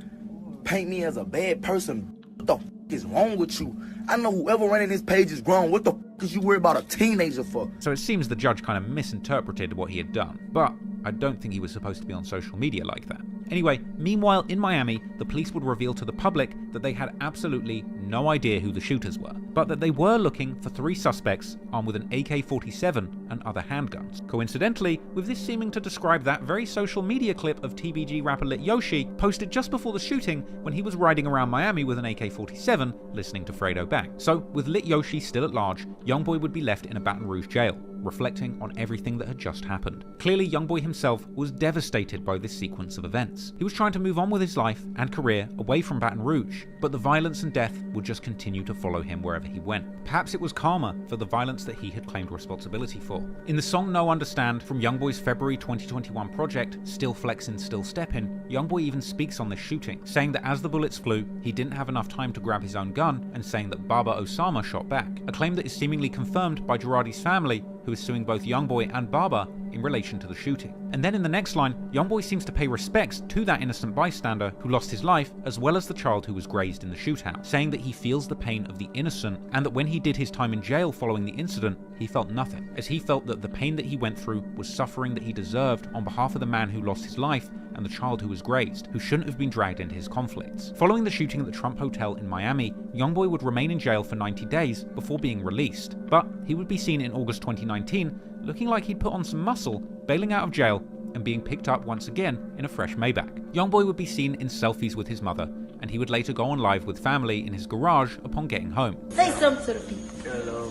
S24: paint me as a bad person. What the f is wrong with you? I know whoever running this page is grown. What the f is you worried about a teenager for?
S2: So it seems the judge kind of misinterpreted what he had done, but I don't think he was supposed to be on social media like that. Anyway, meanwhile in Miami, the police would reveal to the public that they had absolutely no idea who the shooters were, but that they were looking for 3 suspects armed with an AK-47 and other handguns. Coincidentally, with this seeming to describe that very social media clip of TBG rapper Lit Yoshi posted just before the shooting when he was riding around Miami with an AK-47 listening to Fredo Bang. So, with Lit Yoshi still at large, Youngboy would be left in a Baton Rouge jail, reflecting on everything that had just happened. Clearly, Youngboy himself was devastated by this sequence of events. He was trying to move on with his life and career away from Baton Rouge, but the violence and death would just continue to follow him wherever he went. Perhaps it was karma for the violence that he had claimed responsibility for. In the song No Understand from Youngboy's February 2021 project, Still Flexin', Still Steppin', Youngboy even speaks on this shooting, saying that as the bullets flew, he didn't have enough time to grab his own gun, and saying that Baba Osama shot back, a claim that is seemingly confirmed by Girardi's family, who is suing both Youngboy and Baba in relation to the shooting. And then in the next line, Youngboy seems to pay respects to that innocent bystander who lost his life, as well as the child who was grazed in the shootout, saying that he feels the pain of the innocent, and that when he did his time in jail following the incident, he felt nothing, as he felt that the pain that he went through was suffering that he deserved on behalf of the man who lost his life and the child who was grazed, who shouldn't have been dragged into his conflicts. Following the shooting at the Trump Hotel in Miami, Youngboy would remain in jail for 90 days before being released, but he would be seen in August 2019 looking like he'd put on some muscle, bailing out of jail and being picked up once again in a fresh Maybach. Youngboy would be seen in selfies with his mother, and he would later go on live with family in his garage upon getting home.
S22: Say something to the people. Hello.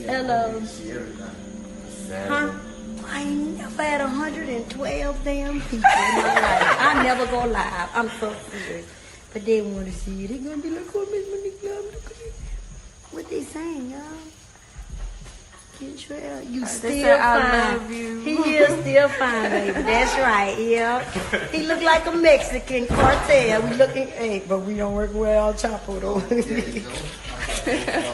S22: Hello. Huh? I ain't never had 112 damn people in my life. I never go live. I'm so serious. But they want to see it. They gonna be like, oh, Miss Monique, what they saying, y'all? Kentrell, you still fine. I love you. He is still fine, baby. That's right, yeah. He look like a Mexican cartel. We looking, hey, but we don't work well on Chapo, though.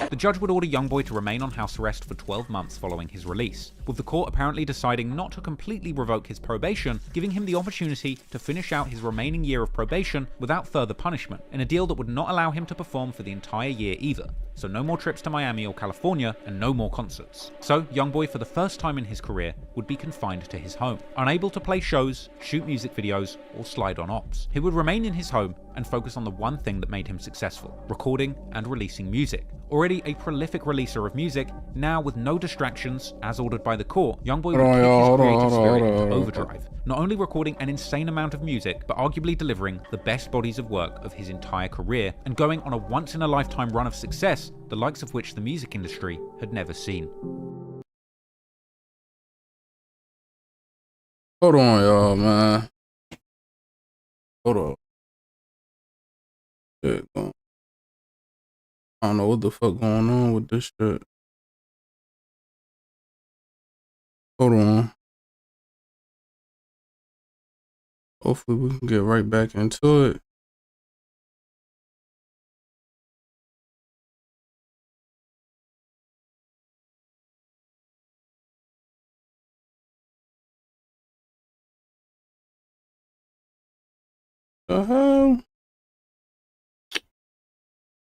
S2: The judge would order Youngboy to remain on house arrest for 12 months following his release, with the court apparently deciding not to completely revoke his probation, giving him the opportunity to finish out his remaining year of probation without further punishment, in a deal that would not allow him to perform for the entire year either. So no more trips to Miami or California, and no more concerts. So Youngboy, for the first time in his career, would be confined to his home, unable to play shows, shoot music videos, or slide on ops. He would remain in his home and focus on the one thing that made him successful: recording and releasing music. Already a prolific releaser of music, now with no distractions, as ordered by the court, Youngboy would kick his creative spirit into overdrive, not only recording an insane amount of music, but arguably delivering the best bodies of work of his entire career, and going on a once-in-a-lifetime run of success, the likes of which the music industry had never seen.
S1: Hold on, y'all, man. Hold on. Shit, I don't know what the fuck going on with this shit. Hold on. Hopefully we can get right back into it. The hell?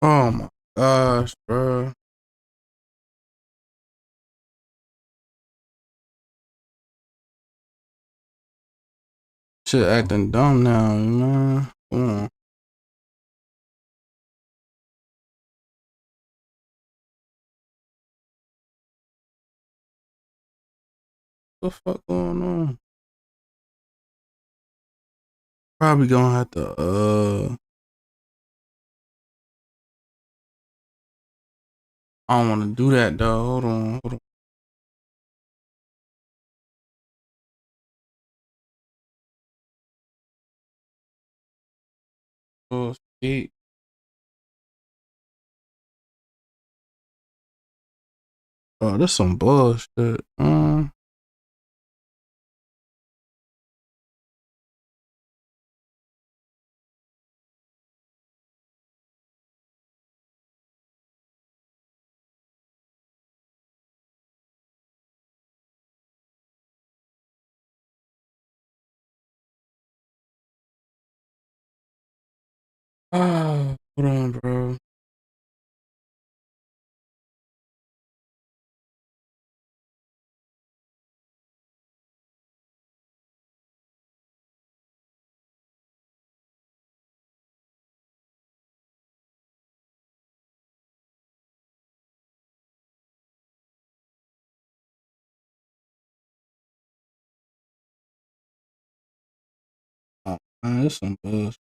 S1: Oh my gosh, bro. Shit acting dumb now, man. Come on. What the fuck going on? Probably gonna have to, I don't want to do that, though. Hold on. Oh, shit. Oh, this some bullshit. Hold on, bro. Oh, man, this some bullshit.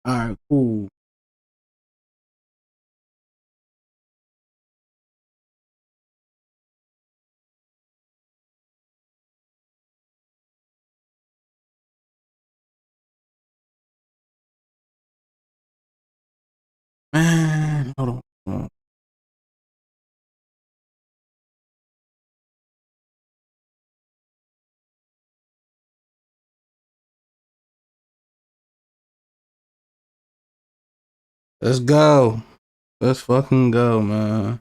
S1: All right, cool. Man, hold on. Let's go. Let's fucking go, man.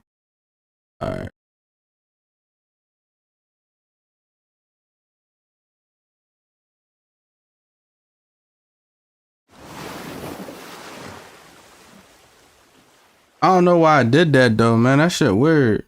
S1: All right. I don't know why I did that though, man. That shit weird.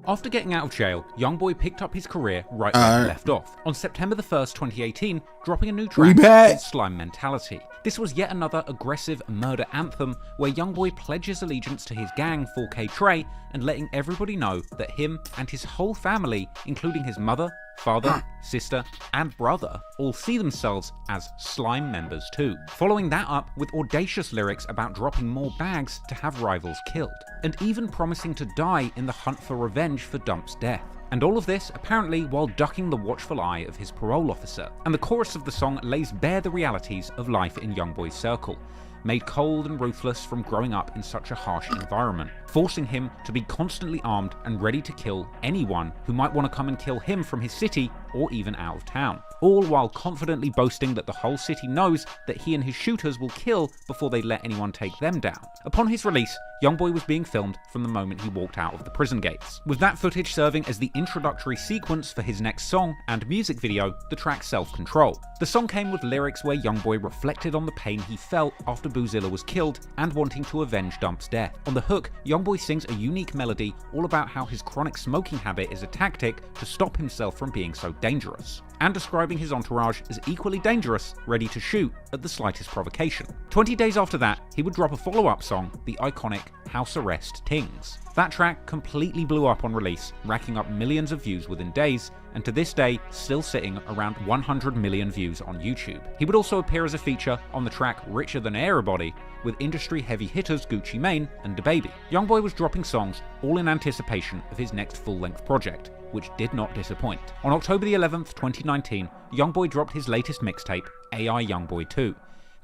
S2: After getting out of jail, Youngboy picked up his career right where he left off. On September the 1st, 2018, dropping a new track called Slime Mentality. This was yet another aggressive murder anthem where Youngboy pledges allegiance to his gang 4K Trey and letting everybody know that him and his whole family, including his mother, father, sister, and brother, all see themselves as Slime members too. Following that up with audacious lyrics about dropping more bags to have rivals killed, and even promising to die in the hunt for revenge for Dump's death. And all of this apparently while ducking the watchful eye of his parole officer. And the chorus of the song lays bare the realities of life in Youngboy's circle, made cold and ruthless from growing up in such a harsh environment, forcing him to be constantly armed and ready to kill anyone who might want to come and kill him from his city or even out of town. All while confidently boasting that the whole city knows that he and his shooters will kill before they let anyone take them down. Upon his release, Youngboy was being filmed from the moment he walked out of the prison gates, with that footage serving as the introductory sequence for his next song and music video, the track Self-Control. The song came with lyrics where Youngboy reflected on the pain he felt after Boozilla was killed and wanting to avenge Dump's death. On the hook, Youngboy sings a unique melody all about how his chronic smoking habit is a tactic to stop himself from being so dangerous, and describing his entourage as equally dangerous, ready to shoot at the slightest provocation. 20 days after that, he would drop a follow-up song, the iconic House Arrest Tings. That track completely blew up on release, racking up millions of views within days, and to this day, still sitting around 100 million views on YouTube. He would also appear as a feature on the track Richer Than Everybody, with industry heavy hitters Gucci Mane and DaBaby. Youngboy was dropping songs all in anticipation of his next full-length project, which did not disappoint. On October the 11th, 2019, Youngboy dropped his latest mixtape, AI Youngboy 2.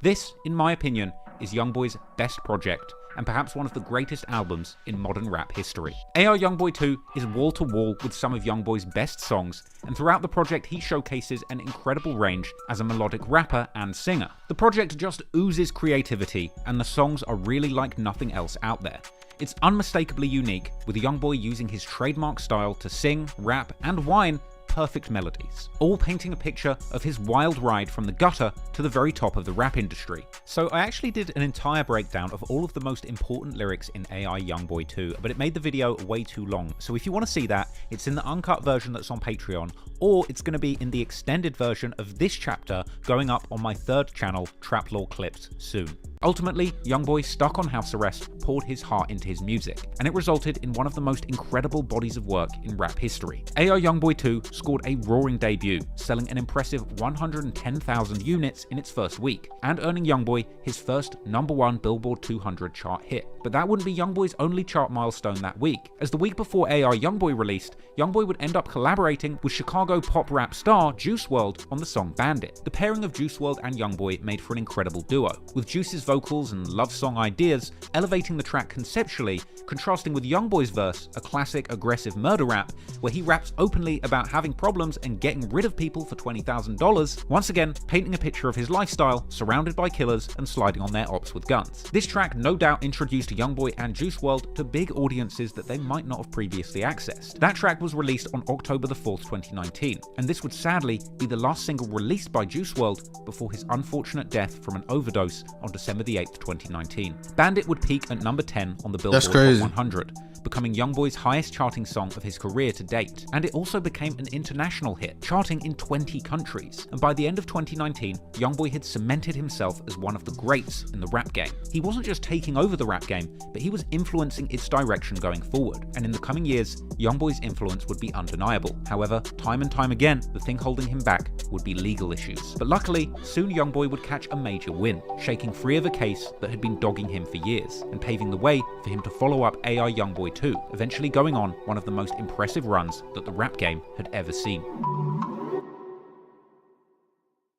S2: This, in my opinion, is Youngboy's best project, and perhaps one of the greatest albums in modern rap history. AI Youngboy 2 is wall-to-wall with some of Youngboy's best songs, and throughout the project he showcases an incredible range as a melodic rapper and singer. The project just oozes creativity, and the songs are really like nothing else out there. It's unmistakably unique, with Youngboy using his trademark style to sing, rap, and whine perfect melodies, all painting a picture of his wild ride from the gutter to the very top of the rap industry. So I actually did an entire breakdown of all of the most important lyrics in AI Youngboy 2, but it made the video way too long. So if you want to see that, it's in the uncut version that's on Patreon, or it's going to be in the extended version of this chapter going up on my third channel, Trap Law Clips, soon. Ultimately, Youngboy, stuck on house arrest, poured his heart into his music, and it resulted in one of the most incredible bodies of work in rap history. AI Youngboy 2 scored a roaring debut, selling an impressive 110,000 units in its first week, and earning Youngboy his first #1 Billboard 200 chart hit. But that wouldn't be Youngboy's only chart milestone that week, as the week before AI Youngboy released, Youngboy would end up collaborating with Chicago pop rap star Juice WRLD on the song Bandit. The pairing of Juice WRLD and Youngboy made for an incredible duo, with Juice's vocals and love song ideas elevating the track conceptually, contrasting with Youngboy's verse, a classic aggressive murder rap, where he raps openly about having problems and getting rid of people for $20,000, once again painting a picture of his lifestyle, surrounded by killers and sliding on their ops with guns. This track no doubt introduced Youngboy and Juice WRLD to big audiences that they might not have previously accessed. That track was released on October the 4th, 2019, and this would sadly be the last single released by Juice WRLD before his unfortunate death from an overdose on December the 8th, 2019. Bandit would peak at number 10 on the Billboard Hot 100, becoming Youngboy's highest charting song of his career to date, and it also became an international hit, charting in 20 countries. And by the end of 2019, Youngboy had cemented himself as one of the greats in the rap game. He wasn't just taking over the rap game, but he was influencing its direction going forward, and in the coming years, Youngboy's influence would be undeniable. However, time and time again, the thing holding him back would be legal issues. But luckily, soon Youngboy would catch a major win, shaking free of a case that had been dogging him for years, and paving the way for him to follow up AI Youngboy 2, eventually going on one of the most impressive runs that the rap game had ever seen.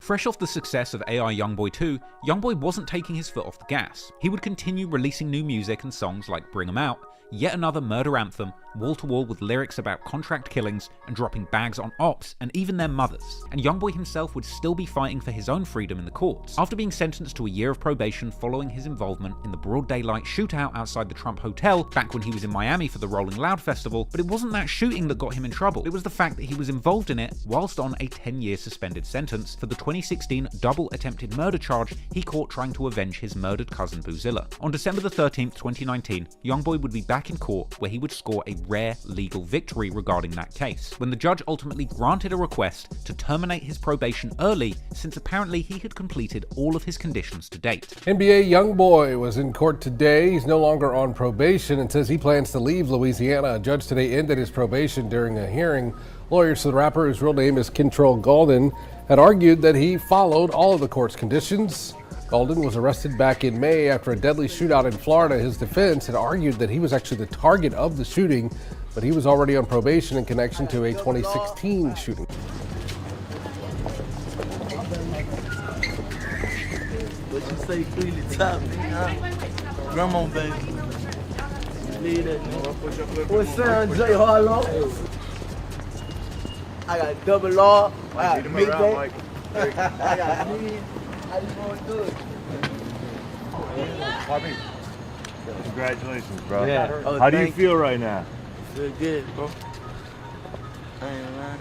S2: Fresh off the success of AI Youngboy 2, Youngboy wasn't taking his foot off the gas. He would continue releasing new music and songs like Bring 'Em Out, yet another murder anthem, wall to wall with lyrics about contract killings and dropping bags on ops and even their mothers. And Youngboy himself would still be fighting for his own freedom in the courts. After being sentenced to a year of probation following his involvement in the broad daylight shootout outside the Trump Hotel back when he was in Miami for the Rolling Loud Festival, but it wasn't that shooting that got him in trouble. It was the fact that he was involved in it whilst on a 10-year suspended sentence for the 2016 double attempted murder charge he caught trying to avenge his murdered cousin Boozilla. On December the 13th, 2019, Youngboy would be back in court where he would score a rare legal victory regarding that case, when the judge ultimately granted a request to terminate his probation early since apparently he had completed all of his conditions to date.
S8: NBA Youngboy was in court today. He's no longer on probation and says he plans to leave Louisiana. A judge today ended his probation during a hearing. Lawyers for the rapper, whose real name is Kentrell Gaulden, had argued that he followed all of the court's conditions. Gaulden was arrested back in May after a deadly shootout in Florida. His defense had argued that he was actually the target of the shooting, but he was already on probation in connection to a 2016 shooting.
S24: What you say, freely top, nigga? Grandma, baby. Leave that. What's sound, J. Harlow? I got double R. I got big day. I got me. How you gonna do it?
S9: Congratulations, bro.
S24: Yeah. Oh,
S9: how do you feel right now?
S24: Feel good, bro. I ain't lying.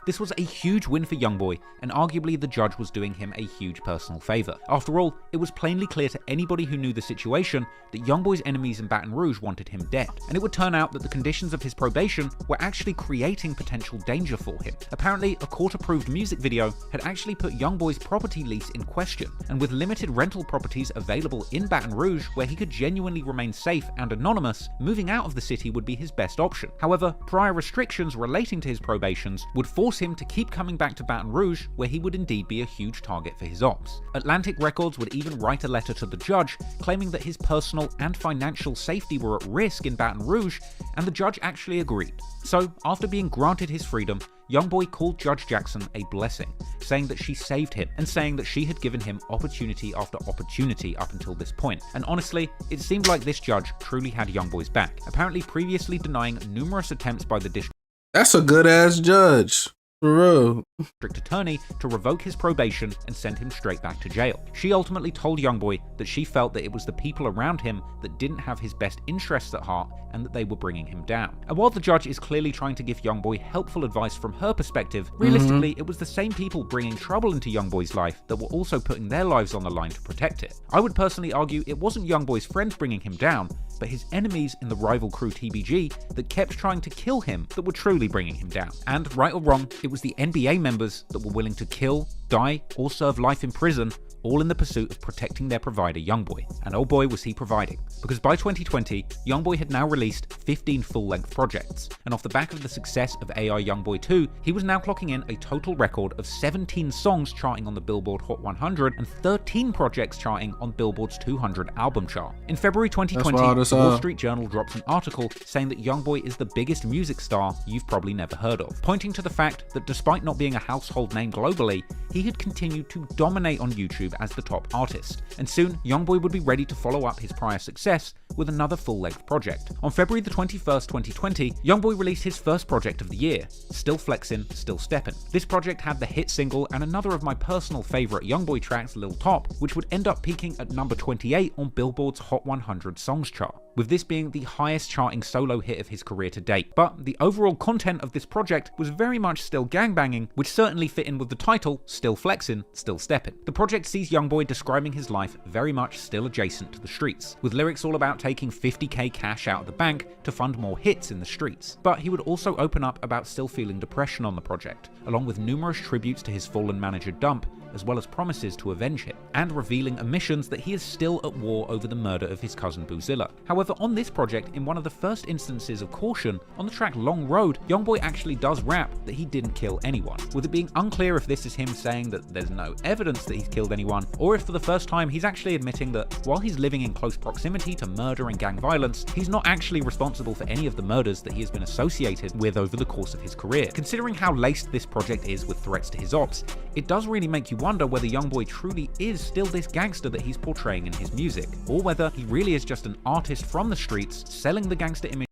S2: This was a huge win for Youngboy, and arguably the judge was doing him a huge personal favour. After all, it was plainly clear to anybody who knew the situation that Youngboy's enemies in Baton Rouge wanted him dead, and it would turn out that the conditions of his probation were actually creating potential danger for him. Apparently, a court-approved music video had actually put Youngboy's property lease in question, and with limited rental properties available in Baton Rouge where he could genuinely remain safe and anonymous, moving out of the city would be his best option. However, prior restrictions relating to his probations would force him to keep coming back to Baton Rouge, where he would indeed be a huge target for his ops. Atlantic Records would even write a letter to the judge claiming that his personal and financial safety were at risk in Baton Rouge, and the judge actually agreed. So, after being granted his freedom, Youngboy called Judge Jackson a blessing, saying that she saved him and saying that she had given him opportunity after opportunity up until this point. And honestly, it seemed like this judge truly had Youngboy's back, apparently previously denying numerous attempts by the district.
S1: That's a good ass judge. For real.
S2: District attorney to revoke his probation and send him straight back to jail. She ultimately told Youngboy that she felt that it was the people around him that didn't have his best interests at heart and that they were bringing him down. And while the judge is clearly trying to give Youngboy helpful advice from her perspective, realistically, it was the same people bringing trouble into Youngboy's life that were also putting their lives on the line to protect it. I would personally argue it wasn't Youngboy's friends bringing him down, but his enemies in the rival crew TBG that kept trying to kill him that were truly bringing him down. And right or wrong, it was the NBA members that were willing to kill, die, or serve life in prison, all in the pursuit of protecting their provider Youngboy. And oh boy was he providing. Because by 2020, Youngboy had now released 15 full-length projects, and off the back of the success of AI Youngboy 2, he was now clocking in a total record of 17 songs charting on the Billboard Hot 100 and 13 projects charting on Billboard's 200 album chart. In February 2020, the Wall Street Journal drops an article saying that Youngboy is the biggest music star you've probably never heard of, pointing to the fact that despite not being a household name globally, he had continued to dominate on YouTube as the top artist, and soon Youngboy would be ready to follow up his prior success with another full-length project. On February the 21st, 2020, Youngboy released his first project of the year, Still Flexin', Still Steppin'. This project had the hit single and another of my personal favourite Youngboy tracks, Lil Top, which would end up peaking at number 28 on Billboard's Hot 100 Songs chart, with this being the highest charting solo hit of his career to date. But the overall content of this project was very much still gangbanging, which certainly fit in with the title, Still Flexin', Still Steppin'. The project sees Youngboy describing his life very much still adjacent to the streets, with lyrics all about taking 50k cash out of the bank to fund more hits in the streets. But he would also open up about still feeling depression on the project, along with numerous tributes to his fallen manager Dump, as well as promises to avenge him, and revealing omissions that he is still at war over the murder of his cousin Boozilla. However, on this project, in one of the first instances of caution, on the track Long Road, Youngboy actually does rap that he didn't kill anyone, with it being unclear if this is him saying that there's no evidence that he's killed anyone, or if for the first time he's actually admitting that while he's living in close proximity to murder and gang violence, he's not actually responsible for any of the murders that he has been associated with over the course of his career. Considering how laced this project is with threats to his ops, it does really make you wonder whether Youngboy truly is still this gangster that he's portraying in his music, or whether he really is just an artist from the streets selling the gangster image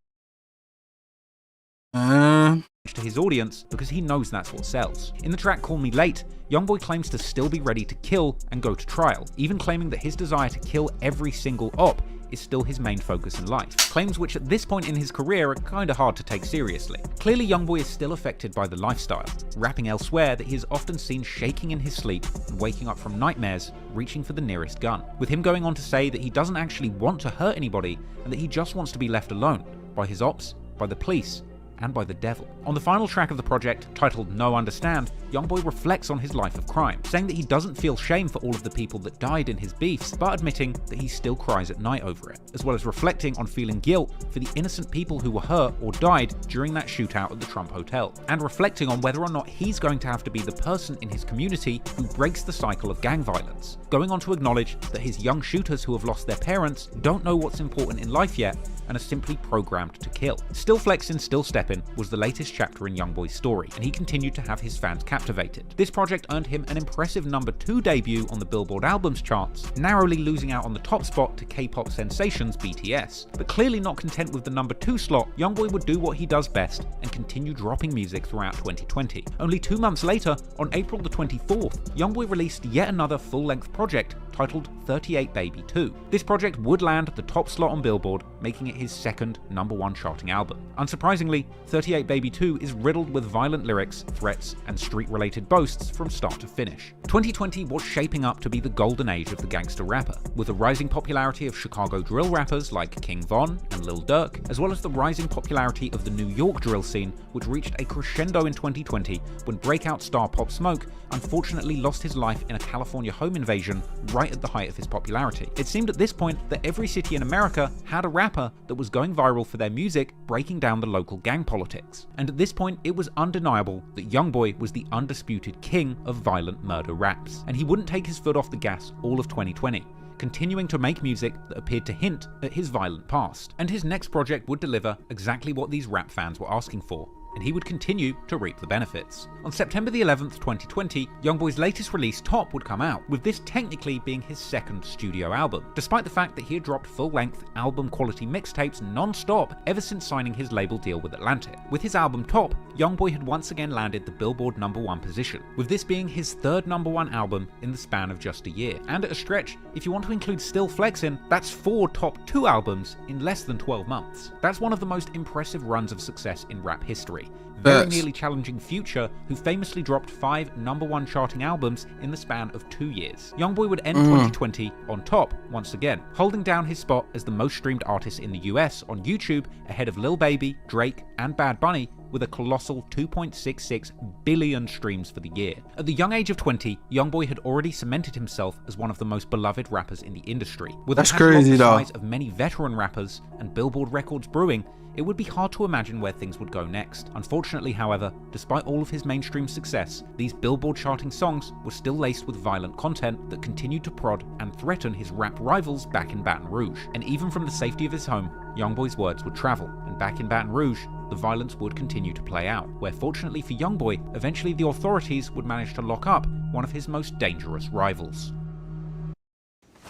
S2: his audience because he knows that's what sells. In the track Call Me Late, Youngboy claims to still be ready to kill and go to trial, even claiming that his desire to kill every single op is still his main focus in life. Claims which at this point in his career are kinda hard to take seriously. Clearly Youngboy is still affected by the lifestyle, rapping elsewhere that he is often seen shaking in his sleep and waking up from nightmares, reaching for the nearest gun. With him going on to say that he doesn't actually want to hurt anybody and that he just wants to be left alone, by his ops, by the police, and by the devil. On the final track of the project, titled No Understand, Youngboy reflects on his life of crime, saying that he doesn't feel shame for all of the people that died in his beefs, but admitting that he still cries at night over it, as well as reflecting on feeling guilt for the innocent people who were hurt or died during that shootout at the Trump Hotel, and reflecting on whether or not he's going to have to be the person in his community who breaks the cycle of gang violence, going on to acknowledge that his young shooters who have lost their parents don't know what's important in life yet and are simply programmed to kill. Still Flexin', Still Steppin' was the latest chapter in Youngboy's story, and he continued to have his fans captivated. This project earned him an impressive #2 debut on the Billboard Albums charts, narrowly losing out on the top spot to K-pop sensations BTS. But clearly not content with the #2 slot, Youngboy would do what he does best and continue dropping music throughout 2020. Only 2 months later, on April the 24th, Youngboy released yet another full-length project titled 38 Baby 2. This project would land the top slot on Billboard, making it his second #1 charting album. Unsurprisingly, 38 Baby 2 is riddled with violent lyrics, threats, and street-related boasts from start to finish. 2020 was shaping up to be the golden age of the gangster rapper, with the rising popularity of Chicago drill rappers like King Von and Lil Durk, as well as the rising popularity of the New York drill scene, which reached a crescendo in 2020 when breakout star Pop Smoke unfortunately lost his life in a California home invasion right at the height of his popularity. It seemed at this point that every city in America had a rapper that was going viral for their music breaking down the local gang politics. And at this point, it was undeniable that Youngboy was the undisputed king of violent murder raps, and he wouldn't take his foot off the gas all of 2020. Continuing to make music that appeared to hint at his violent past. And his next project would deliver exactly what these rap fans were asking for, and he would continue to reap the benefits. On September the 11th, 2020, Youngboy's latest release, Top, would come out, with this technically being his second studio album, despite the fact that he had dropped full-length, album-quality mixtapes non-stop ever since signing his label deal with Atlantic. With his album Top, Youngboy had once again landed the Billboard #1 position, with this being his third #1 album in the span of just a year. And at a stretch, if you want to include Still Flexin', that's 4 top 2 albums in less than 12 months. That's one of the most impressive runs of success in rap history. Very nearly challenging Future, who famously dropped 5 #1 charting albums in the span of 2 years. Youngboy would end 2020 on top once again, holding down his spot as the most streamed artist in the US on YouTube, ahead of Lil Baby, Drake, and Bad Bunny, with a colossal 2.66 billion streams for the year. At the young age of 20, Youngboy had already cemented himself as one of the most beloved rappers in the industry. With a catalog the size of many veteran rappers and Billboard records brewing, it would be hard to imagine where things would go next. Unfortunately, however, despite all of his mainstream success, these Billboard charting songs were still laced with violent content that continued to prod and threaten his rap rivals back in Baton Rouge. And even from the safety of his home, Youngboy's words would travel, and back in Baton Rouge, the violence would continue to play out, where fortunately for Youngboy, eventually the authorities would manage to lock up one of his most dangerous rivals.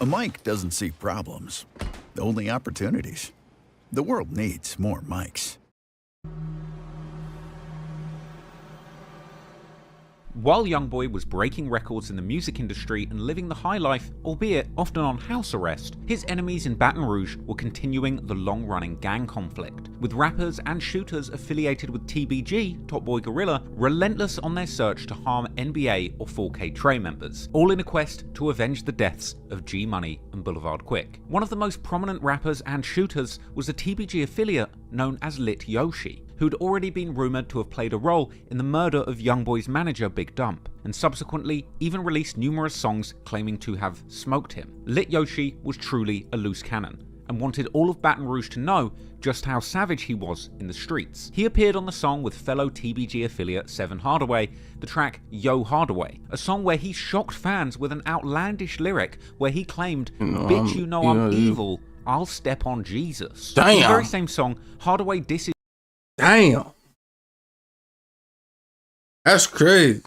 S7: A mic doesn't see problems, only opportunities. The world needs more mics.
S2: While Youngboy was breaking records in the music industry and living the high life, albeit often on house arrest, his enemies in Baton Rouge were continuing the long-running gang conflict, with rappers and shooters affiliated with TBG, Top Boy Gorilla, relentless on their search to harm NBA or 4K Trey members, all in a quest to avenge the deaths of G Money and Boulevard Quick. One of the most prominent rappers and shooters was a TBG affiliate known as Lit Yoshi, who'd already been rumoured to have played a role in the murder of Youngboy's manager Big Dump, and subsequently even released numerous songs claiming to have smoked him. Lit Yoshi was truly a loose cannon, and wanted all of Baton Rouge to know just how savage he was in the streets. He appeared on the song with fellow TBG affiliate Seven Hardaway, the track Yo Hardaway, a song where he shocked fans with an outlandish lyric where he claimed, "Bitch, you know I'm evil, I'll step on Jesus."
S1: Damn.
S2: In the very same song, Hardaway disses.
S1: Damn. That's crazy.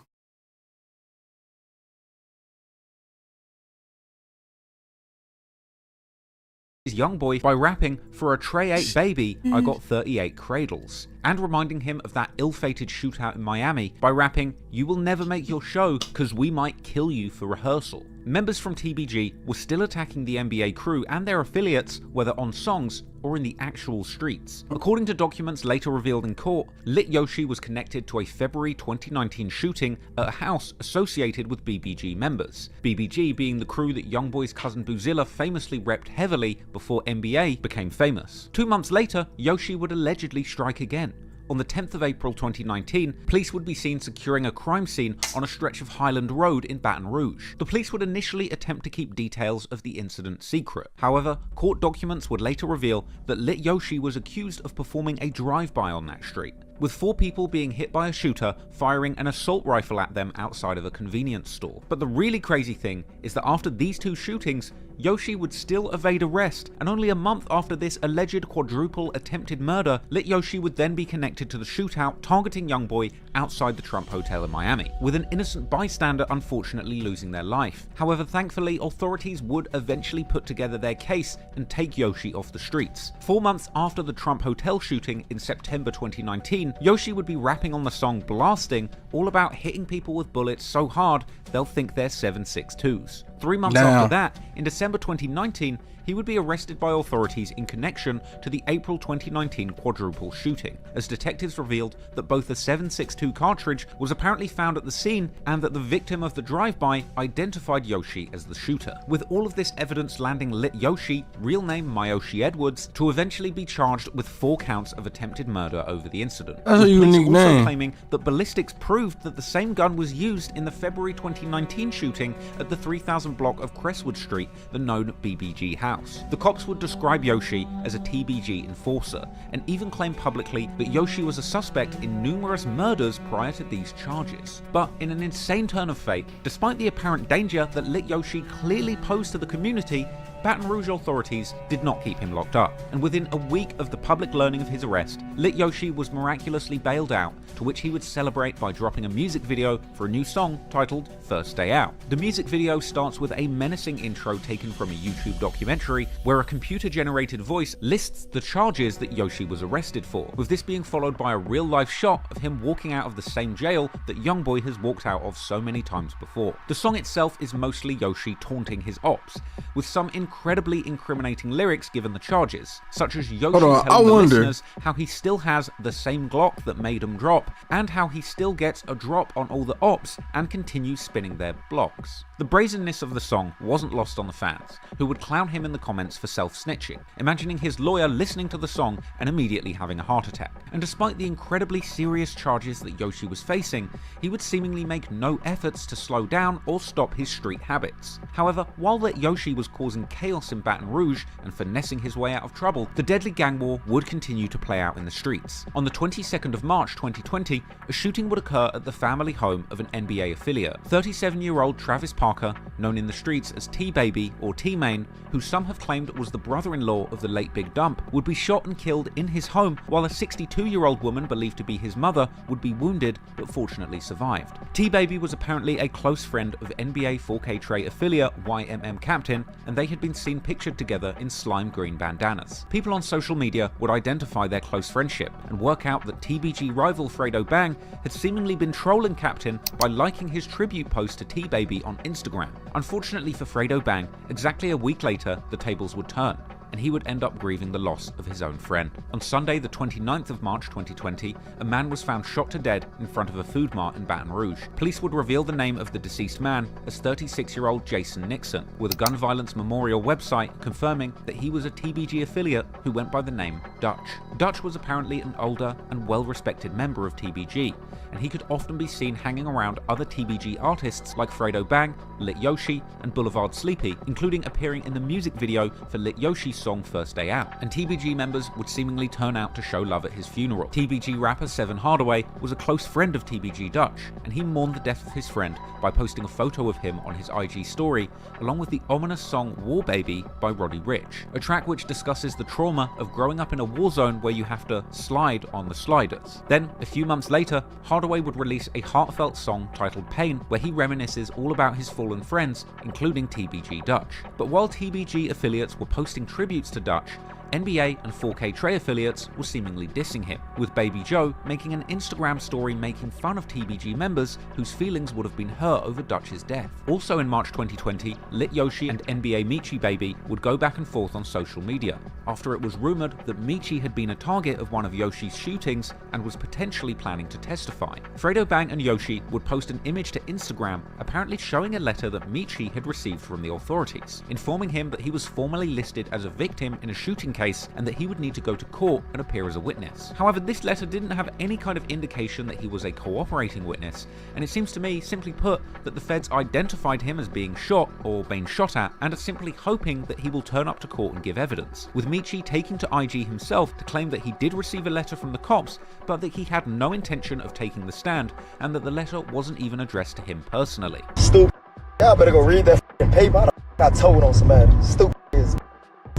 S2: Youngboy by rapping, "For a Trey 8 baby, I got 38 cradles," and reminding him of that ill-fated shootout in Miami by rapping, "You will never make your show cause we might kill you for rehearsal." Members from TBG were still attacking the NBA crew and their affiliates, whether on songs or in the actual streets. According to documents later revealed in court, Lit Yoshi was connected to a February 2019 shooting at a house associated with BBG members. BBG being the crew that Youngboy's cousin Boozilla famously repped heavily before NBA became famous. 2 months later, Yoshi would allegedly strike again. On the 10th of April 2019, police would be seen securing a crime scene on a stretch of Highland Road in Baton Rouge. The police would initially attempt to keep details of the incident secret. However, court documents would later reveal that Lit Yoshi was accused of performing a drive-by on that street, with 4 people being hit by a shooter firing an assault rifle at them outside of a convenience store. But the really crazy thing is that after these 2 shootings, Yoshi would still evade arrest, and only a month after this alleged quadruple attempted murder, Lit Yoshi would then be connected to the shootout targeting Youngboy outside the Trump Hotel in Miami, with an innocent bystander unfortunately losing their life. However, thankfully, authorities would eventually put together their case and take Yoshi off the streets. 4 months after the Trump Hotel shooting in September 2019, Yoshi would be rapping on the song Blasting, all about hitting people with bullets so hard they'll think they're 7.62s. 3 months after that, in December 2019, he would be arrested by authorities in connection to the April 2019 quadruple shooting, as detectives revealed that both a 7.62 cartridge was apparently found at the scene and that the victim of the drive-by identified Yoshi as the shooter. With all of this evidence landing Lit Yoshi, real name Myoshi Edwards, to eventually be charged with 4 counts of attempted murder over the incident.
S1: That's a unique
S2: also
S1: name.
S2: Claiming that ballistics proved that the same gun was used in the February 2019 shooting at the 3000 block of Crestwood Street, the known BBG house. The cops would describe Yoshi as a TBG enforcer, and even claim publicly that Yoshi was a suspect in numerous murders prior to these charges. But in an insane turn of fate, despite the apparent danger that Lit Yoshi clearly posed to the community, Baton Rouge authorities did not keep him locked up, and within a week of the public learning of his arrest, Lit Yoshi was miraculously bailed out, to which he would celebrate by dropping a music video for a new song titled First Day Out. The music video starts with a menacing intro taken from a YouTube documentary, where a computer-generated voice lists the charges that Yoshi was arrested for, with this being followed by a real-life shot of him walking out of the same jail that Youngboy has walked out of so many times before. The song itself is mostly Yoshi taunting his ops, with some incredibly incriminating lyrics given the charges, such as Yoshi telling the listeners how he still has the same Glock that made him drop, and how he still gets a drop on all the ops and continues spinning their blocks. The brazenness of the song wasn't lost on the fans, who would clown him in the comments for self-snitching, imagining his lawyer listening to the song and immediately having a heart attack. And despite the incredibly serious charges that Yoshi was facing, he would seemingly make no efforts to slow down or stop his street habits. However, while that Yoshi was causing chaos in Baton Rouge and finessing his way out of trouble, the deadly gang war would continue to play out in the streets. On the 22nd of March 2020, a shooting would occur at the family home of an NBA affiliate. 37-year-old Travis Parker, known in the streets as T-Baby or T-Main, who some have claimed was the brother-in-law of the late Big Dump, would be shot and killed in his home, while a 62-year-old woman believed to be his mother would be wounded but fortunately survived. T-Baby was apparently a close friend of NBA 4K Trey affiliate YMM Captain, and they had been seen pictured together in slime green bandanas. People on social media would identify their close friendship and work out that TBG rival Fredo Bang had seemingly been trolling Captain by liking his tribute post to T-Baby on Instagram. Unfortunately for Fredo Bang, exactly a week later the tables would turn, and he would end up grieving the loss of his own friend. On Sunday, the 29th of March 2020, a man was found shot to dead in front of a food mart in Baton Rouge. Police would reveal the name of the deceased man as 36-year-old Jason Nixon, with a gun violence memorial website confirming that he was a TBG affiliate who went by the name Dutch. Dutch was apparently an older and well-respected member of TBG, and he could often be seen hanging around other TBG artists like Fredo Bang, Lit Yoshi, and Boulevard Sleepy, including appearing in the music video for Lit Yoshi's song First Day Out, and TBG members would seemingly turn out to show love at his funeral. TBG rapper Seven Hardaway was a close friend of TBG Dutch, and he mourned the death of his friend by posting a photo of him on his IG story, along with the ominous song War Baby by Roddy Ricch, a track which discusses the trauma of growing up in a war zone where you have to slide on the sliders. Then, a few months later, Hardaway would release a heartfelt song titled Pain, where he reminisces all about his fallen friends, including TBG Dutch. But while TBG affiliates were posting tributes to Dutch, NBA and 4K Trey affiliates were seemingly dissing him, with Baby Joe making an Instagram story making fun of TBG members whose feelings would have been hurt over Dutch's death. Also in March 2020, Lit Yoshi and NBA Michi Baby would go back and forth on social media, after it was rumored that Michi had been a target of one of Yoshi's shootings and was potentially planning to testify. Fredo Bang and Yoshi would post an image to Instagram apparently showing a letter that Michi had received from the authorities, informing him that he was formally listed as a victim in a shooting case and that he would need to go to court and appear as a witness. However, this letter didn't have any kind of indication that he was a cooperating witness, and it seems to me, simply put, that the feds identified him as being shot or being shot at and are simply hoping that he will turn up to court and give evidence, with Michi taking to IG himself to claim that he did receive a letter from the cops, but that he had no intention of taking the stand and that the letter wasn't even addressed to him personally.
S4: Stupid. Y'all better go read that f***ing paper. I got told on somebody. Stupid is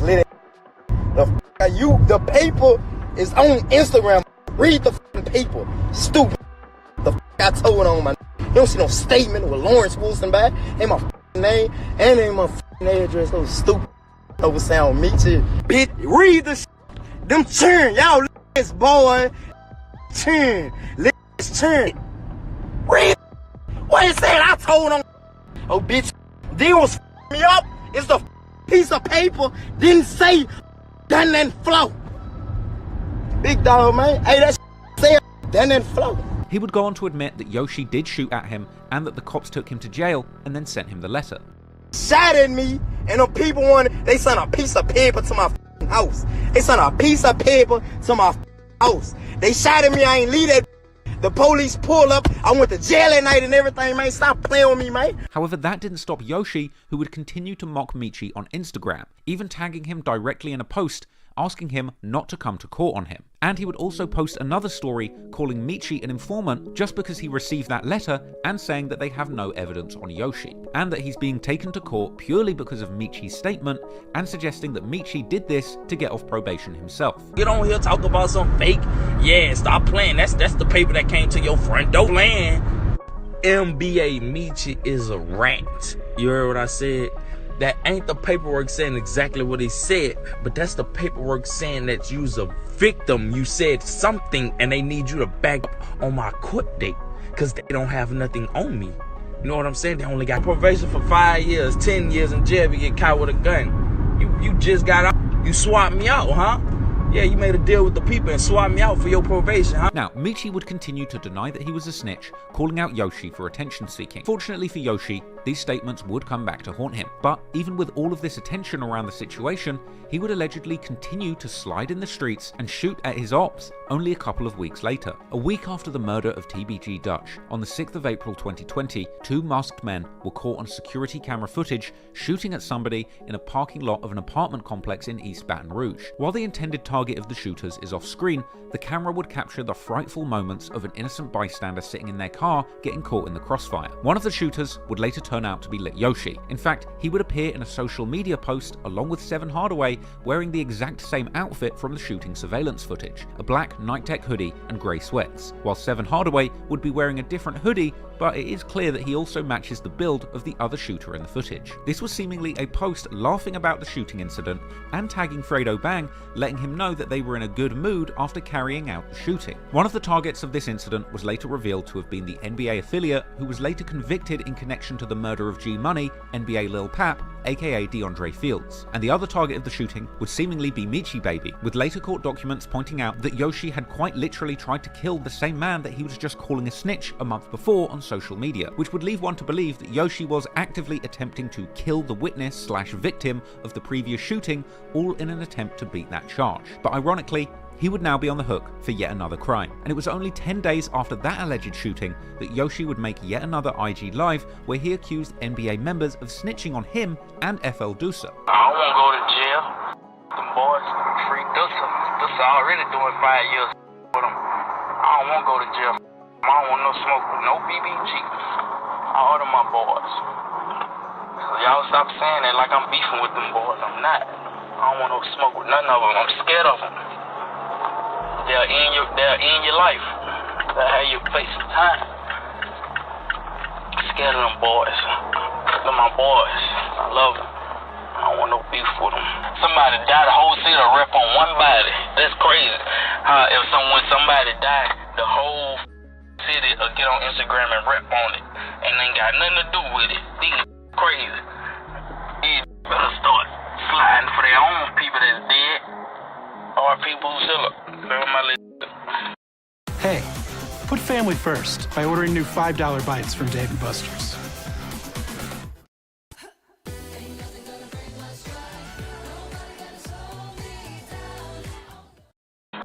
S4: lit. The paper is on Instagram. Read the f***ing paper. Stupid. The f*** I told on my. You don't see no statement with Lawrence Wilson back. Ain't my f***ing name and ain't my f***ing address. Those stupid over sound me too. Bitch, read the shit. Them churn. Y'all this boy. Churn. Let's churn. Read. What he said? I told on. Oh, bitch. They was f***ing me up. It's the piece of paper. Didn't say done and flow. Big dog, man. Hey, that say done and flow.
S2: He would go on to admit that Yoshi did shoot at him and that the cops took him to jail and then sent him the letter.
S4: Shot at me, and the people they sent a piece of paper to my house. They sent a piece of paper to my house. They shot at me, I ain't leave that. The police pulled up, I went to jail at night and everything, man. Stop playing with me, man.
S2: However, that didn't stop Yoshi, who would continue to mock Michi on Instagram, even tagging him directly in a post, asking him not to come to court on him. And he would also post another story calling Michi an informant just because he received that letter and saying that they have no evidence on Yoshi, and that he's being taken to court purely because of Michi's statement, and suggesting that Michi did this to get off probation himself.
S9: Get on here, talk about some fake. Yeah, stop playing. That's the paper that came to your front door. Playing. NBA Michi is a rat. You heard what I said? That ain't the paperwork saying exactly what he said, but that's the paperwork saying that you's a victim. You said something and they need you to back up on my court date because they don't have nothing on me. You know what I'm saying? They only got probation for 5 years, 10 years in jail if you get caught with a gun. You just got out. You swapped me out, huh? Yeah, you made a deal with the people and swapped me out for your probation, huh?
S2: Now, Michi would continue to deny that he was a snitch, calling out Yoshi for attention seeking. Fortunately for Yoshi, these statements would come back to haunt him. But even with all of this attention around the situation, he would allegedly continue to slide in the streets and shoot at his ops only a couple of weeks later. A week after the murder of TBG Dutch, on the 6th of April 2020, 2 masked men were caught on security camera footage shooting at somebody in a parking lot of an apartment complex in East Baton Rouge. While the intended target of the shooters is off screen, the camera would capture the frightful moments of an innocent bystander sitting in their car getting caught in the crossfire. One of the shooters would later turn out to be Lit Yoshi. In fact, he would appear in a social media post along with Seven Hardaway wearing the exact same outfit from the shooting surveillance footage, a black night tech hoodie and grey sweats, while Seven Hardaway would be wearing a different hoodie, but it is clear that he also matches the build of the other shooter in the footage. This was seemingly a post laughing about the shooting incident and tagging Fredo Bang, letting him know that they were in a good mood after carrying out the shooting. One of the targets of this incident was later revealed to have been the NBA affiliate who was later convicted in connection to the murder of G Money, NBA Lil Pap, aka DeAndre Fields. And the other target of the shooting would seemingly be Michi Baby, with later court documents pointing out that Yoshi had quite literally tried to kill the same man that he was just calling a snitch a month before on social media, which would leave one to believe that Yoshi was actively attempting to kill the witness/victim of the previous shooting, all in an attempt to beat that charge. But ironically, he would now be on the hook for yet another crime. And it was only 10 days after that alleged shooting that Yoshi would make yet another IG Live where he accused NBA members of snitching on him and FL Dusa.
S13: I don't want to go to jail. Them boys free Dusa already doing 5 years with them. I don't want to go to jail. I don't want no smoke with no BBG. All of my boys. So y'all stop saying that like I'm beefing with them boys. I'm not. I don't want no smoke with none of them. I'm scared of them. They'll end your life. They'll have you face some time. I'm scared of them boys. They're my boys. I love them. I don't want no beef with them. Somebody died, the whole still rep on one body. That's crazy. How if somebody die, the whole city will get on Instagram and rep on it, and ain't got nothing to do with it. These crazy. These better start sliding for their own people that's dead or people who still up. My list.
S3: Hey, put family first by ordering new $5 bites from Dave & Buster's.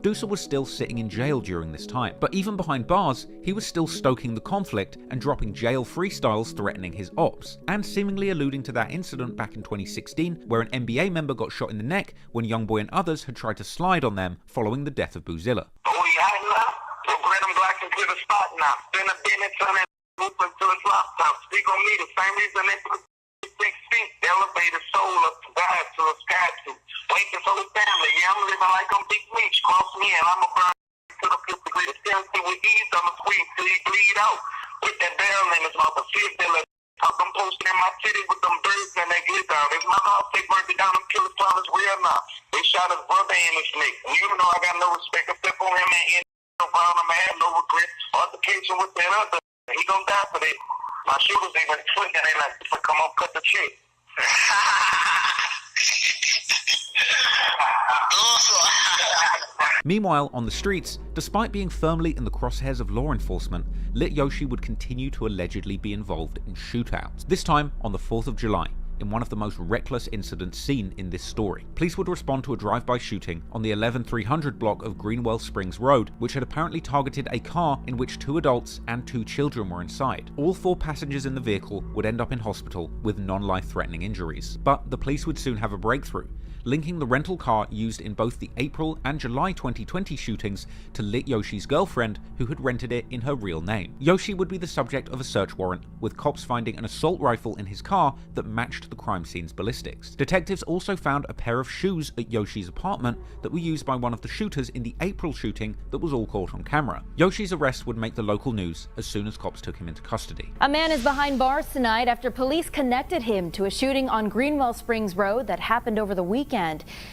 S2: Deucer was still sitting in jail during this time, but even behind bars, he was still stoking the conflict and dropping jail freestyles threatening his ops, and seemingly alluding to that incident back in 2016 where an NBA member got shot in the neck when Youngboy and others had tried to slide on them following the death of Boozilla.
S13: Oh, yeah, now? Let them black and clear the spot now. Spend a minute on that move until it's locked out. Speak on me, the same reason they put 6 feet, elevate a soul up to God to a sky to. Wake his whole family, yeah, I'm living like I'm Big Meech. Cross me and I'm a burn to the 50 degree. The tendency with ease, I'm a squeeze till he bleed out. With that barrel in his mouth, a fifth dealer. I'm posting in my city with them birds and they glitter down. If my house, they burned it down, them killers found us real now. They shot his brother in his neck. And you know I got no respect except for him and around him, I have no regret. Altercation with that other, he gonna die for that. My shooters even twitching, they like, come on, cut the chick.
S2: Meanwhile, on the streets, despite being firmly in the crosshairs of law enforcement, Lit Yoshi would continue to allegedly be involved in shootouts. This time on the 4th of July, in one of the most reckless incidents seen in this story. Police would respond to a drive-by shooting on the 11300 block of Greenwell Springs Road, which had apparently targeted a car in which 2 adults and 2 children were inside. All 4 passengers in the vehicle would end up in hospital with non-life-threatening injuries. But the police would soon have a breakthrough, linking the rental car used in both the April and July 2020 shootings to Lit Yoshi's girlfriend, who had rented it in her real name. Yoshi would be the subject of a search warrant, with cops finding an assault rifle in his car that matched the crime scene's ballistics. Detectives also found a pair of shoes at Yoshi's apartment that were used by one of the shooters in the April shooting that was all caught on camera. Yoshi's arrest would make the local news as soon as cops took him into custody.
S23: A man is behind bars tonight after police connected him to a shooting on Greenwell Springs Road that happened over the weekend.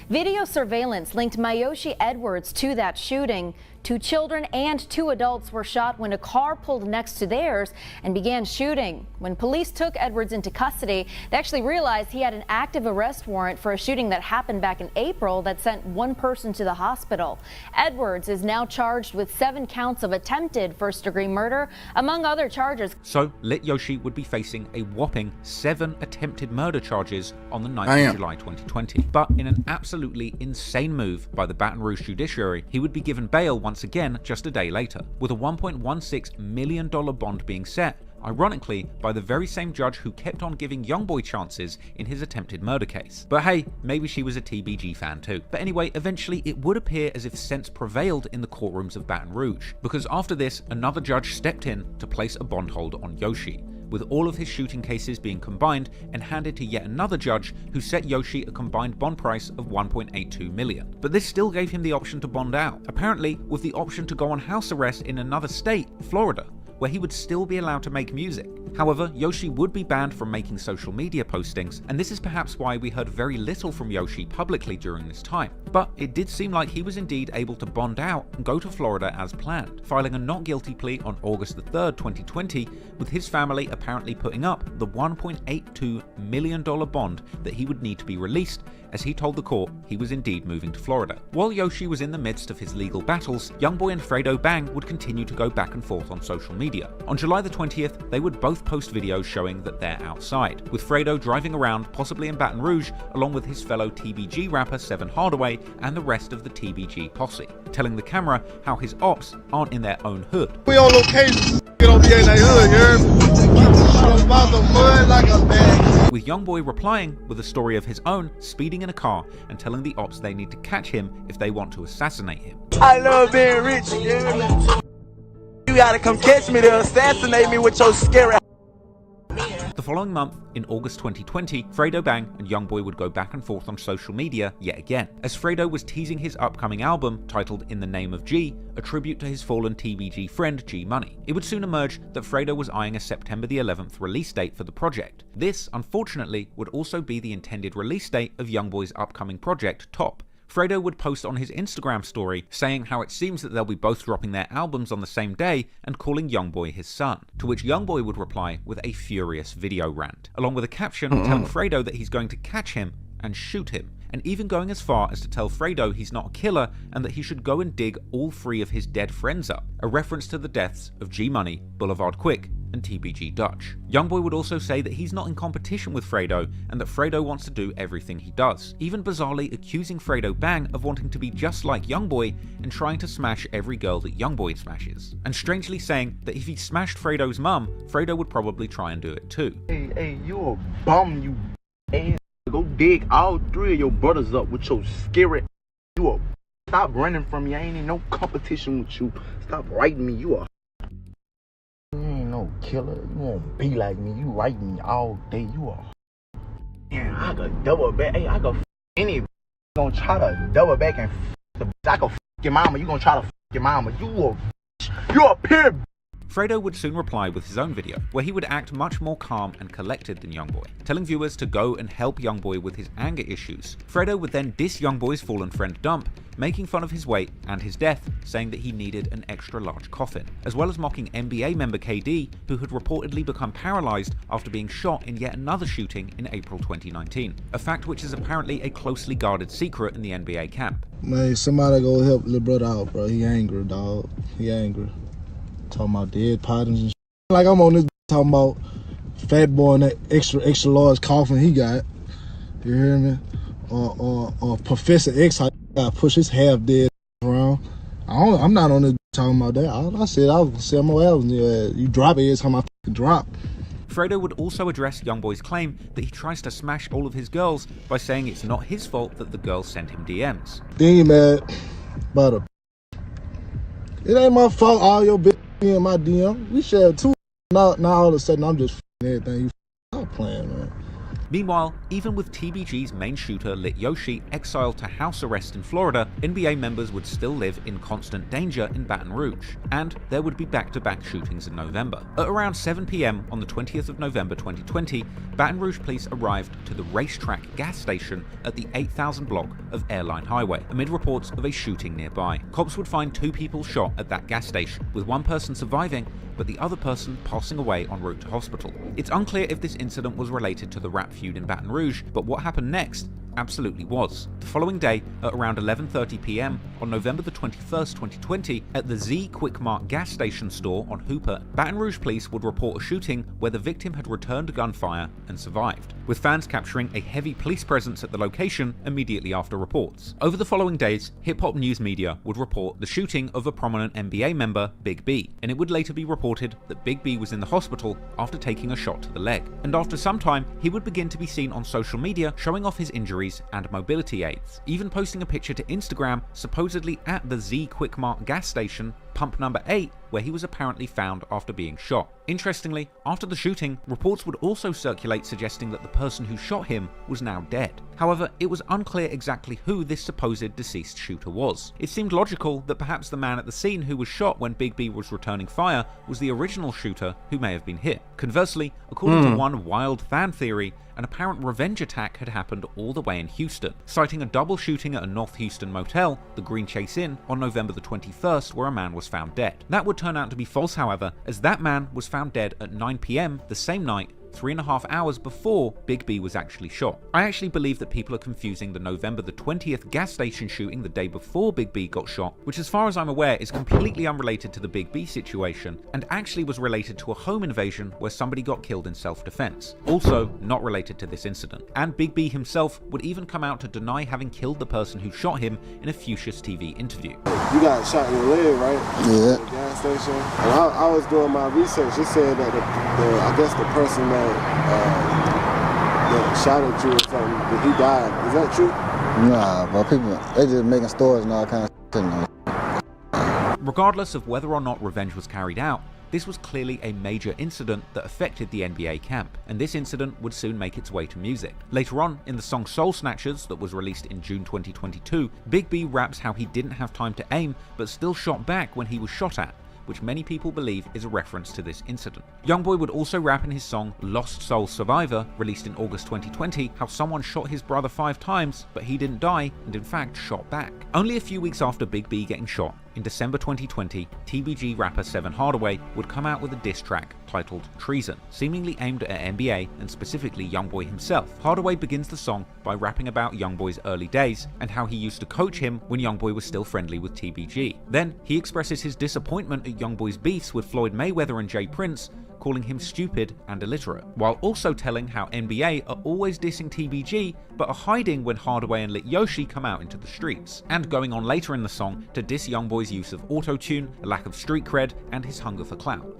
S23: Video surveillance linked Mayoshi Edwards to that shooting. 2 children and 2 adults were shot when a car pulled next to theirs and began shooting. When police took Edwards into custody, they actually realized he had an active arrest warrant for a shooting that happened back in April that sent 1 person to the hospital. Edwards is now charged with 7 counts of attempted first-degree murder, among other charges.
S2: So, Lit Yoshi would be facing a whopping 7 attempted murder charges on the 9th of July 2020. But in an absolutely insane move by the Baton Rouge judiciary, he would be given bail once again just a day later, with a $1.16 million bond being set, ironically by the very same judge who kept on giving Youngboy chances in his attempted murder case. But hey, maybe she was a TBG fan too. But anyway, eventually it would appear as if sense prevailed in the courtrooms of Baton Rouge, because after this, another judge stepped in to place a bond hold on Yoshi, with all of his shooting cases being combined and handed to yet another judge who set Yoshi a combined bond price of $1.82 million. But this still gave him the option to bond out, apparently with the option to go on house arrest in another state, Florida, where he would still be allowed to make music. However, Yoshi would be banned from making social media postings, and this is perhaps why we heard very little from Yoshi publicly during this time. But it did seem like he was indeed able to bond out and go to Florida as planned, filing a not guilty plea on August the 3rd, 2020, with his family apparently putting up the $1.82 million bond that he would need to be released, as he told the court he was indeed moving to Florida. While Yoshi was in the midst of his legal battles, Youngboy and Fredo Bang would continue to go back and forth on social media. On July the 20th, they would both post videos showing that they're outside, with Fredo driving around, possibly in Baton Rouge, along with his fellow TBG rapper Seven Hardaway and the rest of the TBG posse, telling the camera how his ops aren't in their own hood.
S4: We on location, get on the in their hood, you heard me? About the mud like a bag.
S2: With Youngboy replying with a story of his own, speeding in a car and telling the ops they need to catch him if they want to assassinate him.
S24: I love being rich, you hear me? You gotta come catch me to assassinate me with your scary.
S2: The following month, in August 2020, Fredo Bang and Youngboy would go back and forth on social media yet again, as Fredo was teasing his upcoming album titled In the Name of G, a tribute to his fallen TBG friend G Money. It would soon emerge that Fredo was eyeing a September the 11th release date for the project. This, unfortunately, would also be the intended release date of Youngboy's upcoming project, Top. Fredo would post on his Instagram story saying how it seems that they'll be both dropping their albums on the same day and calling Youngboy his son, to which Youngboy would reply with a furious video rant, along with a caption telling Fredo that he's going to catch him and shoot him, and even going as far as to tell Fredo he's not a killer and that he should go and dig all 3 of his dead friends up, a reference to the deaths of G Money, Boulevard Quick, and TBG Dutch. Youngboy would also say that he's not in competition with Fredo and that Fredo wants to do everything he does, even bizarrely accusing Fredo Bang of wanting to be just like Youngboy and trying to smash every girl that Youngboy smashes, and strangely saying that if he smashed Fredo's mum, Fredo would probably try and do it too.
S10: Hey, you a bum, you ass. Go dig all 3 of your brothers up with your scary. You a stop running from me. I ain't in no competition with you. Stop writing me. You ain't no killer. You won't be like me. You write me all day. You a. Man, I could double back. Hey, I could any gonna try to double back and I could your mama. You gonna try to your mama. You a pure.
S2: Fredo would soon reply with his own video, where he would act much more calm and collected than Youngboy, telling viewers to go and help Youngboy with his anger issues. Fredo would then diss Youngboy's fallen friend Dump, making fun of his weight and his death, saying that he needed an extra large coffin, as well as mocking NBA member KD, who had reportedly become paralyzed after being shot in yet another shooting in April 2019, a fact which is apparently a closely guarded secret in the NBA camp.
S11: Man, somebody go help little brother out, bro. He angry, dog. He angry. Talking about dead partners and shit. Like I'm on this talking about Fat Boy and that extra large coffin he got. You hear me? Or Professor X, how gotta push his half dead around. I'm not on this talking about that. I said I was gonna sell my albums. You drop it every time I drop.
S2: Fredo would also address Youngboy's claim that he tries to smash all of his girls by saying it's not his fault that the girls sent him DMs.
S11: Then you mad about a. It ain't my fault. All your bitch in my DM. We shared 2. Now all of a sudden I'm just everything. You stop playing, man.
S2: Meanwhile, even with TBG's main shooter Lit Yoshi exiled to house arrest in Florida, NBA members would still live in constant danger in Baton Rouge, and there would be back-to-back shootings in November. At around 7 PM on the 20th of November 2020, Baton Rouge police arrived to the Racetrack gas station at the 8000 block of Airline Highway, amid reports of a shooting nearby. Cops would find 2 people shot at that gas station, with one person surviving, but the other person passing away en route to hospital. It's unclear if this incident was related to the rap feud in Baton Rouge, but what happened next absolutely was. The following day, at around 11:30 PM on November the 21st, 2020, at the Z Quick Mart gas station store on Hooper, Baton Rouge police would report a shooting where the victim had returned gunfire and survived, with fans capturing a heavy police presence at the location immediately after reports. Over the following days, hip-hop news media would report the shooting of a prominent NBA member, Big B, and it would later be reported that Big B was in the hospital after taking a shot to the leg. And after some time, he would begin to be seen on social media showing off his injuries and mobility aids, even posting a picture to Instagram supposedly at the Z Quick Mart gas station, pump number 8, where he was apparently found after being shot. Interestingly, after the shooting, reports would also circulate suggesting that the person who shot him was now dead. However, it was unclear exactly who this supposed deceased shooter was. It seemed logical that perhaps the man at the scene who was shot when Big B was returning fire was the original shooter who may have been hit. Conversely, according to one wild fan theory, an apparent revenge attack had happened all the way in Houston, citing a double shooting at a North Houston motel, the Green Chase Inn, on November the 21st, where a man was found dead. That would turn out to be false, however, as that man was found dead at 9 PM the same night, 3.5 hours before Big B was actually shot. I actually believe that people are confusing the November the 20th gas station shooting the day before Big B got shot, which as far as I'm aware is completely unrelated to the Big B situation, and actually was related to a home invasion where somebody got killed in self-defense, also not related to this incident. And Big B himself would even come out to deny having killed the person who shot him in a Fuchsia's TV interview.
S12: You got shot in your leg, right? Yeah. At the gas station. And I was doing my research. It said that I guess the person that shot at you or something, that he died. Is that true?
S11: Nah, but people, they just making stories and all kinds of shit.
S2: Regardless of whether or not revenge was carried out, this was clearly a major incident that affected the NBA camp, and this incident would soon make its way to music. Later on, in the song Soul Snatchers that was released in June 2022, Big B raps how he didn't have time to aim but still shot back when he was shot at, which many people believe is a reference to this incident. Youngboy would also rap in his song Lost Soul Survivor, released in August 2020, how someone shot his brother 5 times, but he didn't die and in fact shot back. Only a few weeks after Big B getting shot, in December 2020, TBG rapper Seven Hardaway would come out with a diss track titled Treason, seemingly aimed at NBA and specifically Youngboy himself. Hardaway begins the song by rapping about Youngboy's early days and how he used to coach him when Youngboy was still friendly with TBG. Then, he expresses his disappointment at Youngboy's beefs with Floyd Mayweather and Jay Prince, calling him stupid and illiterate, while also telling how NBA are always dissing TBG but are hiding when Hardaway and Lit Yoshi come out into the streets, and going on later in the song to diss Youngboy's use of auto-tune, a lack of street cred, and his hunger for clout.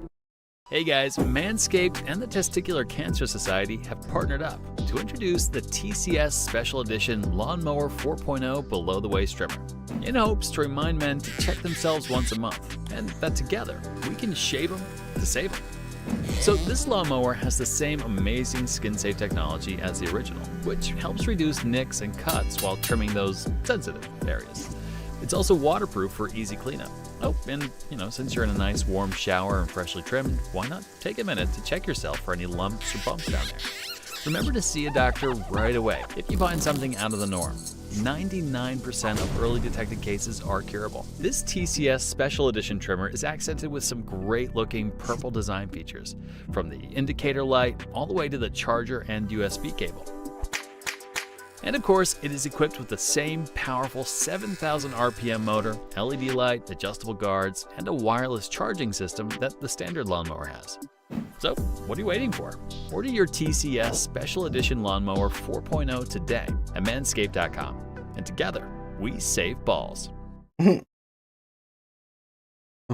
S5: Hey guys, Manscaped and the Testicular Cancer Society have partnered up to introduce the TCS Special Edition Lawnmower 4.0 below-the-waist trimmer, in hopes to remind men to check themselves once a month, and that together we can shave them to save them. So this lawnmower has the same amazing skin-safe technology as the original, which helps reduce nicks and cuts while trimming those sensitive areas. It's also waterproof for easy cleanup. Oh, and since you're in a nice warm shower and freshly trimmed, why not take a minute to check yourself for any lumps or bumps down there? Remember to see a doctor right away if you find something out of the norm. 99% of early detected cases are curable. This TCS Special Edition trimmer is accented with some great looking purple design features, from the indicator light all the way to the charger and USB cable. And of course, it is equipped with the same powerful 7,000 RPM motor, LED light, adjustable guards, and a wireless charging system that the standard lawnmower has. So, what are you waiting for? Order your TCS Special Edition Lawnmower 4.0 today at manscaped.com. And together, we save balls.
S1: I'm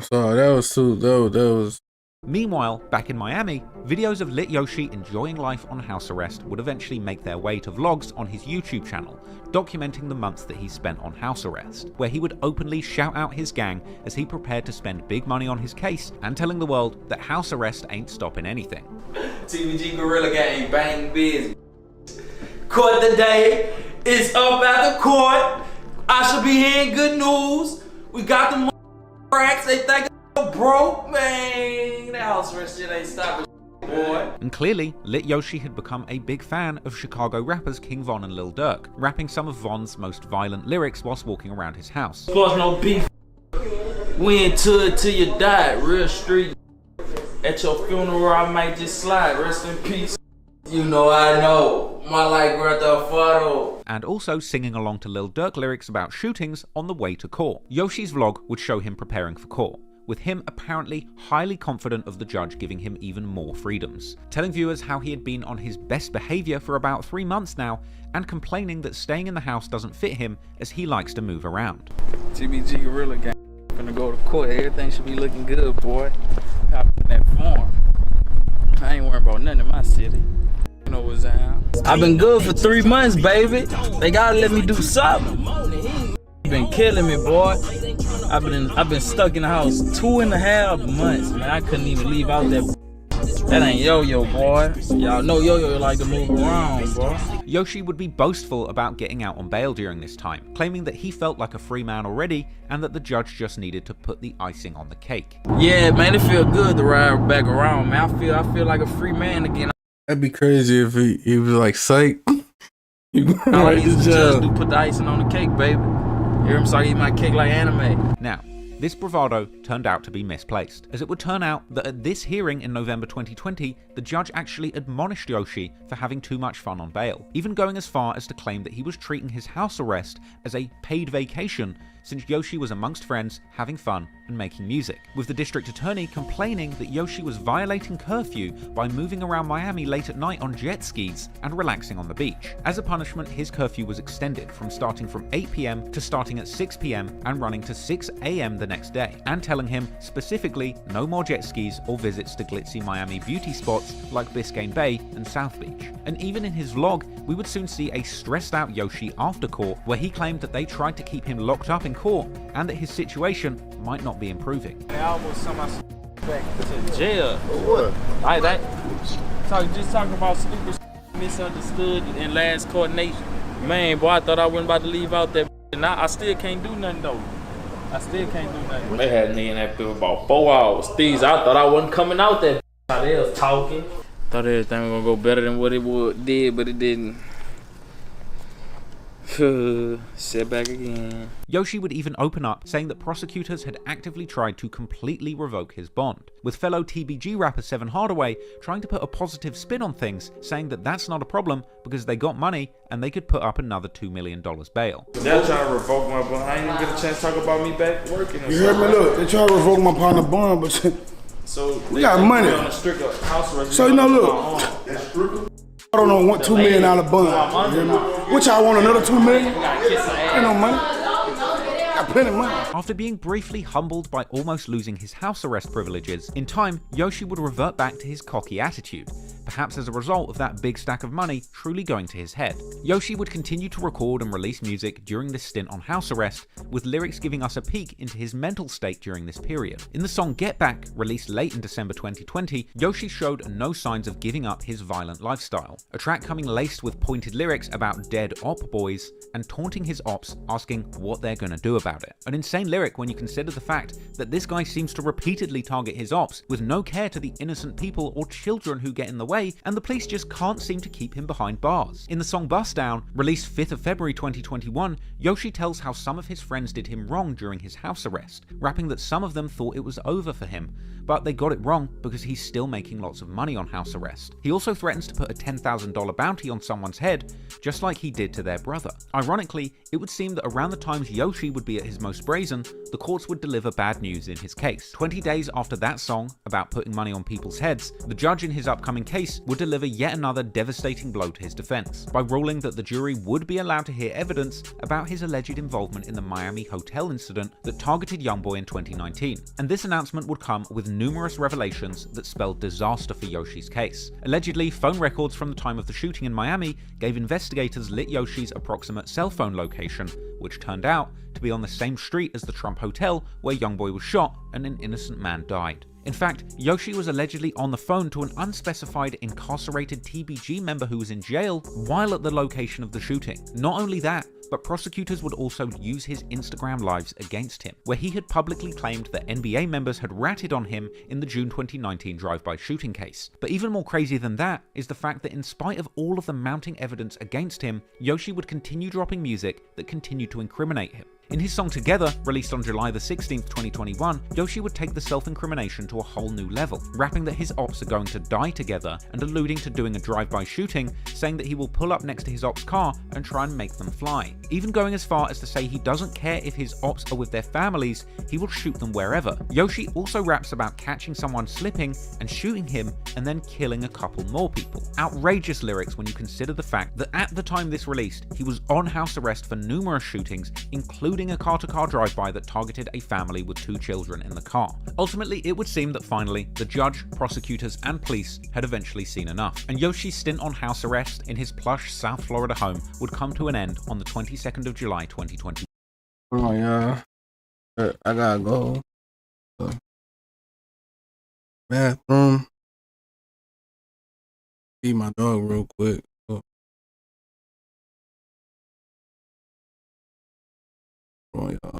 S1: sorry, that was
S2: Meanwhile, back in Miami, videos of Lit Yoshi enjoying life on house arrest would eventually make their way to vlogs on his YouTube channel, documenting the months that he spent on house arrest, where he would openly shout out his gang as he prepared to spend big money on his case, and telling the world that house arrest ain't stopping anything.
S9: TBG Gorilla Gang, bang biz. Court today is up at the court. I should be hearing good news. We got the cracks. They think I'm broke, man. That house arrest shit ain't stopping, boy.
S2: And clearly, Lit Yoshi had become a big fan of Chicago rappers King Von and Lil Durk, rapping some of Von's most violent lyrics whilst walking around his house.
S9: Plus no beef. We into it till you die, real street. At your funeral, I might just slide. Rest in peace. You know I know. My life worth a photo.
S2: And also singing along to Lil Durk lyrics about shootings on the way to court. Yoshi's vlog would show him preparing for court, with him apparently highly confident of the judge giving him even more freedoms, telling viewers how he had been on his best behavior for about 3 months now, and complaining that staying in the house doesn't fit him as he likes to move around.
S9: TBG Gorilla Gang, gonna go to court. Everything should be looking good, boy. Hop in that farm. I ain't worrying about nothing in my city. You know what's down. I've been good for 3 months, baby. They gotta let me do something. Been killing me, boy. I've been stuck in the house 2.5 months, man. I couldn't even leave out there. That ain't Yo-Yo, boy. Y'all know Yo-Yo like to move around, boy.
S2: Yoshi would be boastful about getting out on bail during this time, claiming that he felt like a free man already and that the judge just needed to put the icing on the cake.
S9: Yeah, man, it feel good to ride back around, man. I feel like a free man again.
S1: That'd be crazy if he was like, psych. You
S9: All I need is the judge to put the icing on the cake, baby. Hear him so I eat my cake like anime.
S2: Now, this bravado turned out to be misplaced, as it would turn out that at this hearing in November 2020, the judge actually admonished Yoshi for having too much fun on bail, even going as far as to claim that he was treating his house arrest as a paid vacation, since Yoshi was amongst friends, having fun, and making music, with the district attorney complaining that Yoshi was violating curfew by moving around Miami late at night on jet skis and relaxing on the beach. As a punishment, his curfew was extended from starting from 8 PM to starting at 6 PM and running to 6 AM the next day, and telling him specifically no more jet skis or visits to glitzy Miami beauty spots like Biscayne Bay and South Beach. And even in his vlog, we would soon see a stressed out Yoshi after court, where he claimed that they tried to keep him locked up in court and that his situation might not be improving.
S9: I almost sent my back to jail. What? Just talking about stupid misunderstood and last coordination. Man, boy, I thought I wasn't about to leave out there, and I still can't do nothing though. I still can't do nothing. They had me in that bill about 4 hours. These, I thought I wasn't coming out that. How they was talking. Thought everything was gonna go better than what it did, but it didn't. Set back again.
S2: Yoshi would even open up, saying that prosecutors had actively tried to completely revoke his bond, with fellow TBG rapper Seven Hardaway trying to put a positive spin on things, saying that that's not a problem because they got money and they could put up another $2 million bail.
S9: They're trying to revoke my bond. I ain't even get a chance to talk about me back working.
S14: You heard me? Look, they try to revoke my partner bond, but
S9: so
S14: we got money.
S9: On a strict house arrest.
S14: So, you know, look. I don't know, want $2 million bond. You hear me? Which I want another $2 million. Ain't no money. Got plenty of money.
S2: After being briefly humbled by almost losing his house arrest privileges, in time, Yoshi would revert back to his cocky attitude, perhaps as a result of that big stack of money truly going to his head. Yoshi would continue to record and release music during this stint on house arrest, with lyrics giving us a peek into his mental state during this period. In the song Get Back, released late in December 2020, Yoshi showed no signs of giving up his violent lifestyle, a track coming laced with pointed lyrics about dead op boys and taunting his ops, asking what they're gonna do about it. An insane lyric when you consider the fact that this guy seems to repeatedly target his ops with no care to the innocent people or children who get in the way, and the police just can't seem to keep him behind bars. In the song Bust Down, released 5th of February 2021, Yoshi tells how some of his friends did him wrong during his house arrest, rapping that some of them thought it was over for him, but they got it wrong because he's still making lots of money on house arrest. He also threatens to put a $10,000 bounty on someone's head, just like he did to their brother. Ironically, it would seem that around the times Yoshi would be at his most brazen, the courts would deliver bad news in his case. 20 days after that song, about putting money on people's heads, the judge in his upcoming case would deliver yet another devastating blow to his defense, by ruling that the jury would be allowed to hear evidence about his alleged involvement in the Miami hotel incident that targeted Youngboy in 2019. And this announcement would come with numerous revelations that spelled disaster for Yoshi's case. Allegedly, phone records from the time of the shooting in Miami gave investigators lit Yoshi's approximate cell phone location, which turned out to be on the same street as the Trump Hotel where Youngboy was shot and an innocent man died. In fact, Yoshi was allegedly on the phone to an unspecified incarcerated TBG member who was in jail while at the location of the shooting. Not only that, but prosecutors would also use his Instagram lives against him, where he had publicly claimed that NBA members had ratted on him in the June 2019 drive-by shooting case. But even more crazy than that is the fact that in spite of all of the mounting evidence against him, Yoshi would continue dropping music that continued to incriminate him. In his song Together, released on July the 16th, 2021, Yoshi would take the self-incrimination to a whole new level, rapping that his ops are going to die together and alluding to doing a drive-by shooting, saying that he will pull up next to his ops' car and try and make them fly. Even going as far as to say he doesn't care if his ops are with their families, he will shoot them wherever. Yoshi also raps about catching someone slipping and shooting him and then killing a couple more people. Outrageous lyrics when you consider the fact that at the time this released, he was on house arrest for numerous shootings, including a car-to-car drive-by that targeted a family with 2 children in the car. Ultimately, it would seem that finally, the judge, prosecutors, and police had eventually seen enough, and Yoshi's stint on house arrest in his plush South Florida home would come to an end on the 22nd of July, 2020.
S1: Hold on, y'all. I gotta go. Bathroom. Feed my dog real quick. Hold on, y'all.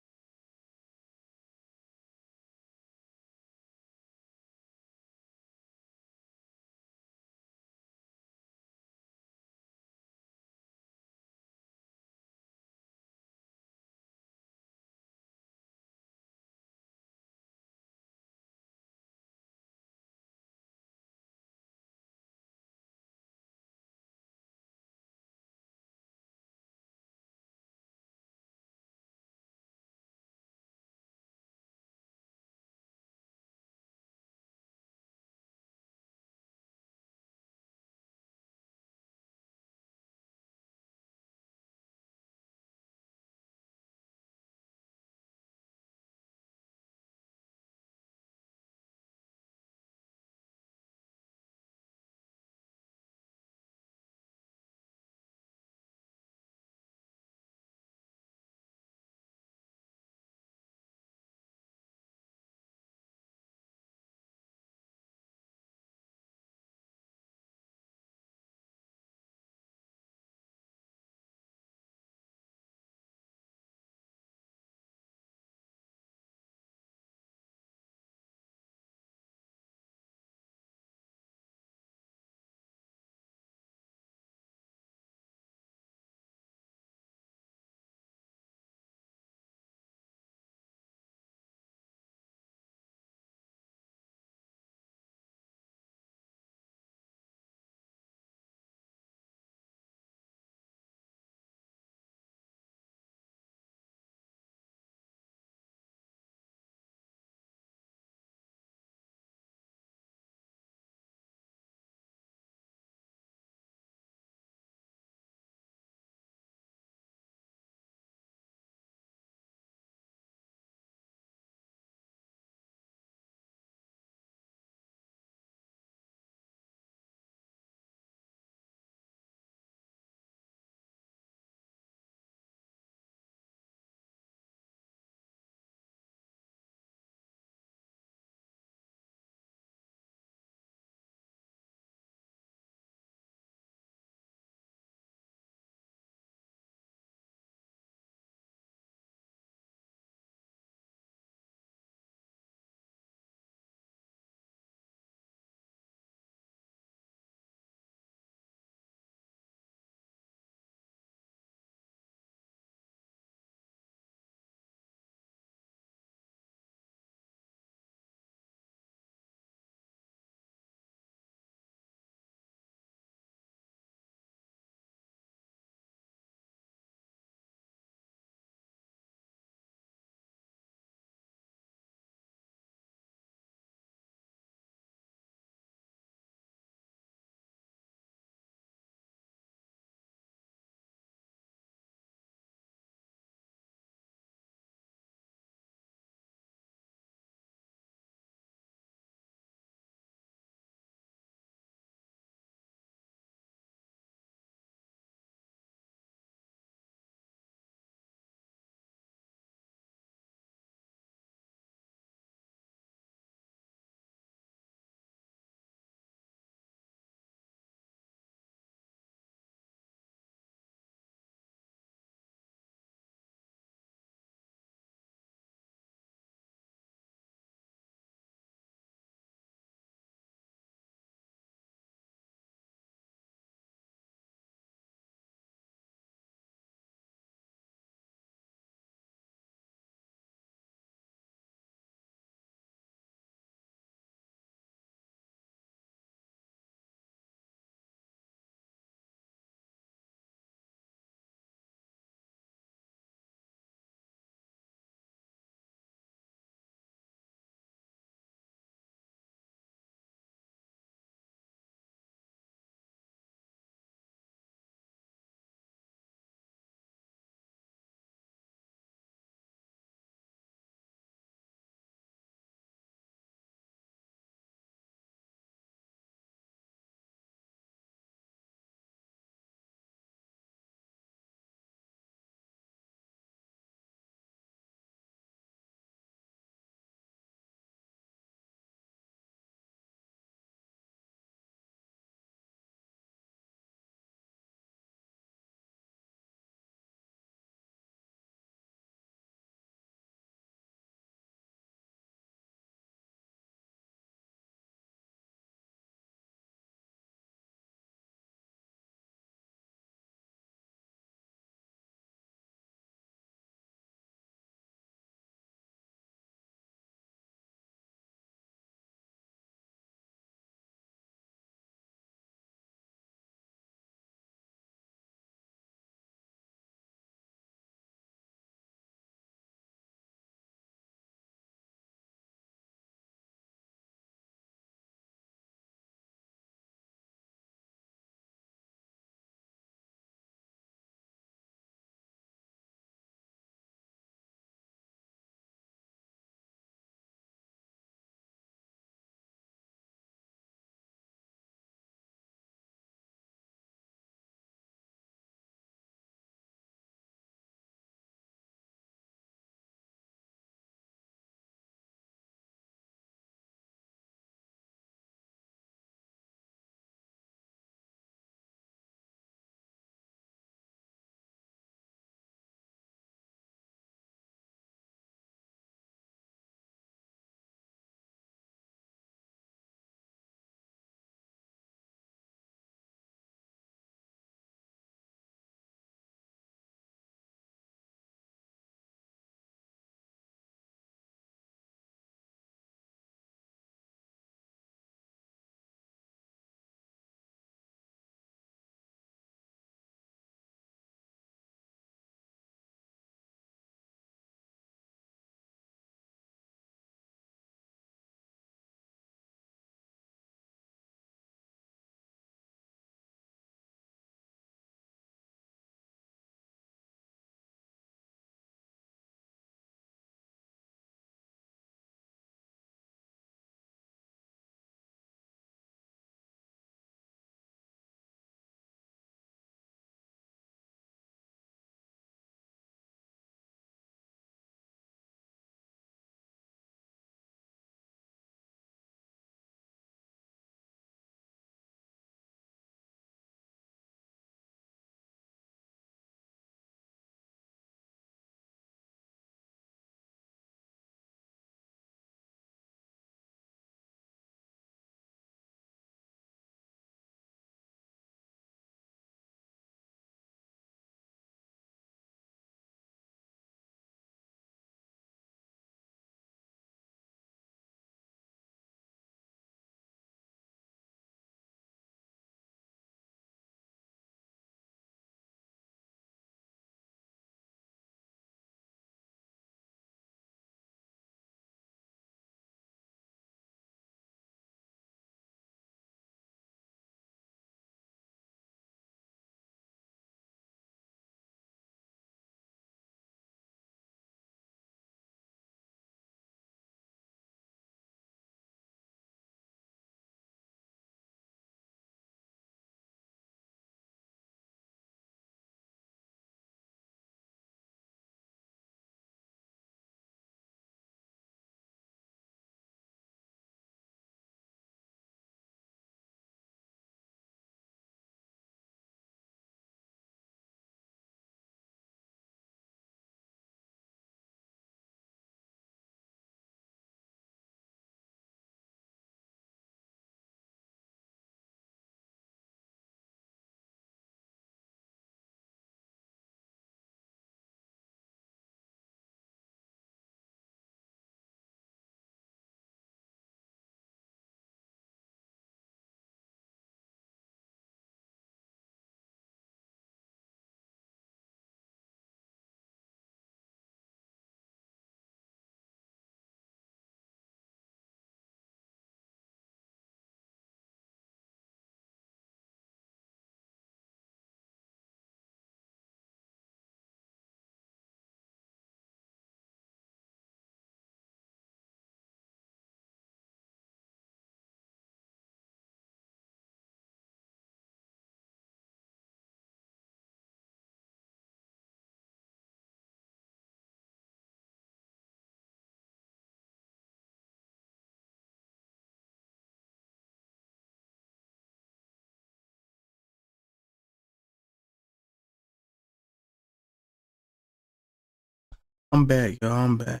S1: I'm back, y'all. I'm back.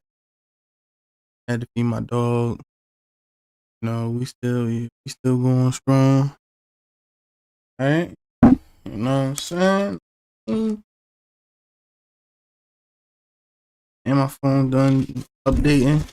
S1: Had to feed my dog. You know, we still going strong. Alright? You know what I'm saying? And my phone done updating.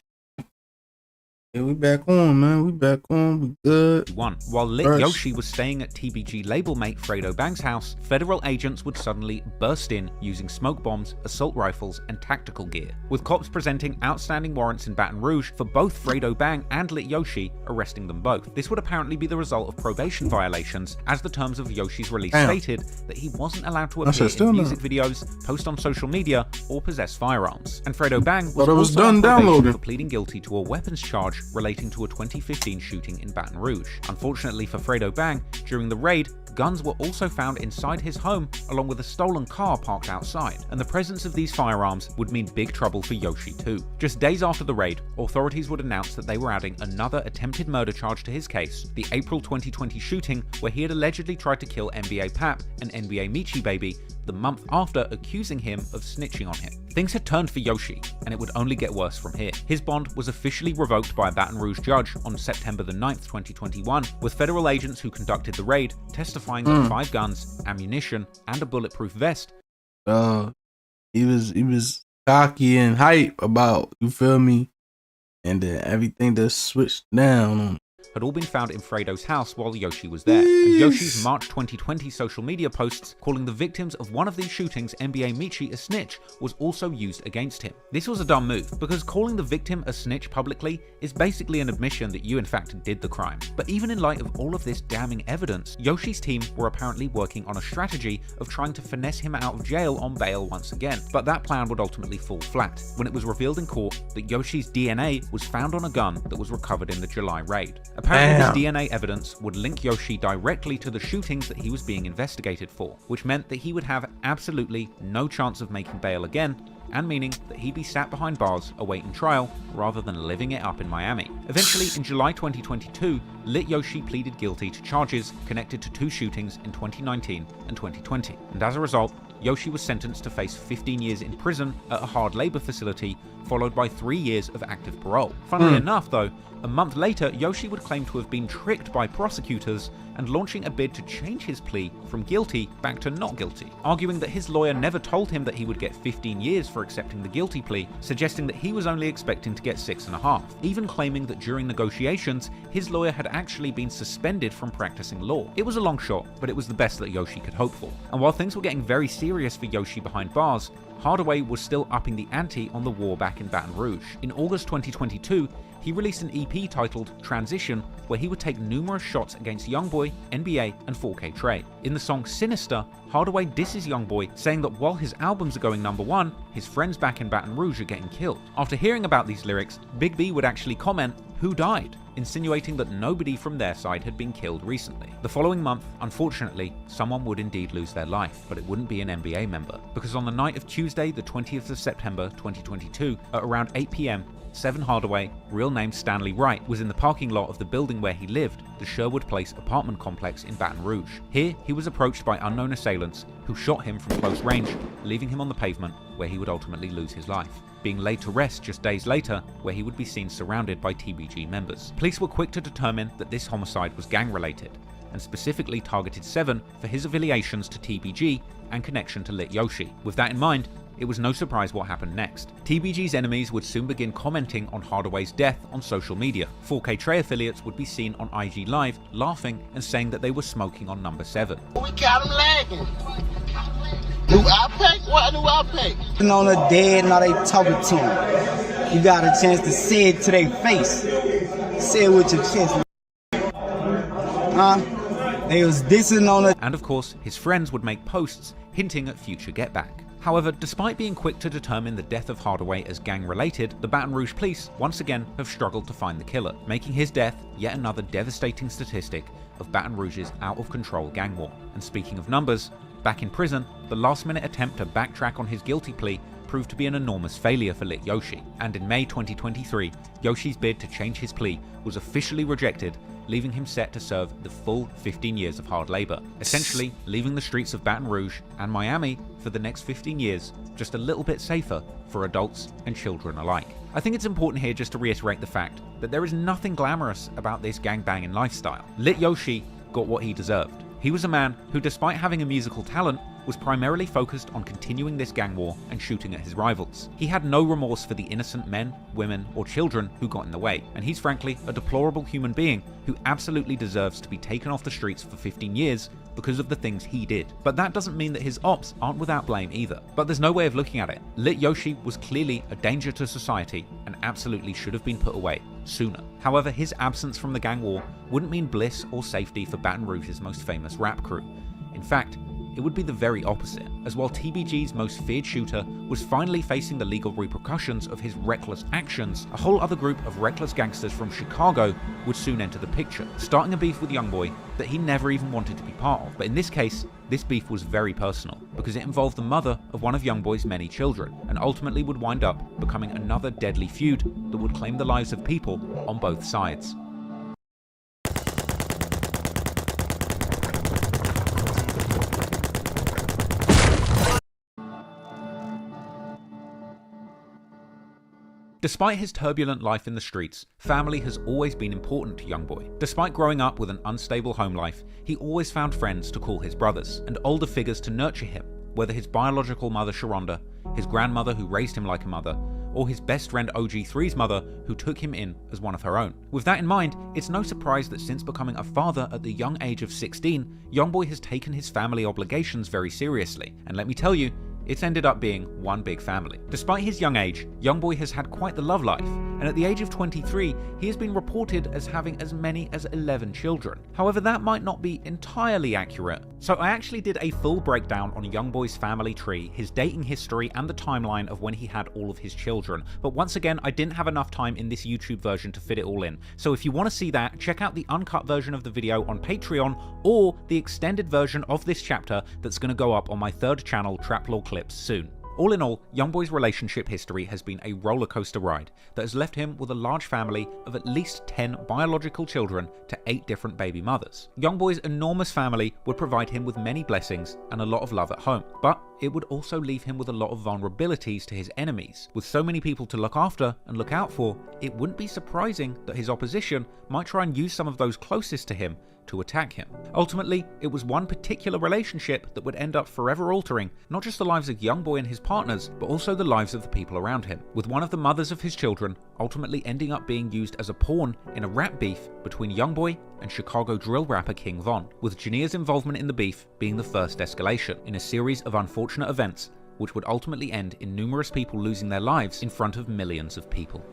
S1: Yeah, we back on, man. We back on. We good.
S2: While Lit Yoshi was staying at TBG label mate Fredo Bang's house, federal agents would suddenly burst in using smoke bombs, assault rifles, and tactical gear, with cops presenting outstanding warrants in Baton Rouge for both Fredo Bang and Lit Yoshi, arresting them both. This would apparently be the result of probation violations, as the terms of Yoshi's release stated that he wasn't allowed to appear in music videos, post on social media, or possess firearms. And Fredo Bang was also on probation for pleading guilty to a weapons charge relating to a 2015 shooting in Baton Rouge. Unfortunately for Fredo Bang, during the raid, guns were also found inside his home, along with a stolen car parked outside, and the presence of these firearms would mean big trouble for Yoshi too. Just days after the raid, authorities would announce that they were adding another attempted murder charge to his case, the April 2020 shooting where he had allegedly tried to kill NBA Pap and NBA Michi Baby the month after accusing him of snitching on him. Things had turned for Yoshi, and it would only get worse from here. His bond was officially revoked by a Baton Rouge judge on September the 9th, 2021, with federal agents who conducted the raid testifying that 5 guns, ammunition, and a bulletproof vest.
S1: He was cocky and hype about, you feel me? And then everything just switched down on
S2: had all been found in Fredo's house while Yoshi was there. And Yoshi's March 2020 social media posts calling the victims of one of these shootings NBA Michi a snitch was also used against him. This was a dumb move, because calling the victim a snitch publicly is basically an admission that you in fact did the crime. But even in light of all of this damning evidence, Yoshi's team were apparently working on a strategy of trying to finesse him out of jail on bail once again. But that plan would ultimately fall flat, when it was revealed in court that Yoshi's DNA was found on a gun that was recovered in the July raid. Apparently, this DNA evidence would link Yoshi directly to the shootings that he was being investigated for, which meant that he would have absolutely no chance of making bail again, and meaning that he'd be sat behind bars awaiting trial rather than living it up in Miami. Eventually, in July 2022, Lit Yoshi pleaded guilty to charges connected to 2 shootings in 2019 and 2020, and as a result, Yoshi was sentenced to face 15 years in prison at a hard labor facility, followed by 3 years of active parole. Funnily enough though, a month later, Yoshi would claim to have been tricked by prosecutors and launching a bid to change his plea from guilty back to not guilty, arguing that his lawyer never told him that he would get 15 years for accepting the guilty plea, suggesting that he was only expecting to get 6.5, even claiming that during negotiations, his lawyer had actually been suspended from practicing law. It was a long shot, but it was the best that Yoshi could hope for. And while things were getting very serious for Yoshi behind bars, Hardaway was still upping the ante on the war back in Baton Rouge. In August 2022, he released an EP titled Transition, where he would take numerous shots against Youngboy, NBA, and 4K Trey. In the song Sinister, Hardaway disses Youngboy, saying that while his albums are going #1, his friends back in Baton Rouge are getting killed. After hearing about these lyrics, Big B would actually comment, "Who died?" insinuating that nobody from their side had been killed recently. The following month, unfortunately, someone would indeed lose their life, but it wouldn't be an NBA member, because on the night of Tuesday, the 20th of September 2022, at around 8 p.m, Seven Hardaway, real name Stanley Wright, was in the parking lot of the building where he lived, the Sherwood Place apartment complex in Baton Rouge. Here, he was approached by unknown assailants who shot him from close range, leaving him on the pavement, where he would ultimately lose his life, being laid to rest just days later, where he would be seen surrounded by TBG members. Police were quick to determine that this homicide was gang-related, and specifically targeted Seven for his affiliations to TBG and connection to Lit Yoshi. With that in mind, it was no surprise what happened next. TBG's enemies would soon begin commenting on Hardaway's death on social media. 4K Trey affiliates would be seen on IG Live laughing and saying that they were smoking on number 7.
S24: We got them lagging. New iPad? What new iPad?
S15: On a dead, now they talking to him. You got a chance to say it to their face. Say it with your chest. They was dissing on it.
S2: And of course, his friends would make posts hinting at future getback. However, despite being quick to determine the death of Hardaway as gang-related, the Baton Rouge police once again have struggled to find the killer, making his death yet another devastating statistic of Baton Rouge's out-of-control gang war. And speaking of numbers, back in prison, the last-minute attempt to backtrack on his guilty plea proved to be an enormous failure for Lit Yoshi, and in May 2023, Yoshi's bid to change his plea was officially rejected, leaving him set to serve the full 15 years of hard labor, essentially leaving the streets of Baton Rouge and Miami for the next 15 years just a little bit safer for adults and children alike. I think it's important here just to reiterate the fact that there is nothing glamorous about this gangbanging lifestyle. Lit Yoshi got what he deserved. He was a man who, despite having a musical talent, was primarily focused on continuing this gang war and shooting at his rivals. He had no remorse for the innocent men, women, or children who got in the way, and he's frankly a deplorable human being who absolutely deserves to be taken off the streets for 15 years because of the things he did. But that doesn't mean that his ops aren't without blame either. But there's no way of looking at it. Lit Yoshi was clearly a danger to society and absolutely should have been put away sooner. However, his absence from the gang war wouldn't mean bliss or safety for Baton Rouge's most famous rap crew. In fact, it would be the very opposite, as while TBG's most feared shooter was finally facing the legal repercussions of his reckless actions, a whole other group of reckless gangsters from Chicago would soon enter the picture, starting a beef with Youngboy that he never even wanted to be part of. But in this case, this beef was very personal, because it involved the mother of one of Youngboy's many children, and ultimately would wind up becoming another deadly feud that would claim the lives of people on both sides. Despite his turbulent life in the streets, family has always been important to Youngboy. Despite growing up with an unstable home life, he always found friends to call his brothers, and older figures to nurture him, whether his biological mother Sharonda, his grandmother who raised him like a mother, or his best friend OG3's mother who took him in as one of her own. With that in mind, it's no surprise that since becoming a father at the young age of 16, Youngboy has taken his family obligations very seriously, and let me tell you, it's ended up being one big family. Despite his young age, Youngboy has had quite the love life, and at the age of 23, he has been reported as having as many as 11 children. However, that might not be entirely accurate. So I actually did a full breakdown on Youngboy's family tree, his dating history, and the timeline of when he had all of his children. But once again, I didn't have enough time in this YouTube version to fit it all in. So if you want to see that, check out the uncut version of the video on Patreon, or the extended version of this chapter that's going to go up on my third channel, Traplaw Clips, soon. All in all, Youngboy's relationship history has been a roller coaster ride that has left him with a large family of at least 10 biological children to 8 different baby mothers. Youngboy's enormous family would provide him with many blessings and a lot of love at home, but it would also leave him with a lot of vulnerabilities to his enemies. With so many people to look after and look out for, it wouldn't be surprising that his opposition might try and use some of those closest to him to attack him. Ultimately, it was one particular relationship that would end up forever altering not just the lives of Youngboy and his partners, but also the lives of the people around him, with one of the mothers of his children ultimately ending up being used as a pawn in a rap beef between Youngboy and Chicago drill rapper King Von, with Janeer's involvement in the beef being the first escalation in a series of unfortunate events which would ultimately end in numerous people losing their lives in front of millions of people.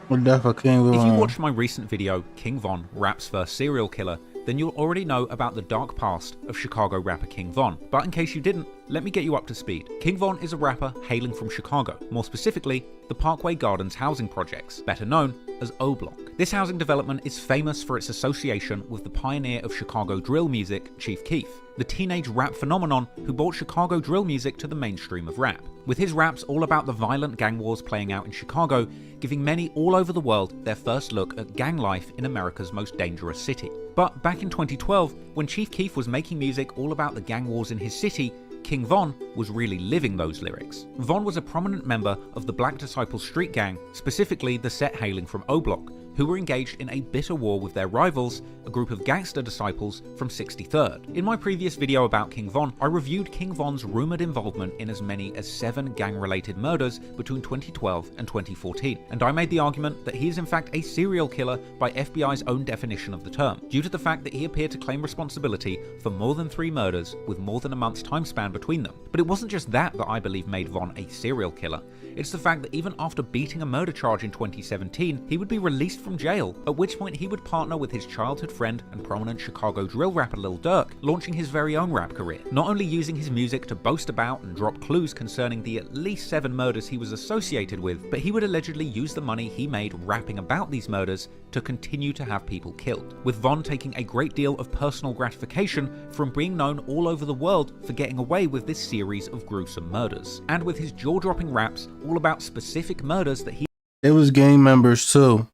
S1: If you
S2: watched my recent video, King Von, Rap's First Serial Killer, then you'll already know about the dark past of Chicago rapper King Von. But in case you didn't, let me get you up to speed. King Von is a rapper hailing from Chicago, more specifically, the Parkway Gardens housing projects, better known as O Block. This housing development is famous for its association with the pioneer of Chicago drill music, Chief Keef, the teenage rap phenomenon who brought Chicago drill music to the mainstream of rap. With his raps all about the violent gang wars playing out in Chicago, giving many all over the world their first look at gang life in America's most dangerous city. But back in 2012, when Chief Keef was making music all about the gang wars in his city, King Von was really living those lyrics. Von was a prominent member of the Black Disciples street gang, specifically the set hailing from O Block, who were engaged in a bitter war with their rivals, a group of Gangsta disciples from 63rd. In my previous video about King Von, I reviewed King Von's rumoured involvement in as many as 7 gang-related murders between 2012 and 2014, and I made the argument that he is in fact a serial killer by FBI's own definition of the term, due to the fact that he appeared to claim responsibility for more than 3 murders with more than a month's time span between them. But it wasn't just that I believe made Von a serial killer, it's the fact that even after beating a murder charge in 2017, he would be released from jail, at which point he would partner with his childhood friend and prominent Chicago drill rapper Lil Durk, launching his very own rap career, not only using his music to boast about and drop clues concerning the at least 7 murders he was associated with, but he would allegedly use the money he made rapping about these murders to continue to have people killed, with Von taking a great deal of personal gratification from being known all over the world for getting away with this series of gruesome murders, and with his jaw-dropping raps all about specific murders that he
S1: They was gang members too.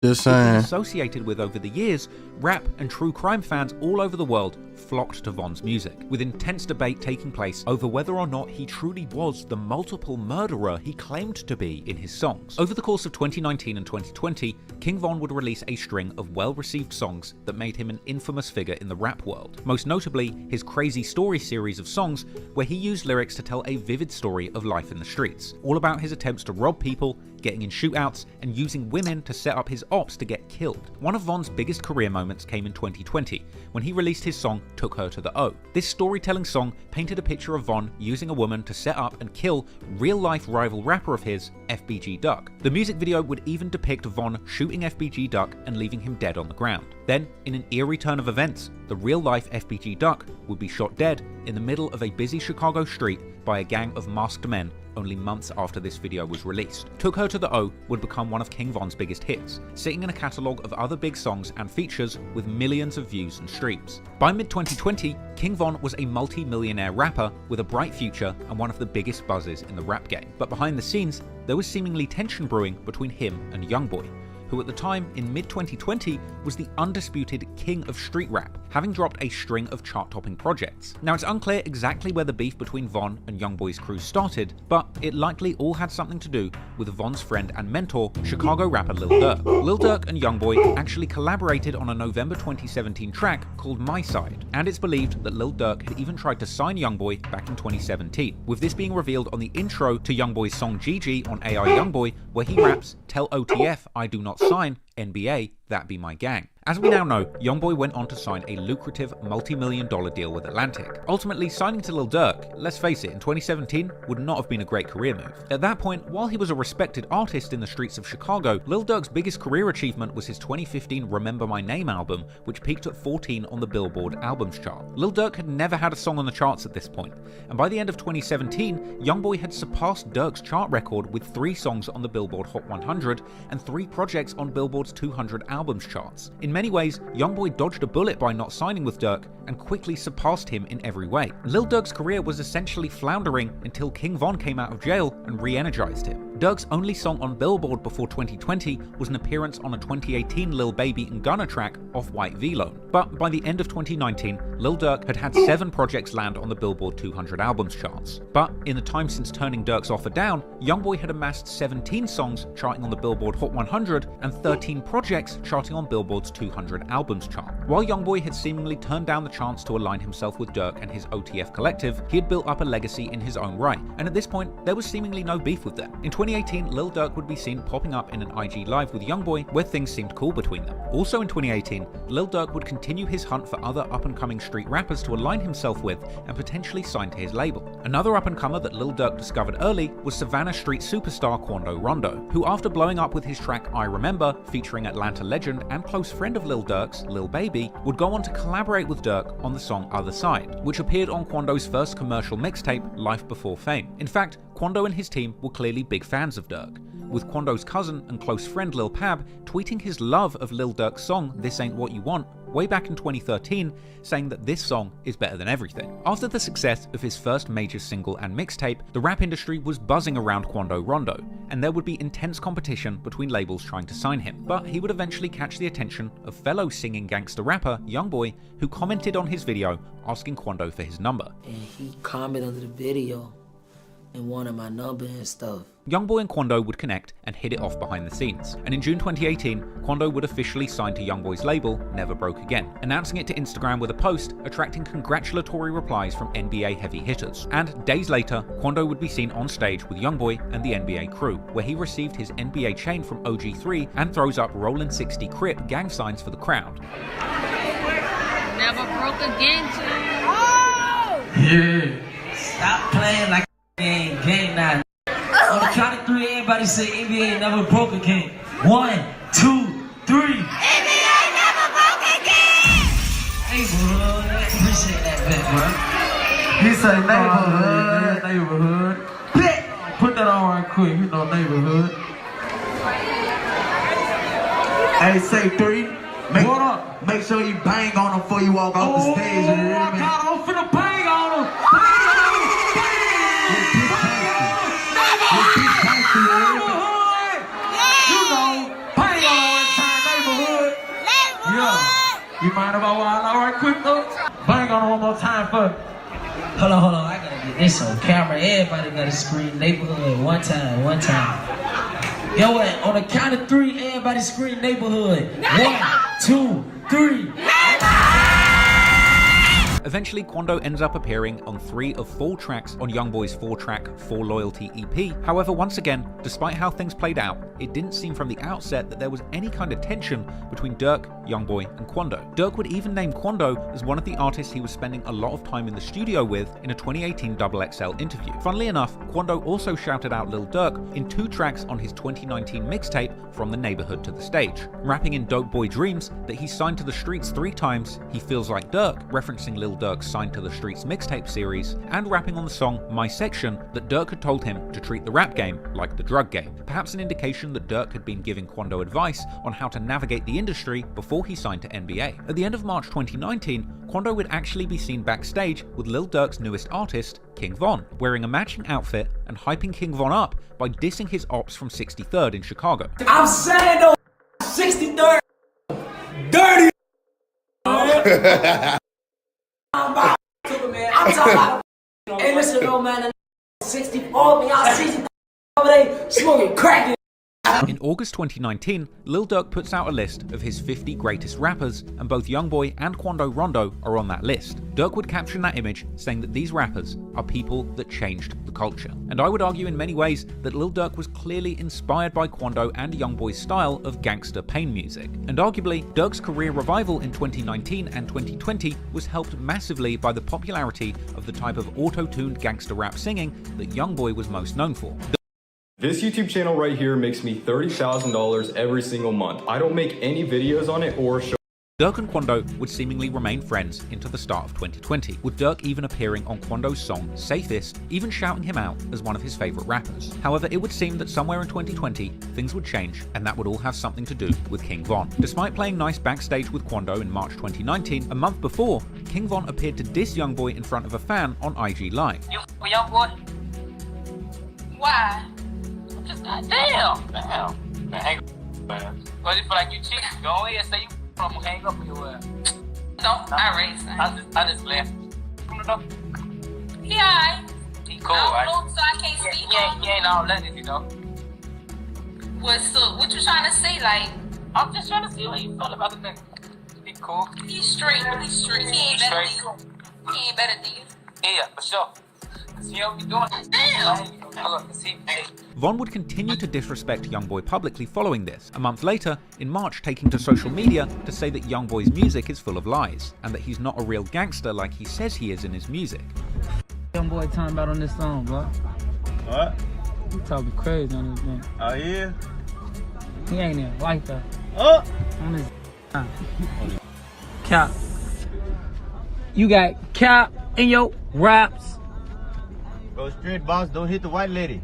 S1: Just saying.
S2: Associated with over the years, rap and true crime fans all over the world flocked to Von's music, with intense debate taking place over whether or not he truly was the multiple murderer he claimed to be in his songs. Over the course of 2019 and 2020, King Von would release a string of well-received songs that made him an infamous figure in the rap world. Most notably, his Crazy Story series of songs, where he used lyrics to tell a vivid story of life in the streets, all about his attempts to rob people, getting in shootouts, and using women to set up his ops to get killed. One of Von's biggest career moments came in 2020, when he released his song Took Her to the O. This storytelling song painted a picture of Von using a woman to set up and kill real-life rival rapper of his, FBG Duck. The music video would even depict Von shooting FBG Duck and leaving him dead on the ground. Then, in an eerie turn of events, the real-life FBG Duck would be shot dead in the middle of a busy Chicago street by a gang of masked men only months after this video was released. Took Her to the O would become one of King Von's biggest hits, sitting in a catalogue of other big songs and features with millions of views and streams. By mid-2020, King Von was a multi-millionaire rapper with a bright future and one of the biggest buzzes in the rap game. But behind the scenes, there was seemingly tension brewing between him and Youngboy, who at the time, in mid-2020, was the undisputed king of street rap, having dropped a string of chart-topping projects. Now, it's unclear exactly where the beef between Von and Youngboy's crew started, but it likely all had something to do with Von's friend and mentor, Chicago rapper Lil Durk. Lil Durk and Youngboy actually collaborated on a November 2017 track called My Side, and it's believed that Lil Durk had even tried to sign Youngboy back in 2017, with this being revealed on the intro to Youngboy's song GG on AI Youngboy, where he raps, "Tell OTF I do not sign, NBA, that be my gang." As we now know, Youngboy went on to sign a lucrative multi-million-dollar deal with Atlantic. Ultimately, signing to Lil Durk, let's face it, in 2017 would not have been a great career move. At that point, while he was a respected artist in the streets of Chicago, Lil Durk's biggest career achievement was his 2015 Remember My Name album, which peaked at 14 on the Billboard Albums chart. Lil Durk had never had a song on the charts at this point, and by the end of 2017, Youngboy had surpassed Durk's chart record with 3 songs on the Billboard Hot 100 and 3 projects on Billboard's 200 albums charts. In many ways, Youngboy dodged a bullet by not signing with Durk and quickly surpassed him in every way. Lil Durk's career was essentially floundering until King Von came out of jail and re-energized him. Durk's only song on Billboard before 2020 was an appearance on a 2018 Lil Baby and Gunna track off White V-Lone. But by the end of 2019, Lil Durk had 7 projects land on the Billboard 200 albums charts. But in the time since turning Durk's offer down, Youngboy had amassed 17 songs charting on the Billboard Hot 100 and 13 projects charting on Billboard's 200 albums chart. While Youngboy had seemingly turned down the chance to align himself with Durk and his OTF collective, he had built up a legacy in his own right, and at this point, there was seemingly no beef with them. In 2018, Lil Durk would be seen popping up in an IG Live with Youngboy, where things seemed cool between them. Also in 2018, Lil Durk would continue his hunt for other up-and-coming street rappers to align himself with and potentially sign to his label. Another up-and-comer that Lil Durk discovered early was Savannah street superstar Quando Rondo, who after blowing up with his track I Remember, featuring Atlanta legend and close friend of Lil Durk's, Lil Baby, would go on to collaborate with Durk on the song Other Side, which appeared on Quando's first commercial mixtape, Life Before Fame. In fact, Quando and his team were clearly big fans of Durk, with Quando's cousin and close friend Lil Pab tweeting his love of Lil Durk's song This Ain't What You Want way back in 2013, saying that this song is better than everything. After the success of his first major single and mixtape, the rap industry was buzzing around Quando Rondo, and there would be intense competition between labels trying to sign him. But he would eventually catch the attention of fellow singing gangster rapper Youngboy, who commented on his video asking Quando for his number.
S16: And he commented under the video and wanted my number and stuff.
S2: Youngboy and Quando would connect and hit it off behind the scenes, and in June 2018, Quando would officially sign to Youngboy's label, Never Broke Again, announcing it to Instagram with a post attracting congratulatory replies from NBA heavy hitters. And days later, Quando would be seen on stage with Youngboy and the NBA crew, where he received his NBA chain from OG3 and throws up Rollin' 60 Crip gang signs for the crowd.
S17: Never broke again, too.
S16: Oh! Yeah. Stop playing like ain't game now. On the count of 3, everybody say NBA never broke again. 1, 2, 3. NBA never broke again! Hey, bro, I appreciate that, man, bro.
S10: He say neighborhood. Neighborhood. Put that on right quick, you know, neighborhood. Hey, say 3.
S16: What up?
S10: Make sure you bang on him before you walk off the stage. You hear me?
S16: I'm finna bang on him.
S10: Bang on him.
S16: You mind if I wild out right quick though? Bang on it one more time for. Hold on, I gotta get this on camera. Everybody gotta scream neighborhood one time. Yo, what? On the count of 3, everybody scream neighborhood. 1, 2, 3.
S2: Eventually, Quando ends up appearing on 3 of 4 tracks on Youngboy's 4-track 4 Loyalty EP. However, once again, despite how things played out, it didn't seem from the outset that there was any kind of tension between Durk, Youngboy, and Quando. Durk would even name Quando as one of the artists he was spending a lot of time in the studio with in a 2018 XXL interview. Funnily enough, Quando also shouted out Lil Durk in 2 tracks on his 2019 mixtape From the Neighborhood to the Stage. Rapping in Dope Boy Dreams that he signed to the streets 3 times, he feels like Durk, referencing Lil Durk's Signed to the Streets mixtape series, and rapping on the song My Section that Durk had told him to treat the rap game like the drug game. Perhaps an indication that Durk had been giving Quando advice on how to navigate the industry before he signed to NBA. At the end of March 2019, Quando would actually be seen backstage with Lil Durk's newest artist, King Von, wearing a matching outfit and hyping King Von up by dissing his ops from 63rd in Chicago.
S16: I'm saying though, 63rd, dirty. I'm talking about. Hey, listen, though, man. 64, man, y'all 60 over there smoking crack.
S2: In August 2019, Lil Durk puts out a list of his 50 greatest rappers, and both Youngboy and Quando Rondo are on that list. Durk would caption that image, saying that these rappers are people that changed the culture. And I would argue in many ways that Lil Durk was clearly inspired by Quando and Youngboy's style of gangster pain music. And arguably, Durk's career revival in 2019 and 2020 was helped massively by the popularity of the type of auto-tuned gangster rap singing that Youngboy was most known for.
S18: This YouTube channel right here makes me $30,000 every single month. I don't make any videos on it or show.
S2: Durk and Quando would seemingly remain friends into the start of 2020, with Durk even appearing on Quando's song Safest, even shouting him out as one of his favourite rappers. However, it would seem that somewhere in 2020, things would change, and that would all have something to do with King Von. Despite playing nice backstage with Quando in March 2019, a month before, King Von appeared to diss Youngboy in front of a fan on IG Live.
S13: You Youngboy? Why? Just damn. Man, hang up, man. Cause you feel like you cheating. Go ahead, say you I'm gonna hang up on your ass. No, I raised I just left. Yeah, he cool, right? So I can't speak. Yeah, ain't all that, you know. What you trying to say? Like, I'm just trying to see what you feel about the nigga. He cool. He's straight. He ain't better than you. He ain't better than you. Yeah, for sure.
S2: Von would continue to disrespect Youngboy publicly following this, a month later, in March, taking to social media to say that Youngboy's music is full of lies, and that he's not a real gangster like he says he is in his music.
S19: Youngboy talking about on this song, bro.
S20: What?
S19: He talking crazy on this thing.
S20: Oh, yeah?
S19: He ain't even like that.
S20: Oh!
S19: On his cap. You got cap in your raps.
S20: Go straight, boss. Don't hit the white lady.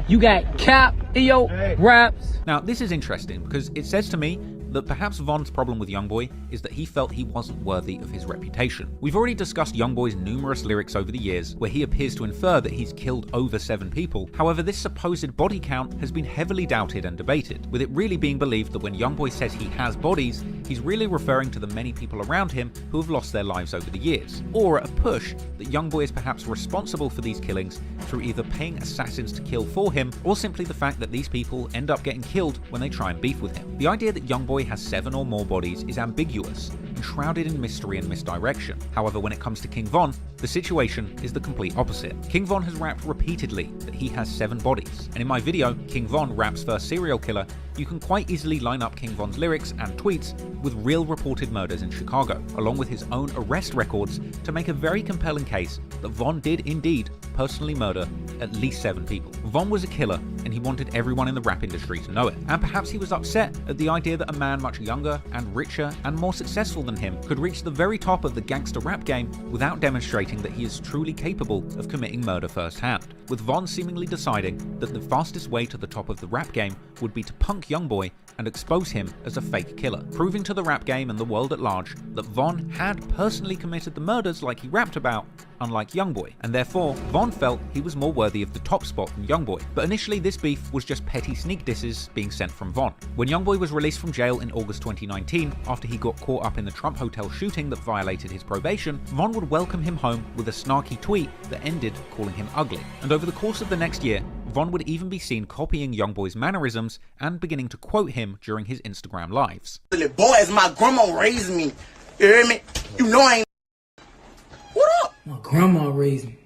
S19: You got cap in your raps.
S2: Now, this is interesting because it says to me that perhaps Von's problem with Youngboy is that he felt he wasn't worthy of his reputation. We've already discussed Youngboy's numerous lyrics over the years where he appears to infer that he's killed over 7 people. However, this supposed body count has been heavily doubted and debated, with it really being believed that when Youngboy says he has bodies, he's really referring to the many people around him who have lost their lives over the years, or at a push that Youngboy is perhaps responsible for these killings through either paying assassins to kill for him, or simply the fact that these people end up getting killed when they try and beef with him. The idea that Youngboy has 7 or more bodies is ambiguous and shrouded in mystery and misdirection. However, when it comes to King Von, the situation is the complete opposite. King Von has rapped repeatedly that he has 7 bodies, and in my video, King Von Raps First Serial Killer, you can quite easily line up King Von's lyrics and tweets with real reported murders in Chicago, along with his own arrest records to make a very compelling case that Von did indeed personally murder at least 7 people. Von was a killer, and he wanted everyone in the rap industry to know it. And perhaps he was upset at the idea that a man much younger and richer and more successful than him could reach the very top of the gangster rap game without demonstrating that he is truly capable of committing murder firsthand, with Von seemingly deciding that the fastest way to the top of the rap game would be to punk Youngboy and expose him as a fake killer, proving to the rap game and the world at large that Von had personally committed the murders like he rapped about, unlike Youngboy, and therefore Von felt he was more worthy of the top spot than Youngboy. But initially this beef was just petty sneak disses being sent from Von. When Youngboy was released from jail in August 2019, after he got caught up in the Trump Hotel shooting that violated his probation, Von would welcome him home with a snarky tweet that ended calling him ugly. And over the course of the next year, Von would even be seen copying Youngboy's mannerisms and beginning to quote him during his Instagram lives.
S4: Boys, my grandma raised me. You hear me? You know I ain't. What up?
S19: My grandma raised me.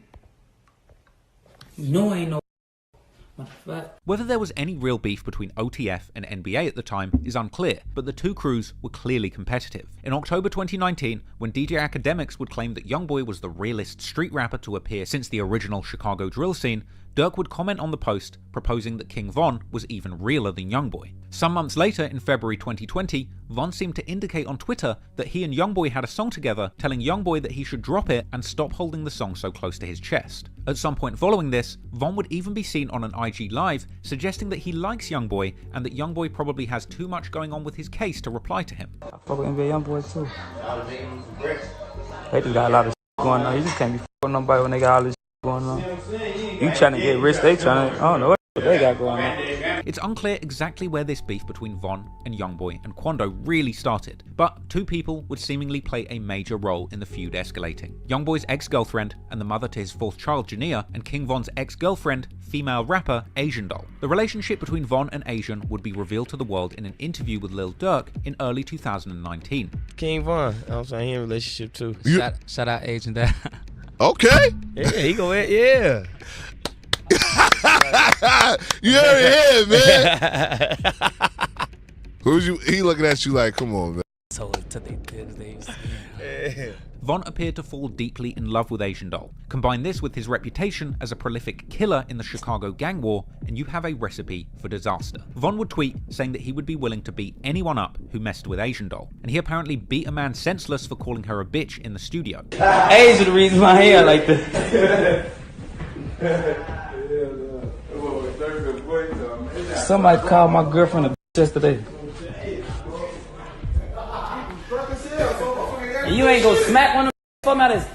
S19: You know I ain't no.
S2: Whether there was any real beef between OTF and NBA at the time is unclear, but the two crews were clearly competitive. In October 2019, when DJ Academics would claim that Youngboy was the realest street rapper to appear since the original Chicago drill scene, Dirk would comment on the post, proposing that King Von was even realer than Youngboy. Some months later, in February 2020, Von seemed to indicate on Twitter that he and Youngboy had a song together, telling Youngboy that he should drop it and stop holding the song so close to his chest. At some point following this, Von would even be seen on an IG live, suggesting that he likes Youngboy and that Youngboy probably has too much going on with his case to reply to him.
S6: I fuck with NBA Youngboy too. They just got a lot of going on. You just can't be fucking nobody when they got all this going on. You trying to get rich, they trying to, I don't know what they got going on.
S2: It's unclear exactly where this beef between Von and Youngboy and Quando really started, but two people would seemingly play a major role in the feud escalating. Youngboy's ex-girlfriend and the mother to his fourth child, Jania, and King Von's ex-girlfriend, female rapper Asian Doll. The relationship between Von and Asian would be revealed to the world in an interview with Lil Durk in early 2019.
S9: King Von, I'm saying he in a relationship too.
S6: Shout out Asian Doll.
S8: Okay.
S9: Yeah, he go ahead, yeah.
S8: You heard it here, man. Who's you? He looking at you like, come on, man.
S2: Von appeared to fall deeply in love with Asian Doll. Combine this with his reputation as a prolific killer in the Chicago gang war, and you have a recipe for disaster. Von would tweet saying that he would be willing to beat anyone up who messed with Asian Doll, and he apparently beat a man senseless for calling her a bitch in the studio.
S6: Asian the reason my hair like this. Somebody called my girlfriend a bitch yesterday. And you ain't gonna smack one of them out of this.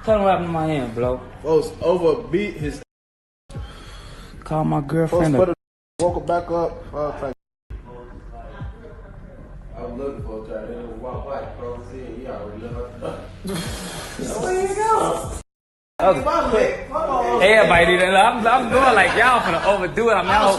S6: Tell him what happened to my hand, bro.
S12: Folks overbeat his.
S6: Call my girlfriend a.
S12: Woke her back up. I was looking for a guy. They was walk by, bro. He already left. Where you go?
S6: Everybody do that. I'm doing like y'all finna overdo it. I'm out.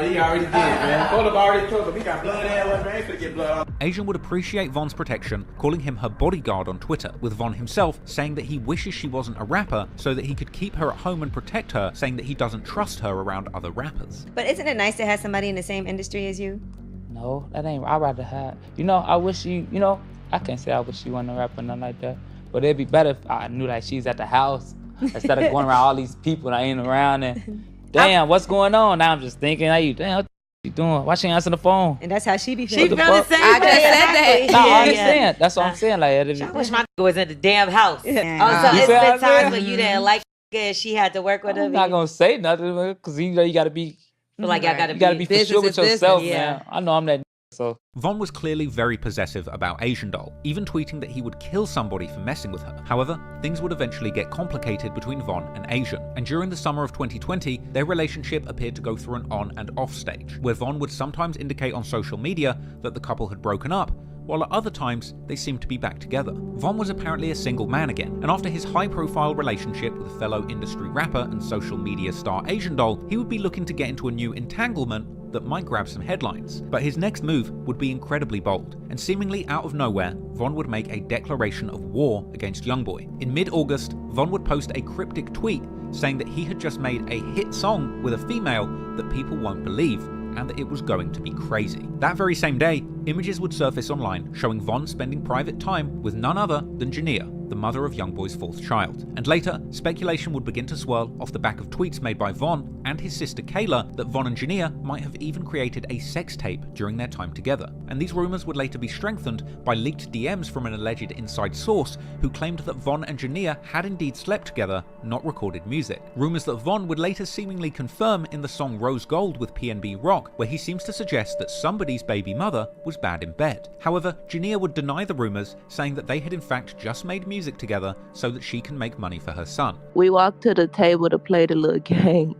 S9: He already did, man. Philip already took him. He got blood everywhere, man. He could get blood on.
S2: Asian would appreciate Von's protection, calling him her bodyguard on Twitter, with Von himself saying that he wishes she wasn't a rapper so that he could keep her at home and protect her, saying that he doesn't trust her around other rappers.
S21: But isn't it nice to have somebody in the same industry as you?
S6: No, that ain't. I'd rather have. I wish I can't say I wish she wasn't a rapper or nothing like that. But it'd be better if I knew like she's at the house instead of going around all these people that ain't around and damn, what's going on? Now I'm just thinking, what you doing? Why she ain't answering the phone?
S21: And that's how she be feeling. She feel the same. I just said that.
S6: No, I understand. That's what I'm saying. Like,
S21: I wish my was at the damn house. Yeah. So it's been times when you didn't like and she had to work with her.
S6: I'm not gonna say nothing because you gotta be.
S21: Like I
S6: you gotta be for sure with yourself,
S21: yeah.
S6: man. I know I'm that. So
S2: Von was clearly very possessive about Asian Doll, even tweeting that he would kill somebody for messing with her. However, things would eventually get complicated between Von and Asian, and during the summer of 2020, their relationship appeared to go through an on and off stage, where Von would sometimes indicate on social media that the couple had broken up, while at other times they seemed to be back together. Von was apparently a single man again, and after his high-profile relationship with fellow industry rapper and social media star Asian Doll, he would be looking to get into a new entanglement that might grab some headlines. But his next move would be incredibly bold, and seemingly out of nowhere, Von would make a declaration of war against Youngboy. In mid-August, Von would post a cryptic tweet saying that he had just made a hit song with a female that people won't believe, and that it was going to be crazy. That very same day, images would surface online showing Von spending private time with none other than Jania. the mother of Youngboy's fourth child. And later, speculation would begin to swirl off the back of tweets made by Von and his sister Kayla that Von and Jania might have even created a sex tape during their time together. And these rumors would later be strengthened by leaked DMs from an alleged inside source who claimed that Von and Jania had indeed slept together, not recorded music. Rumors that Von would later seemingly confirm in the song Rose Gold with PNB Rock, where he seems to suggest that somebody's baby mother was bad in bed. However, Jania would deny the rumors, saying that they had in fact just made music together so that she can make money for her son.
S3: We walked to the table to play the little game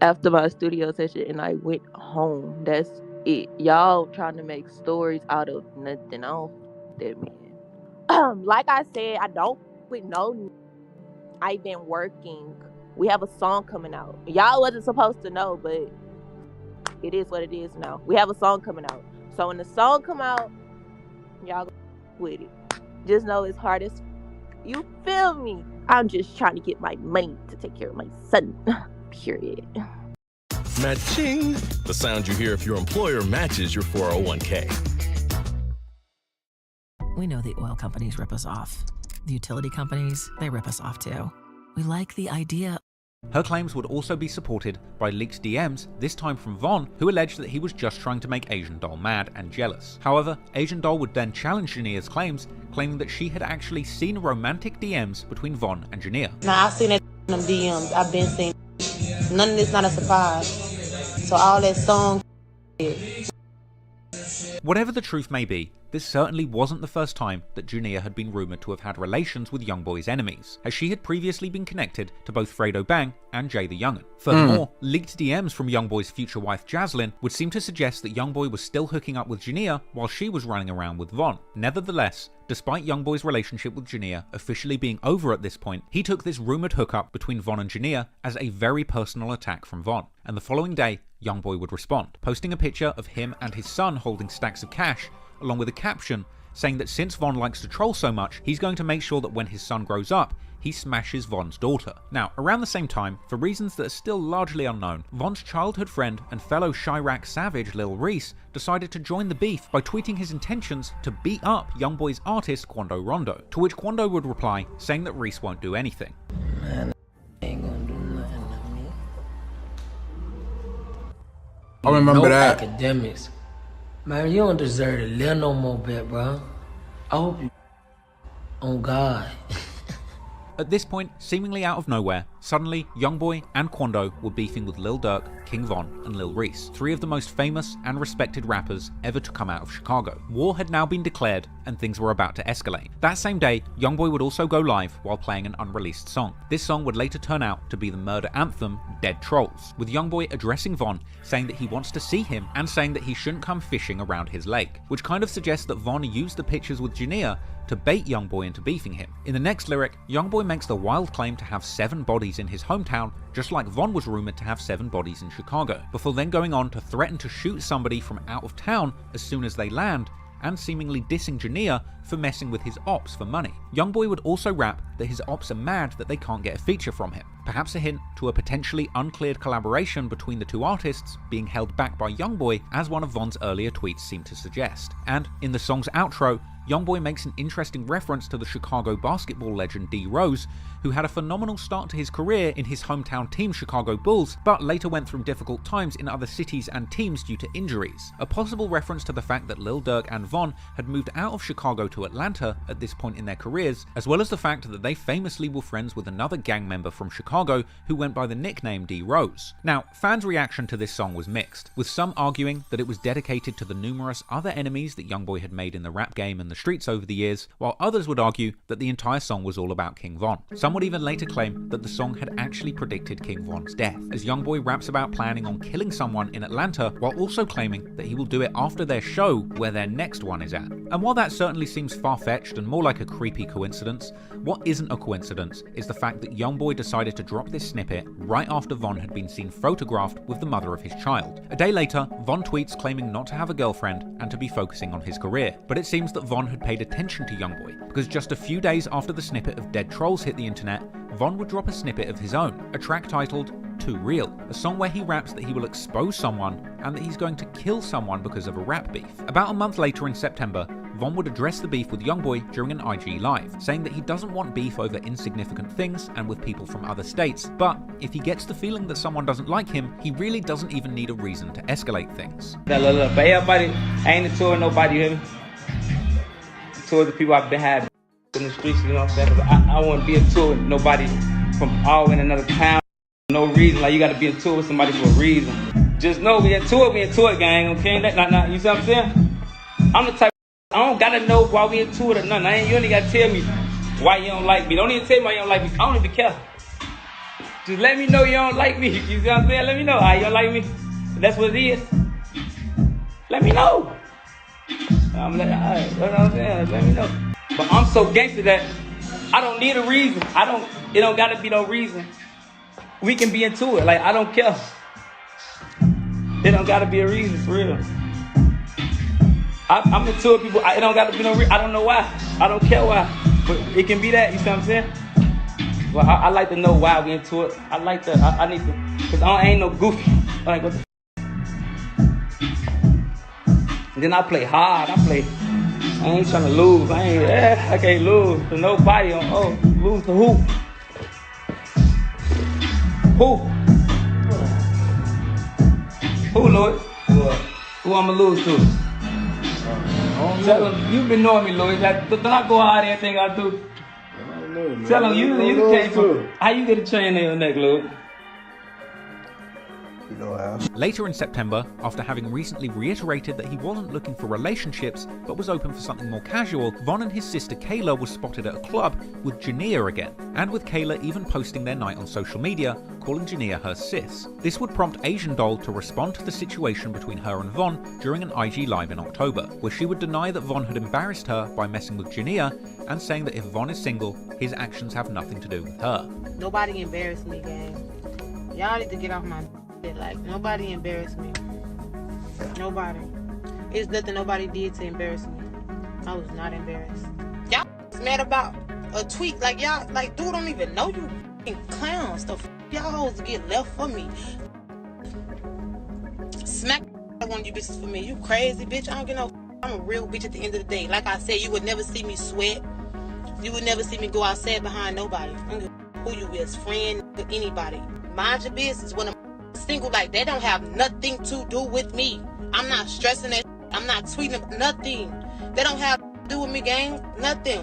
S3: after my studio session, and I went home. That's it. Y'all trying to make stories out of nothing. I don't that man. Like I said, I don't with no. I've been working. We have a song coming out. Y'all wasn't supposed to know, but it is what it is now. We have a song coming out. So when the song come out, y'all go with it. Just know it's hard as you feel me. I'm just trying to get my money to take care of my son. Period.
S7: Matching, the sound you hear if your employer matches your 401k.
S22: We know the oil companies rip us off. The utility companies, they rip us off too. We like the idea.
S2: Her claims would also be supported by leaked DMs, this time from Von, who alleged that he was just trying to make Asian Doll mad and jealous. However, Asian Doll would then challenge Jania's claims, claiming that she had actually seen romantic DMs between Von and Jania.
S23: Now, I've seen that in them DMs. I've been seeing. None of this not a surprise. So all that song.
S2: Whatever the truth may be, this certainly wasn't the first time that Jania had been rumoured to have had relations with Youngboy's enemies, as she had previously been connected to both Fredo Bang and Jay the Young'un. Furthermore, leaked DMs from Youngboy's future wife Jaslyn would seem to suggest that Youngboy was still hooking up with Jania while she was running around with Von. Nevertheless, despite Youngboy's relationship with Jania officially being over at this point, he took this rumoured hookup between Von and Jania as a very personal attack from Von. And the following day, Youngboy would respond, posting a picture of him and his son holding stacks of cash, along with a caption saying that since Von likes to troll so much, he's going to make sure that when his son grows up, he smashes Von's daughter. Now, around the same time, for reasons that are still largely unknown, Von's childhood friend and fellow Chirac savage Lil Reese decided to join the beef by tweeting his intentions to beat up Youngboy's artist Quando Rondo, to which Quando would reply saying that Reese won't do anything.
S23: Man, ain't gonna do nothing to me.
S1: I remember that.
S23: Academics. Man, you don't deserve to live no more, bet, bro. I hope you. On God.
S2: At this point, seemingly out of nowhere, suddenly Youngboy and Quando were beefing with Lil Durk, King Von, and Lil Reese, three of the most famous and respected rappers ever to come out of Chicago. War had now been declared, and things were about to escalate. That same day, Youngboy would also go live while playing an unreleased song. This song would later turn out to be the murder anthem, Dead Trolls, with Youngboy addressing Von, saying that he wants to see him, and saying that he shouldn't come fishing around his lake, which kind of suggests that Von used the pictures with Jania to bait Youngboy into beefing him. In the next lyric, Youngboy makes the wild claim to have 7 bodies in his hometown, just like Von was rumoured to have 7 bodies in Chicago, before then going on to threaten to shoot somebody from out of town as soon as they land, and seemingly dissing Jania for messing with his ops for money. Youngboy would also rap that his ops are mad that they can't get a feature from him, perhaps a hint to a potentially uncleared collaboration between the two artists being held back by Youngboy, as one of Von's earlier tweets seemed to suggest. And in the song's outro, Youngboy makes an interesting reference to the Chicago basketball legend D. Rose, who had a phenomenal start to his career in his hometown team Chicago Bulls, but later went through difficult times in other cities and teams due to injuries. A possible reference to the fact that Lil Durk and Von had moved out of Chicago to Atlanta at this point in their careers, as well as the fact that they famously were friends with another gang member from Chicago who went by the nickname D. Rose. Now, fans' reaction to this song was mixed, with some arguing that it was dedicated to the numerous other enemies that Youngboy had made in the rap game and the streets over the years, while others would argue that the entire song was all about King Von. Some would even later claim that the song had actually predicted King Von's death, as Youngboy raps about planning on killing someone in Atlanta, while also claiming that he will do it after their show where their next one is at. And while that certainly seems far-fetched and more like a creepy coincidence, what isn't a coincidence is the fact that Youngboy decided to drop this snippet right after Von had been seen photographed with the mother of his child. A day later, Von tweets claiming not to have a girlfriend and to be focusing on his career, but it seems that Von had paid attention to Youngboy, because just a few days after the snippet of Dead Trolls hit the internet, Von would drop a snippet of his own, a track titled Too Real, a song where he raps that he will expose someone and that he's going to kill someone because of a rap beef. About a month later in September, Von would address the beef with Youngboy during an IG live, saying that he doesn't want beef over insignificant things and with people from other states, but if he gets the feeling that someone doesn't like him, he really doesn't even need a reason to escalate things.
S6: But everybody, I ain't into it, nobody, you hear me? Towards the people I've been having in the streets, you know what I'm saying? I want to be into it with nobody from all in another town. No reason, like you got to be into it with somebody for a reason. Just know we into it, gang, okay? Nah, you see what I'm saying? I'm the type I don't got to know why we into it or nothing. You only got to tell me why you don't like me. Don't even tell me why you don't like me. I don't even care. Just let me know you don't like me. You see what I'm saying? Let me know how you don't like me. If that's what it is. Let me know. I'm like, alright, you know what I'm saying? Let me know. But I'm so gangster that I don't need a reason. It don't gotta be no reason. We can be into it. Like, I don't care. It don't gotta be a reason, for real. I'm into it, people. It don't gotta be no reason. I don't know why. I don't care why. But it can be that, you see what I'm saying? Well, I like to know why we into it. I like that. I need to, because I ain't no goofy. Like, what the and then I play hard. I ain't trying to lose. I can't lose to nobody. Lose to who? Who, Lloyd? Who I'ma lose to? Tell him, you've been knowing me, Lloyd. Don't I go hard at everything I do? Tell him, you came from, how you get a chain in your neck, Lloyd?
S2: Later in September, after having recently reiterated that he wasn't looking for relationships but was open for something more casual, Von and his sister Kayla was spotted at a club with Jania again, and with Kayla even posting their night on social media, calling Jania her sis. This would prompt Asian Doll to respond to the situation between her and Von during an IG live in October, where she would deny that Von had embarrassed her by messing with Jania and saying that if Von is single, his actions have nothing to do with her.
S5: Nobody embarrassed me, gang. Y'all need to get off my like, nobody embarrassed me. Nobody. It's nothing nobody did to embarrass me. I was not embarrassed. Y'all mad about a tweet. Like, y'all, like, dude don't even know you f***ing clowns. The y'all hoes get left for me. Smack one of you bitches for me. You crazy, bitch. I don't get no I'm a real bitch at the end of the day. Like I said, you would never see me sweat. You would never see me go outside behind nobody. I don't give who you is, friend, anybody. Mind your business. When I'm single, like, they don't have nothing to do with me. I'm not stressing that. I'm not tweeting nothing. They don't have to do with me, gang. Nothing.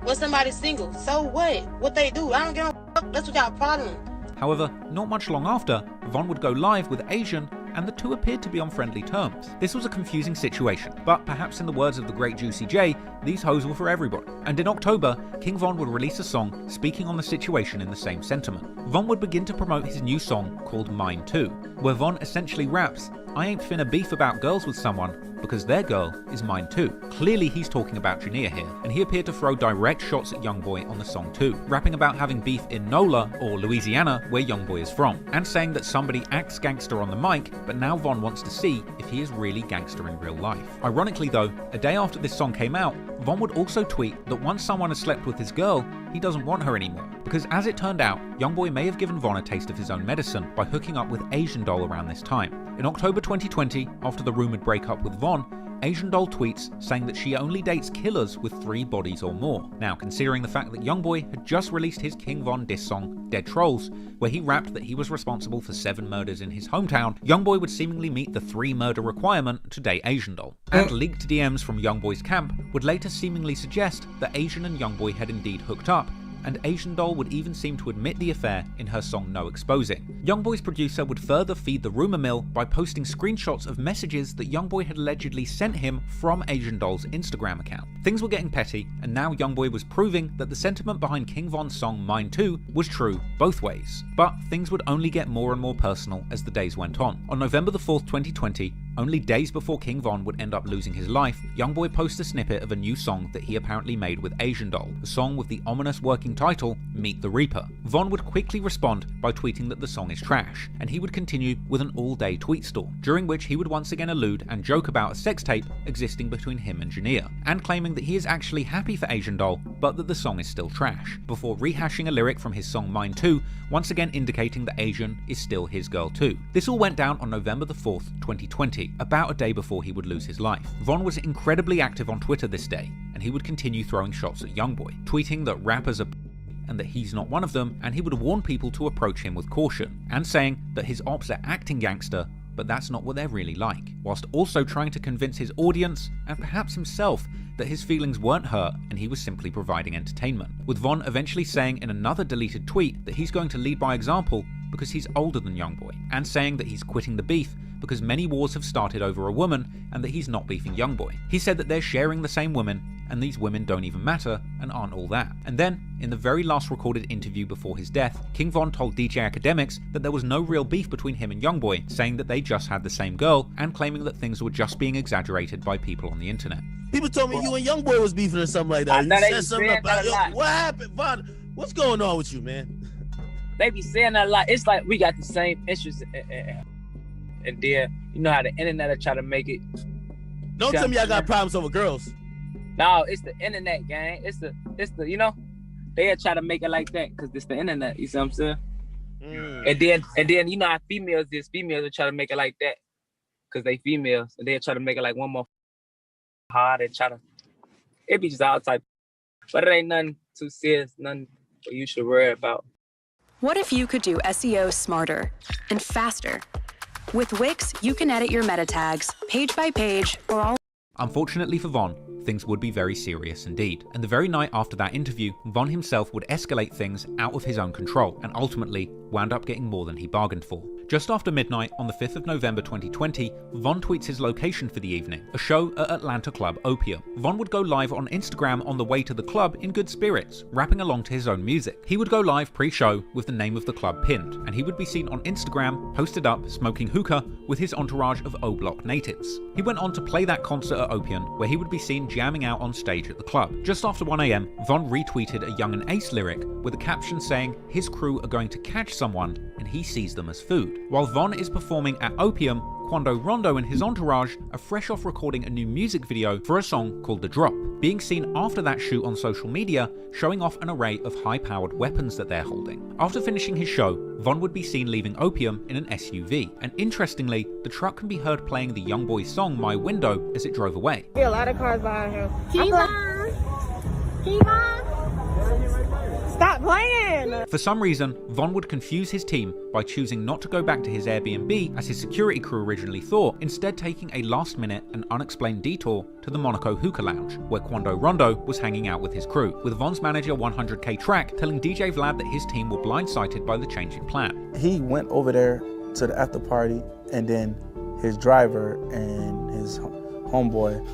S5: When somebody's single, so what? What they do? I don't give a fuck. That's what y'all problem.
S2: However, not much long after, Von would go live with Asian, and the two appeared to be on friendly terms. This was a confusing situation, but perhaps in the words of the great Juicy J, these hoes were for everybody. And in October, King Von would release a song speaking on the situation in the same sentiment. Von would begin to promote his new song called Mine Too, where Von essentially raps, "I ain't finna beef about girls with someone, because their girl is mine too." Clearly he's talking about Jania here, and he appeared to throw direct shots at Youngboy on the song too, rapping about having beef in NOLA, or Louisiana, where Youngboy is from, and saying that somebody acts gangster on the mic, but now Von wants to see if he is really gangster in real life. Ironically though, a day after this song came out, Von would also tweet that once someone has slept with his girl, he doesn't want her anymore. Because as it turned out, Youngboy may have given Von a taste of his own medicine by hooking up with Asian Doll around this time. In October 2020, after the rumoured breakup with Von, Asian Doll tweets saying that she only dates killers with 3 bodies or more. Now, considering the fact that Youngboy had just released his King Von diss song, Dead Trolls, where he rapped that he was responsible for 7 murders in his hometown, Youngboy would seemingly meet the 3 murder requirement to date Asian Doll. And leaked DMs from Youngboy's camp would later seemingly suggest that Asian and Youngboy had indeed hooked up, and Asian Doll would even seem to admit the affair in her song No Exposing. Youngboy's producer would further feed the rumour mill by posting screenshots of messages that Youngboy had allegedly sent him from Asian Doll's Instagram account. Things were getting petty, and now Youngboy was proving that the sentiment behind King Von's song Mine Too was true both ways. But things would only get more and more personal as the days went on. On November the 4th, 2020, only days before King Von would end up losing his life, Youngboy posted a snippet of a new song that he apparently made with Asian Doll, the song with the ominous working title, Meet the Reaper. Von would quickly respond by tweeting that the song is trash, and he would continue with an all-day tweet storm, during which he would once again allude and joke about a sex tape existing between him and Jania, and claiming that he is actually happy for Asian Doll, but that the song is still trash, before rehashing a lyric from his song Mine Too, once again indicating that Asian is still his girl too. This all went down on November the 4th, 2020, 2020, about a day before he would lose his life. Von was incredibly active on Twitter this day, and he would continue throwing shots at Youngboy, tweeting that rappers are and that he's not one of them, and he would warn people to approach him with caution, and saying that his ops are acting gangster, but that's not what they're really like, whilst also trying to convince his audience, and perhaps himself, that his feelings weren't hurt and he was simply providing entertainment, with Von eventually saying in another deleted tweet that he's going to lead by example because he's older than Youngboy, and saying that he's quitting the beef because many wars have started over a woman and that he's not beefing Youngboy. He said that they're sharing the same women and these women don't even matter and aren't all that. And then, in the very last recorded interview before his death, King Von told DJ Academics that there was no real beef between him and Youngboy, saying that they just had the same girl and claiming that things were just being exaggerated by people on the internet.
S11: People told me you and Youngboy was beefing or something like that. You said something about what happened, Von? What's going on with you, man?
S19: They be saying that a lot. It's like we got the same interests, and then you know how the internet will try to make it.
S11: Don't tell me I got problems over girls.
S19: No, it's the internet, gang. It's the you know, they'll try to make it like that because it's the internet. You see what I'm saying? And then you know how females will try to make it like that because they females, and they'll try to make it like one more hard and try to. It be just all type, but it ain't nothing too serious, nothing you should worry about.
S14: What if you could do SEO smarter and faster? With Wix, you can edit your meta tags page by page or all.
S2: Unfortunately for Von, things would be very serious indeed. And the very night after that interview, Von himself would escalate things out of his own control and ultimately wound up getting more than he bargained for. Just after midnight on the 5th of November 2020, Von tweets his location for the evening, a show at Atlanta club Opium. Von would go live on Instagram on the way to the club in good spirits, rapping along to his own music. He would go live pre-show with the name of the club pinned, and he would be seen on Instagram, posted up, smoking hookah with his entourage of O-Block natives. He went on to play that concert at Opium, where he would be seen jamming out on stage at the club. Just after 1 AM, Von retweeted a Young and Ace lyric with a caption saying his crew are going to catch someone and he sees them as food. While Von is performing at Opium, Quando Rondo and his entourage are fresh off recording a new music video for a song called The Drop, being seen after that shoot on social media, showing off an array of high-powered weapons that they're holding. After finishing his show, Von would be seen leaving Opium in an SUV, and interestingly, the truck can be heard playing the Youngboy song My Window as it drove away.
S15: A lot of cars behind him. Stop playing!
S2: For some reason, Von would confuse his team by choosing not to go back to his Airbnb as his security crew originally thought, instead taking a last-minute and unexplained detour to the Monaco Hookah Lounge, where Quando Rondo was hanging out with his crew, with Von's manager 100K Track telling DJ Vlad that his team were blindsided by the change in plan.
S24: He went over there to the after party, and then his driver and his homeboy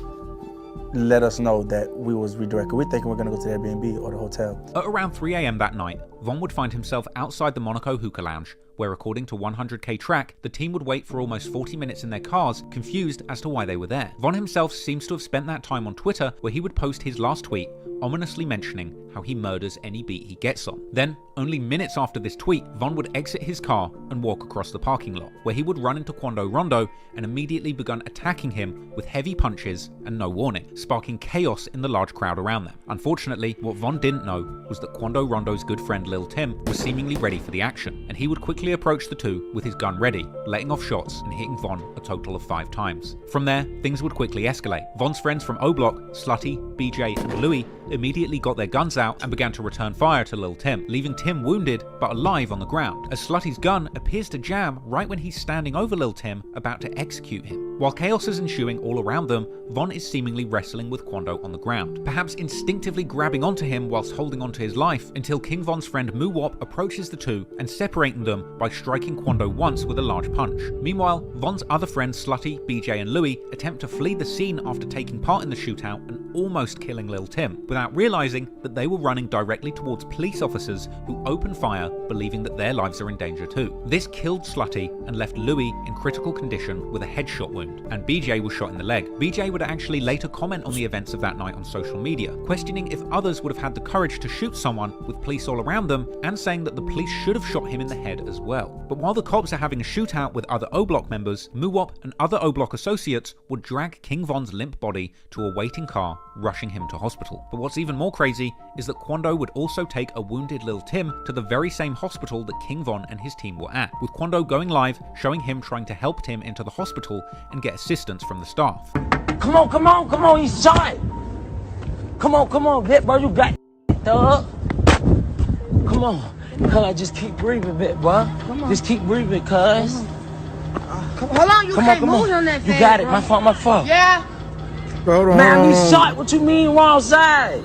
S24: let us know that we was redirected. We're thinking we're gonna go to the Airbnb or the hotel.
S2: At around 3 AM that night, Von would find himself outside the Monaco Hookah Lounge, where according to 100K Track, the team would wait for almost 40 minutes in their cars, confused as to why they were there. Von himself seems to have spent that time on Twitter, where he would post his last tweet, ominously mentioning how he murders any beat he gets on. Then, only minutes after this tweet, Von would exit his car and walk across the parking lot, where he would run into Quando Rondo and immediately begun attacking him with heavy punches and no warning, sparking chaos in the large crowd around them. Unfortunately, what Von didn't know was that Quando Rondo's good friend Lil Tim was seemingly ready for the action, and he would quickly approach the two with his gun ready, letting off shots and hitting Von a total of 5 times. From there, things would quickly escalate. Von's friends from O-Block, Slutty, BJ and Louis immediately got their guns out and began to return fire to Lil Tim, leaving Tim wounded but alive on the ground, as Slutty's gun appears to jam right when he's standing over Lil Tim about to execute him. While chaos is ensuing all around them, Von is seemingly wrestling with Quando on the ground, perhaps instinctively grabbing onto him whilst holding onto his life, until King Von's friend Muwop approaches the two and separating them by striking Quando once with a large punch. Meanwhile, Von's other friends Slutty, BJ and Louis attempt to flee the scene after taking part in the shootout and almost killing Lil Tim, without realizing that they were running directly towards police officers who open fire, believing that their lives are in danger too. This killed Slutty and left Louis in critical condition with a headshot wound, and BJ was shot in the leg. BJ would actually later comment on the events of that night on social media, questioning if others would have had the courage to shoot someone with police all around them, and saying that the police should have shot him in the head as well. But while the cops are having a shootout with other O-Block members, Muwop and other O-Block associates would drag King Von's limp body to a waiting car rushing him to hospital. But what's even more crazy is that Quando would also take a wounded Lil Tim to the very same hospital that King Von and his team were at, with Quando going live showing him trying to help Tim into the hospital and get assistance from the staff.
S10: Come on, he's shot! Come on, Vic, bro, you got thug. Come on, cuz, just keep breathing, Vic, bro. Just keep breathing, cuz.
S15: Hold on, you can't move on that
S10: You got it, my fault.
S15: Yeah.
S1: Hold on.
S10: Man, he's shot, what you mean wrong side?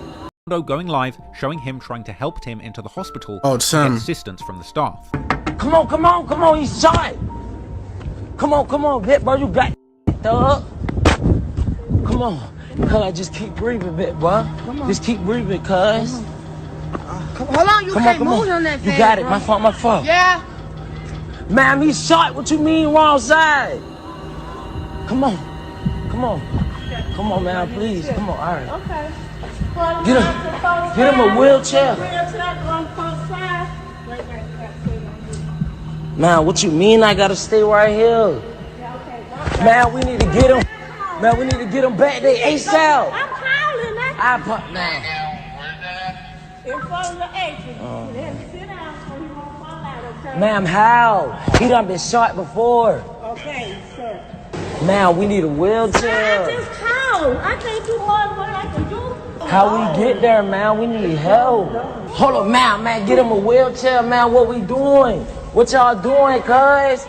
S2: Quando going live showing him trying to help Tim into the hospital
S1: and
S2: get assistance from the staff.
S10: Come on, he's shot! Come on, Vic, bro, you got thug. Come on, cuz, just keep breathing, Vic, bro. Just keep breathing, cuz.
S15: Hold on, you can't move on that
S10: You got it, my fault.
S15: Yeah.
S10: Man, he's shot, what you mean wrong side? Come on, man, please, come on, all right.
S15: Okay.
S10: Get him a wheelchair. Man, what you mean I gotta stay right here? Man, we need to get him. Man, we need to get him back there ASAP.
S15: I'm calling.
S10: I pop now.
S15: In front of the exit. Sit down so he won't fall out, okay?
S10: Ma'am, how? He done been shot before.
S15: Okay, sir.
S10: Man, we need a wheelchair.
S15: I just called. I can't do more than what I can do.
S10: How we get there, man? We need help. Hold on, man, get him a wheelchair, man. What we doing? What y'all doing, cuz?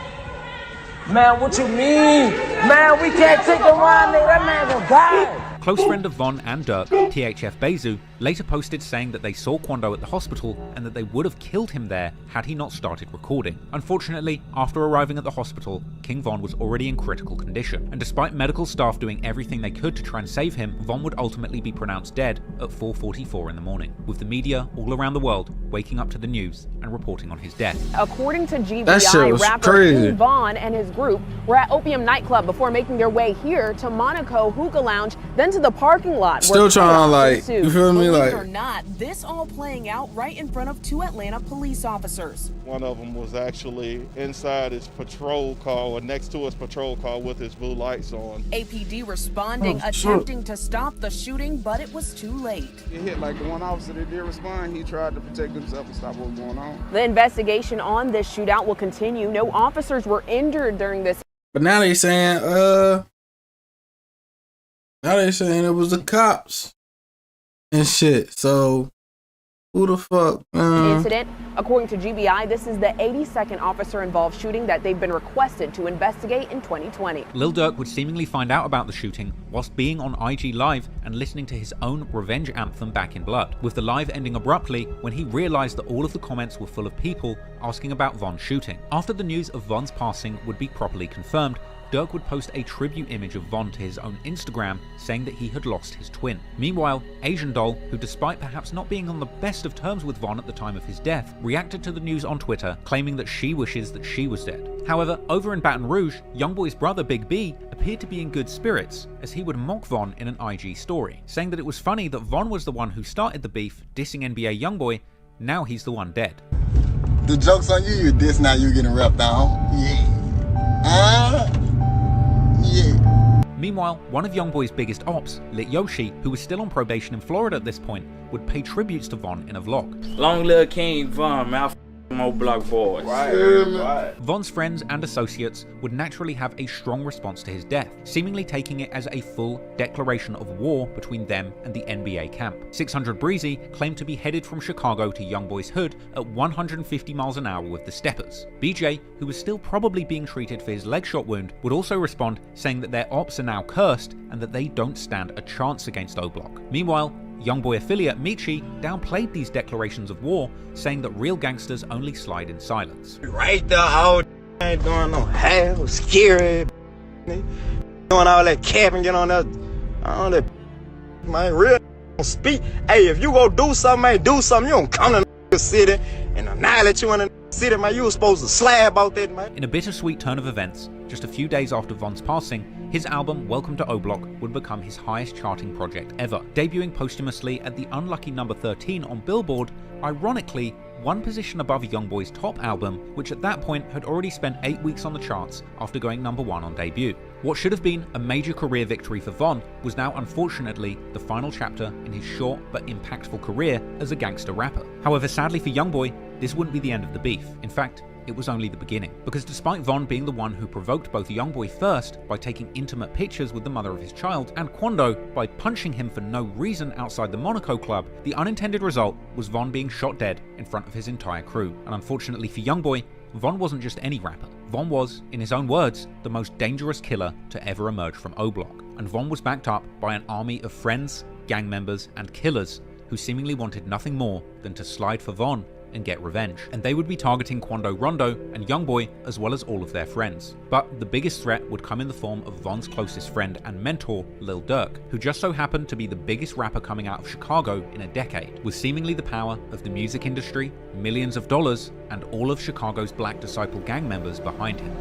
S10: Man, what you mean? Man, we can't take him around there. That man gonna die.
S2: Close friend of Von and Dirk, THF Bezu, later posted saying that they saw Quando at the hospital and that they would have killed him there had he not started recording. Unfortunately, after arriving at the hospital, King Von was already in critical condition, and despite medical staff doing everything they could to try and save him, Von would ultimately be pronounced dead at 4:44 in the morning, with the media all around the world waking up to the news and reporting on his death.
S16: According to GBI, rapper King Von and his group were at Opium nightclub before making their way here to Monaco Hookah Lounge, then to the parking lot.
S1: Still trying, like, you feel me?
S17: Believe
S1: Like,
S17: it or not, this all playing out right in front of 2 Atlanta police officers.
S18: One of them was actually inside his patrol car, or next to his patrol car with his blue lights on.
S17: APD responding, attempting to stop the shooting, but it was too late.
S25: It hit like the one officer that did respond. He tried to protect himself and stop what was going on.
S16: The investigation on this shootout will continue. No officers were injured during this.
S1: but now they saying, it was the cops and shit. So who the fuck?
S16: Incident. According to GBI, this is the 82nd officer-involved shooting that they've been requested to investigate in 2020.
S2: Lil Durk would seemingly find out about the shooting whilst being on IG Live and listening to his own revenge anthem Back in Blood, with the live ending abruptly when he realised that all of the comments were full of people asking about Von's shooting. After the news of Von's passing would be properly confirmed, Durk would post a tribute image of Von to his own Instagram, saying that he had lost his twin. Meanwhile, Asian Doll, who despite perhaps not being on the best of terms with Von at the time of his death, reacted to the news on Twitter, claiming that she wishes that she was dead. However, over in Baton Rouge, Youngboy's brother Big B appeared to be in good spirits, as he would mock Von in an IG story, saying that it was funny that Von was the one who started the beef, dissing NBA Youngboy. Now he's the one dead.
S26: The joke's on you, you diss, now you getting rapped on. Yeah.
S2: Meanwhile, one of Youngboy's biggest ops, Lit Yoshi, who was still on probation in Florida at this point, would pay tributes to Von in a vlog.
S27: Long live King Von, man. More block boys.
S2: Right. Von's friends and associates would naturally have a strong response to his death, seemingly taking it as a full declaration of war between them and the NBA camp. 600 Breezy claimed to be headed from Chicago to Youngboy's hood at 150 miles an hour with the Steppers. BJ, who was still probably being treated for his leg shot wound, would also respond, saying that their ops are now cursed and that they don't stand a chance against O-Block. Meanwhile, Youngboy affiliate Michi downplayed these declarations of war, saying that real gangsters only slide in silence.
S4: Right there, all ain't doing no hell, scary, doing all that capping, get on that, man, real speak. Hey, if you go do something, man, do something. You don't come to the city and annihilate you in the city, man. You was supposed to slab out there, man.
S2: In a bittersweet turn of events, just a few days after Von's passing, his album Welcome to O-Block would become his highest charting project ever, debuting posthumously at the unlucky number 13 on Billboard. Ironically, one position above Youngboy's top album, which at that point had already spent 8 weeks on the charts after going #1 on debut. What should have been a major career victory for Von was now unfortunately the final chapter in his short but impactful career as a gangster rapper. However, sadly for Youngboy, this wouldn't be the end of the beef. In fact, it was only the beginning. Because despite Von being the one who provoked both Youngboy first by taking intimate pictures with the mother of his child, and Quando by punching him for no reason outside the Monaco club, the unintended result was Von being shot dead in front of his entire crew. And unfortunately for Youngboy, Von wasn't just any rapper. Von was, in his own words, the most dangerous killer to ever emerge from O-Block. And Von was backed up by an army of friends, gang members, and killers who seemingly wanted nothing more than to slide for Von and get revenge. And they would be targeting Quando Rondo and Youngboy as well as all of their friends. But the biggest threat would come in the form of Von's closest friend and mentor, Lil Durk, who just so happened to be the biggest rapper coming out of Chicago in a decade, with seemingly the power of the music industry, millions of dollars, and all of Chicago's Black Disciple gang members behind him.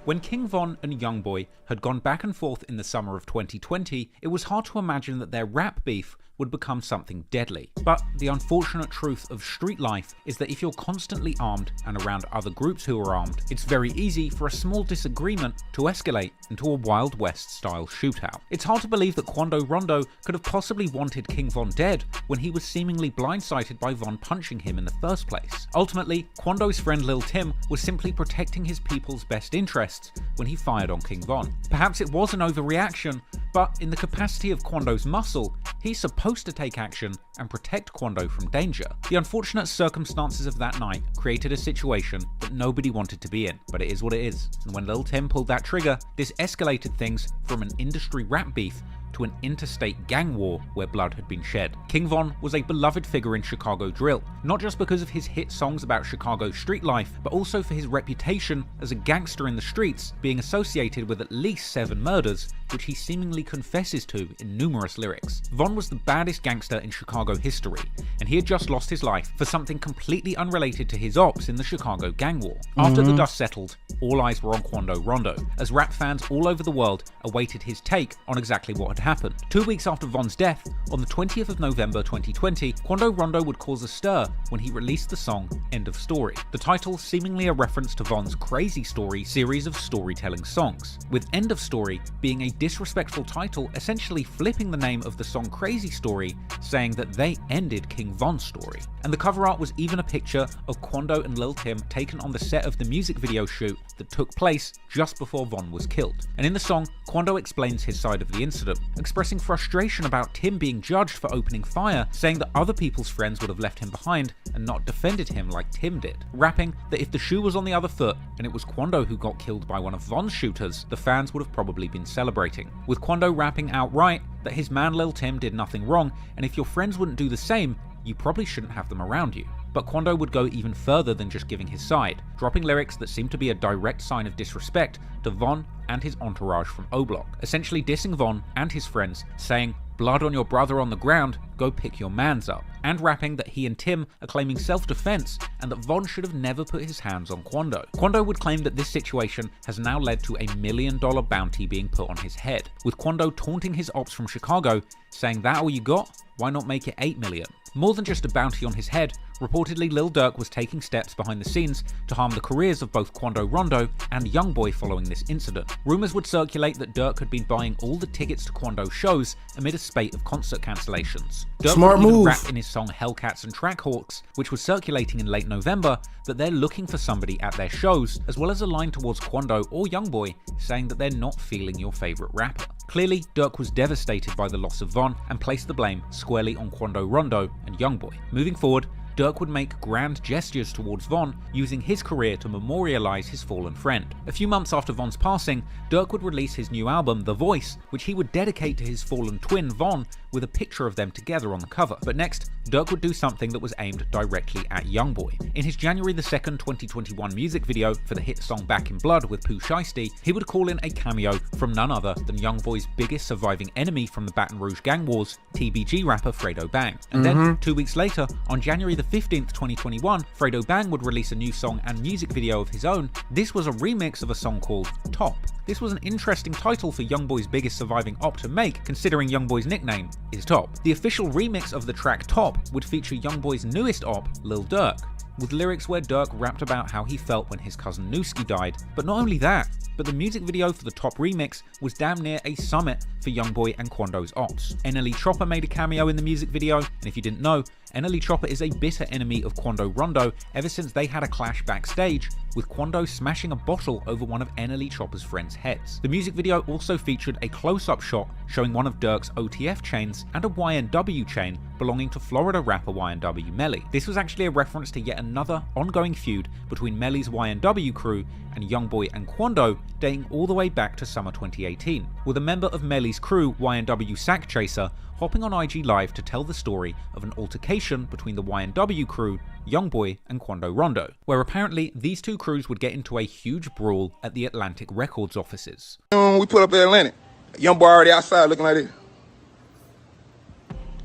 S2: When King Von and Youngboy had gone back and forth in the summer of 2020, it was hard to imagine that their rap beef would become something deadly. But the unfortunate truth of street life is that if you're constantly armed and around other groups who are armed, it's very easy for a small disagreement to escalate into a Wild West style shootout. It's hard to believe that Quando Rondo could have possibly wanted King Von dead when he was seemingly blindsided by Von punching him in the first place. Ultimately, Quando's friend Lil Tim was simply protecting his people's best interests when he fired on King Von. Perhaps it was an overreaction, but in the capacity of Quando's muscle, he's supposed to take action and protect Quando from danger. The unfortunate circumstances of that night created a situation that nobody wanted to be in, but it is what it is. And when Lil Tim pulled that trigger, this escalated things from an industry rap beef to an interstate gang war where blood had been shed. King Von was a beloved figure in Chicago drill, not just because of his hit songs about Chicago street life, but also for his reputation as a gangster in the streets, being associated with at least 7 murders, which he seemingly confesses to in numerous lyrics. Von was the baddest gangster in Chicago history, and he had just lost his life for something completely unrelated to his ops in the Chicago gang war. After the dust settled, all eyes were on Quando Rondo, as rap fans all over the world awaited his take on exactly what had happened. 2 weeks after Von's death, on the 20th of November 2020, Quando Rondo would cause a stir when he released the song End of Story, the title seemingly a reference to Von's Crazy Story series of storytelling songs, with End of Story being a disrespectful title, essentially flipping the name of the song Crazy Story, saying that they ended King Von's story. And the cover art was even a picture of Quando and Lil Tim taken on the set of the music video shoot that took place just before Von was killed. And in the song, Quando explains his side of the incident, expressing frustration about Tim being judged for opening fire, saying that other people's friends would have left him behind and not defended him like Tim did, rapping that if the shoe was on the other foot and it was Quando who got killed by one of Von's shooters, the fans would have probably been celebrating, with Quando rapping outright that his man Lil Tim did nothing wrong, and if your friends wouldn't do the same, you probably shouldn't have them around you. But Quando would go even further than just giving his side, dropping lyrics that seemed to be a direct sign of disrespect to Von and his entourage from O-Block, essentially dissing Von and his friends, saying, "Blood on your brother on the ground, go pick your mans up," and rapping that he and Tim are claiming self-defense and that Von should have never put his hands on Quando. Quando would claim that this situation has now led to $1 million bounty being put on his head, with Quando taunting his ops from Chicago, saying that all you got? Why not make it 8 million? More than just a bounty on his head, reportedly Lil Durk was taking steps behind the scenes to harm the careers of both Quando Rondo and Youngboy following this incident. Rumours would circulate that Durk had been buying all the tickets to Quando's shows amid a spate of concert cancellations. Durk
S1: Smart move.
S2: rapped in his song Hellcats and Trackhawks, which was circulating in late November, that they're looking for somebody at their shows, as well as a line towards Quando or Youngboy saying that they're not feeling your favourite rapper. Clearly, Durk was devastated by the loss of Von and placed the blame squarely on Quando Rondo and Youngboy. Moving forward, Durk would make grand gestures towards Von, using his career to memorialize his fallen friend. A few months after Von's passing, Durk would release his new album, The Voice, which he would dedicate to his fallen twin, Von, with a picture of them together on the cover. But next, Durk would do something that was aimed directly at Youngboy. In his January 2nd, 2021 music video for the hit song Back in Blood with Pooh Shiesty, he would call in a cameo from none other than Youngboy's biggest surviving enemy from the Baton Rouge gang wars, TBG rapper Fredo Bang. And then, 2 weeks later, on January 15th, 2021, Fredo Bang would release a new song and music video of his own. This was a remix of a song called Top. This was an interesting title for Youngboy's biggest surviving op to make, considering Youngboy's nickname is Top. The official remix of the track Top would feature Youngboy's newest op, Lil Durk, with lyrics where Durk rapped about how he felt when his cousin Nooski died. But not only that, but the music video for the Top remix was damn near a summit for Youngboy and Quando's ops. NLE Chopper made a cameo in the music video, and if you didn't know, NLE Chopper is a bitter enemy of Quando Rondo ever since they had a clash backstage, with Quando smashing a bottle over one of NLE Chopper's friends' heads. The music video also featured a close-up shot showing one of Durk's OTF chains and a YNW chain belonging to Florida rapper YNW Melly. This was actually a reference to yet another ongoing feud between Melly's YNW crew and Youngboy and Quando, dating all the way back to summer 2018, with a member of Melly's crew, YNW Sack Chaser, hopping on IG Live to tell the story of an altercation between the YNW crew, Youngboy and Quando Rondo, where apparently these two crews would get into a huge brawl at the Atlantic Records offices.
S25: We put up at Atlantic. Youngboy already outside looking like this.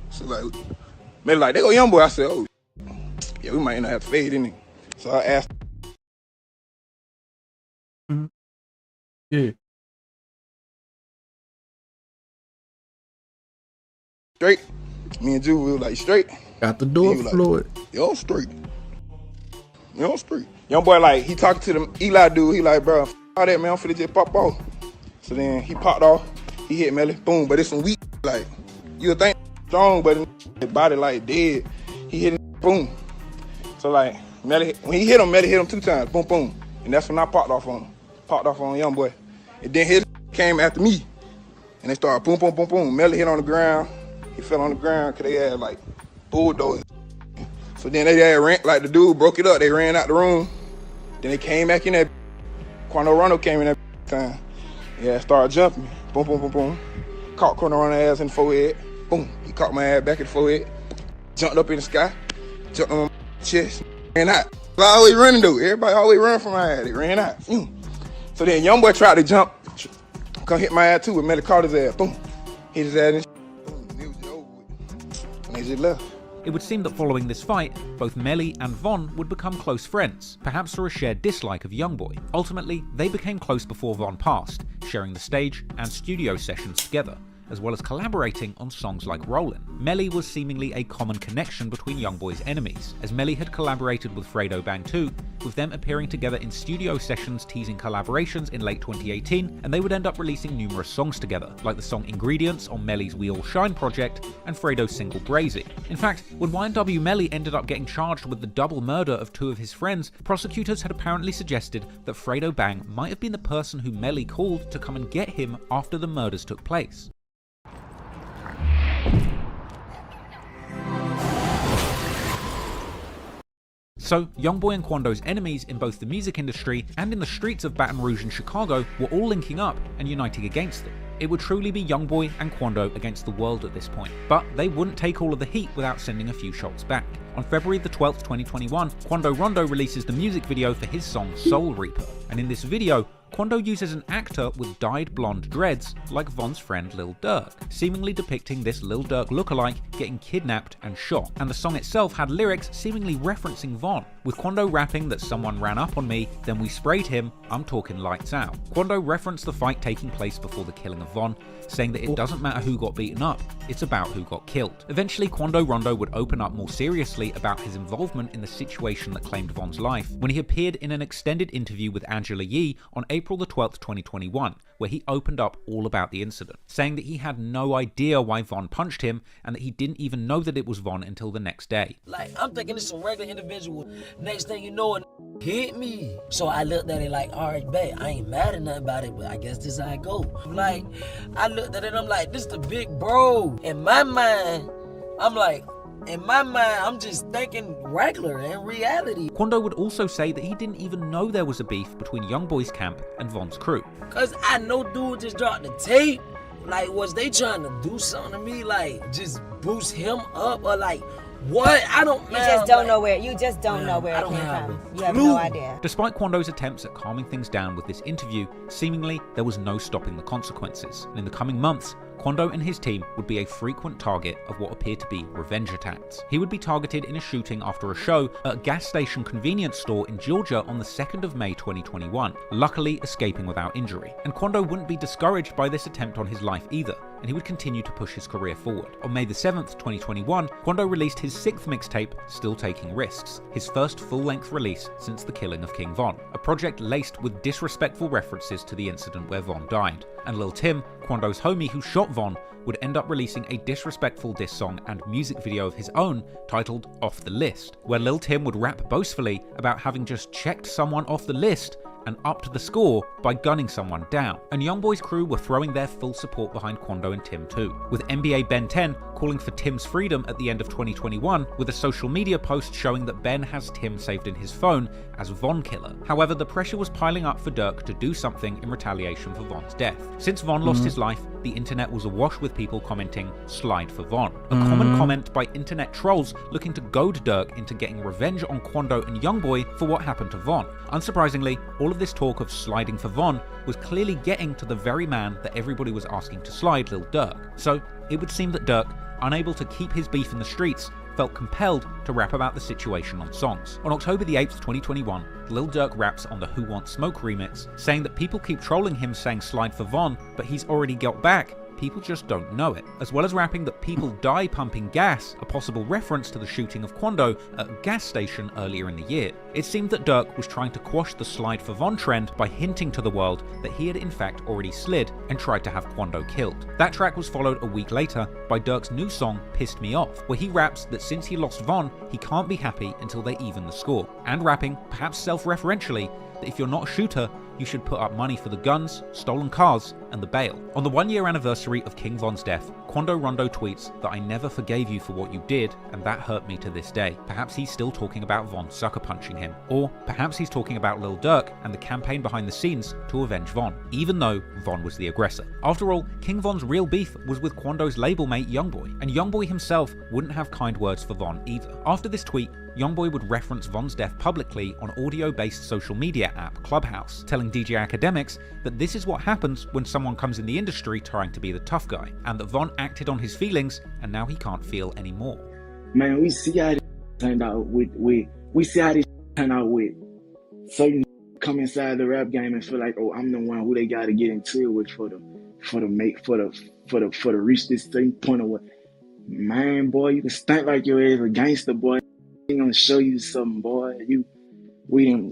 S25: So like, maybe like, they go Youngboy. I said, oh, yeah, we might not have to fade in it. So I asked.
S1: Yeah.
S25: Straight. Me and Drew, we were like, straight.
S1: Got the door fluid.
S25: Like, yo, straight. Yo, straight. Young boy, like, he talking to the Eli dude. He like, bro, all that, man, I'm finna just pop off. So then he popped off. He hit Melly. Boom. But it's some weak, like, you would think strong, but his body, like, dead. He hit him. Boom. So, like, Melly, when he hit him, Melly hit him 2 times. Boom, boom. And that's when I popped off on him. Popped off on Young boy. And then his came after me. And they started boom, boom, boom, boom. Melly hit on the ground. He fell on the ground because they had, like, bulldozers. So then they had ran, like, the dude broke it up. They ran out the room. Then they came back in that. Quando Rondo came in that time. Yeah, started jumping. Boom, boom, boom, boom. Caught Quando Rondo's ass in the forehead. Boom. He caught my ass back in the forehead. Jumped up in the sky. Jumped on my chest. Ran out. I always running, though. Everybody always run from my ass. They ran out. So then Youngboy tried to jump. Come hit my ass, too, with Melly caught his ass. Boom. Hit his ass and they just left.
S2: It would seem that following this fight, both Melly and Von would become close friends, perhaps through a shared dislike of Youngboy. Ultimately, they became close before Von passed, sharing the stage and studio sessions together, as well as collaborating on songs like Rollin'. Melly was seemingly a common connection between Youngboy's enemies, as Melly had collaborated with Fredo Bang too, with them appearing together in studio sessions teasing collaborations in late 2018, and they would end up releasing numerous songs together, like the song Ingredients on Melly's We All Shine project and Fredo's single Brazy. In fact, when YNW Melly ended up getting charged with the double murder of 2 of his friends, prosecutors had apparently suggested that Fredo Bang might have been the person who Melly called to come and get him after the murders took place. So, Youngboy and Quando's enemies in both the music industry and in the streets of Baton Rouge and Chicago were all linking up and uniting against them. It would truly be Youngboy and Quando against the world at this point, but they wouldn't take all of the heat without sending a few shots back. On February the 12th, 2021, Quando Rondo releases the music video for his song Soul Reaper, and in this video, Quando uses an actor with dyed blonde dreads like Von's friend Lil Durk, seemingly depicting this Lil Durk lookalike getting kidnapped and shot, and the song itself had lyrics seemingly referencing Von, with Quando rapping that someone ran up on me, then we sprayed him, I'm talking lights out. Quando referenced the fight taking place before the killing of Von, saying that it doesn't matter who got beaten up, it's about who got killed. Eventually, Quando Rondo would open up more seriously about his involvement in the situation that claimed Von's life, when he appeared in an extended interview with Angela Yee on April the 12th, 2021, where he opened up all about the incident, saying that he had no idea why Von punched him and that he didn't even know that it was Von until the next day.
S23: Like, I'm thinking it's some regular individual. Next thing you know, it hit me. So I looked at it like, all right, babe, I ain't mad at nothing about it, but I guess this is how I go. Like, I looked at it, I'm like, this is the big bro. In my mind, I'm just thinking regular in reality.
S2: Quando would also say that he didn't even know there was a beef between Youngboy's camp and Von's crew.
S23: Cause I know dude just dropped the tape Like, was they trying to do something to me? Like, just boost him up or like, what? I don't.
S3: You just don't know where. You just don't know where it came from. You have no idea.
S2: Despite Quando's attempts at calming things down with this interview, seemingly there was no stopping the consequences. And in the coming months, Quando and his team would be a frequent target of what appeared to be revenge attacks. He would be targeted in a shooting after a show at a gas station convenience store in Georgia on the 2nd of May 2021, luckily escaping without injury. And Quando wouldn't be discouraged by this attempt on his life either, and he would continue to push his career forward. On May the 7th, 2021, Quando released his 6th mixtape, Still Taking Risks, his first full-length release since the killing of King Von, a project laced with disrespectful references to the incident where Von died. And Lil Tim, Quando's homie who shot Von, would end up releasing a disrespectful diss song and music video of his own titled Off the List, where Lil Tim would rap boastfully about having just checked someone off the list and upped the score by gunning someone down. And Youngboy's crew were throwing their full support behind Quando and Tim too, with NBA Ben 10 calling for Tim's freedom at the end of 2021, with a social media post showing that Ben has Tim saved in his phone as Von Killer. However, the pressure was piling up for Dirk to do something in retaliation for Von's death. Since Von lost his life, the internet was awash with people commenting, "Slide for Von." A common comment by internet trolls looking to goad Dirk into getting revenge on Quando and Youngboy for what happened to Von. Unsurprisingly, all of this talk of sliding for Von was clearly getting to the very man that everybody was asking to slide, Lil Durk. So it would seem that Dirk, unable to keep his beef in the streets, felt compelled to rap about the situation on songs. On October the 8th, 2021, Lil Durk raps on the Who Wants Smoke remix, saying that people keep trolling him saying slide for Von, but he's already got back. People just don't know it. As well as rapping that people die pumping gas, a possible reference to the shooting of Quando at a gas station earlier in the year. It seemed that Dirk was trying to quash the slide for Von trend by hinting to the world that he had in fact already slid and tried to have Quando killed. That track was followed a week later by Dirk's new song Pissed Me Off, where he raps that since he lost Von, he can't be happy until they even the score. And rapping, perhaps self-referentially, that if you're not a shooter, you should put up money for the guns, stolen cars, and the bail. On the 1-year anniversary of King Von's death, Quando Rondo tweets that I never forgave you for what you did, and that hurt me to this day. Perhaps he's still talking about Von sucker punching him, or perhaps he's talking about Lil Durk and the campaign behind the scenes to avenge Von, even though Von was the aggressor. After all, King Von's real beef was with Quando's label mate Youngboy, and Youngboy himself wouldn't have kind words for Von either. After this tweet, Youngboy would reference Von's death publicly on audio-based social media app Clubhouse, telling DJ Academics that this is what happens when someone comes in the industry trying to be the tough guy, and that Von acted on his feelings and now he can't feel anymore.
S8: Man, we see how this turned out with certain come inside the rap game and feel like, oh, I'm the one who they gotta get into it with for the reach this certain point of what. Man, boy, you can stink like your ass a gangster, boy. He gonna show you something, boy. We done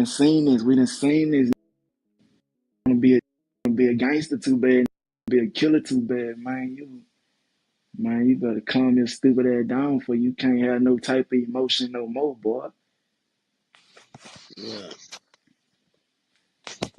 S8: seen this. We done seen this. Gonna be a gangster too bad. Be a killer too bad, man. You better calm your stupid ass down, for you can't have no type of emotion no more, boy.
S11: Yeah.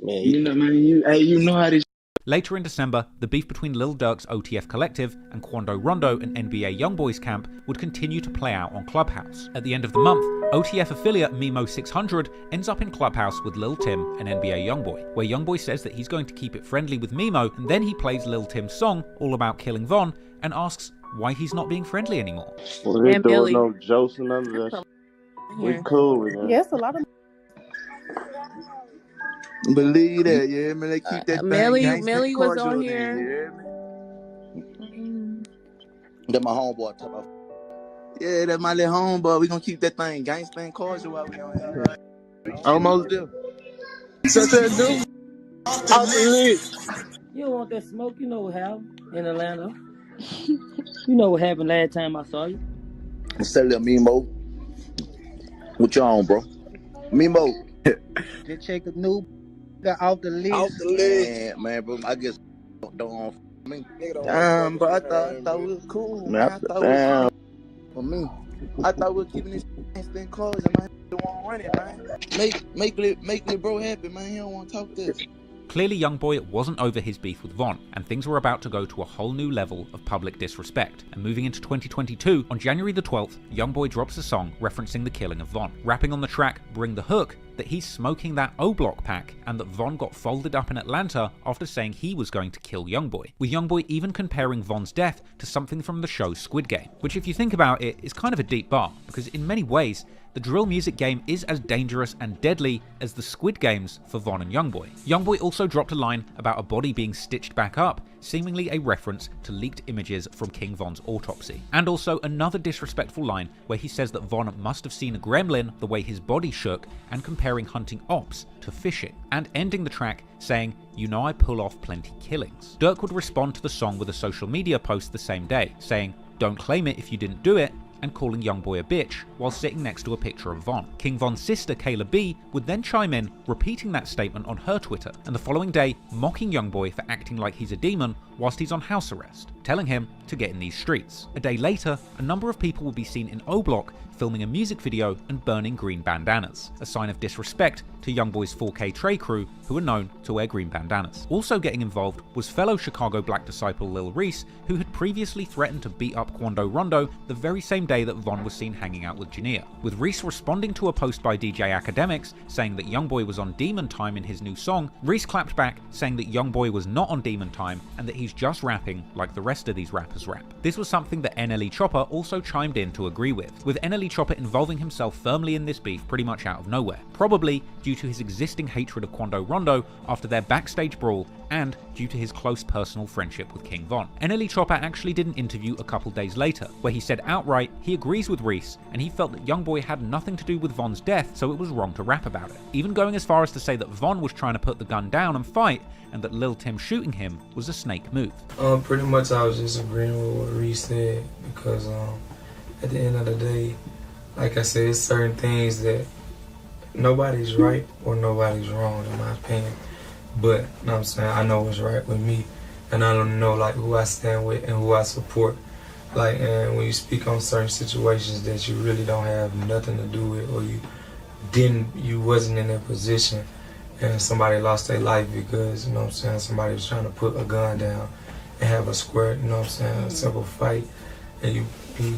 S11: Man,
S8: you know, man. You know how this.
S2: Later in December, the beef between Lil Durk's OTF Collective and Quando Rondo and NBA Youngboy's camp would continue to play out on Clubhouse. At the end of the month, OTF affiliate Mimo 600 ends up in Clubhouse with Lil Tim and NBA Youngboy, where Youngboy says that he's going to keep it friendly with Mimo, and then he plays Lil Tim's song, All About Killing Von, and asks why he's not being friendly anymore.
S18: Well, they doing no jokes and none of that. We cool with that.
S15: Yes, a lot of.
S8: Believe that, yeah, man. They keep that
S15: Melly was on here.
S8: That my homeboy talk about. Yeah, that's my little homeboy. We gonna keep that thing gangsta and cordial while we on here. Right? Almost there. Such a dude.
S23: You don't want that smoke, you know what happened in Atlanta. You know what happened last time I saw you.
S8: Say little Mimo. What you on, bro? Mimo.
S9: Just check the new off the list.
S8: Off the list. Man, bro, I guess don't me. Damn, bro, I thought we was cool. Man, I thought we was cool. For me, I thought we were keeping this thing closed, and man, don't want to run it, man. Make the bro happy, man. He don't want to talk this.
S2: Clearly, Youngboy wasn't over his beef with Von, and things were about to go to a whole new level of public disrespect. And moving into 2022, on January the 12th, Youngboy drops a song referencing the killing of Von. Rapping on the track Bring the Hook, that he's smoking that O-Block pack and that Von got folded up in Atlanta after saying he was going to kill Youngboy, with Youngboy even comparing Von's death to something from the show Squid Game, which if you think about it is kind of a deep bar, because in many ways the drill music game is as dangerous and deadly as the Squid Games for Von and Youngboy. Youngboy also dropped a line about a body being stitched back up, seemingly a reference to leaked images from King Von's autopsy. And also another disrespectful line where he says that Von must have seen a gremlin the way his body shook, and comparing hunting ops to fishing. And ending the track saying, "You know I pull off plenty killings." Dirk would respond to the song with a social media post the same day, saying, "Don't claim it if you didn't do it," and calling Youngboy a bitch while sitting next to a picture of Von. King Von's sister Kayla B would then chime in, repeating that statement on her Twitter, and the following day mocking Youngboy for acting like he's a demon whilst he's on house arrest, telling him to get in these streets. A day later, a number of people would be seen in O-Block filming a music video and burning green bandanas, a sign of disrespect to Youngboy's 4K Trey crew, who are known to wear green bandanas. Also getting involved was fellow Chicago Black disciple Lil Reese, who had previously threatened to beat up Quando Rondo the very same day that Von was seen hanging out with Jania, with Reese responding to a post by DJ Academics saying that Youngboy was on demon time in his new song. Reese clapped back saying that Youngboy was not on demon time and that he's just rapping like the rest of these rappers rap. This was something that NLE Chopper also chimed in to agree with NLE Chopper involving himself firmly in this beef pretty much out of nowhere, probably due to his existing hatred of Quando Rondo after their backstage brawl and due to his close personal friendship with King Von. NLE Chopper actually did an interview a couple days later where he said outright he agrees with Reese and he felt that Youngboy had nothing to do with Von's death, so it was wrong to rap about it, even going as far as to say that Von was trying to put the gun down and fight, and that Lil Tim shooting him was a snake move.
S6: Pretty much I was just agreeing with what Reese said, because at the end of the day, like I said, it's certain things that nobody's right or nobody's wrong in my opinion. But, you know what I'm saying, I know what's right with me, and I don't know like who I stand with and who I support. Like, and when you speak on certain situations that you really don't have nothing to do with, or you wasn't in that position, and somebody lost their life because, you know what I'm saying, somebody was trying to put a gun down and have a square, you know what I'm saying, a simple fight, and you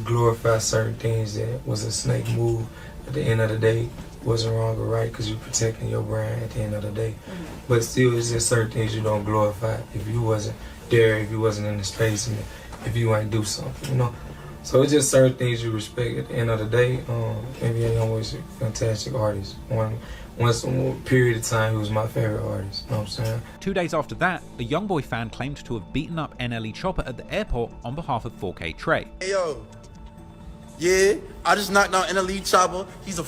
S6: glorify certain things that was a snake move. At the end of the day, wasn't wrong or right, because you're protecting your brand at the end of the day. But still, it's just certain things you don't glorify if you wasn't there, if you wasn't in the space, and if you ain't do something, you know. So it's just certain things you respect at the end of the day. NBA Youngboy's a fantastic artist. Once period of time, he was my favorite artist, you know what I'm saying?
S2: 2 days after that, a Youngboy fan claimed to have beaten up NLE Chopper at the airport on behalf of 4K Trey.
S7: Hey yo, yeah, I just knocked out NLE Chopper. He's a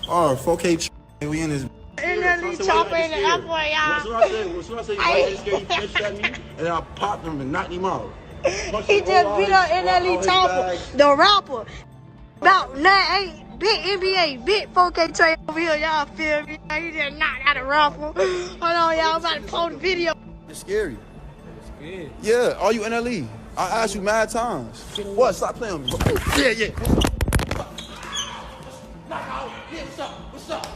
S7: oh, 4K Trey, we in this.
S15: NLE Chopper in the airport, y'all.
S7: What's what I say? You right here, he punched at me, and then I popped him and knocked him out.
S15: He just beat up NLE Chopper, the rapper. About 9-8. Big NBA, big 4K Trey over here, y'all feel me? He just knocked out a rapper. Hold on, y'all, I'm about to pull the video.
S7: It's scary. Yeah, all you NLE. I asked you mad times. What? Stop playing with me. Yeah. What's up?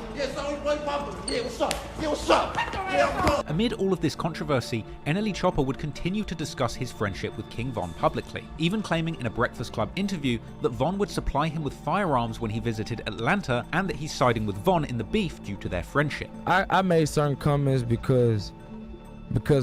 S7: Yeah, what's up? Yeah, what's up? Yeah,
S2: amid all of this controversy, NLE Chopper would continue to discuss his friendship with King Von publicly, even claiming in a Breakfast Club interview that Von would supply him with firearms when he visited Atlanta, and that he's siding with Von in the beef due to their friendship.
S12: I made certain comments because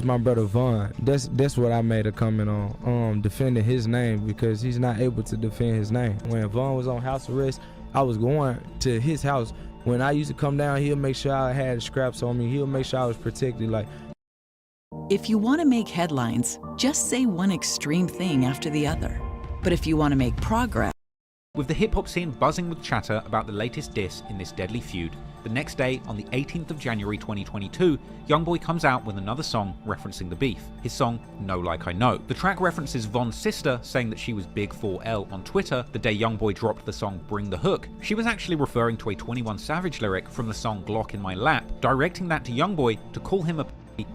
S12: my brother Von, that's what I made a comment on, defending his name, because he's not able to defend his name. When Von was on house arrest, I was going to his house. When I used to come down, he'll make sure I had scraps on me. He'll make sure I was protected. Like,
S13: if you want to make headlines, just say one extreme thing after the other. But if you want to make progress...
S2: With the hip-hop scene buzzing with chatter about the latest diss in this deadly feud, the next day, on the 18th of January 2022, Youngboy comes out with another song referencing the beef, his song Know Like I Know. The track references Von's sister saying that she was Big 4L on Twitter the day Youngboy dropped the song Bring the Hook. She was actually referring to a 21 Savage lyric from the song Glock in My Lap, directing that to Youngboy to call him a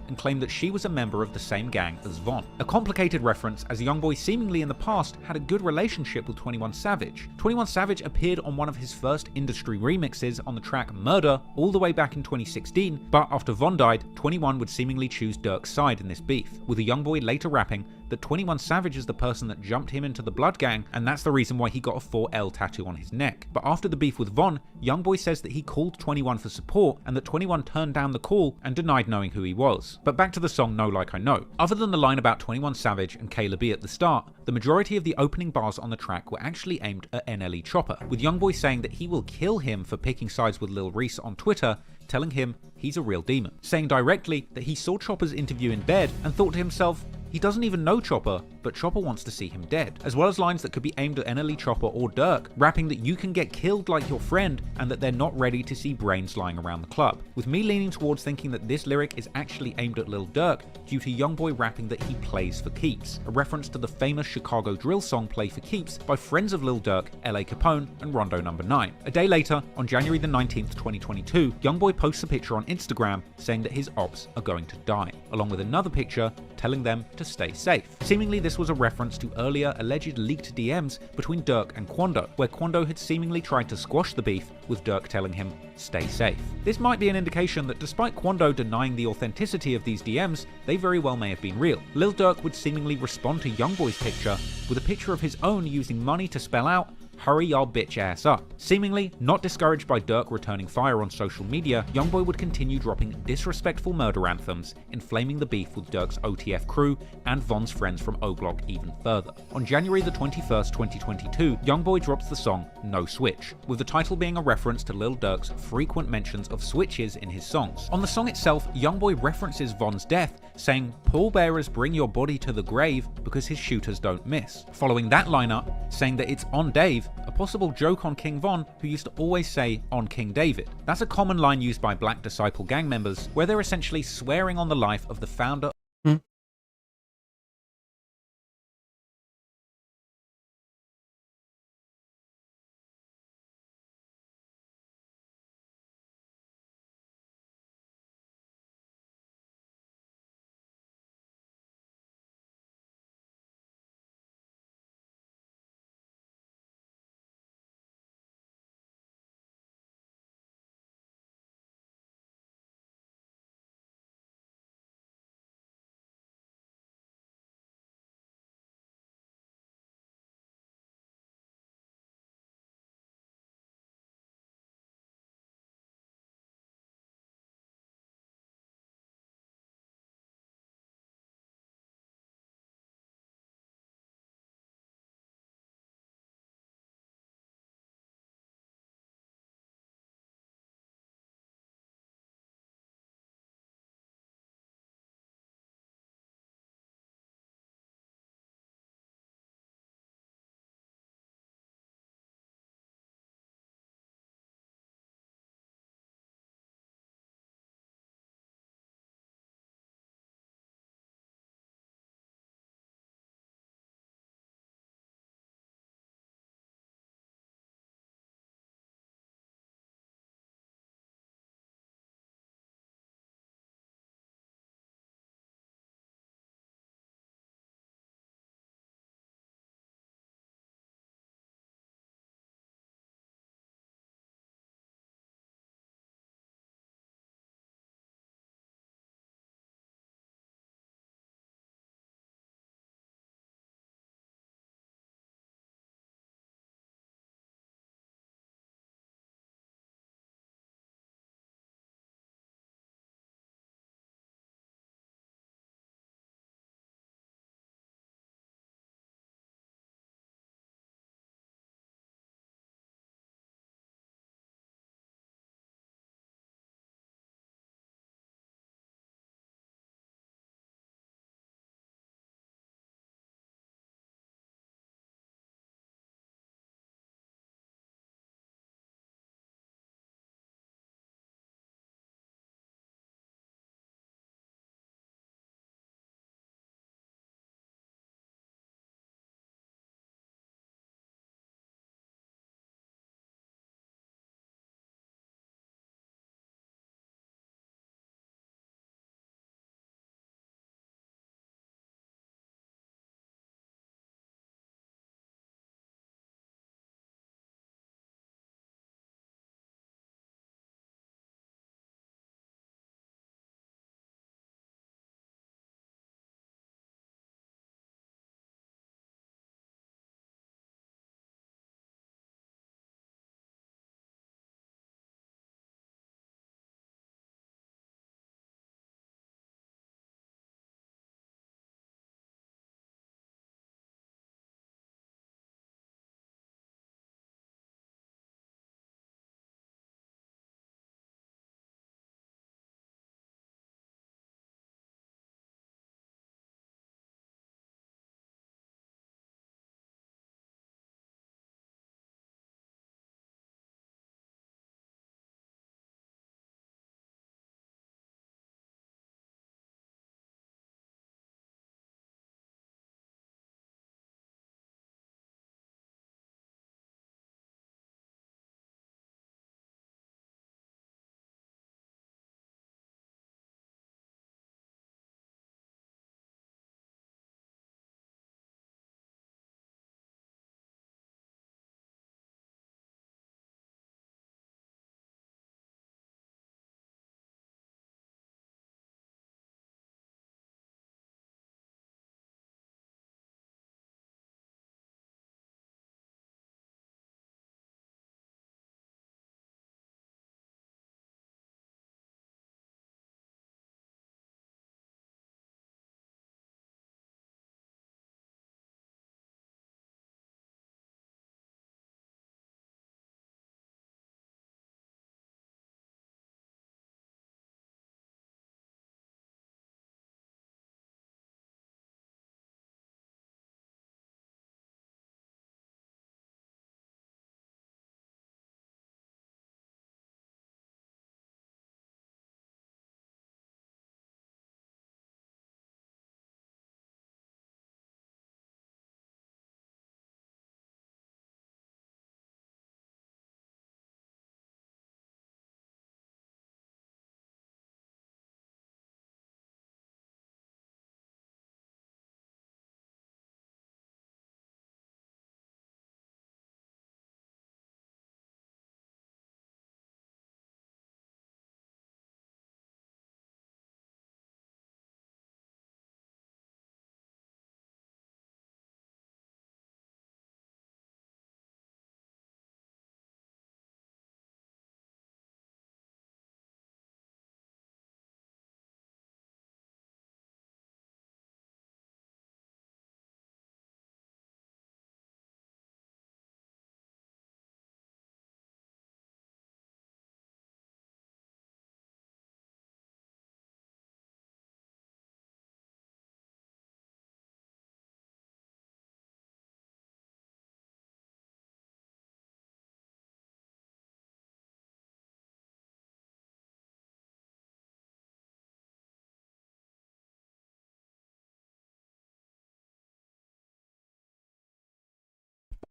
S2: and claimed that she was a member of the same gang as Von. A complicated reference, as Youngboy seemingly in the past had a good relationship with 21 Savage. 21 Savage appeared on one of his first industry remixes on the track Murder all the way back in 2016, but after Von died, 21 would seemingly choose Dirk's side in this beef, with the Youngboy later rapping that that 21 Savage is the person that jumped him into the Blood Gang, and that's the reason why he got a 4L tattoo on his neck. But after the beef with Von, Youngboy says that he called 21 for support and that 21 turned down the call and denied knowing who he was. But back to the song No Like I Know. Other than the line about 21 Savage and Kayla B at the start, the majority of the opening bars on the track were actually aimed at NLE Chopper, with Youngboy saying that he will kill him for picking sides with Lil Reese on Twitter, telling him he's a real demon, saying directly that he saw Chopper's interview in bed and thought to himself, he doesn't even know Chopper, but Chopper wants to see him dead, as well as lines that could be aimed at NLE Chopper or Durk, rapping that you can get killed like your friend and that they're not ready to see brains lying around the club. With me leaning towards thinking that this lyric is actually aimed at Lil Durk due to Youngboy rapping that he plays for keeps, a reference to the famous Chicago drill song Play for Keeps by friends of Lil Durk, LA Capone, and Rondo No. 9. A day later, on January the 19th, 2022, Youngboy posts a picture on Instagram saying that his ops are going to die, along with another picture telling them to stay safe. Seemingly this was a reference to earlier alleged leaked DMs between Durk and Quando, where Quando had seemingly tried to squash the beef with Durk telling him, stay safe. This might be an indication that despite Quando denying the authenticity of these DMs, they very well may have been real. Lil Durk would seemingly respond to Youngboy's picture with a picture of his own using money to spell out, hurry y'all bitch ass up. Seemingly not discouraged by Durk returning fire on social media, Youngboy would continue dropping disrespectful murder anthems, inflaming the beef with Durk's OTF crew and Von's friends from O Block even further. On January the 21st, 2022, Youngboy drops the song No Switch, with the title being a reference to Lil Durk's frequent mentions of switches in his songs. On the song itself, Youngboy references Von's death, saying, pallbearers bring your body to the grave because his shooters don't miss. Following that lineup, saying that it's on Dave, a possible joke on King Von, who used to always say on King David. That's a common line used by Black Disciple gang members, where they're essentially swearing on the life of the founder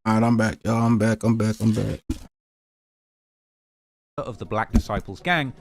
S1: All right, I'm back, y'all. I'm back.
S2: Of the Black Disciples gang,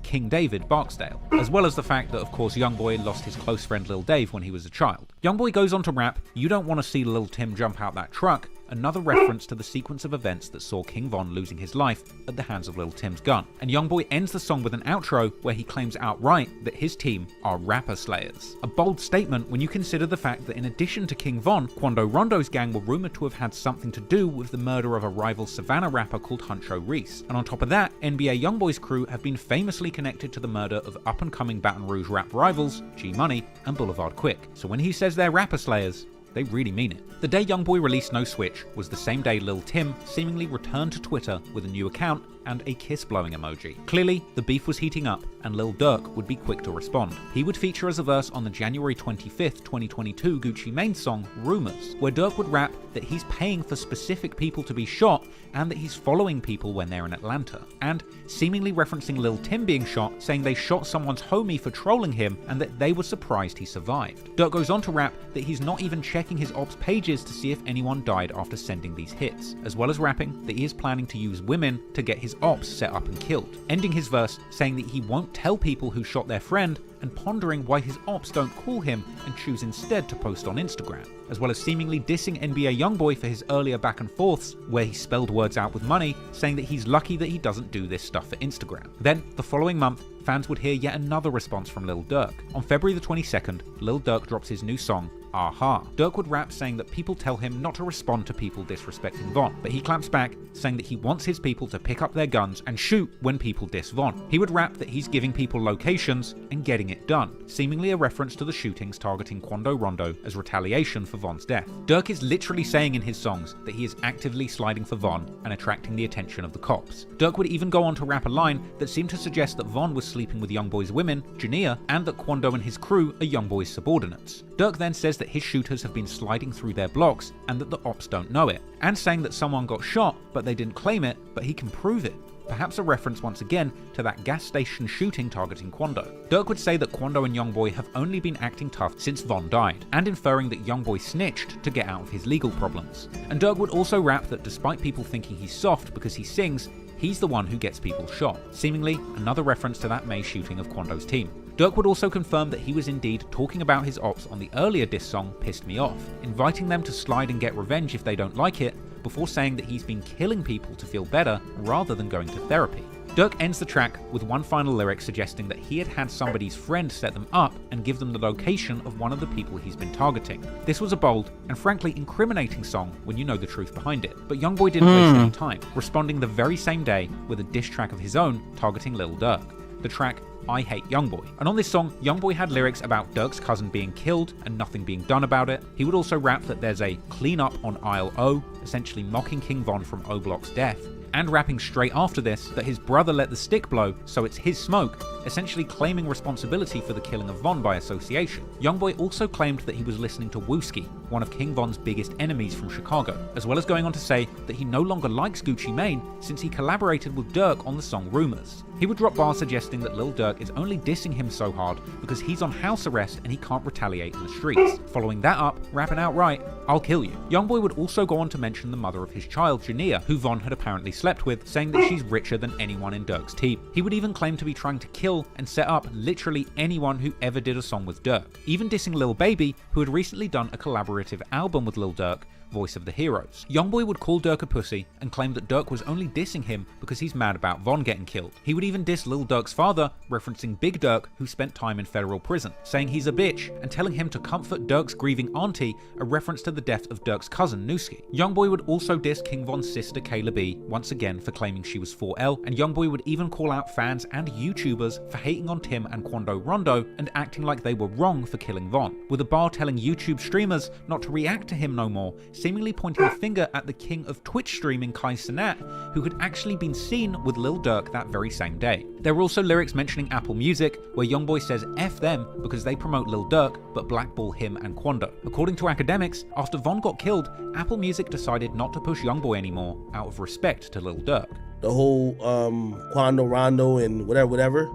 S2: King David Barksdale, as well as the fact that, of course, Youngboy lost his close friend Lil Dave when he was a child. Youngboy goes on to rap, "You don't want to see Lil Tim jump out that truck," another reference to the sequence of events that saw King Von losing his life at the hands of Lil Tim's gun. And Youngboy ends the song with an outro where he claims outright that his team are rapper slayers. A bold statement when you consider the fact that in addition to King Von, Quando Rondo's gang were rumored to have had something to do with the murder of a rival Savannah rapper called Huncho Reese. And on top of that, NBA Youngboy's crew have been famously connected to the murder of up-and-coming Baton Rouge rap rivals G Money and Boulevard Quick. So when he says they're rapper slayers, they really mean it. The day Youngboy released No Switch was the same day Lil Tim seemingly returned to Twitter with a new account and a kiss-blowing emoji. Clearly, the beef was heating up, and Lil Durk would be quick to respond. He would feature as a verse on the January 25th, 2022 Gucci Mane song, Rumors, where Durk would rap that he's paying for specific people to be shot and that he's following people when they're in Atlanta. And, seemingly referencing Lil Tim being shot, saying they shot someone's homie for trolling him and that they were surprised he survived. Durk goes on to rap that he's not even checking his ops pages to see if anyone died after sending these hits, as well as rapping that he is planning to use women to get his ops set up and killed, ending his verse saying that he won't tell people who shot their friend and pondering why his ops don't call him and choose instead to post on Instagram, as well as seemingly dissing NBA Youngboy for his earlier back and forths where he spelled words out with money, saying that he's lucky that he doesn't do this stuff for Instagram. Then, the following month, fans would hear yet another response from Lil Durk. On February the 22nd, Lil Durk drops his new song, Aha. Durk would rap saying that people tell him not to respond to people disrespecting Von, but he claps back saying that he wants his people to pick up their guns and shoot when people diss Von. He would rap that he's giving people locations and getting it done, seemingly a reference to the shootings targeting Quando Rondo as retaliation for Von's death. Durk is literally saying in his songs that he is actively sliding for Von and attracting the attention of the cops. Durk would even go on to rap a line that seemed to suggest that Von was sleeping with Youngboy's women, Jania, and that Quando and his crew are Youngboy's subordinates. Durk then says that his shooters have been sliding through their blocks and that the ops don't know it, and saying that someone got shot but they didn't claim it, but he can prove it. Perhaps a reference once again to that gas station shooting targeting Quando. Durk would say that Quando and Youngboy have only been acting tough since Von died, and inferring that Youngboy snitched to get out of his legal problems. And Durk would also rap that despite people thinking he's soft because he sings, he's the one who gets people shot, seemingly another reference to that May shooting of Quando's team. Durk would also confirm that he was indeed talking about his ops on the earlier diss song Pissed Me Off, inviting them to slide and get revenge if they don't like it, before saying that he's been killing people to feel better rather than going to therapy. Durk ends the track with one final lyric suggesting that he had had somebody's friend set them up and give them the location of one of the people he's been targeting. This was a bold and frankly incriminating song when you know the truth behind it, but Youngboy didn't waste any time, responding the very same day with a diss track of his own targeting Lil Durk. The track I Hate Youngboy. And on this song, Youngboy had lyrics about Durk's cousin being killed and nothing being done about it. He would also rap that there's a clean up on aisle O, essentially mocking King Von from O Block's death, and rapping straight after this that his brother let the stick blow, so it's his smoke, essentially claiming responsibility for the killing of Von by association. Youngboy also claimed that he was listening to Wooski, one of King Von's biggest enemies from Chicago, as well as going on to say that he no longer likes Gucci Mane since he collaborated with Durk on the song Rumors. He would drop bars suggesting that Lil Durk is only dissing him so hard because he's on house arrest and he can't retaliate in the streets. Following that up, rapping outright, I'll kill you. Youngboy would also go on to mention the mother of his child, Jania, who Von had apparently slept with, saying that she's richer than anyone in Durk's team. He would even claim to be trying to kill and set up literally anyone who ever did a song with Durk, even dissing Lil Baby, who had recently done a collaborative album with Lil Durk, Voice of the Heroes. Youngboy would call Durk a pussy and claim that Durk was only dissing him because he's mad about Von getting killed. He would even diss Lil Durk's father, referencing Big Durk, who spent time in federal prison, saying he's a bitch and telling him to comfort Durk's grieving auntie, a reference to the death of Durk's cousin Nooski. Youngboy would also diss King Von's sister Kayla B, once again for claiming she was 4L, and Youngboy would even call out fans and YouTubers for hating on Tim and Quando Rondo and acting like they were wrong for killing Von, with a bar telling YouTube streamers not to react to him no more, seemingly pointing a finger at the king of Twitch streaming Kai Cenat, who had actually been seen with Lil Durk that very same day. There were also lyrics mentioning Apple Music, where Youngboy says F them because they promote Lil Durk but blackball him and Quando. According to academics, after Von got killed, Apple Music decided not to push Youngboy anymore out of respect to Lil Durk.
S11: The whole Quando Rondo and whatever,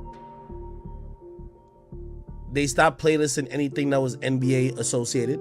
S11: they stopped playlisting anything that was NBA associated.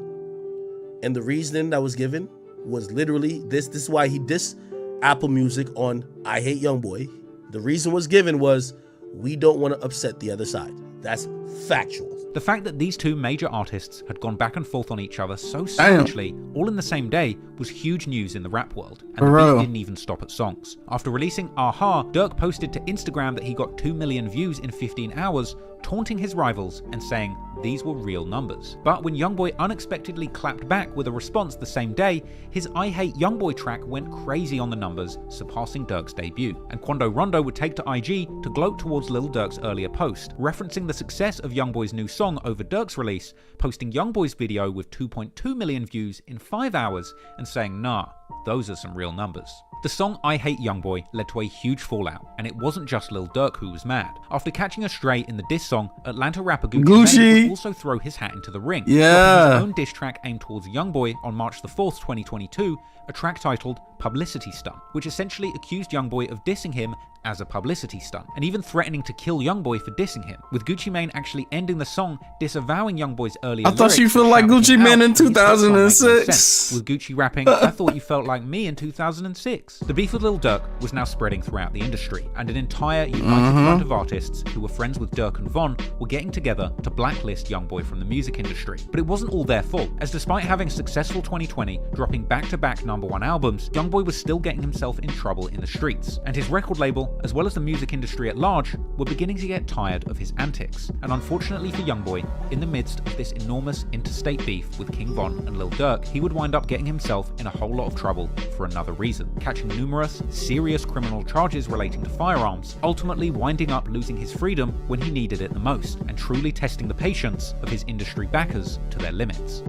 S11: And the reasoning that was given was literally this. This is why he dissed Apple Music on I Hate Youngboy. The reason was given was, we don't want to upset the other side. That's factual.
S2: The fact that these two major artists had gone back and forth on each other so savagely, all in the same day, was huge news in the rap world, and the beef didn't even stop at songs. After releasing Aha, Dirk posted to Instagram that he got 2 million views in 15 hours, taunting his rivals and saying these were real numbers. But when Youngboy unexpectedly clapped back with a response the same day, his I Hate Youngboy track went crazy on the numbers, surpassing Dirk's debut. And Quando Rondo would take to IG to gloat towards Lil Durk's earlier post, referencing the success of Youngboy's new song over Dirk's release, posting Youngboy's video with 2.2 million views in 5 hours and saying, nah, those are some real numbers. The song I Hate Youngboy led to a huge fallout, and it wasn't just Lil Durk who was mad. After catching a stray in the diss song, Atlanta rapper Gucci Mane would also throw his hat into the ring, dropping his own diss track aimed towards Youngboy on March the 4th, 2022, a track titled Publicity Stunt, which essentially accused Youngboy of dissing him as a publicity stunt, and even threatening to kill Youngboy for dissing him, with Gucci Mane actually ending the song disavowing Youngboy's earlier lyrics.
S1: I thought you felt like Gucci Mane in 2006.
S2: With Gucci rapping, I thought you felt like me in 2006. The beef with Lil Durk was now spreading throughout the industry, and an entire united front of artists who were friends with Durk and Von were getting together to blacklist Youngboy from the music industry. But it wasn't all their fault, as despite having a successful 2020, dropping back-to-back #1 albums, Youngboy was still getting himself in trouble in the streets, and his record label, as well as the music industry at large, were beginning to get tired of his antics. And unfortunately for Youngboy, in the midst of this enormous interstate beef with King Von and Lil Durk, he would wind up getting himself in a whole lot of trouble for another reason, catching numerous serious criminal charges relating to firearms, ultimately winding up losing his freedom when he needed it the most, and truly testing the patience of his industry backers to their limits.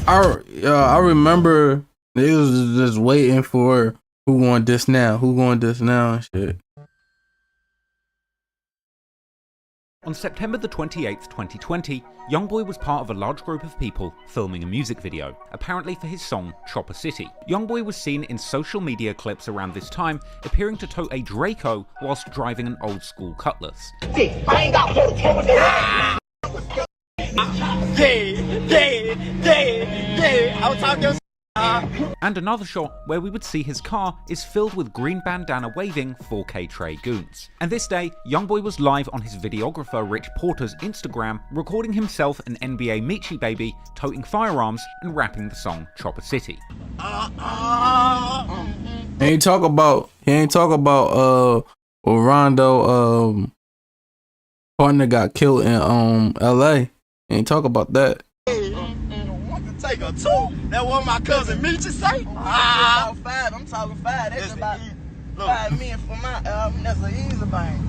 S1: I remember they was just waiting for who going this now, and shit.
S2: On September the 28th, 2020, Youngboy was part of a large group of people filming a music video, apparently for his song Chopper City. Youngboy was seen in social media clips around this time, appearing to tote a Draco whilst driving an old school Cutlass. And another shot where we would see his car is filled with green bandana waving 4K Trey goons. And this day, Youngboy was live on his videographer Rich Porter's Instagram, recording himself an NBA Michi baby, toting firearms and rapping the song Chopper City.
S1: He ain't talk about Rondo partner got killed in LA. He ain't talk about that.
S4: Take a two. That what my cousin Michi say. I'm talking five. That's about 5 million for my album. That's an easy thing.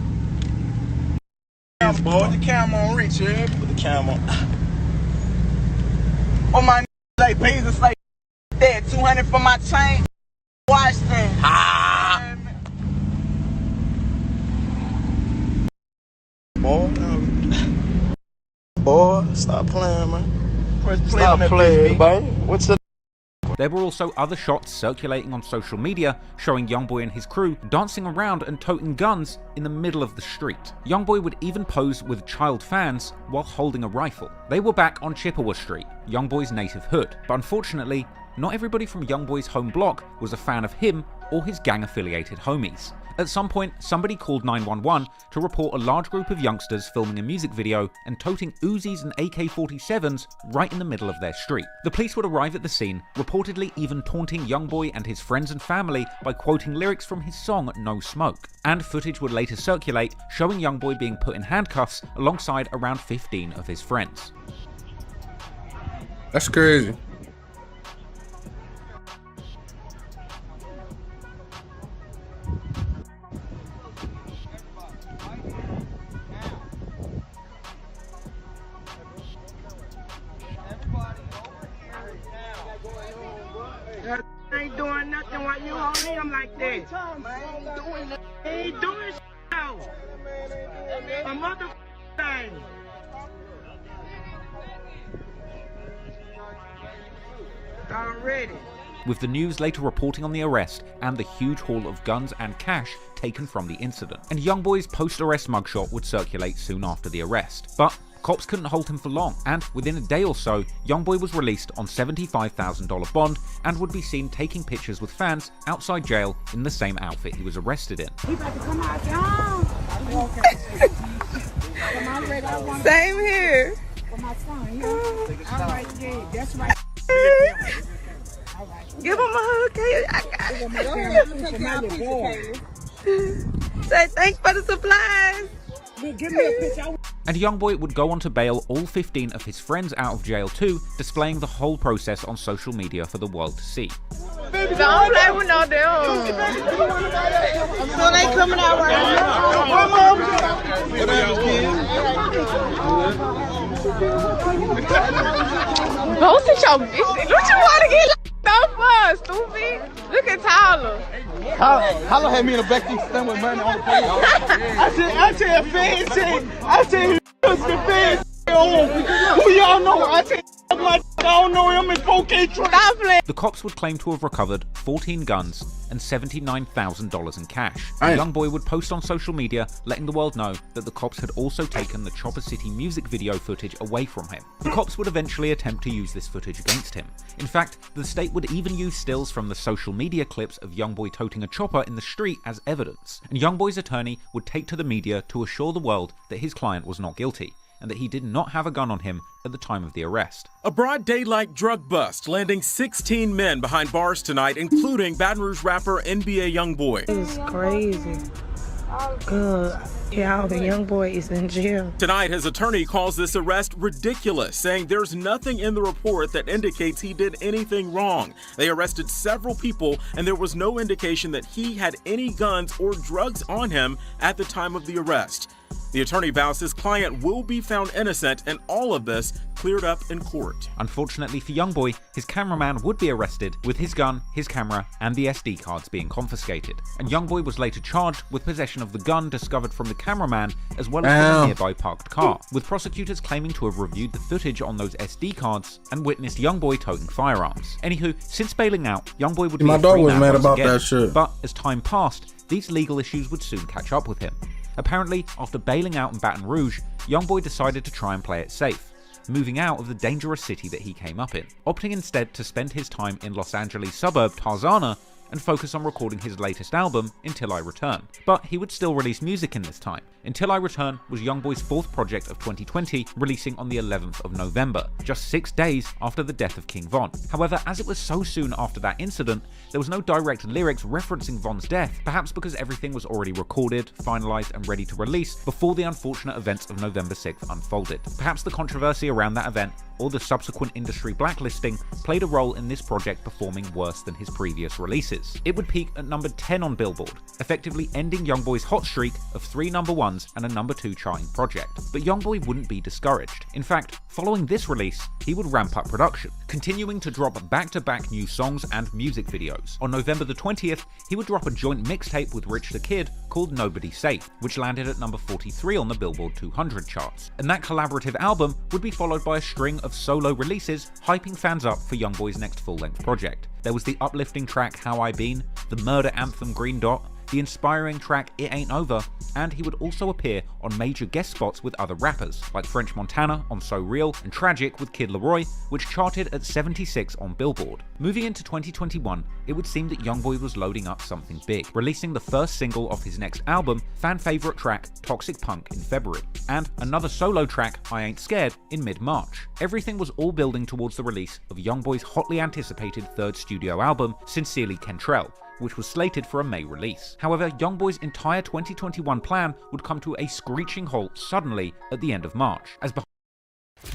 S4: Put the camera on Rich, yeah. Put the camera on. Oh my like Bezos say that 200 for my chain. Watch that. Boy, stop playing, man. Stop playing, man. What's the...
S2: There were also other shots circulating on social media showing Youngboy and his crew dancing around and toting guns in the middle of the street. Youngboy would even pose with child fans while holding a rifle. They were back on Chippewa Street, Youngboy's native hood, but unfortunately, not everybody from Youngboy's home block was a fan of him or his gang-affiliated homies. At some point, somebody called 911 to report a large group of youngsters filming a music video and toting Uzis and AK-47s right in the middle of their street. The police would arrive at the scene, reportedly even taunting Youngboy and his friends and family by quoting lyrics from his song No Smoke. And footage would later circulate, showing Youngboy being put in handcuffs alongside around 15 of his friends.
S1: That's crazy.
S4: I ain't doing nothing while you hold him like that. I ain't doing nothing. He ain't doing shit now. A mother thing. Already.
S2: with the news later reporting on the arrest and the huge haul of guns and cash taken from the incident. And Youngboy's post-arrest mugshot would circulate soon after the arrest. But cops couldn't hold him for long, and within a day or so, Youngboy was released on $75,000 bond and would be seen taking pictures with fans outside jail in the same outfit he was arrested in.
S15: We about to come out Same here. For my son, all right, yeah, that's right. Give him a hug, Kayla. I got it. Say thanks for the supplies. Give me a picture.
S2: And Youngboy would go on to bail all 15 of his friends out of jail too, displaying the whole process on social media for the world to see.
S15: Don't play with no damn. So they coming out right now. Don't sit your bitch. What you want to get locked up for, stupid? Look at Tyler.
S4: Tyler had me in the back seat stand with money on the police. I tell fans, I tell you, the fans, who y'all know? I tell you, I don't know him in 4K truck.
S2: The cops would claim to have recovered 14 guns and $79,000 in cash. Youngboy would post on social media letting the world know that the cops had also taken the Chopper City music video footage away from him. The cops would eventually attempt to use this footage against him. In fact, the state would even use stills from the social media clips of Youngboy toting a chopper in the street as evidence. And Youngboy's attorney would take to the media to assure the world that his client was not guilty, and that he did not have a gun on him at the time of the arrest.
S5: A broad daylight drug bust landing 16 men behind bars tonight, including Baton Rouge rapper NBA Youngboy.
S15: It's crazy. Good. Yeah, the Youngboy is in jail.
S5: Tonight, his attorney calls this arrest ridiculous, saying there's nothing in the report that indicates he did anything wrong. They arrested several people, and there was no indication that he had any guns or drugs on him at the time of the arrest. The attorney vows his client will be found innocent, and all of this cleared up in court.
S2: Unfortunately for Youngboy, his cameraman would be arrested, with his gun, his camera, and the SD cards being confiscated. And Youngboy was later charged with possession of the gun discovered from the cameraman, as well as from a nearby parked car, with prosecutors claiming to have reviewed the footage on those SD cards and witnessed Youngboy toting firearms. Anywho, since bailing out, Youngboy would be a free man once again, but as time passed, these legal issues would soon catch up with him. Apparently, after bailing out in Baton Rouge, Youngboy decided to try and play it safe, moving out of the dangerous city that he came up in, opting instead to spend his time in Los Angeles suburb Tarzana and focus on recording his latest album, Until I Return. But he would still release music in this time. Until I Return was Youngboy's fourth project of 2020, releasing on the 11th of November, just 6 days after the death of King Von. However, as it was so soon after that incident, there was no direct lyrics referencing Von's death, perhaps because everything was already recorded, finalized, and ready to release before the unfortunate events of November 6th unfolded. Perhaps the controversy around that event or the subsequent industry blacklisting played a role in this project performing worse than his previous releases. It would peak at number 10 on Billboard, effectively ending Youngboy's hot streak of 3 number 1s and a number 2 charting project. But Youngboy wouldn't be discouraged. In fact, following this release, he would ramp up production, continuing to drop back-to-back new songs and music videos. On November the 20th, he would drop a joint mixtape with Rich the Kid called Nobody Safe, which landed at number 43 on the Billboard 200 charts. And that collaborative album would be followed by a string of solo releases, hyping fans up for Youngboy's next full-length project. There was the uplifting track How I Been, the murder anthem Green Dot, the inspiring track It Ain't Over, and he would also appear on major guest spots with other rappers, like French Montana on So Real and Tragic with Kid Laroi, which charted at 76 on Billboard. Moving into 2021, it would seem that Youngboy was loading up something big, releasing the first single off his next album, fan favorite track Toxic Punk in February, and another solo track, I Ain't Scared, in mid-March. Everything was all building towards the release of Youngboy's hotly anticipated third studio album, Sincerely Kentrell, which was slated for a May release. However, Youngboy's entire 2021 plan would come to a screeching halt suddenly at the end of March. Do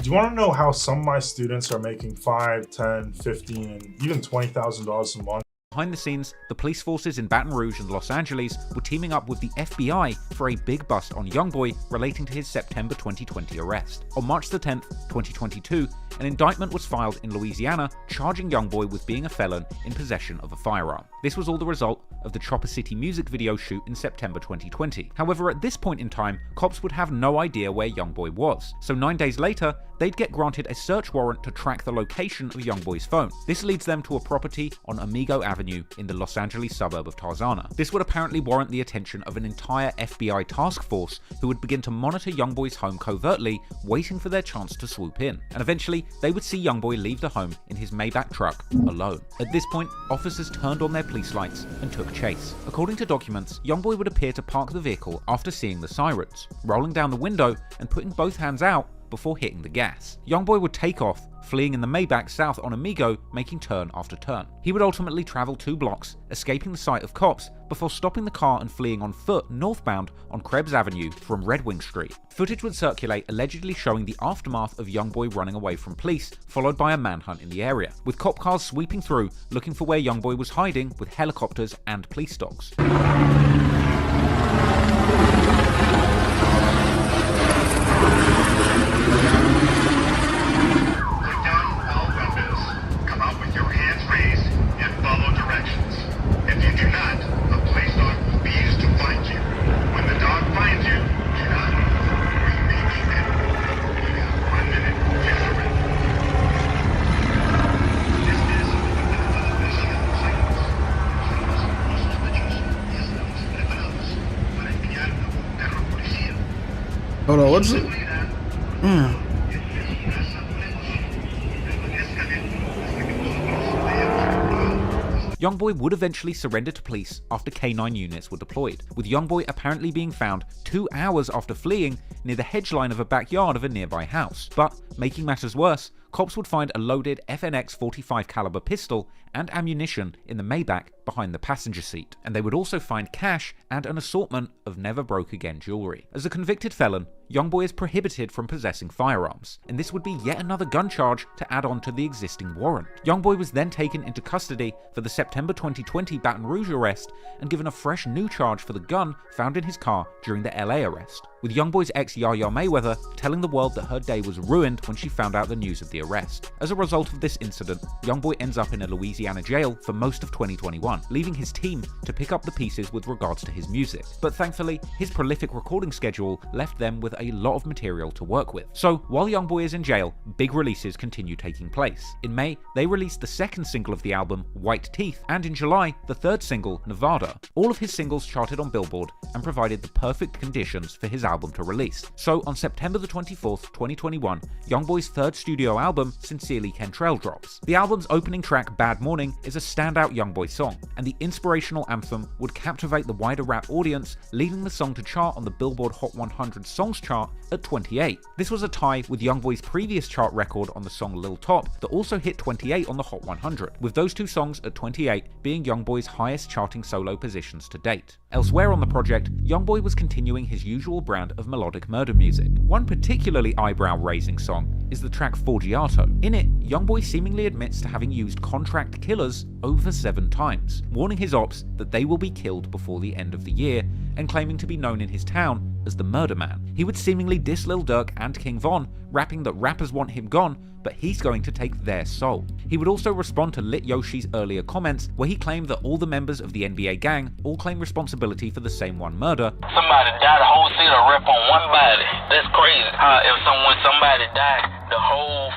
S14: you want to know how some of my students are making $5, $10, $15, and even $20,000 a month
S2: Behind the scenes, the police forces in Baton Rouge and Los Angeles were teaming up with the FBI for a big bust on Youngboy relating to his September 2020 arrest. On March the 10th, 2022, an indictment was filed in Louisiana charging Youngboy with being a felon in possession of a firearm. This was all the result of the Chopper City music video shoot in September 2020. However, at this point in time, cops would have no idea where Youngboy was. So 9 days later, they'd get granted a search warrant to track the location of Youngboy's phone. This leads them to a property on Amigo Avenue in the Los Angeles suburb of Tarzana. This would apparently warrant the attention of an entire FBI task force who would begin to monitor Youngboy's home covertly, waiting for their chance to swoop in. And eventually, they would see Youngboy leave the home in his Maybach truck alone. At this point, officers turned on their police lights and took chase. According to documents, Youngboy would appear to park the vehicle after seeing the sirens, rolling down the window and putting both hands out before hitting the gas. Youngboy would take off, fleeing in the Maybach south on Amigo, making turn after turn. He would ultimately travel 2 blocks, escaping the sight of cops before stopping the car and fleeing on foot northbound on Krebs Avenue from Red Wing Street. Footage would circulate allegedly showing the aftermath of Youngboy running away from police, followed by a manhunt in the area, with cop cars sweeping through looking for where Youngboy was hiding with helicopters and police dogs.
S1: Hold on, what's it?
S2: Youngboy would eventually surrender to police after K9 units were deployed, with Youngboy apparently being found 2 hours after fleeing near the hedge line of a backyard of a nearby house. But, making matters worse, cops would find a loaded FNX 45 caliber pistol and ammunition in the Maybach behind the passenger seat, and they would also find cash and an assortment of never broke again jewelry. As a convicted felon, Youngboy is prohibited from possessing firearms, and this would be yet another gun charge to add on to the existing warrant. Youngboy was then taken into custody for the September 2020 Baton Rouge arrest and given a fresh new charge for the gun found in his car during the LA arrest, with Youngboy's ex Yaya Mayweather telling the world that her day was ruined when she found out the news of the arrest. As a result of this incident, Youngboy ends up in a Louisiana jail for most of 2021, leaving his team to pick up the pieces with regards to his music. But thankfully, his prolific recording schedule left them with a lot of material to work with. So while Youngboy is in jail, big releases continue taking place. In May, they released the second single of the album, White Teeth, and in July, the third single, Nevada. All of his singles charted on Billboard and provided the perfect conditions for his album to release. So on September the 24th, 2021, Youngboy's third studio album, Sincerely Kentrell, drops. The album's opening track, Bad Morning, is a standout Youngboy song, and the inspirational anthem would captivate the wider rap audience, leading the song to chart on the Billboard Hot 100 Songs chart at 28. This was a tie with Youngboy's previous chart record on the song Lil Top that also hit 28 on the Hot 100, with those two songs at 28 being Youngboy's highest charting solo positions to date. Elsewhere on the project, Youngboy was continuing his usual brand of melodic murder music. One particularly eyebrow-raising song is the track Forgiato. In it, Youngboy seemingly admits to having used contract killers over 7 times, warning his ops that they will be killed before the end of the year, and claiming to be known in his town as the Murder Man. He would seemingly diss Lil Durk and King Von, rapping that rappers want him gone, but he's going to take their soul. He would also respond to Lit Yoshi's earlier comments, where he claimed that all the members of the NBA gang all claim responsibility for the same one murder.
S10: Somebody died, the whole city will rip on one body. That's crazy. How if somebody died, the whole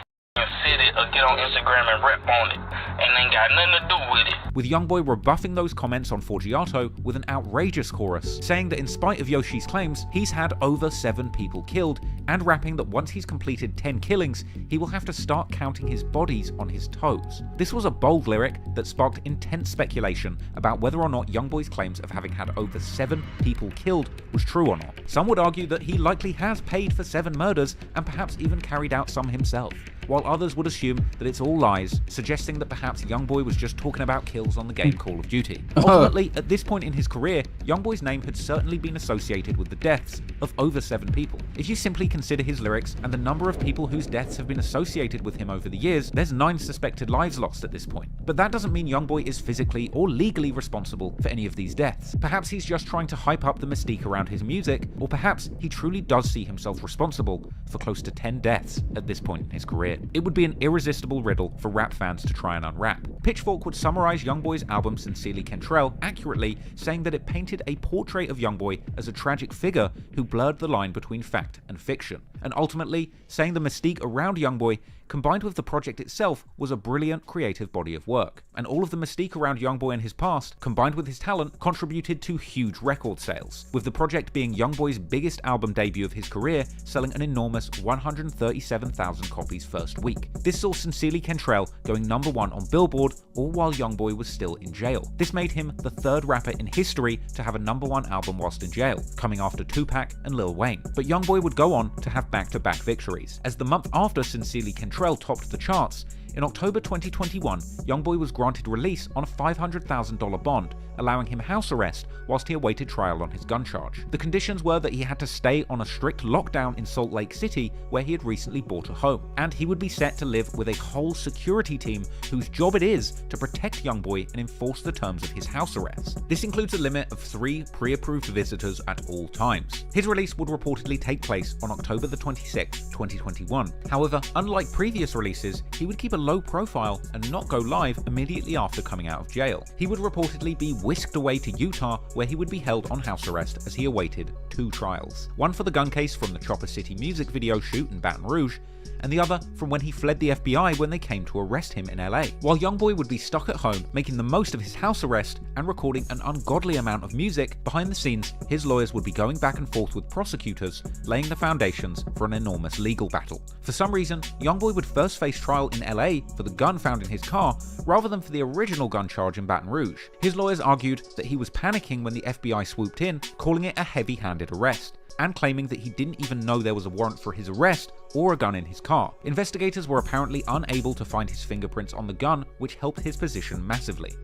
S10: city will get on Instagram and rip on it, and ain't got nothing to do with it.
S2: With Youngboy rebuffing those comments on Forgiato with an outrageous chorus, saying that in spite of Yoshi's claims, he's had over 7 people killed, and rapping that once he's completed 10 killings, he will have to start counting his bodies on his toes. This was a bold lyric that sparked intense speculation about whether or not Youngboy's claims of having had over 7 people killed was true or not. Some would argue that he likely has paid for 7 murders and perhaps even carried out some himself. while others would assume that it's all lies, suggesting that perhaps Youngboy was just talking about kills on the game Call of Duty. Ultimately, at this point in his career, Youngboy's name had certainly been associated with the deaths of over 7 people. If you simply consider his lyrics and the number of people whose deaths have been associated with him over the years, there's 9 suspected lives lost at this point. But that doesn't mean Youngboy is physically or legally responsible for any of these deaths. Perhaps he's just trying to hype up the mystique around his music, or perhaps he truly does see himself responsible for close to 10 deaths at this point in his career. It would be an irresistible riddle for rap fans to try and unwrap. Pitchfork would summarize Youngboy's album Sincerely Kentrell accurately, saying that it painted a portrait of Youngboy as a tragic figure who blurred the line between fact and fiction, and ultimately saying the mystique around Youngboy combined with the project itself was a brilliant creative body of work. And all of the mystique around Youngboy and his past, combined with his talent, contributed to huge record sales, with the project being Youngboy's biggest album debut of his career, selling an enormous 137,000 copies first week. This saw Sincerely Kentrell going #1 on Billboard, all while Youngboy was still in jail. This made him the 3rd rapper in history to have a #1 album whilst in jail, coming after Tupac and Lil Wayne. But Youngboy would go on to have back-to-back victories. As the month after Sincerely Kentrell topped the charts, in October 2021, Youngboy was granted release on a $500,000 bond, allowing him house arrest whilst he awaited trial on his gun charge. The conditions were that he had to stay on a strict lockdown in Salt Lake City, where he had recently bought a home, and he would be set to live with a whole security team whose job it is to protect Youngboy and enforce the terms of his house arrest. This includes a limit of 3 pre-approved visitors at all times. His release would reportedly take place on October the 26th, 2021. However, unlike previous releases, he would keep a low profile and not go live immediately after coming out of jail. He would reportedly be whisked away to Utah, where he would be held on house arrest as he awaited 2 trials. One for the gun case from the Chopper City music video shoot in Baton Rouge, and the other from when he fled the FBI when they came to arrest him in LA. While Youngboy would be stuck at home, making the most of his house arrest and recording an ungodly amount of music, behind the scenes, his lawyers would be going back and forth with prosecutors, laying the foundations for an enormous legal battle. For some reason, Youngboy would first face trial in LA for the gun found in his car, rather than for the original gun charge in Baton Rouge. His lawyers argued that he was panicking when the FBI swooped in, calling it a heavy-handed arrest, and claiming that he didn't even know there was a warrant for his arrest or a gun in his car. Investigators were apparently unable to find his fingerprints on the gun, which helped his position massively.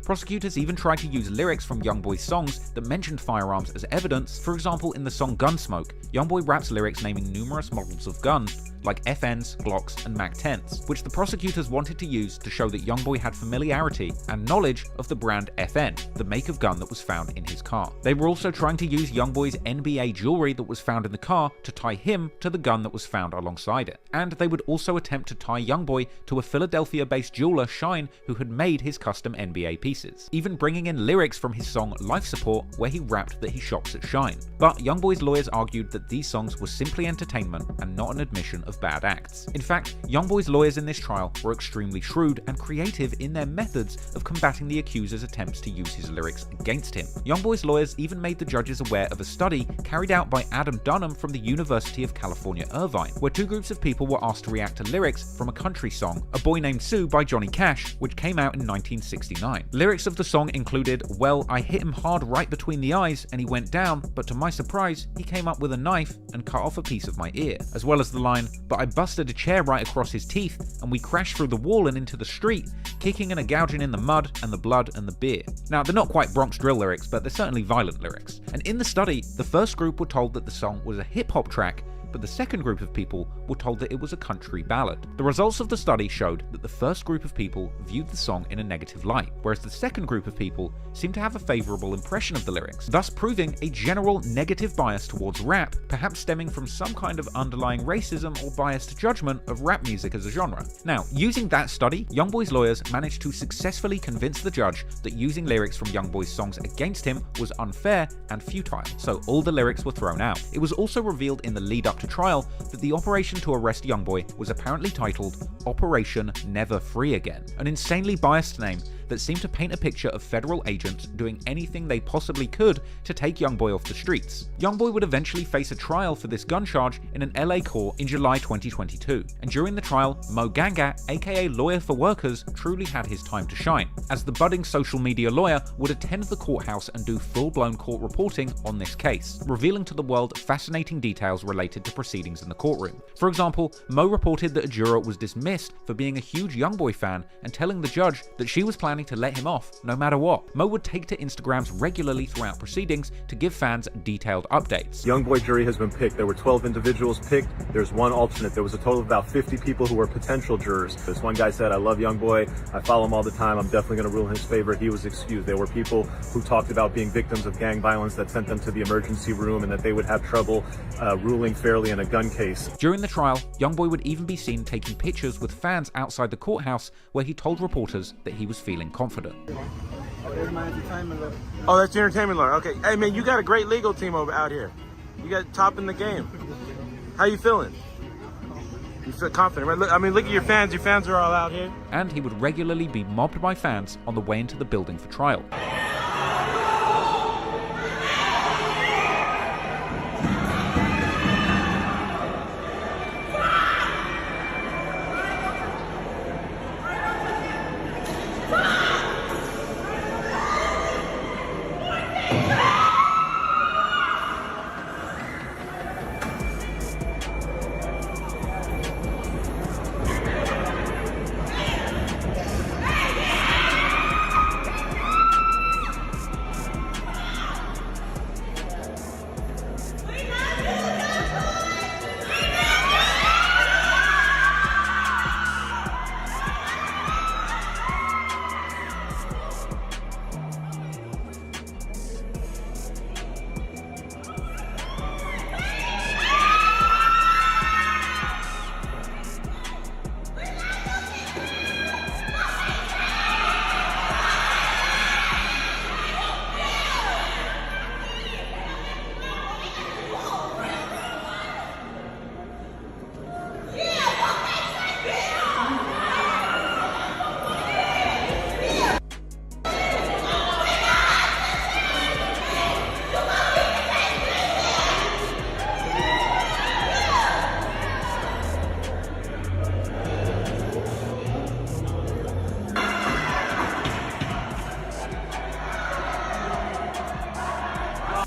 S2: Prosecutors even tried to use lyrics from Youngboy's songs that mentioned firearms as evidence. For example, in the song Gunsmoke, Youngboy raps lyrics naming numerous models of guns, like FNs, Glocks, and MAC-10s, which the prosecutors wanted to use to show that Youngboy had familiarity and knowledge of the brand FN, the make of gun that was found in his car. They were also trying to use Youngboy's NBA jewelry that was found in the car to tie him to the gun that was found alongside it. And they would also attempt to tie Youngboy to a Philadelphia-based jeweler, Shine, who had made his custom NBA pieces, even bringing in lyrics from his song Life Support, where he rapped that he shops at Shine. But Youngboy's lawyers argued that these songs were simply entertainment and not an admission of bad acts. In fact, Youngboy's lawyers in this trial were extremely shrewd and creative in their methods of combating the accuser's attempts to use his lyrics against him. Youngboy's lawyers even made the judges aware of a study carried out by Adam Dunham from the University of California, Irvine, where 2 groups of people were asked to react to lyrics from a country song, A Boy Named Sue by Johnny Cash, which came out in 1969. Lyrics of the song included, "Well, I hit him hard right between the eyes and he went down, but to my surprise, he came up with a knife and cut off a piece of my ear," as well as the line, "But I busted a chair right across his teeth and we crashed through the wall and into the street, kicking and a gouging in the mud and the blood and the beer." Now, they're not quite Bronx drill lyrics, but they're certainly violent lyrics. And in the study, the first group were told that the song was a hip-hop track, but the second group of people were told that it was a country ballad. The results of the study showed that the first group of people viewed the song in a negative light, whereas the second group of people seemed to have a favorable impression of the lyrics, thus proving a general negative bias towards rap, perhaps stemming from some kind of underlying racism or biased judgment of rap music as a genre. Now, using that study, Youngboy's lawyers managed to successfully convince the judge that using lyrics from Youngboy's songs against him was unfair and futile, so all the lyrics were thrown out. It was also revealed in the lead up to trial that the operation to arrest Youngboy was apparently titled Operation Never Free Again, an insanely biased name that seemed to paint a picture of federal agents doing anything they possibly could to take Youngboy off the streets. Youngboy would eventually face a trial for this gun charge in an LA court in July 2022, and during the trial, Mo Ganga, aka Lawyer for Workers, truly had his time to shine, as the budding social media lawyer would attend the courthouse and do full-blown court reporting on this case, revealing to the world fascinating details related to proceedings in the courtroom. For example, Mo reported that a juror was dismissed for being a huge Youngboy fan and telling the judge that she was planning to let him off no matter what. Mo would take to Instagrams regularly throughout proceedings to give fans detailed updates.
S14: Youngboy jury has been picked. There were 12 individuals picked. There's one alternate. There was a total of about 50 people who were potential jurors. This one guy said, I love Youngboy. I follow him all the time. I'm definitely going to rule in his favor. He was excused. There were people who talked about being victims of gang violence that sent them to the emergency room and that they would have trouble ruling fairly in a gun case.
S2: During the trial, Youngboy would even be seen taking pictures with fans outside the courthouse, where he told reporters that he was feeling confident.
S17: Oh, that's your entertainment lawyer. Okay. Hey, man, you got a great legal team out here. You got top in the game. How you feeling? You feel confident, right? Look, I mean, look at your fans. Your fans are all out here.
S2: And he would regularly be mobbed by fans on the way into the building for trial.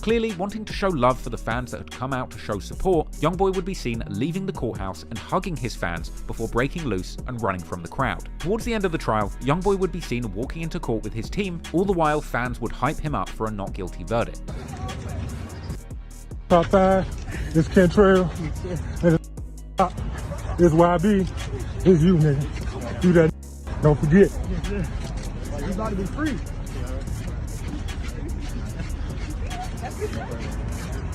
S2: Clearly wanting to show love for the fans that had come out to show support, Youngboy would be seen leaving the courthouse and hugging his fans before breaking loose and running from the crowd. Towards the end of the trial, Youngboy would be seen walking into court with his team, all the while fans would hype him up for a not guilty verdict.
S19: Top 5 is Kentrail, and the top is YB. It's you, nigga. Do that. Don't forget. You about to be free.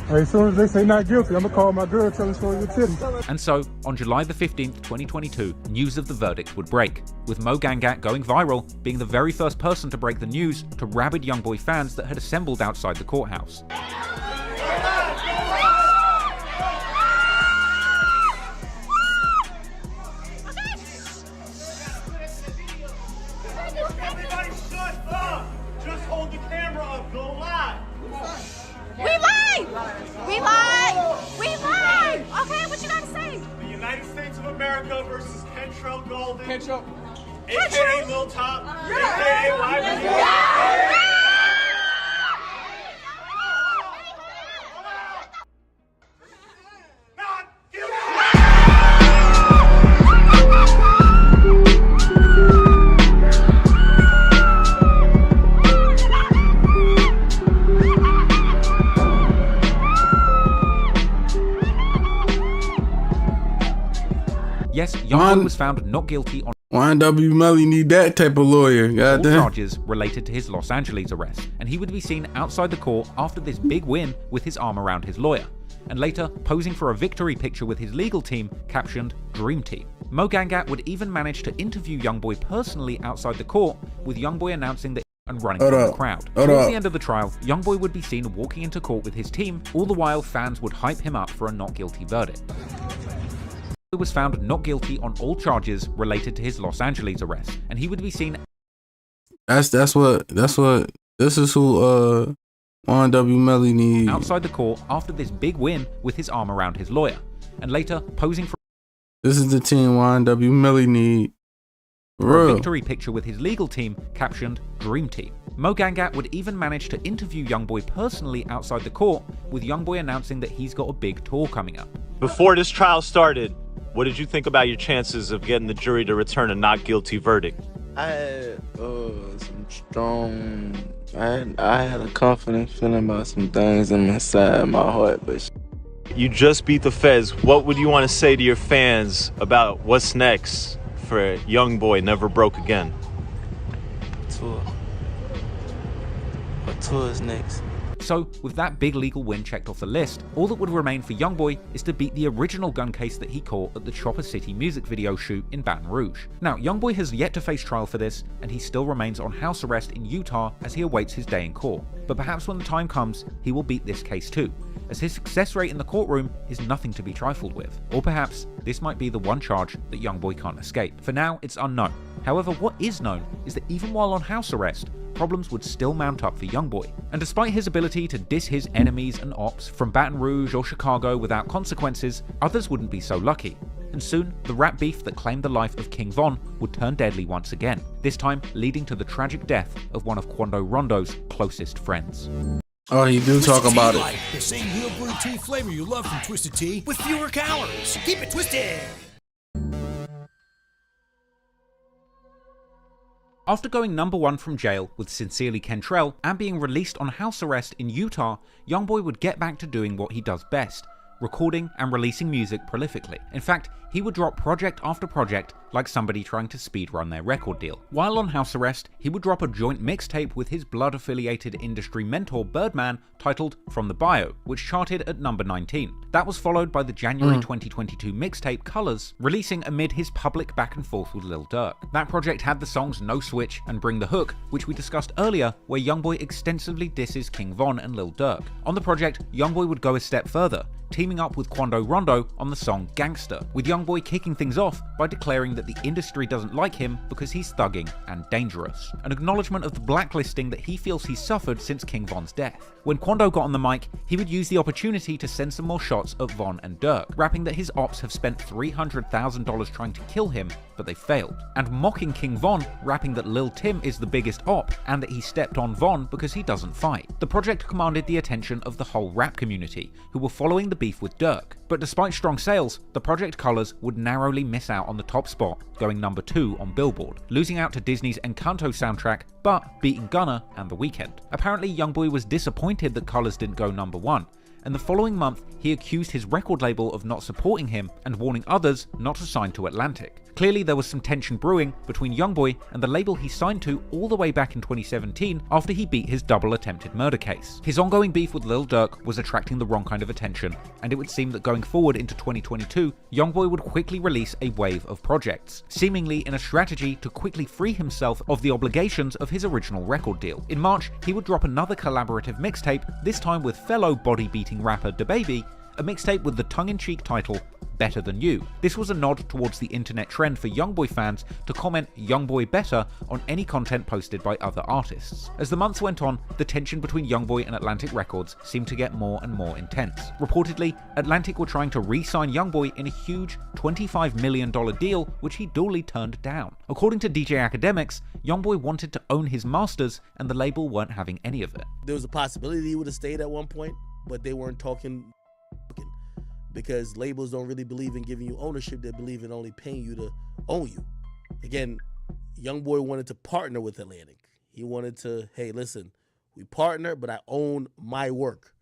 S19: As soon as they say not guilty, I'm gonna call my girl, tell her to show your titties.
S2: And so, on July the 15th, 2022, news of the verdict would break, with Mo Gangat going viral, being the very first person to break the news to rabid Youngboy fans that had assembled outside the courthouse.
S20: Everybody shut up! Just hold the camera up, go live!
S21: We live! We live! We live! Okay, what you gotta say?
S20: The United States of America versus Kentrell Golden.
S21: Kentrell.
S20: AKA Lil Top. AKA YB.
S2: Yes, Youngboy was found not guilty on
S1: YNW Melly need that type of lawyer.
S2: all
S1: Goddamn.
S2: charges related to his Los Angeles arrest, and he would be seen outside the court after this big win with his arm around his lawyer, and later posing for a victory picture with his legal team captioned Dream Team. Mo Gangat would even manage to interview Youngboy personally outside the court, with Youngboy announcing that and running from the crowd. Towards the end of the trial, Youngboy would be seen walking into court with his team, all the while fans would hype him up for a not guilty verdict. He was found not guilty on all charges related to his Los Angeles arrest, and he would be seen
S1: This is who Juan W. Melly needs.
S2: Outside the court after this big win with his arm around his lawyer, and later posing for
S1: This is the team Juan W. Melly need.
S2: a victory picture with his legal team captioned Dream Team. Mo Gangat would even manage to interview Youngboy personally outside the court, with Youngboy announcing that he's got a big tour coming up.
S14: Before this trial started, what did you think about your chances of getting the jury to return a not guilty verdict?
S6: I had some strong. I had a confident feeling about some things inside my heart, but
S14: You just beat the feds. What would you want to say to your fans about what's next for Youngboy Never Broke Again?
S6: tour. What tour is next?
S2: So, with that big legal win checked off the list, all that would remain for Youngboy is to beat the original gun case that he caught at the Chopper City music video shoot in Baton Rouge. Now, Youngboy has yet to face trial for this, and he still remains on house arrest in Utah as he awaits his day in court. But perhaps when the time comes, he will beat this case too, as his success rate in the courtroom is nothing to be trifled with. Or perhaps this might be the one charge that Youngboy can't escape. For now, it's unknown. However, what is known is that even while on house arrest, problems would still mount up for Youngboy. And despite his ability to diss his enemies and ops from Baton Rouge or Chicago without consequences, others wouldn't be so lucky. And soon, the rap beef that claimed the life of King Von would turn deadly once again, this time leading to the tragic death of one of Quando Rondo's closest friends.
S1: Oh, he do talk about it.
S3: The same real brewed tea flavor you love from Twisted Tea with fewer calories. Keep it twisted!
S2: After going #1 from jail with Sincerely Kentrell and being released on house arrest in Utah, Youngboy would get back to doing what he does best, recording and releasing music prolifically. In fact, he would drop project after project like somebody trying to speedrun their record deal. While on house arrest, he would drop a joint mixtape with his blood-affiliated industry mentor Birdman titled From the Bio, which charted at number 19. That was followed by the January 2022 mixtape Colors, releasing amid his public back and forth with Lil Durk. That project had the songs No Switch and Bring the Hook, which we discussed earlier, where Youngboy extensively disses King Von and Lil Durk. On the project, Youngboy would go a step further, teaming up with Quando Rondo on the song Gangsta, with Youngboy kicking things off by declaring that the industry doesn't like him because he's thugging and dangerous, an acknowledgement of the blacklisting that he feels he's suffered since King Von's death. When Quando got on the mic, he would use the opportunity to send some more shots at Von and Durk, rapping that his ops have spent $300,000 trying to kill him, but they failed, and mocking King Von, rapping that Lil Tim is the biggest op and that he stepped on Von because he doesn't fight. The project commanded the attention of the whole rap community, who were following the beef with Durk, but despite strong sales, the project Colors would narrowly miss out on the top spot, going #2 on Billboard, losing out to Disney's Encanto soundtrack, but beating Gunna and The Weeknd. Apparently, Youngboy was disappointed that Colors didn't go #1, and the following month he accused his record label of not supporting him and warning others not to sign to Atlantic. Clearly there was some tension brewing between Youngboy and the label he signed to all the way back in 2017 after he beat his double attempted murder case. His ongoing beef with Lil Durk was attracting the wrong kind of attention, and it would seem that going forward into 2022, Youngboy would quickly release a wave of projects, seemingly in a strategy to quickly free himself of the obligations of his original record deal. In March, he would drop another collaborative mixtape, this time with fellow body-beating rapper DaBaby, a mixtape with the tongue-in-cheek title Better Than You. This was a nod towards the internet trend for Youngboy fans to comment Youngboy better on any content posted by other artists. As the months went on, the tension between Youngboy and Atlantic Records seemed to get more and more intense. Reportedly, Atlantic were trying to re-sign Youngboy in a huge $25 million deal, which he duly turned down. According to DJ Academics, Youngboy wanted to own his masters, and the label weren't having any of it.
S11: There was a possibility he would have stayed at one point, but they weren't talking, because labels don't really believe in giving you ownership. They believe in only paying you to own you. Again, Youngboy wanted to partner with Atlantic. He wanted to, hey, listen, we partner, but I own my work.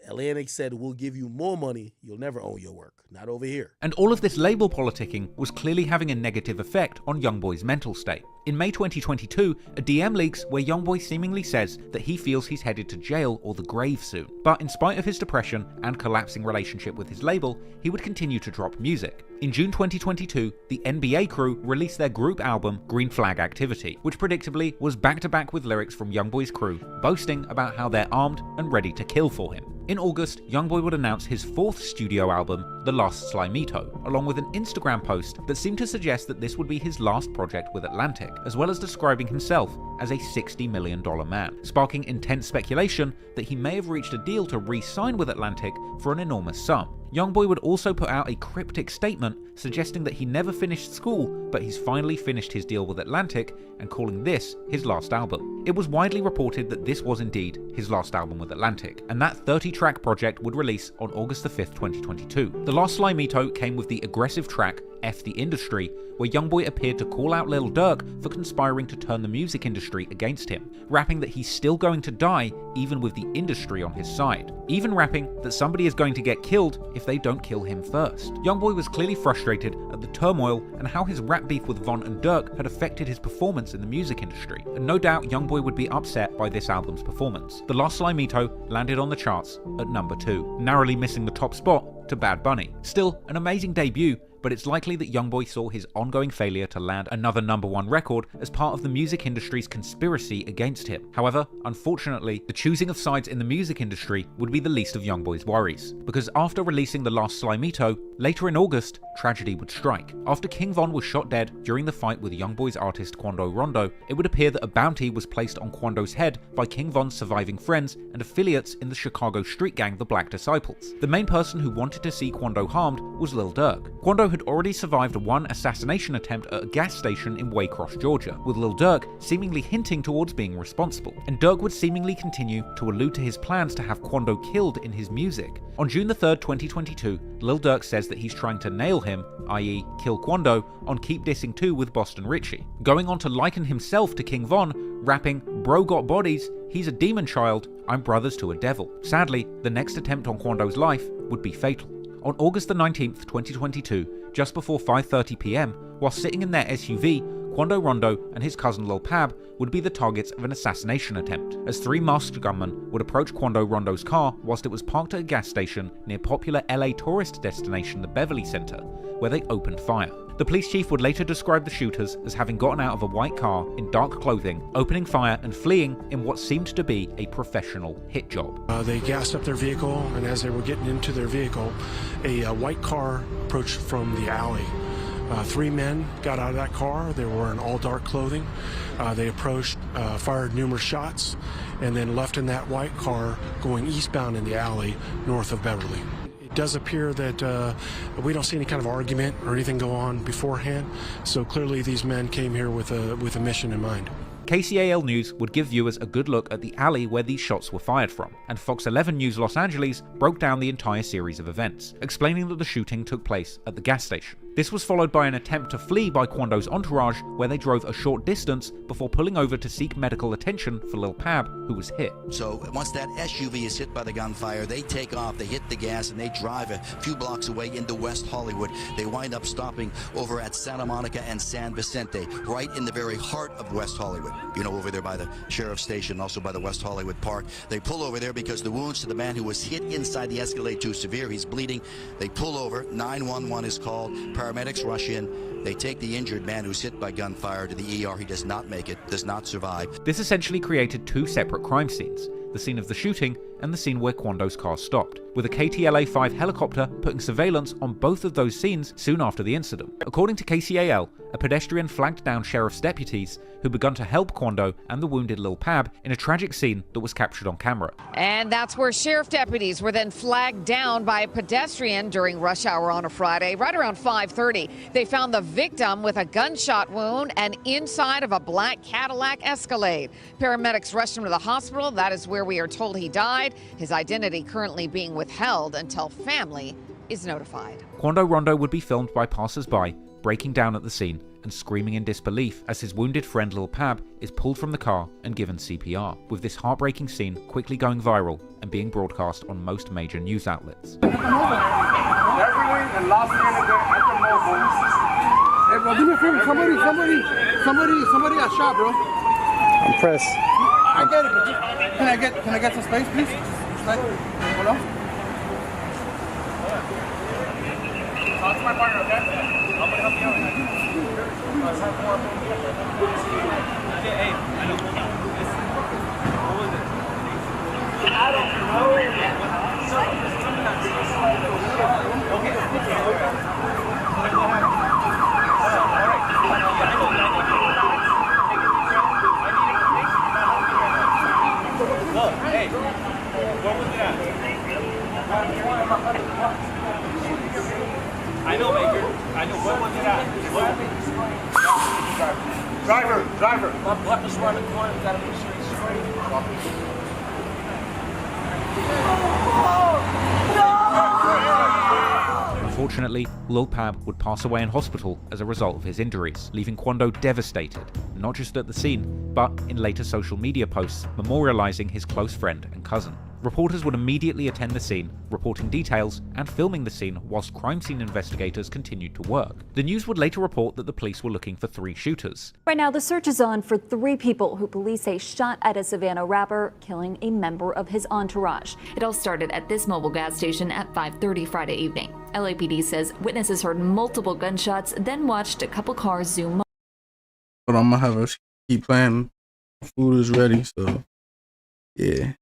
S11: Atlantic said, we'll give you more money, you'll never own your work. Not over here.
S2: And all of this label politicking was clearly having a negative effect on Youngboy's mental state. In May 2022, a DM leaks where Youngboy seemingly says that he feels he's headed to jail or the grave soon. But in spite of his depression and collapsing relationship with his label, he would continue to drop music. In June 2022, the NBA Crew released their group album Green Flag Activity, which predictably was back-to-back with lyrics from Youngboy's crew, boasting about how they're armed and ready to kill for him. In August, Youngboy would announce his 4th studio album, The Last Slimito, along with an Instagram post that seemed to suggest that this would be his last project with Atlantic, as well as describing himself as a $60 million man, sparking intense speculation that he may have reached a deal to re-sign with Atlantic for an enormous sum. Youngboy would also put out a cryptic statement suggesting that he never finished school, but he's finally finished his deal with Atlantic and calling this his last album. It was widely reported that this was indeed his last album with Atlantic, and that 30-track project would release on August 5th, 2022. The Last Slimito came with the aggressive track F the Industry, where Youngboy appeared to call out Lil Durk for conspiring to turn the music industry against him, rapping that he's still going to die even with the industry on his side, even rapping that somebody is going to get killed if they don't kill him first. Youngboy was clearly frustrated at the turmoil and how his rap beef with Von and Durk had affected his performance in the music industry, and no doubt Youngboy would be upset by this album's performance. The Last Slimito landed on the charts at number 2, narrowly missing the top spot to Bad Bunny. Still, an amazing debut, but it's likely that Youngboy saw his ongoing failure to land another #1 record as part of the music industry's conspiracy against him. However, unfortunately, the choosing of sides in the music industry would be the least of Youngboy's worries, because after releasing The Last Slimito, later in August, tragedy would strike. After King Von was shot dead during the fight with Youngboy's artist Quando Rondo, it would appear that a bounty was placed on Quando's head by King Von's surviving friends and affiliates in the Chicago street gang the Black Disciples. The main person who wanted to see Quando harmed was Lil Durk. Quando had already survived one assassination attempt at a gas station in Waycross, Georgia, with Lil Durk seemingly hinting towards being responsible, and Durk would seemingly continue to allude to his plans to have Quando killed in his music. On June 3rd, 2022, Lil Durk says that he's trying to nail him, i.e. kill Quando, on Keep Dissing 2 with Boston Richie, going on to liken himself to King Von, rapping, "Bro got bodies, he's a demon child, I'm brothers to a devil." Sadly, the next attempt on Quando's life would be fatal. On August the 19th, 2022, just before 5:30 PM, while sitting in their SUV, Quando Rondo and his cousin Lil Pab would be the targets of an assassination attempt, as 3 masked gunmen would approach Quando Rondo's car whilst it was parked at a gas station near popular LA tourist destination the Beverly Center, where they opened fire. The police chief would later describe the shooters as having gotten out of a white car in dark clothing, opening fire and fleeing in what seemed to be a professional hit job.
S16: They gassed up their vehicle, and as they were getting into their vehicle, a white car approached from the alley. 3 men got out of that car. They were in all dark clothing. They approached, fired numerous shots, and then left in that white car going eastbound in the alley north of Beverly. It does appear that we don't see any kind of argument or anything go on beforehand, so clearly these men came here with a mission in mind.
S2: KCAL News would give viewers a good look at the alley where these shots were fired from, and Fox 11 News Los Angeles broke down the entire series of events, explaining that the shooting took place at the gas station. This was followed by an attempt to flee by Quando's entourage, where they drove a short distance before pulling over to seek medical attention for Lil Pab, who was hit.
S18: So once that SUV is hit by the gunfire, they take off, they hit the gas, and they drive a few blocks away into West Hollywood. They wind up stopping over at Santa Monica and San Vicente, right in the very heart of West Hollywood. You know, over there by the sheriff's station, also by the West Hollywood Park. They pull over there because the wounds to the man who was hit inside the Escalade too severe. He's bleeding. They pull over. 911 is called. Paramedics rush in. They take the injured man who's hit by gunfire to the ER. He does not make it, does not survive.
S2: This essentially created 2 separate crime scenes, the scene of the shooting and the scene where Quando's car stopped, with a KTLA-5 helicopter putting surveillance on both of those scenes soon after the incident. According to KCAL, a pedestrian flagged down sheriff's deputies who begun to help Quando and the wounded Lil Pab in a tragic scene that was captured on camera.
S22: And that's where sheriff deputies were then flagged down by a pedestrian during rush hour on a Friday, right around 5:30. They found the victim with a gunshot wound and inside of a black Cadillac Escalade. Paramedics rushed him to the hospital. That is where we are told he died. His identity currently being withheld until family is notified.
S2: Quando Rondo would be filmed by passers-by, breaking down at the scene and screaming in disbelief as his wounded friend Lil Pab is pulled from the car and given CPR, with this heartbreaking scene quickly going viral and being broadcast on most major news outlets.
S24: Hey bro, do me a favor, somebody got shot, bro.
S25: I'm pressed.
S24: I get it, but just, can I get some space, please? Hold on. Talk to my partner, okay? I'm gonna help you out. I don't know.
S20: Look, hey, what was that? I know, Maker. I know. What was it at? Driver. What was around the corner? Gotta make sure it's straight.
S2: Unfortunately, Lil Pab would pass away in hospital as a result of his injuries, leaving Quando devastated, not just at the scene, but in later social media posts memorializing his close friend and cousin. Reporters would immediately attend the scene, reporting details and filming the scene whilst crime scene investigators continued to work. The news would later report that the police were looking for 3 shooters.
S7: Right now, the search is on for 3 people who police say shot at a Savannah rapper, killing a member of his entourage. It all started at this mobile gas station at 5:30 Friday evening. LAPD says witnesses heard multiple gunshots, then watched a couple cars zoom.
S1: But I'm gonna have us keep playing. Food is ready, so yeah.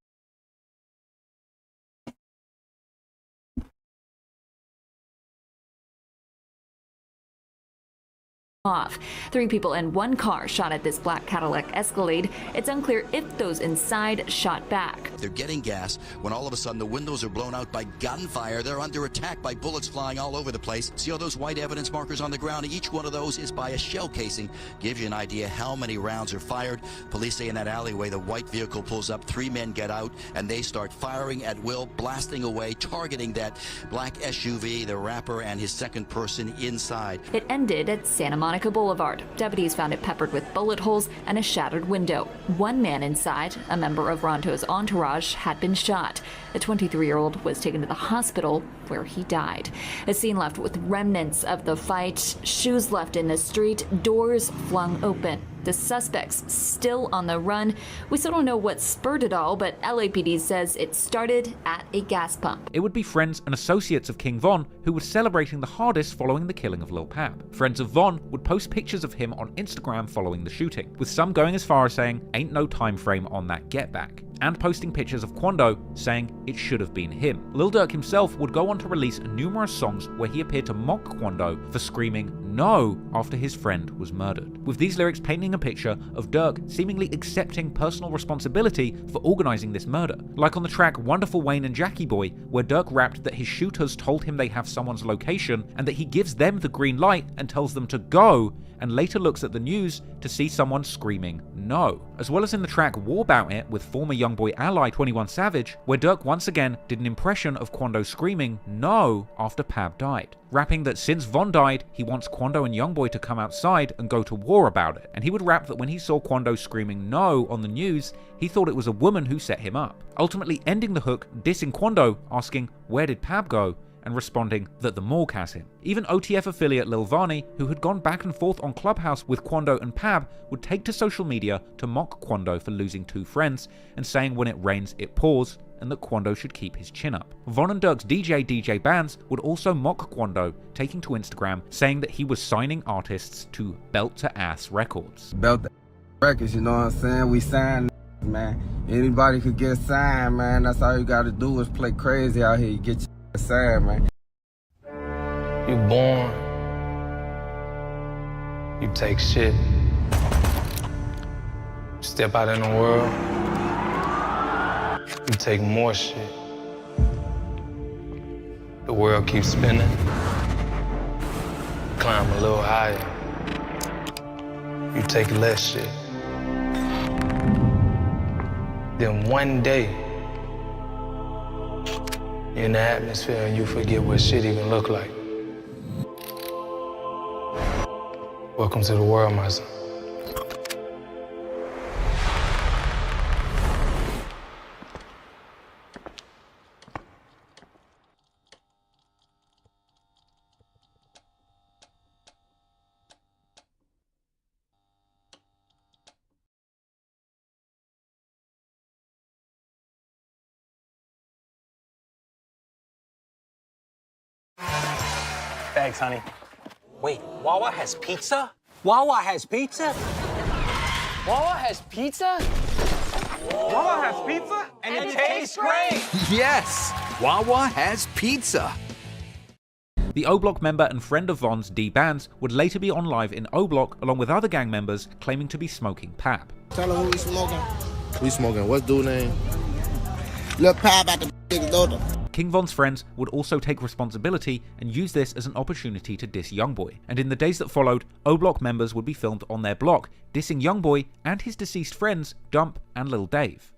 S7: Off. 3 people in 1 car shot at this black Cadillac Escalade. It's unclear if those inside shot back.
S18: They're getting gas when all of a sudden the windows are blown out by gunfire. They're under attack by bullets flying all over the place. See all those white evidence markers on the ground? Each one of those is by a shell casing. Gives you an idea how many rounds are fired. Police say in that alleyway the white vehicle pulls up, 3 men get out, and they start firing at will, blasting away, targeting that black SUV, the rapper, and his second person inside.
S7: It ended at Santa Monica Boulevard. Deputies found it peppered with bullet holes and a shattered window. 1 man inside, a member of Ronto's entourage, had been shot. The 23-year-old was taken to the hospital where he died. A scene left with remnants of the fight, shoes left in the street, doors flung open. The suspects still on the run. We still don't know what spurred it all, but LAPD says it started at a gas pump.
S2: It would be friends and associates of King Von who were celebrating the hardest following the killing of Lil Pab. Friends of Von would post pictures of him on Instagram following the shooting, with some going as far as saying, "Ain't no time frame on that get back," and posting pictures of Quando saying it should have been him. Lil Durk himself would go on to release numerous songs where he appeared to mock Quando for screaming "no" after his friend was murdered, with these lyrics painting a picture of Durk seemingly accepting personal responsibility for organizing this murder. Like on the track Wonderful Wayne and Jackie Boy, where Durk rapped that his shooters told him they have someone's location and that he gives them the green light and tells them to go, and later looks at the news to see someone screaming "no." As well as in the track War Bout It with former Youngboy ally 21 Savage, where Durk once again did an impression of Quando screaming "no" after Pab died, rapping that since Von died, he wants Quando and Youngboy to come outside and go to war about it. And he would rap that when he saw Quando screaming "no" on the news, he thought it was a woman who set him up, ultimately ending the hook dissing Quando, asking "where did Pab go?" and responding that the morgue has him. Even OTF affiliate Lil Vani, who had gone back and forth on Clubhouse with Quando and Pab, would take to social media to mock Quando for losing 2 friends and saying when it rains it pours, and that Quando should keep his chin up. Von and Durk's DJ Bands would also mock Quando, taking to Instagram saying that he was signing artists to Belt to Ass Records.
S8: Belt to Records, you know what I'm saying? We signed, man. Anybody could get signed, man. That's all you gotta do is play crazy out here. You get your signed, man.
S9: You born, you take shit, you step out in the world, you take more shit. The world keeps spinning, climb a little higher, you take less shit. Then one day, you're in the atmosphere and you forget what shit even look like. Welcome to the world, my son.
S23: Thanks, honey. Wait, Wawa has pizza? Wawa has pizza? Wawa has pizza? Wawa has pizza? And it tastes great!
S25: Yes!
S4: Wawa has pizza.
S2: The O-Block member and friend of Von's, D Bands, would later be on live in O-Block along with other gang members claiming to be smoking Pab.
S12: Tell her who we smoking. We smoking. What's dude name? Lil Pab at the big daughter.
S2: King Von's friends would also take responsibility and use this as an opportunity to diss Youngboy. And in the days that followed, O-Block members would be filmed on their block, dissing Youngboy and his deceased friends, Dump and Lil Dave.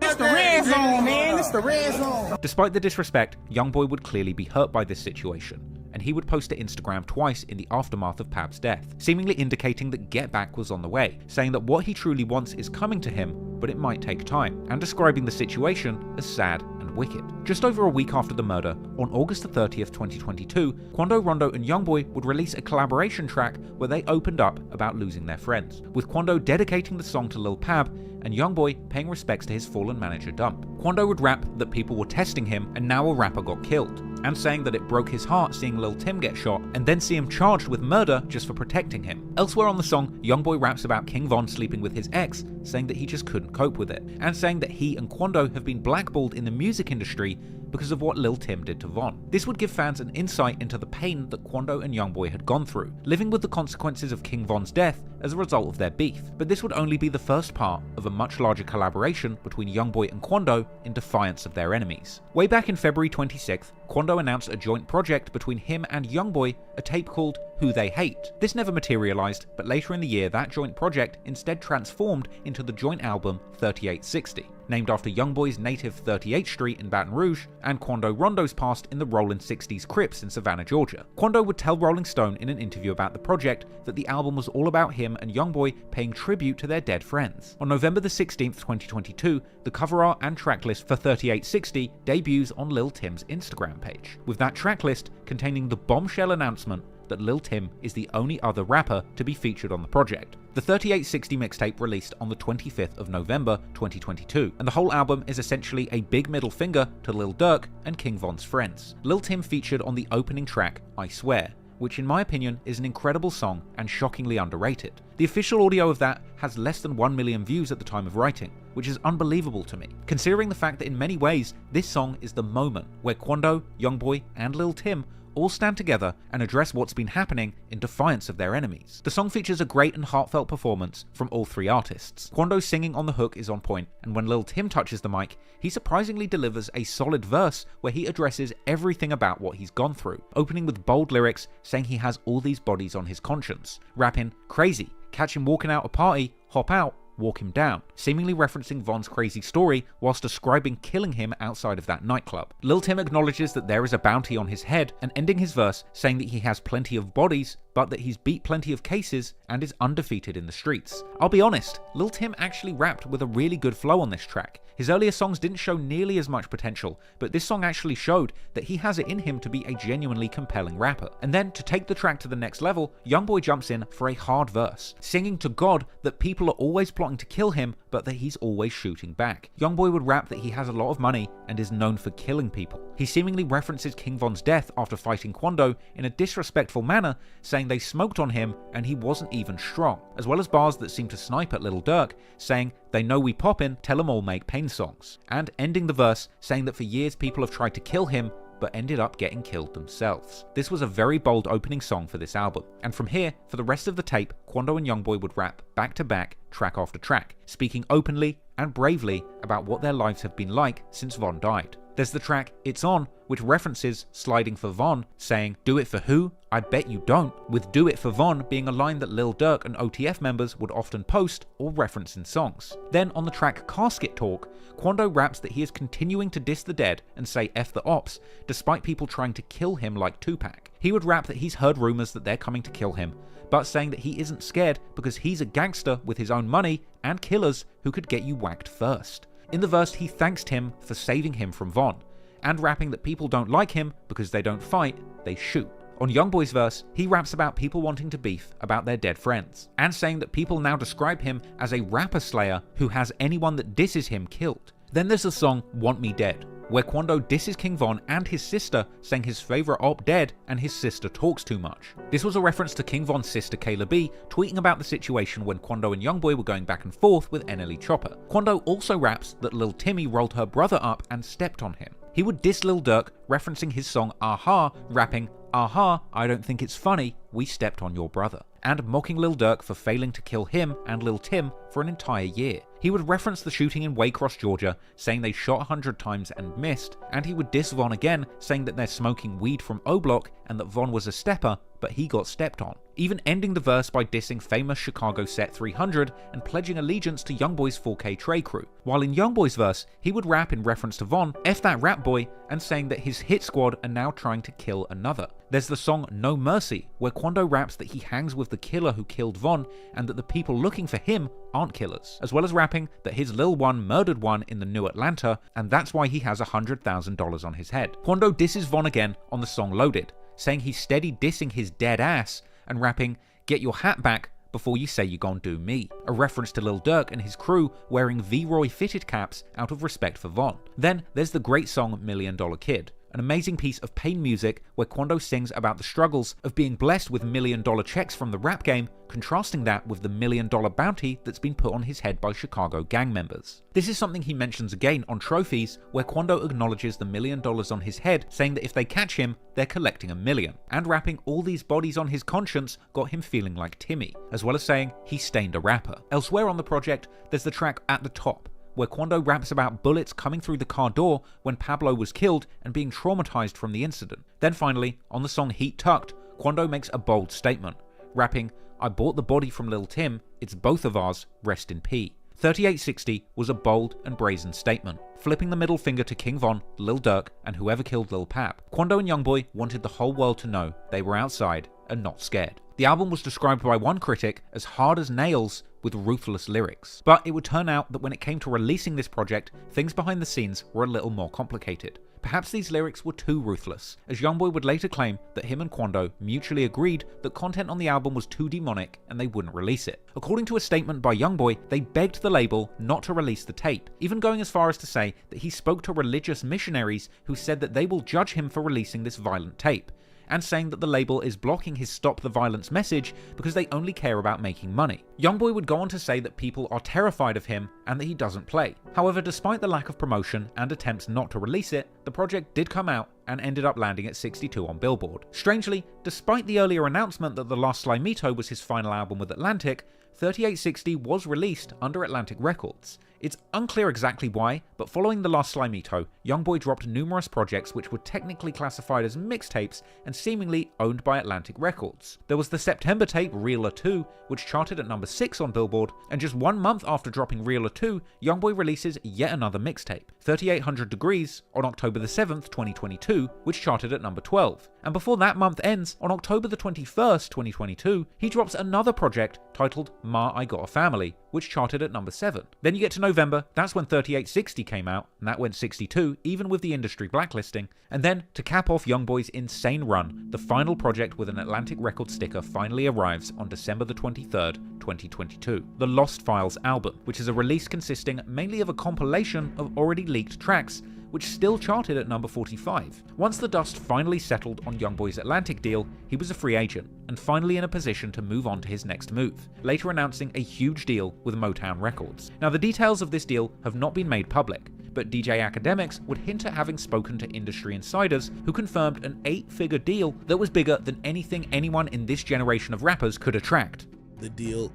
S24: It's the red zone, man. It's the red zone.
S2: Despite the disrespect, Youngboy would clearly be hurt by this situation, and he would post to Instagram twice in the aftermath of Pab's death, seemingly indicating that Get Back was on the way, saying that what he truly wants is coming to him, but it might take time, and describing the situation as sad and wicked. Just over a week after the murder, on August 30th, 2022, Quando, Rondo and Youngboy would release a collaboration track where they opened up about losing their friends, with Quando dedicating the song to Lil Pab and Youngboy paying respects to his fallen manager Dump. Quando would rap that people were testing him and now a rapper got killed, and saying that it broke his heart seeing Lil Tim get shot and then see him charged with murder just for protecting him. Elsewhere on the song, Youngboy raps about King Von sleeping with his ex, saying that he just couldn't cope with it, and saying that he and Quando have been blackballed in the music industry because of what Lil Tim did to Von. This would give fans an insight into the pain that Quando and Youngboy had gone through, living with the consequences of King Von's death as a result of their beef. But this would only be the first part of a much larger collaboration between Youngboy and Quando in defiance of their enemies. Way back in February 26th, Quando announced a joint project between him and Youngboy, a tape called Who They Hate. This never materialized, but later in the year that joint project instead transformed into the joint album 3860. Named after Youngboy's native 38th Street in Baton Rouge and Quando Rondo's past in the Rollin' 60s Crips in Savannah, Georgia. Quando would tell Rolling Stone in an interview about the project that the album was all about him and Youngboy paying tribute to their dead friends. On November 16th, 2022, the cover art and tracklist for 3860 debuts on Lil Tim's Instagram page, with that tracklist containing the bombshell announcement that Lil Tim is the only other rapper to be featured on the project. The 3860 mixtape released on the 25th of November 2022, and the whole album is essentially a big middle finger to Lil Durk and King Von's friends. Lil Tim featured on the opening track, I Swear, which in my opinion is an incredible song and shockingly underrated. The official audio of that has less than 1 million views at the time of writing, which is unbelievable to me, considering the fact that in many ways this song is the moment where Quando, Youngboy and Lil Tim all stand together and address what's been happening in defiance of their enemies. The song features a great and heartfelt performance from all three artists. Quando's singing on the hook is on point, and when Lil Tim touches the mic, he surprisingly delivers a solid verse where he addresses everything about what he's gone through, opening with bold lyrics saying he has all these bodies on his conscience, rapping crazy, catch him walking out a party, hop out, walk him down, seemingly referencing Von's crazy story whilst describing killing him outside of that nightclub. Lil Tim acknowledges that there is a bounty on his head and ending his verse saying that he has plenty of bodies, but that he's beat plenty of cases and is undefeated in the streets. I'll be honest, Lil Tim actually rapped with a really good flow on this track. His earlier songs didn't show nearly as much potential, but this song actually showed that he has it in him to be a genuinely compelling rapper. And then, to take the track to the next level, Youngboy jumps in for a hard verse, singing to God that people are always plotting to kill him, but that he's always shooting back. Youngboy would rap that he has a lot of money and is known for killing people. He seemingly references King Von's death after fighting Quando in a disrespectful manner, saying they smoked on him and he wasn't even strong, as well as bars that seem to snipe at Lil Durk, saying they know we poppin', tell them all make pain songs, and ending the verse saying that for years people have tried to kill him but ended up getting killed themselves. This was a very bold opening song for this album, and from here, for the rest of the tape, Quando and Youngboy would rap back to back, track after track, speaking openly and bravely about what their lives have been like since Von died. There's the track It's On, which references sliding for Von, saying, do it for who? I bet you don't, with do it for Von being a line that Lil Durk and OTF members would often post or reference in songs. Then on the track Casket Talk, Quando raps that he is continuing to diss the dead and say F the ops, despite people trying to kill him like Tupac. He would rap that he's heard rumors that they're coming to kill him, but saying that he isn't scared because he's a gangster with his own money and killers who could get you whacked first. In the verse, he thanks Tim for saving him from Von, and rapping that people don't like him because they don't fight, they shoot. On Youngboy's verse, he raps about people wanting to beef about their dead friends, and saying that people now describe him as a rapper slayer who has anyone that disses him killed. Then there's the song Want Me Dead, where Quando disses King Von and his sister, saying his favorite op dead and his sister talks too much. This was a reference to King Von's sister Kayla B tweeting about the situation when Quando and Youngboy were going back and forth with NLE Chopper. Quando also raps that Lil Timmy rolled her brother up and stepped on him. He would diss Lil Durk, referencing his song Aha, rapping, "Aha, I don't think it's funny, we stepped on your brother," and mocking Lil Durk for failing to kill him and Lil Tim for an entire year. He would reference the shooting in Waycross, Georgia, saying they shot 100 times and missed, and he would diss Von again, saying that they're smoking weed from O-Block and that Von was a stepper, but he got stepped on, even ending the verse by dissing famous Chicago set 300 and pledging allegiance to Youngboy's 4K Trey crew. While in Youngboy's verse, he would rap in reference to Von, F that rap boy, and saying that his hit squad are now trying to kill another. There's the song No Mercy, where Quando raps that he hangs with the killer who killed Von, and that the people looking for him aren't killers, as well as rapping that his Lil One murdered one in the new Atlanta, and that's why he has $100,000 on his head. Quando disses Von again on the song Loaded, saying he's steady dissing his dead ass, and rapping, "Get your hat back before you say you gon' do me," a reference to Lil Durk and his crew wearing V-Roy fitted caps out of respect for Von. Then there's the great song $1 Million Kid, an amazing piece of pain music where Quando sings about the struggles of being blessed with $1 million checks from the rap game, contrasting that with the $1 million bounty that's been put on his head by Chicago gang members. This is something he mentions again on Trophies, where Quando acknowledges the $1 million on his head, saying that if they catch him, they're collecting $1 million, and rapping all these bodies on his conscience got him feeling like Timmy, as well as saying he stained a rapper. Elsewhere on the project, there's the track At the Top, where Quando raps about bullets coming through the car door when Pablo was killed and being traumatized from the incident. Then finally, on the song Heat Tucked, Quando makes a bold statement, rapping, "I bought the body from Lil Tim, it's both of ours, rest in P." 3860 was a bold and brazen statement, flipping the middle finger to King Von, Lil Durk, and whoever killed Lil Pap. Quando and Youngboy wanted the whole world to know they were outside and not scared. The album was described by one critic as hard as nails with ruthless lyrics. But it would turn out that when it came to releasing this project, things behind the scenes were a little more complicated. Perhaps these lyrics were too ruthless, as Youngboy would later claim that him and Quando mutually agreed that content on the album was too demonic and they wouldn't release it. According to a statement by Youngboy, they begged the label not to release the tape, even going as far as to say that he spoke to religious missionaries who said that they will judge him for releasing this violent tape, and saying that the label is blocking his Stop the Violence message because they only care about making money. Youngboy would go on to say that people are terrified of him and that he doesn't play. However, despite the lack of promotion and attempts not to release it, the project did come out and ended up landing at 62 on Billboard. Strangely, despite the earlier announcement that The Last Slimito was his final album with Atlantic, 3860 was released under Atlantic Records. It's unclear exactly why, but following The Last Slimito, Youngboy dropped numerous projects which were technically classified as mixtapes and seemingly owned by Atlantic Records. There was the September tape Realer 2, which charted at number 6 on Billboard, and just 1 month after dropping Realer 2, Youngboy releases yet another mixtape, 3800 Degrees, on October the 7th, 2022, which charted at number 12. And before that month ends, on October the 21st, 2022, he drops another project titled Ma I Got a Family, which charted at number 7. Then you get to November, that's when 3860 came out, and that went 62, even with the industry blacklisting. And then, to cap off Youngboy's insane run, the final project with an Atlantic Records sticker finally arrives on December the 23rd, 2022. The Lost Files album, which is a release consisting mainly of a compilation of already leaked tracks, which still charted at number 45. Once the dust finally settled on Youngboy's Atlantic deal, he was a free agent, and finally in a position to move on to his next move, later announcing a huge deal with Motown Records. Now, the details of this deal have not been made public, but DJ Academics would hint at having spoken to industry insiders who confirmed an 8-figure deal that was bigger than anything anyone in this generation of rappers could attract.
S11: The deal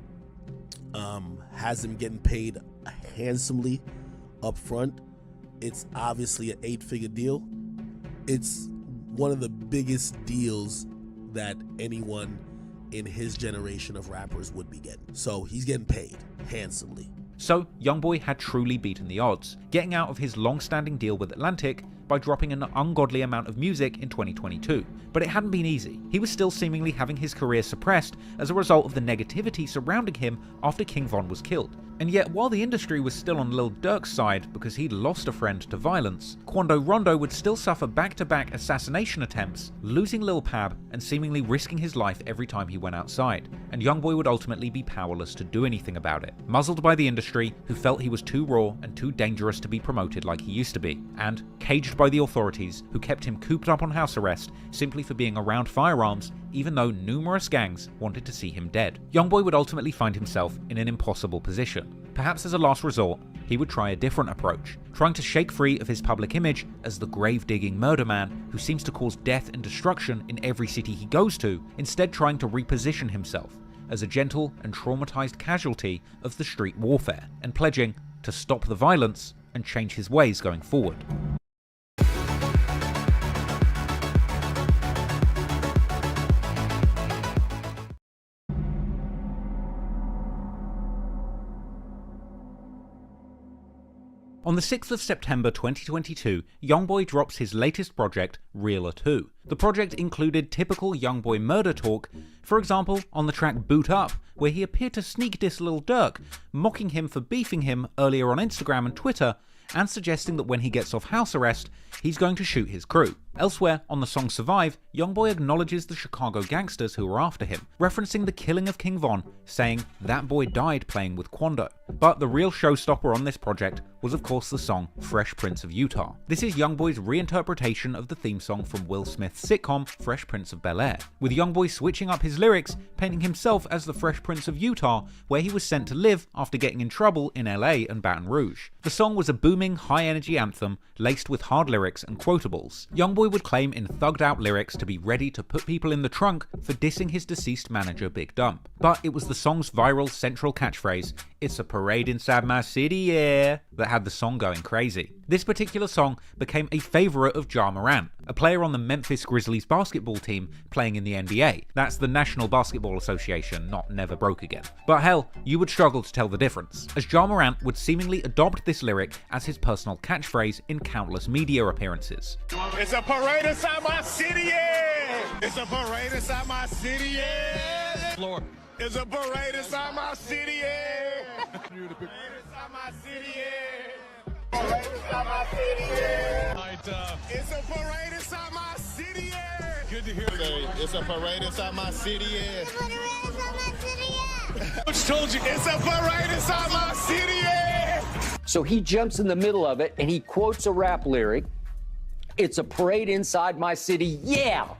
S11: has him getting paid handsomely up front. It's obviously an 8-figure deal. It's one of the biggest deals that anyone in his generation of rappers would be getting. So he's getting paid handsomely.
S2: So Youngboy had truly beaten the odds, getting out of his long-standing deal with Atlantic by dropping an ungodly amount of music in 2022. But it hadn't been easy. He was still seemingly having his career suppressed as a result of the negativity surrounding him after King Von was killed. And yet, while the industry was still on Lil Durk's side because he'd lost a friend to violence, Quando Rondo would still suffer back-to-back assassination attempts, losing Lil Pab and seemingly risking his life every time he went outside, and Youngboy would ultimately be powerless to do anything about it, muzzled by the industry who felt he was too raw and too dangerous to be promoted like he used to be, and caged by the authorities who kept him cooped up on house arrest simply for being around firearms, even though numerous gangs wanted to see him dead. Youngboy would ultimately find himself in an impossible position. Perhaps as a last resort, he would try a different approach, trying to shake free of his public image as the grave-digging murder man who seems to cause death and destruction in every city he goes to, instead trying to reposition himself as a gentle and traumatized casualty of the street warfare, and pledging to stop the violence and change his ways going forward. On the 6th of September 2022, Youngboy drops his latest project, Realer 2. The project included typical Youngboy murder talk, for example on the track Boot Up, where he appeared to sneak diss Lil Durk, mocking him for beefing him earlier on Instagram and Twitter, and suggesting that when he gets off house arrest, he's going to shoot his crew. Elsewhere, on the song Survive, Youngboy acknowledges the Chicago gangsters who were after him, referencing the killing of King Von, saying that boy died playing with Quando. But the real showstopper on this project was of course the song Fresh Prince of Utah. This is Youngboy's reinterpretation of the theme song from Will Smith's sitcom Fresh Prince of Bel-Air, with Youngboy switching up his lyrics, painting himself as the Fresh Prince of Utah, where he was sent to live after getting in trouble in LA and Baton Rouge. The song was a booming, high-energy anthem laced with hard lyrics and quotables. Youngboy would claim in thugged-out lyrics to be ready to put people in the trunk for dissing his deceased manager Big Dump. But it was the song's viral central catchphrase, "It's a parade inside my city, yeah," that had the song going crazy. This particular song became a favourite of Ja Morant, a player on the Memphis Grizzlies basketball team playing in the NBA. That's the National Basketball Association, not Never Broke Again. But hell, you would struggle to tell the difference, as Ja Morant would seemingly adopt this lyric as his personal catchphrase in countless media appearances.
S20: It's a parade inside my city, yeah! It's a parade inside my city, yeah! Floor. It's a parade inside my city, yeah! Parade inside my city, yeah! Parade inside my city, yeah! It's a parade inside my city, yeah! Good to hear you. It's a parade inside my city, yeah! It's a parade inside my city, yeah! Coach told you, it's a parade inside my city, yeah!
S5: So he jumps in the middle of it and he quotes a rap lyric. It's a parade inside my city, yeah!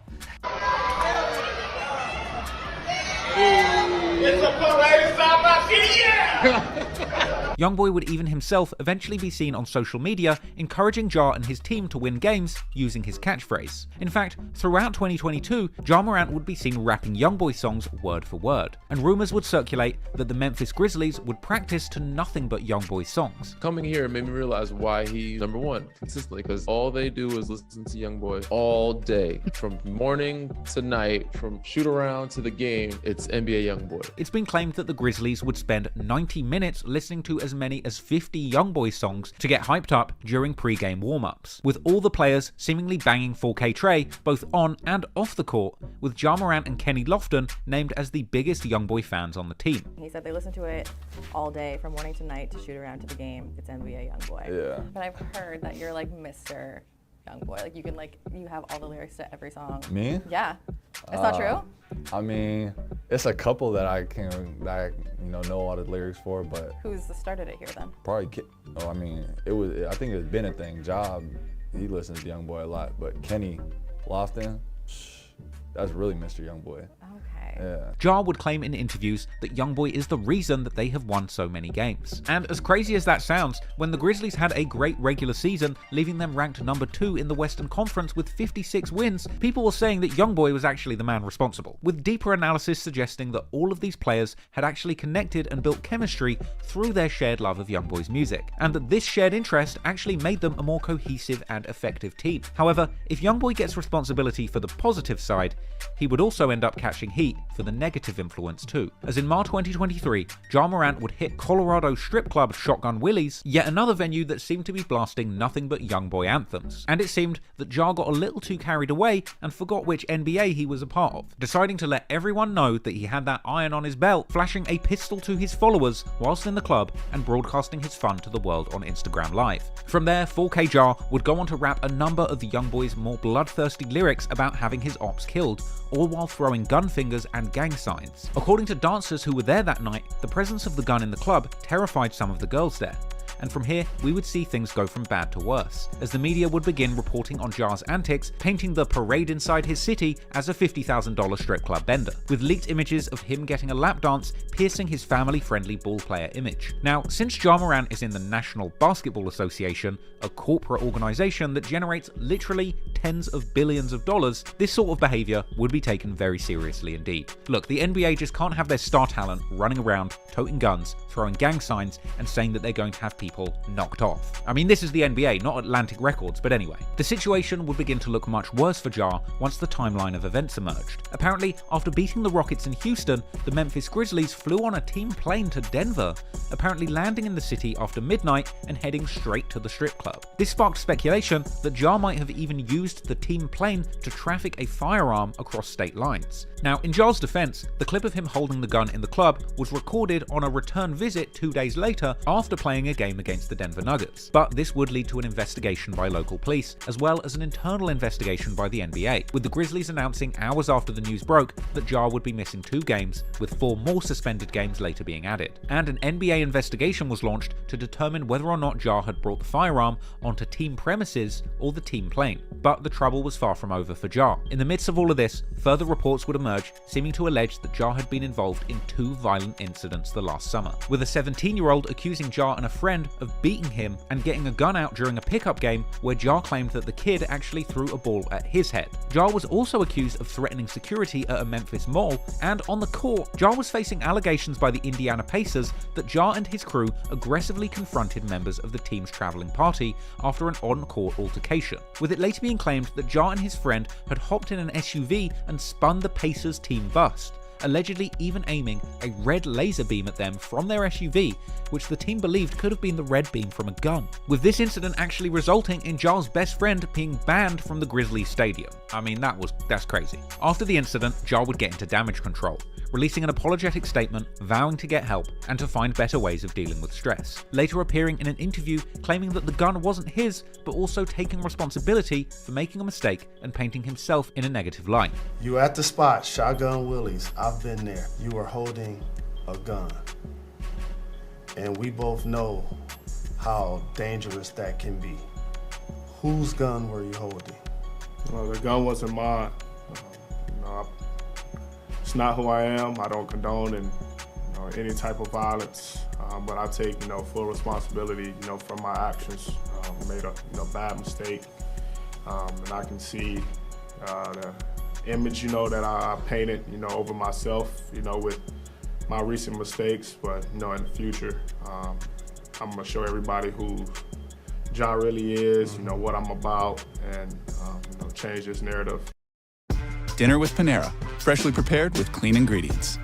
S20: It's a parade inside my city, yeah!
S2: Youngboy would even himself eventually be seen on social media encouraging Ja and his team to win games using his catchphrase. In fact, throughout 2022, Ja Morant would be seen rapping Youngboy songs word for word, and rumours would circulate that the Memphis Grizzlies would practice to nothing but Youngboy songs.
S10: Coming here made me realize why he's #1 consistently, because all they do is listen to Youngboy all day, from morning to night, from shoot around to the game. It's NBA Youngboy.
S2: It's been claimed that the Grizzlies would spend 90 minutes listening to as many as 50 Youngboy songs to get hyped up during pre-game warm-ups, with all the players seemingly banging 4K Trey both on and off the court, with Ja Morant and Kenny Lofton named as the biggest Youngboy fans on the team.
S13: He said they listen to it all day from morning to night to shoot around to the game. It's NBA Youngboy.
S10: Yeah.
S13: But I've heard that you're like Mr. Youngboy. Like you have all the lyrics to every song.
S15: Me?
S13: Yeah. That's not true?
S15: I mean, it's a couple that I know all the lyrics for, but
S13: Who's started it here then?
S15: probably, I think it's been a thing. Job, he listens to Youngboy a lot, but Kenny Lofton, that's really Mr. Youngboy. Yeah.
S2: Ja would claim in interviews that Youngboy is the reason that they have won so many games. And as crazy as that sounds, when the Grizzlies had a great regular season, leaving them ranked #2 in the Western Conference with 56 wins, people were saying that Youngboy was actually the man responsible, with deeper analysis suggesting that all of these players had actually connected and built chemistry through their shared love of Youngboy's music, and that this shared interest actually made them a more cohesive and effective team. However, if Youngboy gets responsibility for the positive side, he would also end up catching heat for the negative influence too, as in March 2023, Ja Morant would hit Colorado strip club Shotgun Willie's, yet another venue that seemed to be blasting nothing but YoungBoy anthems. And it seemed that Ja got a little too carried away and forgot which NBA he was a part of, deciding to let everyone know that he had that iron on his belt, flashing a pistol to his followers whilst in the club and broadcasting his fun to the world on Instagram Live. From there, 4K Ja would go on to rap a number of the YoungBoy's more bloodthirsty lyrics about having his ops killed, all while throwing gun fingers and gang signs. According to dancers who were there that night, the presence of the gun in the club terrified some of the girls there. And from here, we would see things go from bad to worse, as the media would begin reporting on Ja's antics, painting the parade inside his city as a $50,000 strip club bender, with leaked images of him getting a lap dance, piercing his family-friendly ball player image. Now, since Ja Morant is in the National Basketball Association, a corporate organization that generates literally tens of billions of dollars, this sort of behavior would be taken very seriously indeed. Look, the NBA just can't have their star talent running around, toting guns, throwing gang signs, and saying that they're going to have people knocked off. I mean, this is the NBA, not Atlantic Records, but anyway. The situation would begin to look much worse for Ja once the timeline of events emerged. Apparently, after beating the Rockets in Houston, the Memphis Grizzlies flew on a team plane to Denver, apparently landing in the city after midnight and heading straight to the strip club. This sparked speculation that Ja might have even used the team plane to traffic a firearm across state lines. Now, in Ja's defense, the clip of him holding the gun in the club was recorded on a return visit 2 days later after playing a game against the Denver Nuggets. But this would lead to an investigation by local police, as well as an internal investigation by the NBA, with the Grizzlies announcing hours after the news broke that Ja would be missing 2 games, with 4 more suspended games later being added. And an NBA investigation was launched to determine whether or not Ja had brought the firearm onto team premises or the team plane. But the trouble was far from over for Ja. In the midst of all of this, further reports would emerge seeming to allege that Ja had been involved in 2 violent incidents the last summer, with a 17-year-old accusing Ja and a friend of beating him and getting a gun out during a pickup game where Ja claimed that the kid actually threw a ball at his head. Ja was also accused of threatening security at a Memphis mall, and on the court, Ja was facing allegations by the Indiana Pacers that Ja and his crew aggressively confronted members of the team's traveling party after an on-court altercation, with it later being claimed that Ja and his friend had hopped in an SUV and spun the Pacers team bust, allegedly even aiming a red laser beam at them from their SUV, which the team believed could have been the red beam from a gun, with this incident actually resulting in Ja's best friend being banned from the Grizzlies stadium. I mean, that's crazy. After the incident, Ja would get into damage control, releasing an apologetic statement vowing to get help and to find better ways of dealing with stress, later appearing in an interview claiming that the gun wasn't his, but also taking responsibility for making a mistake and painting himself in a negative light.
S14: You at the spot, Shotgun Willie's. I've been there. You were holding a gun. And we both know how dangerous that can be. Whose gun were you holding?
S17: Well, the gun wasn't mine. It's not who I am. I don't condone any type of violence, but I take full responsibility for my actions. I made a bad mistake, and I can see the image that I painted over myself with my recent mistakes. But in the future, I'm gonna show everybody who Ja really is, what I'm about, and change this narrative.
S19: Dinner with Panera, freshly prepared with clean ingredients.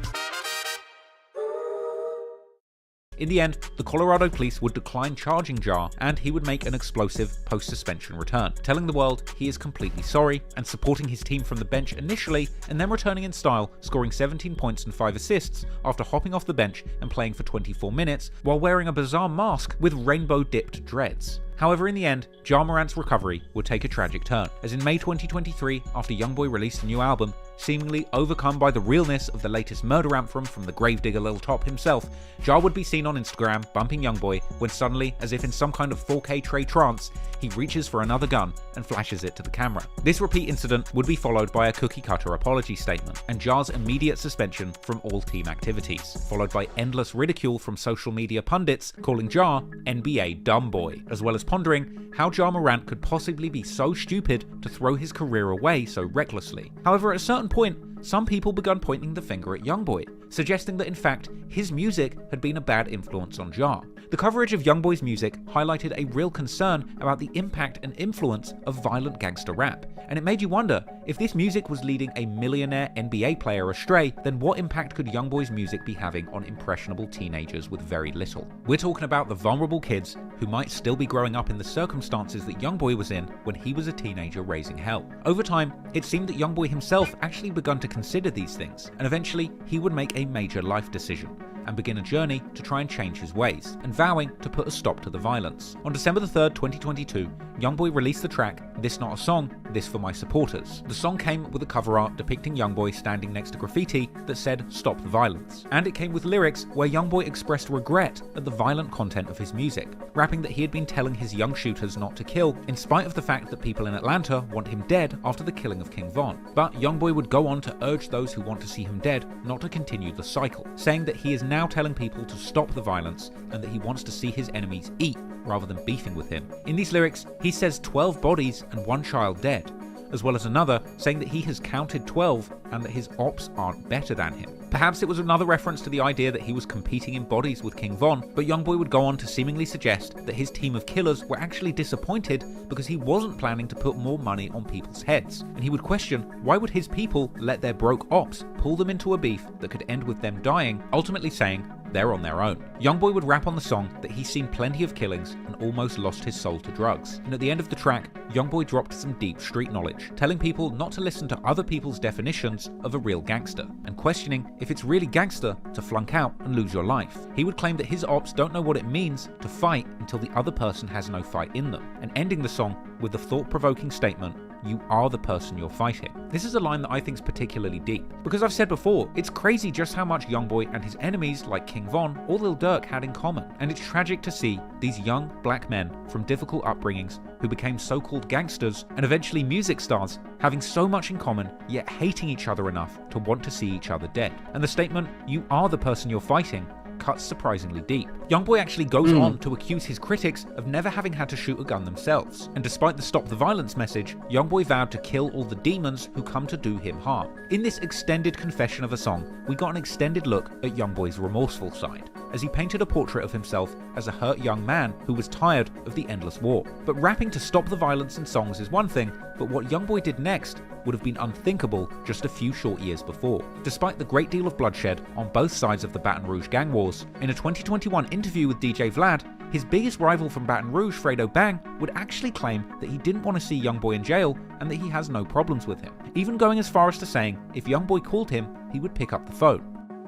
S2: In the end, the Colorado police would decline charging Ja, and he would make an explosive post-suspension return, telling the world he is completely sorry and supporting his team from the bench initially, and then returning in style, scoring 17 points and 5 assists after hopping off the bench and playing for 24 minutes while wearing a bizarre mask with rainbow-dipped dreads. However, in the end, Ja Morant's recovery would take a tragic turn, as in May 2023, after YoungBoy released a new album, seemingly overcome by the realness of the latest murder anthem from the gravedigger Lil Top himself, Ja would be seen on Instagram bumping YoungBoy when suddenly, as if in some kind of 4K Trey trance, he reaches for another gun and flashes it to the camera. This repeat incident would be followed by a cookie-cutter apology statement, and Ja's immediate suspension from all team activities, followed by endless ridicule from social media pundits calling Ja NBA dumb boy, as well as pondering how Ja Morant could possibly be so stupid to throw his career away so recklessly. However, at a certain point, some people began pointing the finger at YoungBoy, suggesting that in fact his music had been a bad influence on Ja. The coverage of Youngboy's music highlighted a real concern about the impact and influence of violent gangster rap, and it made you wonder, if this music was leading a millionaire NBA player astray, then what impact could Youngboy's music be having on impressionable teenagers with very little? We're talking about the vulnerable kids who might still be growing up in the circumstances that Youngboy was in when he was a teenager raising hell. Over time, it seemed that Youngboy himself actually begun to consider these things, and eventually he would make a major life decision and begin a journey to try and change his ways, and vowing to put a stop to the violence. On December 3rd, 2022, Youngboy released the track This Not a Song, This For My Supporters. The song came with a cover art depicting Youngboy standing next to graffiti that said "Stop the Violence," and it came with lyrics where Youngboy expressed regret at the violent content of his music, rapping that he had been telling his young shooters not to kill, in spite of the fact that people in Atlanta want him dead after the killing of King Von. But Youngboy would go on to urge those who want to see him dead not to continue the cycle, saying that he is now telling people to stop the violence and that he wants to see his enemies eat rather than beefing with him. In these lyrics, he says 12 bodies and 1 child dead, as well as another saying that he has counted 12 and that his ops aren't better than him. Perhaps it was another reference to the idea that he was competing in bodies with King Von, but Youngboy would go on to seemingly suggest that his team of killers were actually disappointed because he wasn't planning to put more money on people's heads, and he would question why would his people let their broke ops pull them into a beef that could end with them dying, ultimately saying they're on their own. Youngboy would rap on the song that he's seen plenty of killings and almost lost his soul to drugs. And at the end of the track, Youngboy dropped some deep street knowledge, telling people not to listen to other people's definitions of a real gangster, and questioning if it's really gangster to flunk out and lose your life. He would claim that his ops don't know what it means to fight until the other person has no fight in them, and ending the song with the thought-provoking statement, "You are the person you're fighting." This is a line that I think is particularly deep, because I've said before, it's crazy just how much Youngboy and his enemies like King Von or Lil Durk had in common, and it's tragic to see these young black men from difficult upbringings who became so-called gangsters and eventually music stars having so much in common yet hating each other enough to want to see each other dead. And the statement, "You are the person you're fighting," cuts surprisingly deep. Youngboy actually goes on to accuse his critics of never having had to shoot a gun themselves, and despite the stop the violence message, Youngboy vowed to kill all the demons who come to do him harm. In this extended confession of a song, we got an extended look at Youngboy's remorseful side, as he painted a portrait of himself as a hurt young man who was tired of the endless war. But rapping to stop the violence in songs is one thing, but what Youngboy did next would have been unthinkable just a few short years before. Despite the great deal of bloodshed on both sides of the Baton Rouge gang wars, in a 2021 interview with DJ Vlad, his biggest rival from Baton Rouge, Fredo Bang, would actually claim that he didn't want to see Youngboy in jail and that he has no problems with him, even going as far as to saying if Youngboy called him, he would pick up the phone.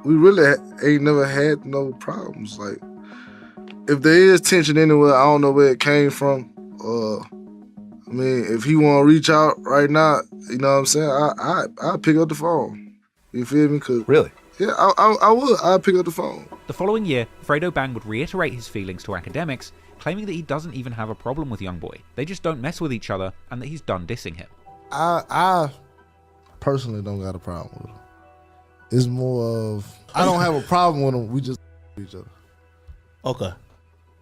S3: We really ain't never had no problems. Like, if there is tension anywhere, I don't know where it came from. I mean, if he want to reach out right now, you know what I'm saying, I'll pick up the phone. You feel me?
S19: Really?
S3: Yeah, I would. I'll pick up the phone.
S2: The following year, Fredo Bang would reiterate his feelings to academics, claiming that he doesn't even have a problem with Youngboy. They just don't mess with each other and that he's done dissing him.
S3: I personally don't got a problem with him. It's more of, I don't have a problem with him. We just each other.
S11: Okay.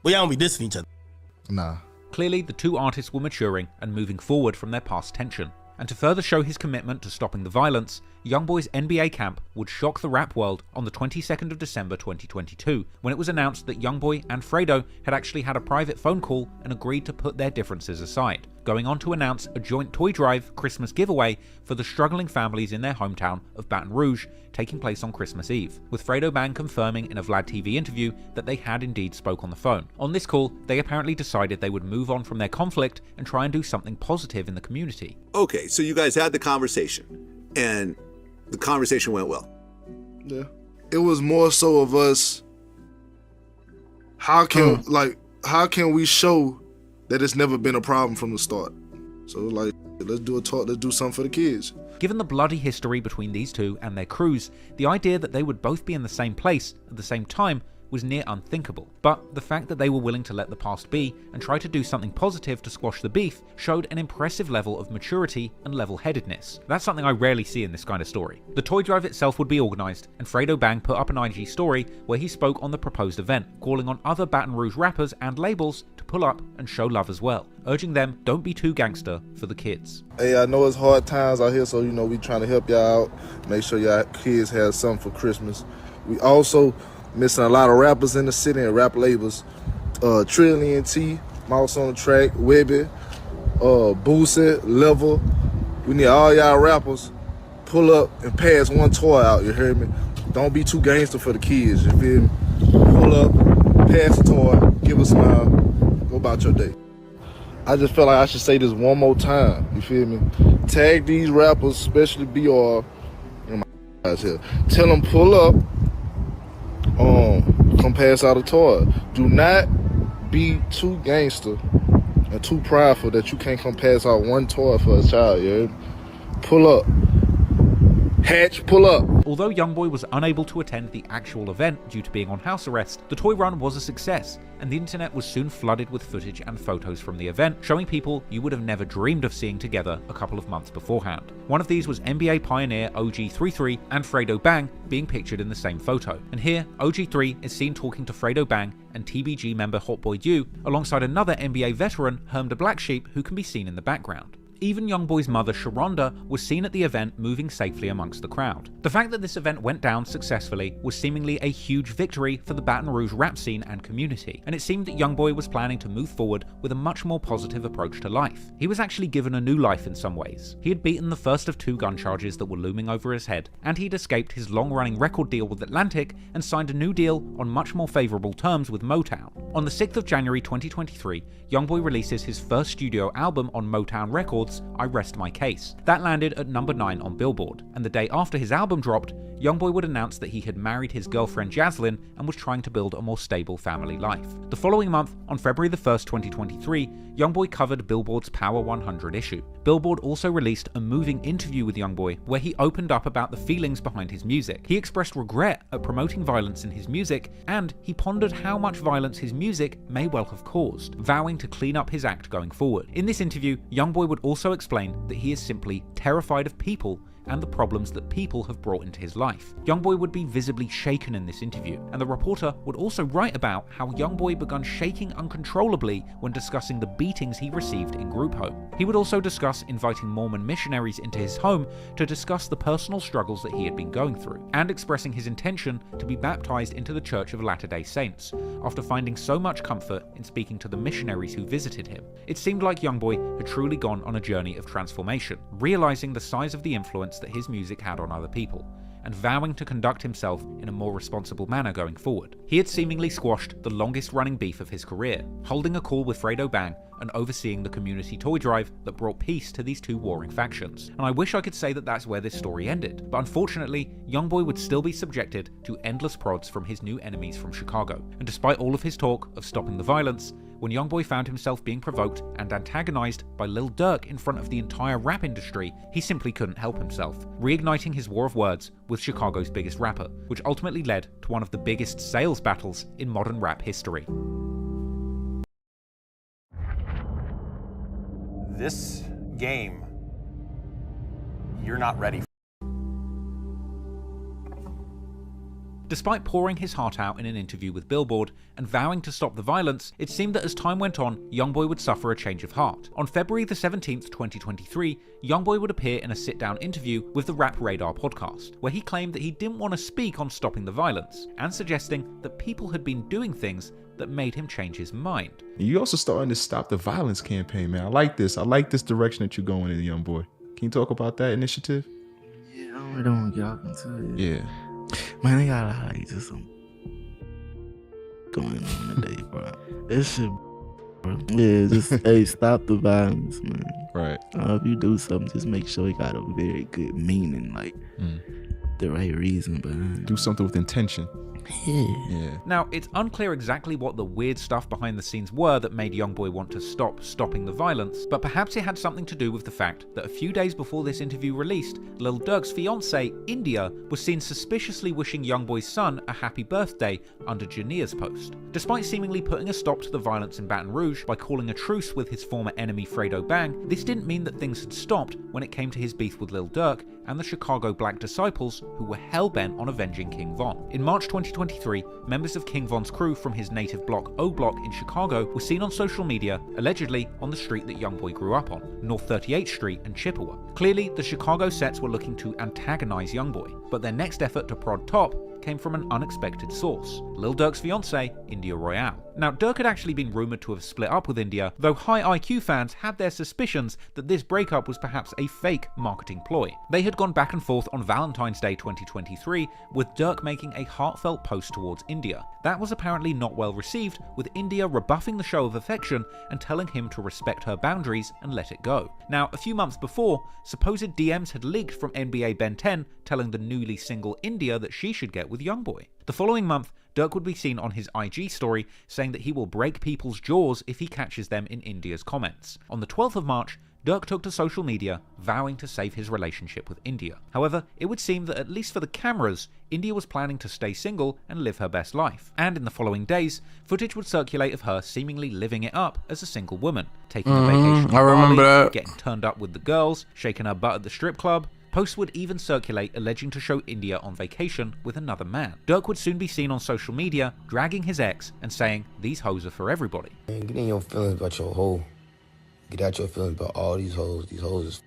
S11: Well, y'all don't be dissing each other.
S3: Nah.
S2: Clearly, the two artists were maturing and moving forward from their past tension. And to further show his commitment to stopping the violence, Youngboy's NBA camp would shock the rap world on the 22nd of December 2022, when it was announced that Youngboy and Fredo had actually had a private phone call and agreed to put their differences aside, going on to announce a joint toy drive Christmas giveaway for the struggling families in their hometown of Baton Rouge, taking place on Christmas Eve, with Fredo Bang confirming in a Vlad TV interview that they had indeed spoke on the phone. On this call, they apparently decided they would move on from their conflict and try and do something positive in the community.
S6: Okay, so you guys had the conversation, and the conversation went well.
S3: Yeah. It was more so of us, how can we show that it's never been a problem from the start? So like, let's do a talk, let's do something for the kids.
S2: Given the bloody history between these two and their crews, the idea that they would both be in the same place at the same time was near unthinkable. But the fact that they were willing to let the past be and try to do something positive to squash the beef showed an impressive level of maturity and level-headedness. That's something I rarely see in this kind of story. The toy drive itself would be organised, and Fredo Bang put up an IG story where he spoke on the proposed event, calling on other Baton Rouge rappers and labels to pull up and show love as well, urging them don't be too gangster for the kids.
S3: Hey, I know it's hard times out here, so we trying to help y'all out, make sure y'all kids have something for Christmas. We also missing a lot of rappers in the city and rap labels. Trillion T, Mouse on the Track, Webby, Boosie, Level. We need all y'all rappers pull up and pass one toy out, you heard me? Don't be too gangster for the kids, you feel me? Pull up, pass the toy, give a smile, go about your day. I just felt like I should say this one more time, you feel me? Tag these rappers, especially BR, and my guys here. Tell them pull up, come pass out a toy. Do not be too gangster and too prideful that you can't come pass out one toy for a child, you heard me? Pull up. Hatch, pull up.
S2: Although Youngboy was unable to attend the actual event due to being on house arrest, the toy run was a success, and the internet was soon flooded with footage and photos from the event, showing people you would have never dreamed of seeing together a couple of months beforehand. One of these was NBA pioneer OG33 and Fredo Bang being pictured in the same photo. And here, OG3 is seen talking to Fredo Bang and TBG member Hotboy Dew, alongside another NBA veteran, Herm the Black Sheep, who can be seen in the background. Even Youngboy's mother, Sharonda, was seen at the event moving safely amongst the crowd. The fact that this event went down successfully was seemingly a huge victory for the Baton Rouge rap scene and community, and it seemed that Youngboy was planning to move forward with a much more positive approach to life. He was actually given a new life in some ways. He had beaten the first of 2 gun charges that were looming over his head, and he'd escaped his long-running record deal with Atlantic and signed a new deal on much more favourable terms with Motown. On the 6th of January 2023, Youngboy releases his first studio album on Motown Records, I Rest My Case. That landed at number 9 on Billboard, and the day after his album dropped, Youngboy would announce that he had married his girlfriend Jaslyn and was trying to build a more stable family life. The following month, on February the 1st, 2023, Youngboy covered Billboard's Power 100 issue. Billboard also released a moving interview with Youngboy where he opened up about the feelings behind his music. He expressed regret at promoting violence in his music, and he pondered how much violence his music may well have caused, vowing to clean up his act going forward. In this interview, Youngboy would also explain that he is simply terrified of people and the problems that people have brought into his life. Youngboy would be visibly shaken in this interview, and the reporter would also write about how Youngboy began shaking uncontrollably when discussing the beatings he received in group home. He would also discuss inviting Mormon missionaries into his home to discuss the personal struggles that he had been going through, and expressing his intention to be baptized into the Church of Latter-day Saints, after finding so much comfort in speaking to the missionaries who visited him. It seemed like Youngboy had truly gone on a journey of transformation, realizing the size of the influence that his music had on other people, and vowing to conduct himself in a more responsible manner going forward. He had seemingly squashed the longest running beef of his career, holding a call with Fredo Bang and overseeing the community toy drive that brought peace to these 2 warring factions. And I wish I could say that that's where this story ended, but unfortunately, Youngboy would still be subjected to endless prods from his new enemies from Chicago. And despite all of his talk of stopping the violence, when Youngboy found himself being provoked and antagonized by Lil Durk in front of the entire rap industry, he simply couldn't help himself, reigniting his war of words with Chicago's biggest rapper, which ultimately led to one of the biggest sales battles in modern rap history.
S1: This game, you're not ready for.
S2: Despite pouring his heart out in an interview with Billboard and vowing to stop the violence, it seemed that as time went on, Youngboy would suffer a change of heart. On February the 17th, 2023, Youngboy would appear in a sit-down interview with the Rap Radar podcast, where he claimed that he didn't want to speak on stopping the violence, and suggesting that people had been doing things that made him change his mind.
S16: You also starting to stop the violence campaign, man. I like this. I like this direction that you're going in, Youngboy. Can you talk about that initiative?
S12: Yeah, I don't really want to get off into it.
S16: Yeah.
S12: Man, they got like just some going on today, bro. This shit, bro. Yeah, just hey, stop the violence, man.
S16: Right.
S12: If you do something, just make sure it got a very good meaning, like the right reason behind.
S16: Do something with intention.
S12: Yeah.
S2: Now, it's unclear exactly what the weird stuff behind the scenes were that made Youngboy want to stop stopping the violence, but perhaps it had something to do with the fact that a few days before this interview released, Lil Durk's fiancée, India, was seen suspiciously wishing Youngboy's son a happy birthday under Jania's post. Despite seemingly putting a stop to the violence in Baton Rouge by calling a truce with his former enemy Fredo Bang, this didn't mean that things had stopped when it came to his beef with Lil Durk and the Chicago Black disciples who were hell-bent on avenging King Von. In March 2023, members of King Von's crew from his native block O Block in Chicago were seen on social media, allegedly on the street that Youngboy grew up on, North 38th Street and Chippewa. Clearly, the Chicago sets were looking to antagonize Youngboy. but their next effort to prod Top came from an unexpected source: Lil Durk's fiancée, India Royale. Now, Durk had actually been rumoured to have split up with India, though high IQ fans had their suspicions that this breakup was perhaps a fake marketing ploy. They had gone back and forth on Valentine's Day 2023, with Durk making a heartfelt post towards India. That was apparently not well received, with India rebuffing the show of affection and telling him to respect her boundaries and let it go. Now, a few months before, supposed DMs had leaked from NBA Ben 10 telling the newly single India that she should get with Youngboy. The following month, Durk would be seen on his IG story saying that he will break people's jaws if he catches them in India's comments. On the 12th of March, Durk took to social media, vowing to save his relationship with India. However, it would seem that at least for the cameras, India was planning to stay single and live her best life. And in the following days, footage would circulate of her seemingly living it up as a single woman, taking a vacation to Bali, getting turned up with the girls, shaking her butt at the strip club. Posts would even circulate alleging to show India on vacation with another man. Durk would soon be seen on social media dragging his ex and saying, "These hoes are for everybody."
S8: Man, get in your feelings about your hoe. Get out your feelings about all these hoes. These hoes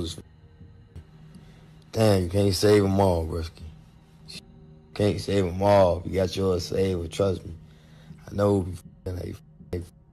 S8: is damn, you can't save them all, brisky. Can't save them all. You got yours saved, but trust me, I know how you.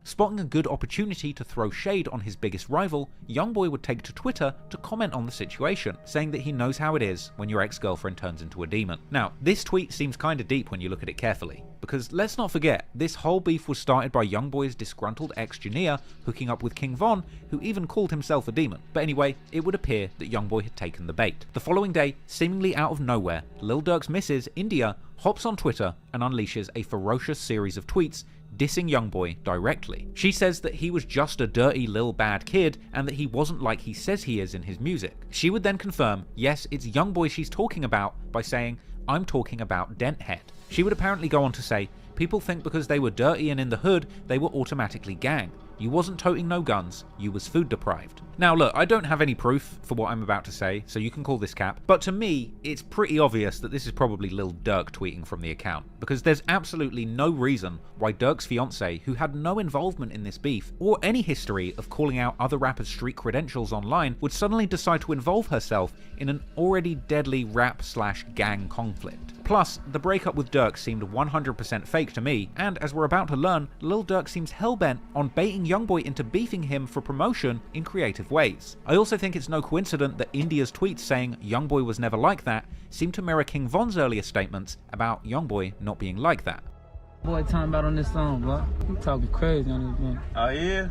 S2: Spotting a good opportunity to throw shade on his biggest rival, Youngboy would take to Twitter to comment on the situation, saying that he knows how it is when your ex-girlfriend turns into a demon. Now, this tweet seems kinda deep when you look at it carefully, because let's not forget, this whole beef was started by Youngboy's disgruntled ex Jania hooking up with King Von, who even called himself a demon. But anyway, it would appear that Youngboy had taken the bait. The following day, seemingly out of nowhere, Lil Durk's missus, India, hops on Twitter and unleashes a ferocious series of tweets dissing Youngboy directly. She says that he was just a dirty lil bad kid and that he wasn't like he says he is in his music. She would then confirm, yes, it's Youngboy she's talking about, by saying, "I'm talking about Denthead." She would apparently go on to say, "People think because they were dirty and in the hood, they were automatically gang. You wasn't toting no guns, you was food deprived." Now look, I don't have any proof for what I'm about to say, so you can call this cap, but to me, it's pretty obvious that this is probably Lil Durk tweeting from the account, because there's absolutely no reason why Durk's fiancée, who had no involvement in this beef, or any history of calling out other rappers' street credentials online, would suddenly decide to involve herself in an already deadly rap/gang conflict. Plus, the breakup with Durk seemed 100% fake to me, and as we're about to learn, Lil Durk seems hellbent on baiting Youngboy into beefing him for promotion in creative ways. I also think it's no coincidence that India's tweets saying Youngboy was never like that seem to mirror King Von's earlier statements about Youngboy not being like that.
S7: Boy talking about on this song, bro. He talking crazy on this man.
S9: Oh yeah?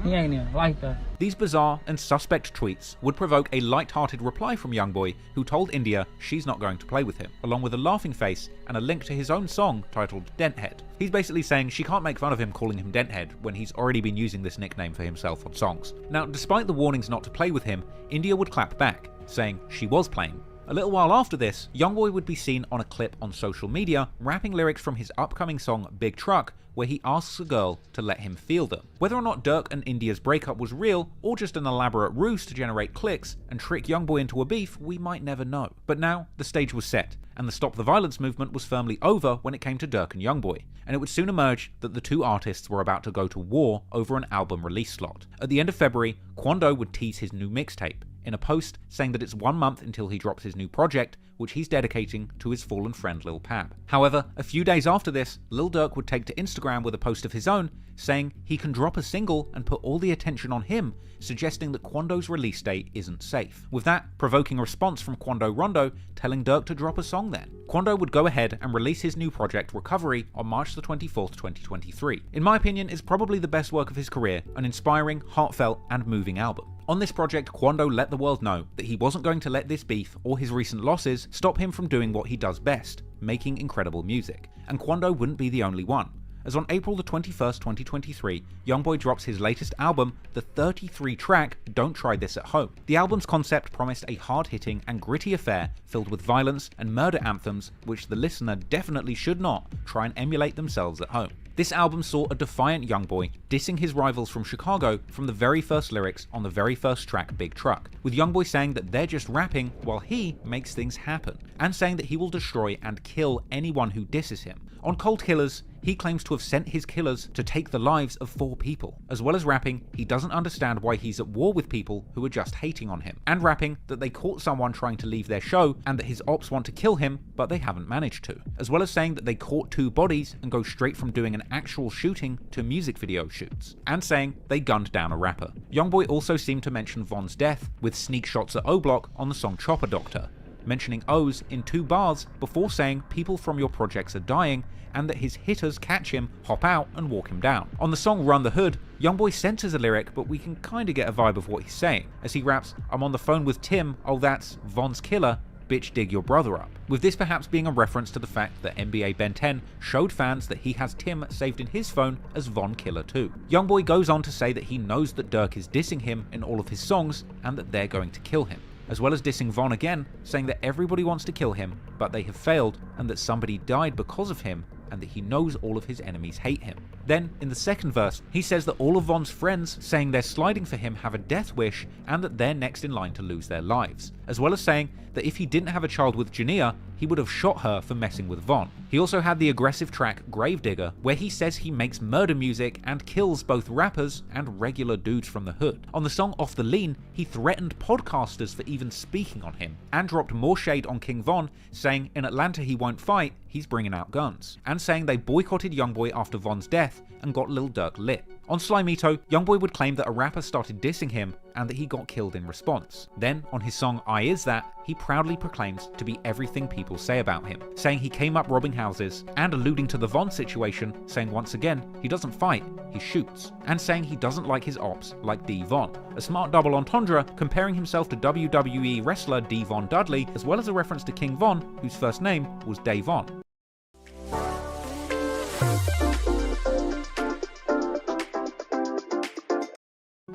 S7: He ain't even like that.
S2: These bizarre and suspect tweets would provoke a light-hearted reply from Youngboy, who told India she's not going to play with him, along with a laughing face and a link to his own song titled Denthead. He's basically saying she can't make fun of him calling him Denthead when he's already been using this nickname for himself on songs. Now, despite the warnings not to play with him, India would clap back, saying she was playing. A little while after this, Youngboy would be seen on a clip on social media rapping lyrics from his upcoming song Big Truck, where he asks a girl to let him feel them. Whether or not Durk and India's breakup was real, or just an elaborate ruse to generate clicks and trick Youngboy into a beef, we might never know. But now, the stage was set, and the Stop the Violence movement was firmly over when it came to Durk and Youngboy, and it would soon emerge that the two artists were about to go to war over an album release slot. At the end of February, Quando would tease his new mixtape, in a post saying that it's 1 month until he drops his new project, which he's dedicating to his fallen friend Lil Pab. However, a few days after this, Lil Durk would take to Instagram with a post of his own, saying he can drop a single and put all the attention on him, suggesting that Quando's release date isn't safe. With that, provoking a response from Quando Rondo, telling Durk to drop a song then. Quando would go ahead and release his new project, Recovery, on March the 24th, 2023. In my opinion, it's probably the best work of his career, an inspiring, heartfelt, and moving album. On this project, Quando let the world know that he wasn't going to let this beef or his recent losses stop him from doing what he does best, making incredible music. And Quando wouldn't be the only one, as on April the 21st, 2023, Youngboy drops his latest album, the 33-track Don't Try This at Home. The album's concept promised a hard-hitting and gritty affair filled with violence and murder anthems which the listener definitely should not try and emulate themselves at home. This album saw a defiant Youngboy dissing his rivals from Chicago from the very first lyrics on the very first track, Big Truck, with Youngboy saying that they're just rapping while he makes things happen, and saying that he will destroy and kill anyone who disses him. On Cold Killers, he claims to have sent his killers to take the lives of 4 people. As well as rapping, he doesn't understand why he's at war with people who are just hating on him, and rapping that they caught someone trying to leave their show and that his ops want to kill him, but they haven't managed to. As well as saying that they caught 2 bodies and go straight from doing an actual shooting to music video shoots, and saying they gunned down a rapper. Youngboy also seemed to mention Von's death with sneak shots at O-Block on the song Chopper Doctor, mentioning O's in 2 bars before saying people from your projects are dying and that his hitters catch him, hop out, and walk him down. On the song Run the Hood, Youngboy censors a lyric, but we can kinda get a vibe of what he's saying, as he raps, "I'm on the phone with Tim, oh that's Von's killer, bitch dig your brother up," with this perhaps being a reference to the fact that NBA Ben 10 showed fans that he has Tim saved in his phone as Von Killer too. Youngboy goes on to say that he knows that Dirk is dissing him in all of his songs and that they're going to kill him, as well as dissing Von again, saying that everybody wants to kill him, but they have failed, and that somebody died because of him, and that he knows all of his enemies hate him. Then, in the second verse, he says that all of Von's friends saying they're sliding for him have a death wish and that they're next in line to lose their lives, as well as saying that if he didn't have a child with Jania, he would have shot her for messing with Von. He also had the aggressive track Gravedigger, where he says he makes murder music and kills both rappers and regular dudes from the hood. On the song Off the Lean, he threatened podcasters for even speaking on him, and dropped more shade on King Von, saying in Atlanta he won't fight, he's bringing out guns, and saying they boycotted Youngboy after Von's death and got Lil Durk lit. On Slimito, Youngboy would claim that a rapper started dissing him and that he got killed in response. Then, on his song I Is That, he proudly proclaims to be everything people say about him, saying he came up robbing houses, and alluding to the Von situation, saying once again he doesn't fight, he shoots, and saying he doesn't like his ops like D. Von. A smart double entendre comparing himself to WWE wrestler D. Von Dudley, as well as a reference to King Von, whose first name was Dave Von.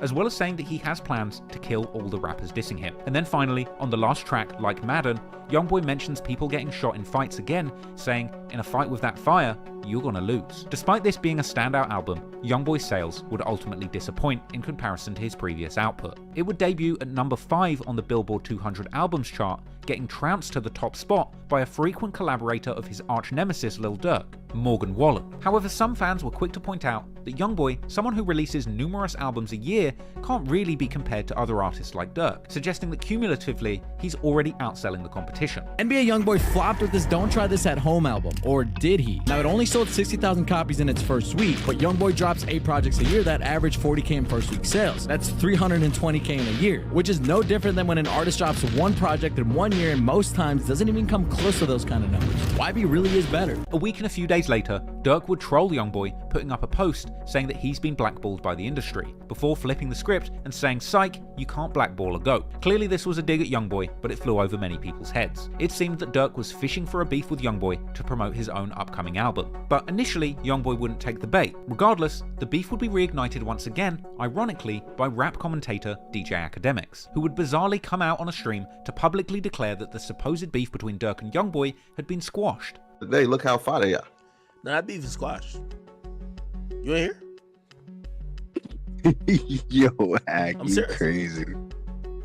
S2: As well as saying that he has plans to kill all the rappers dissing him. And then finally, on the last track, Like Madden, Youngboy mentions people getting shot in fights again, saying, in a fight with that fire, you're gonna lose. Despite this being a standout album, Youngboy's sales would ultimately disappoint in comparison to his previous output. It would debut at number 5 on the Billboard 200 albums chart, getting trounced to the top spot by a frequent collaborator of his arch nemesis Lil Durk, Morgan Wallen. However, some fans were quick to point out that Youngboy, someone who releases numerous albums a year, can't really be compared to other artists like Durk, suggesting that cumulatively, he's already outselling the competition.
S18: NBA Youngboy flopped with his Don't Try This at Home album, or did he? Now, it only sold 60,000 copies in its first week, but Youngboy drops 8 projects a year that average 40K in first week sales. That's 320K in a year, which is no different than when an artist drops 1 project in 1 year and most times doesn't even come close to those kind of numbers. YB really is better.
S2: A week and a few days later, Durk would troll Youngboy, putting up a post saying that he's been blackballed by the industry, before flipping the script and saying, "Psych, you can't blackball a goat." Clearly this was a dig at Youngboy, but it flew over many people's heads. It seemed that Durk was fishing for a beef with Youngboy to promote his own upcoming album. But initially, Youngboy wouldn't take the bait. Regardless, the beef would be reignited once again, ironically, by rap commentator DJ Academics, who would bizarrely come out on a stream to publicly declare that the supposed beef between Durk and Youngboy had been squashed.
S12: Today, look how far they are.
S11: Nah, that beef is squashed. You ain't here?
S12: Yo, Hack,
S11: I'm
S12: you
S11: serious.
S12: crazy.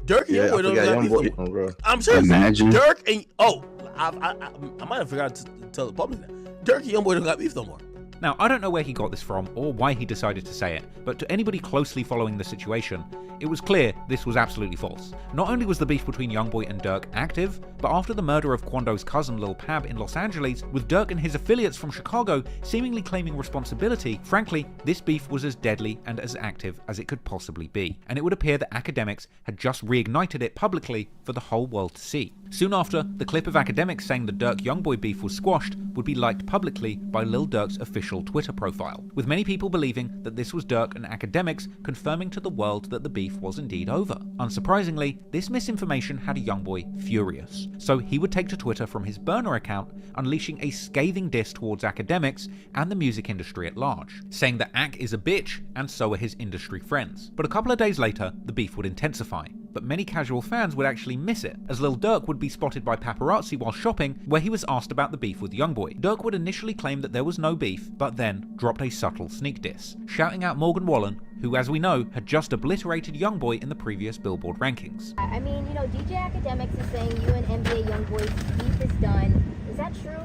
S11: Dirk and
S12: Yeah,
S11: Youngboy
S12: I
S11: don't
S12: forgot
S11: got beef no
S12: Youngboy,
S11: more.
S12: bro.
S11: I'm serious.
S12: Imagine.
S11: Dirk and I might have forgot to tell the public that Dirk and Youngboy don't got beef no more.
S2: Now, I don't know where he got this from or why he decided to say it, but to anybody closely following the situation, it was clear this was absolutely false. Not only was the beef between Youngboy and Durk active, but after the murder of Quando's cousin Lil Pab in Los Angeles, with Durk and his affiliates from Chicago seemingly claiming responsibility, frankly, this beef was as deadly and as active as it could possibly be, and it would appear that Academics had just reignited it publicly for the whole world to see. Soon after, the clip of Academics saying the Durk-Youngboy beef was squashed would be liked publicly by Lil Durk's official Twitter profile, with many people believing that this was Durk and Academics confirming to the world that the beef was indeed over. Unsurprisingly, this misinformation had Youngboy furious, so he would take to Twitter from his burner account, unleashing a scathing diss towards Academics and the music industry at large, saying that Ac is a bitch and so are his industry friends. But a couple of days later, the beef would intensify, but many casual fans would actually miss it, as Lil Durk would be spotted by paparazzi while shopping, where he was asked about the beef with Youngboy. Durk would initially claim that there was no beef, but then dropped a subtle sneak diss, shouting out Morgan Wallen, who, as we know, had just obliterated Youngboy in the previous Billboard rankings.
S21: I mean, you know, DJ Academics is saying you and NBA Youngboy's beef is done. Is that true?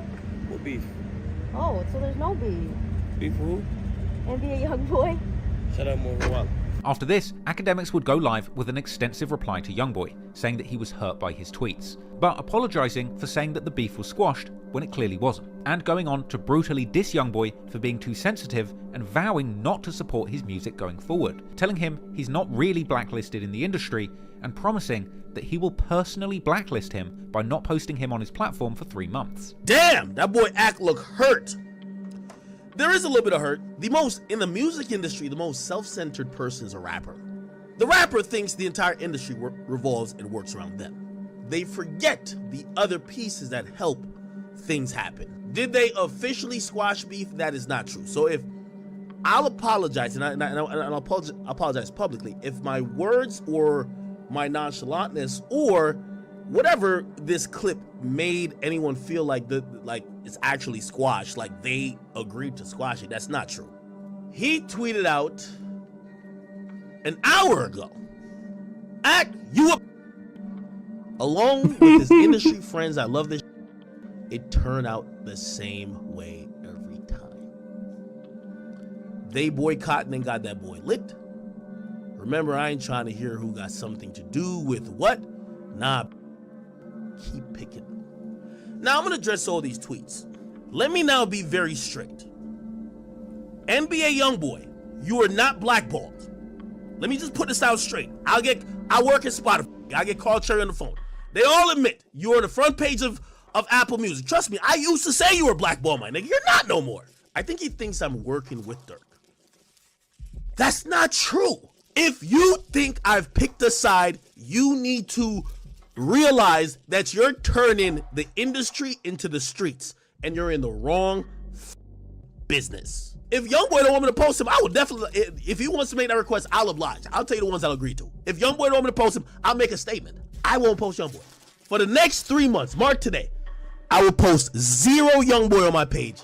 S8: What beef?
S4: Oh, so there's no beef.
S11: Beef who?
S4: NBA Youngboy.
S11: Shut up, Marvel.
S2: After this, Academics would go live with an extensive reply to Youngboy, saying that he was hurt by his tweets, but apologising for saying that the beef was squashed when it clearly wasn't, and going on to brutally diss Youngboy for being too sensitive and vowing not to support his music going forward, telling him he's not really blacklisted in the industry and promising that he will personally blacklist him by not posting him on his platform for 3 months.
S11: Damn, that boy Ack look hurt. There is a little bit of hurt. In the music industry, the most self-centered person is a rapper. The rapper thinks the entire industry revolves and works around them. They forget the other pieces that help things happen. Did they officially squash beef? That is not true. So if I'll apologize, and I'll apologize publicly, if my words or my nonchalantness or whatever this clip made anyone feel like it's actually squashed, like they agreed to squash it, that's not true. He tweeted out an hour ago, Act, you along with his industry friends, I love this. It turned out the same way every time. They boycotted and got that boy licked. Remember, I ain't trying to hear who got something to do with what. Nah, keep picking. Now I'm gonna address all these tweets. Let me now be very strict. NBA Youngboy, you are not blackballed. Let me just put this out straight. I work at Spotify. I get called Cherry on the phone. They all admit you're on the front page of Apple Music. Trust me, I used to say you were blackballed, my nigga. You're not no more. I think he thinks I'm working with Dirk. That's not true. If you think I've picked a side, you need to realize that you're turning the industry into the streets and you're in the wrong business. If Youngboy don't want me to post him, I would definitely, if he wants to make that request, I'll oblige. I'll tell you the ones I'll agree to. If Youngboy don't want me to post him, I'll make a statement. I won't post Youngboy. For the next 3 months, mark today, I will post 0 Youngboy on my page.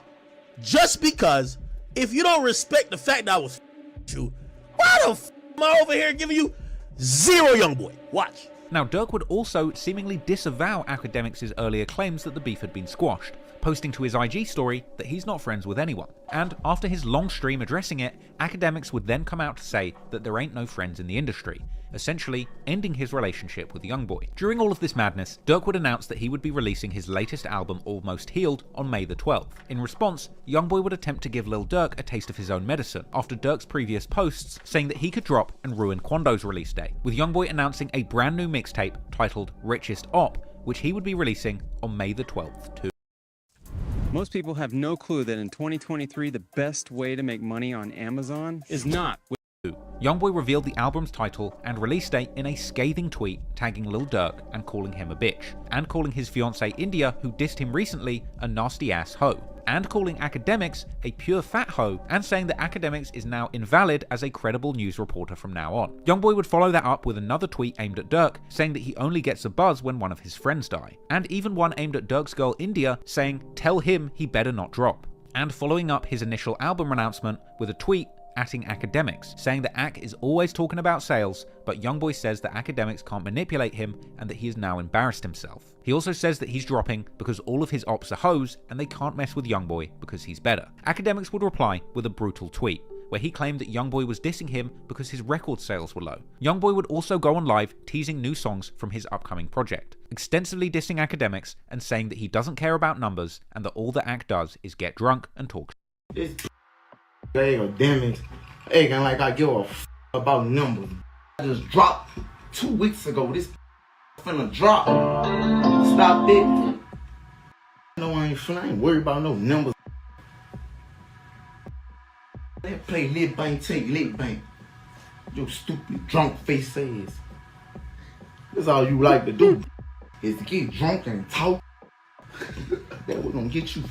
S11: Just because if you don't respect the fact that I was you, why the am I over here giving you 0 Youngboy? Watch.
S2: Now, Dirk would also seemingly disavow Academics' earlier claims that the beef had been squashed, posting to his IG story that he's not friends with anyone. And after his long stream addressing it, Academics would then come out to say that there ain't no friends in the industry, essentially ending his relationship with Youngboy. During all of this madness, Dirk would announce that he would be releasing his latest album, Almost Healed, on May the 12th. In response, Youngboy would attempt to give Lil Durk a taste of his own medicine, after Dirk's previous posts saying that he could drop and ruin Quando's release day, with Youngboy announcing a brand new mixtape titled Richest Op, which he would be releasing on May the 12th too.
S21: Most people have no clue that in 2023, the best way to make money on Amazon is not with
S2: Youngboy revealed the album's title and release date in a scathing tweet tagging Lil Durk and calling him a bitch, and calling his fiancée India, who dissed him recently, a nasty ass hoe, and calling Academics a pure fat hoe, and saying that Academics is now invalid as a credible news reporter from now on. Youngboy would follow that up with another tweet aimed at Dirk, saying that he only gets a buzz when one of his friends die, and even one aimed at Dirk's girl India, saying tell him he better not drop, and following up his initial album announcement with a tweet atting Academics, saying that Ack is always talking about sales, but Youngboy says that Academics can't manipulate him and that he has now embarrassed himself. He also says that he's dropping because all of his ops are hoes and they can't mess with Youngboy because he's better. Academics would reply with a brutal tweet, where he claimed that Youngboy was dissing him because his record sales were low. Youngboy would also go on live teasing new songs from his upcoming project, extensively dissing Academics and saying that he doesn't care about numbers and that all that Ack does is get drunk and talk shit.
S12: They or damage, acting like I give a about numbers. I just dropped 2 weeks ago. This finna drop. Stop it. No, I ain't worried about no numbers. They play lit bank, take lit bank. Your stupid drunk face ass. That's all you like to do is to get drunk and talk. That was gonna get you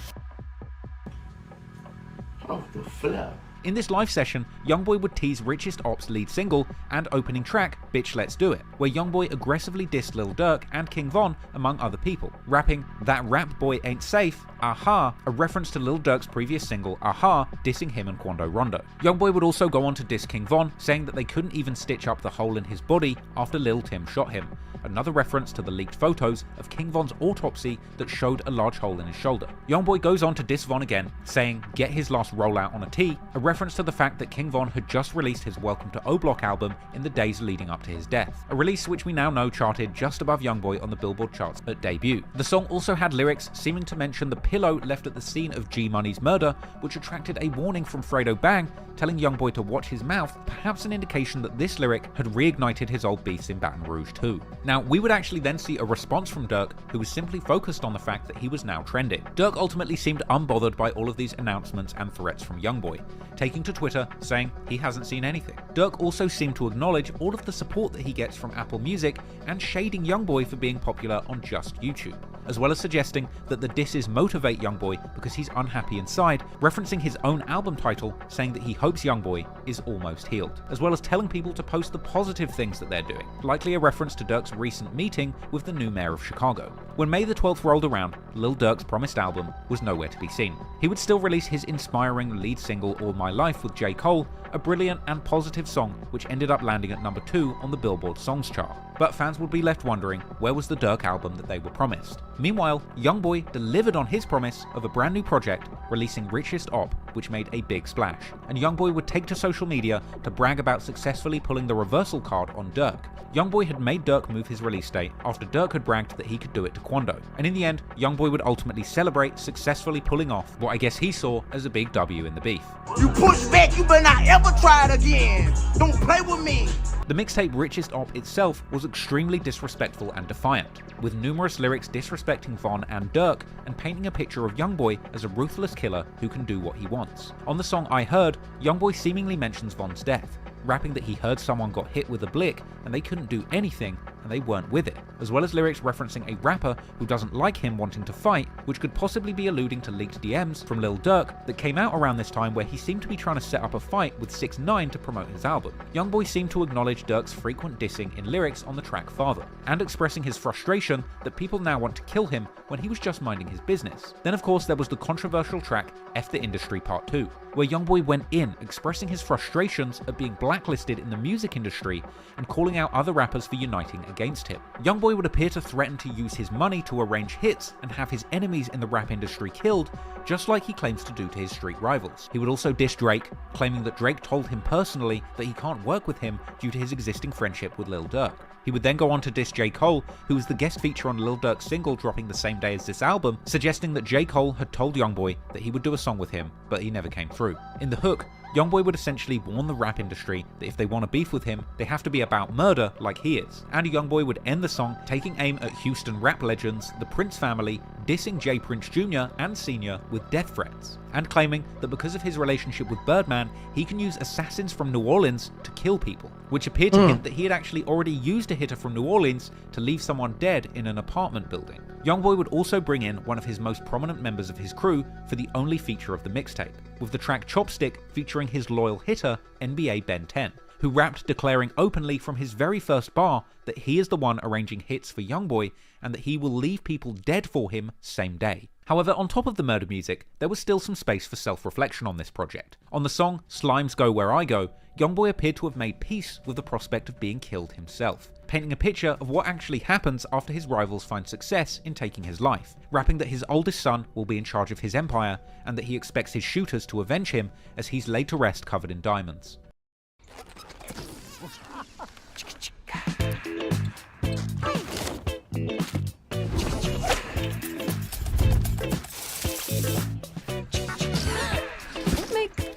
S12: off the floor.
S2: In this live session, Youngboy would tease Richest Op's lead single and opening track, Bitch Let's Do It, where Youngboy aggressively dissed Lil Durk and King Von, among other people, rapping "That rap boy ain't safe, aha," a reference to Lil Durk's previous single, Aha, dissing him and Quando Rondo. Youngboy would also go on to diss King Von, saying that they couldn't even stitch up the hole in his body after Lil Tim shot him, another reference to the leaked photos of King Von's autopsy that showed a large hole in his shoulder. Youngboy goes on to diss Von again, saying "get his last rollout on a T," a reference to the fact that King Von had just released his Welcome to O-Block album in the days leading up to his death, a release which we now know charted just above Youngboy on the Billboard charts at debut. The song also had lyrics seeming to mention the pillow left at the scene of G-Money's murder, which attracted a warning from Fredo Bang telling Youngboy to watch his mouth, perhaps an indication that this lyric had reignited his old beefs in Baton Rouge too. Now, we would actually then see a response from Durk, who was simply focused on the fact that he was now trending. Durk ultimately seemed unbothered by all of these announcements and threats from Youngboy, taking to Twitter saying he hasn't seen anything. Durk also seemed to acknowledge all of the support that he gets from Apple Music and shading Youngboy for being popular on just YouTube, as well as suggesting that the disses motivate Youngboy because he's unhappy inside, referencing his own album title, saying that he hopes Youngboy is almost healed, as well as telling people to post the positive things that they're doing, likely a reference to Durk's recent meeting with the new mayor of Chicago. When May the 12th rolled around, Lil Durk's promised album was nowhere to be seen. He would still release his inspiring lead single All My Life with J. Cole, a brilliant and positive song which ended up landing at number 2 on the Billboard Songs chart. But fans would be left wondering where was the Durk album that they were promised. Meanwhile, Youngboy delivered on his promise of a brand new project, releasing Richest Op, which made a big splash, and Youngboy would take to social media to brag about successfully pulling the reversal card on Durk. Youngboy had made Durk move his release date after Durk had bragged that he could do it to Quando, and in the end, Youngboy would ultimately celebrate successfully pulling off what I guess he saw as a big W in the beef.
S12: You push back, you better not ever try it again. Don't play with me.
S2: The mixtape Richest Op itself was extremely disrespectful and defiant, with numerous lyrics disrespecting Von and Durk and painting a picture of Youngboy as a ruthless killer who can do what he wants. On the song I Heard, Youngboy seemingly mentions Von's death, rapping that he heard someone got hit with a blick and they couldn't do anything and they weren't with it, as well as lyrics referencing a rapper who doesn't like him wanting to fight, which could possibly be alluding to leaked DMs from Lil Durk that came out around this time where he seemed to be trying to set up a fight with 6ix9ine to promote his album. Youngboy seemed to acknowledge Durk's frequent dissing in lyrics on the track Father, and expressing his frustration that people now want to kill him when he was just minding his business. Then of course there was the controversial track F the Industry Part 2, where Youngboy went in expressing his frustrations at being blacklisted in the music industry and calling out other rappers for uniting against him. Youngboy would appear to threaten to use his money to arrange hits and have his enemies in the rap industry killed, just like he claims to do to his street rivals. He would also diss Drake, claiming that Drake told him personally that he can't work with him due to his existing friendship with Lil Durk. He would then go on to diss J. Cole, who was the guest feature on Lil Durk's single dropping the same day as this album, suggesting that J. Cole had told Youngboy that he would do a song with him, but he never came through. In the hook, Youngboy would essentially warn the rap industry that if they want to beef with him, they have to be about murder like he is. And Youngboy would end the song taking aim at Houston rap legends, the Prince family, dissing J. Prince Jr. and Sr. with death threats, and claiming that because of his relationship with Birdman, he can use assassins from New Orleans to kill people, which appeared to hint that he had actually already used a hitter from New Orleans to leave someone dead in an apartment building. Youngboy would also bring in one of his most prominent members of his crew for the only feature of the mixtape, with the track Chopstick featuring his loyal hitter, NBA Ben 10, who rapped declaring openly from his very first bar that he is the one arranging hits for Youngboy and that he will leave people dead for him same day. However, on top of the murder music, there was still some space for self-reflection on this project. On the song Slimes Go Where I Go, Youngboy appeared to have made peace with the prospect of being killed himself, painting a picture of what actually happens after his rivals find success in taking his life, rapping that his oldest son will be in charge of his empire and that he expects his shooters to avenge him as he's laid to rest covered in diamonds.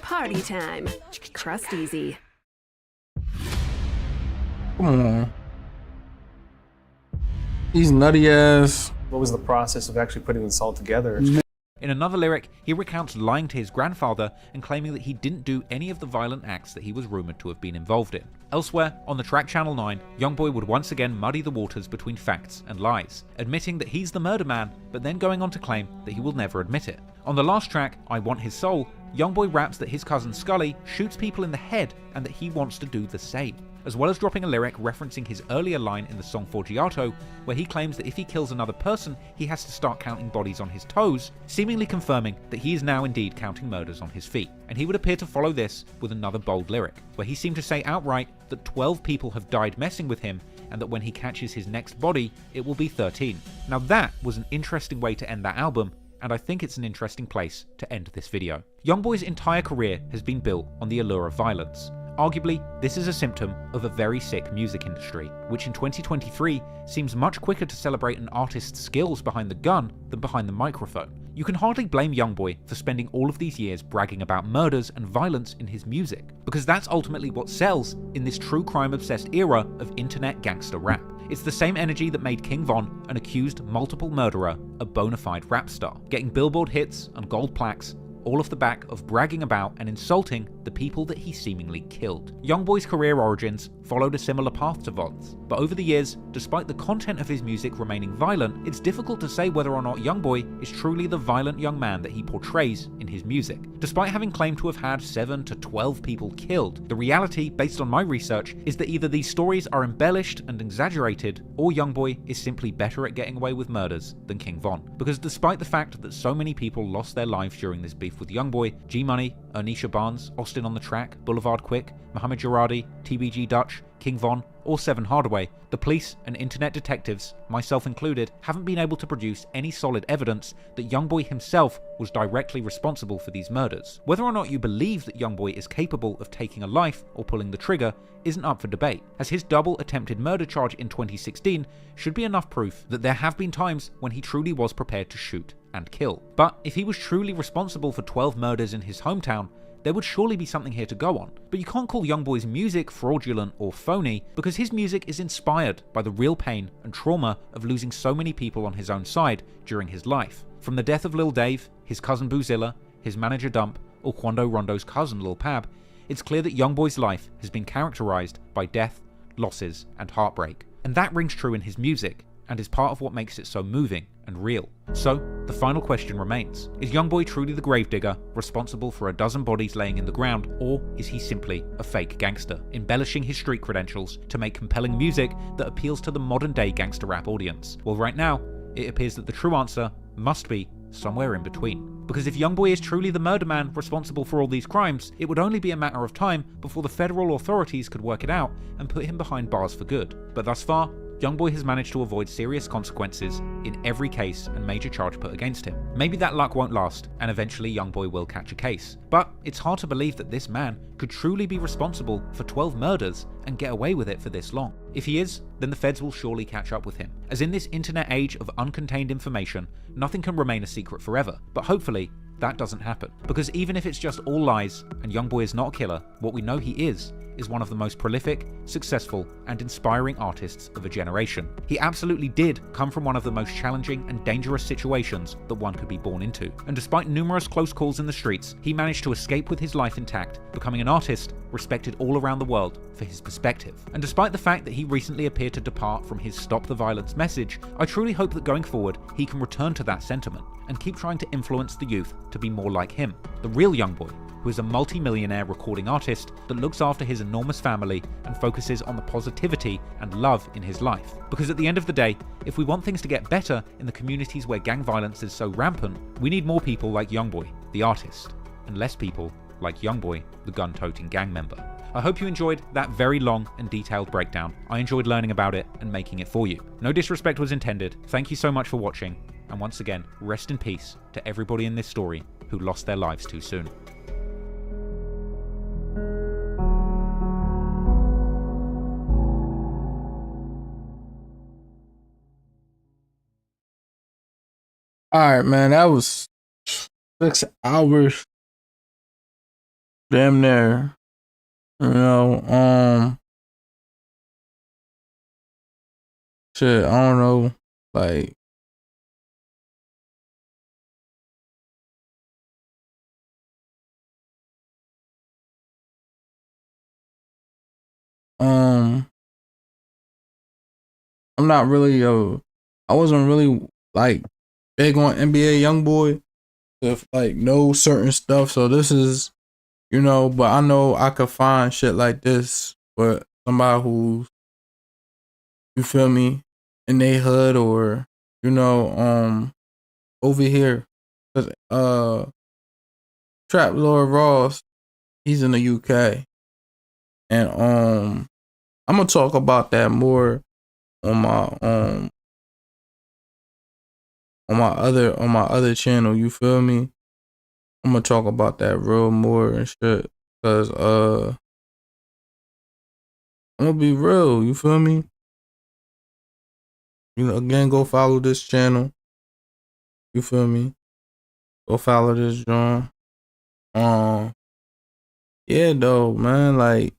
S5: Party time. Crust easy.
S7: Come on. These nutty ass.
S22: What was the process of actually putting this all together?
S2: In another lyric, he recounts lying to his grandfather and claiming that he didn't do any of the violent acts that he was rumored to have been involved in. Elsewhere, on the track Channel 9, Youngboy would once again muddy the waters between facts and lies, admitting that he's the murder man, but then going on to claim that he will never admit it. On the last track, I Want His Soul, Youngboy raps that his cousin Scully shoots people in the head and that he wants to do the same. as well as dropping a lyric referencing his earlier line in the song Forgiato, where he claims that if he kills another person, he has to start counting bodies on his toes, seemingly confirming that he is now indeed counting murders on his feet. And he would appear to follow this with another bold lyric, where he seemed to say outright that 12 people have died messing with him, and that when he catches his next body, it will be 13. Now that was an interesting way to end that album, and I think it's an interesting place to end this video. Youngboy's entire career has been built on the allure of violence. Arguably, this is a symptom of a very sick music industry, which in 2023 seems much quicker to celebrate an artist's skills behind the gun than behind the microphone. You can hardly blame Youngboy for spending all of these years bragging about murders and violence in his music, because that's ultimately what sells in this true crime-obsessed era of internet gangster rap. It's the same energy that made King Von, an accused multiple murderer, a bona fide rap star, getting Billboard hits and gold plaques, all off the back of bragging about and insulting the people that he seemingly killed. Youngboy's career origins followed a similar path to Von's, but over the years, despite the content of his music remaining violent, it's difficult to say whether or not Youngboy is truly the violent young man that he portrays in his music. Despite having claimed to have had 7 to 12 people killed, the reality, based on my research, is that either these stories are embellished and exaggerated, or Youngboy is simply better at getting away with murders than King Von. Because despite the fact that so many people lost their lives during this beef with Youngboy, G-Money, Ernisha Barnes, Austin on the Track, Boulevard Quick, Mohammed Jaradi, TBG Dutch, King Von, or Seven Hardaway, the police and internet detectives, myself included, haven't been able to produce any solid evidence that Youngboy himself was directly responsible for these murders. Whether or not you believe that Youngboy is capable of taking a life or pulling the trigger isn't up for debate, as his double attempted murder charge in 2016 should be enough proof that there have been times when he truly was prepared to shoot and kill. But if he was truly responsible for 12 murders in his hometown, there would surely be something here to go on. But you can't call Youngboy's music fraudulent or phony, because his music is inspired by the real pain and trauma of losing so many people on his own side during his life. From the death of Lil Dave, his cousin Boozilla, his manager Dump, or Quando Rondo's cousin Lil Pab, it's clear that Youngboy's life has been characterized by death, losses, and heartbreak. And that rings true in his music, and is part of what makes it so moving and real. So, the final question remains. Is Youngboy truly the gravedigger, responsible for a dozen bodies laying in the ground, or is he simply a fake gangster, embellishing his street credentials to make compelling music that appeals to the modern-day gangster rap audience? Well, right now, it appears that the true answer must be somewhere in between. Because if Youngboy is truly the murder man responsible for all these crimes, it would only be a matter of time before the federal authorities could work it out and put him behind bars for good. But thus far, Youngboy has managed to avoid serious consequences in every case and major charge put against him. Maybe that luck won't last, and eventually Youngboy will catch a case. But it's hard to believe that this man could truly be responsible for 12 murders and get away with it for this long. If he is, then the feds will surely catch up with him. As in this internet age of uncontained information, nothing can remain a secret forever. But hopefully, that doesn't happen. Because even if it's just all lies and Youngboy is not a killer, what we know he is one of the most prolific, successful, and inspiring artists of a generation. He absolutely did come from one of the most challenging and dangerous situations that one could be born into. And despite numerous close calls in the streets, he managed to escape with his life intact, becoming an artist respected all around the world for his perspective. And despite the fact that he recently appeared to depart from his Stop the Violence message, I truly hope that going forward, he can return to that sentiment and keep trying to influence the youth to be more like him, the real Youngboy, who is a multi-millionaire recording artist that looks after his enormous family and focuses on the positivity and love in his life. Because at the end of the day, if we want things to get better in the communities where gang violence is so rampant, we need more people like Youngboy, the artist, and less people like Youngboy, the gun-toting gang member. I hope you enjoyed that very long and detailed breakdown. I enjoyed learning about it and making it for you. No disrespect was intended. Thank you so much for watching, and once again, rest in peace to everybody in this story who lost their lives too soon.
S10: All right, man, that was 6 hours. Damn near. Shit, I don't know, like, I'm not really I wasn't really like big on NBA Youngboy if like know certain stuff, so this is, but I know I could find shit like this, but somebody who's, you feel me, in they hood or, over here. Cause Trap Lord Ross, he's in the UK. And I'm gonna talk about that more on my other channel, you feel me? I'm gonna talk about that real more and shit. Cause I'm gonna be real, you feel me? Again, go follow this channel. You feel me? Go follow this John. Yeah though, man, like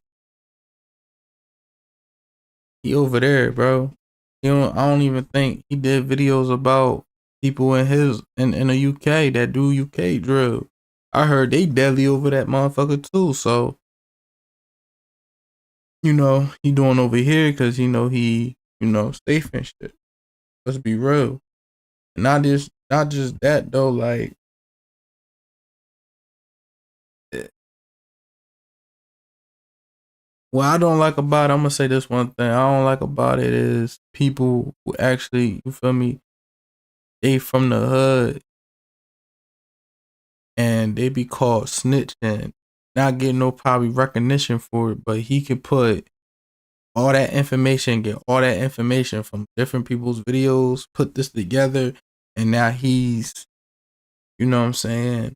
S10: he over there, bro. I don't even think he did videos about people in the UK that do UK drill. I heard they deadly over that motherfucker too. So, he doing over here because he safe and shit. Let's be real. Not just that though, like what I don't like about it, I'm gonna say this one thing. I don't like about it is people who actually, you feel me, they from the hood and they be called snitching, not getting no probably recognition for it, but he could put all that information, get all that information from different people's videos, put this together, and now he's, you know what I'm saying?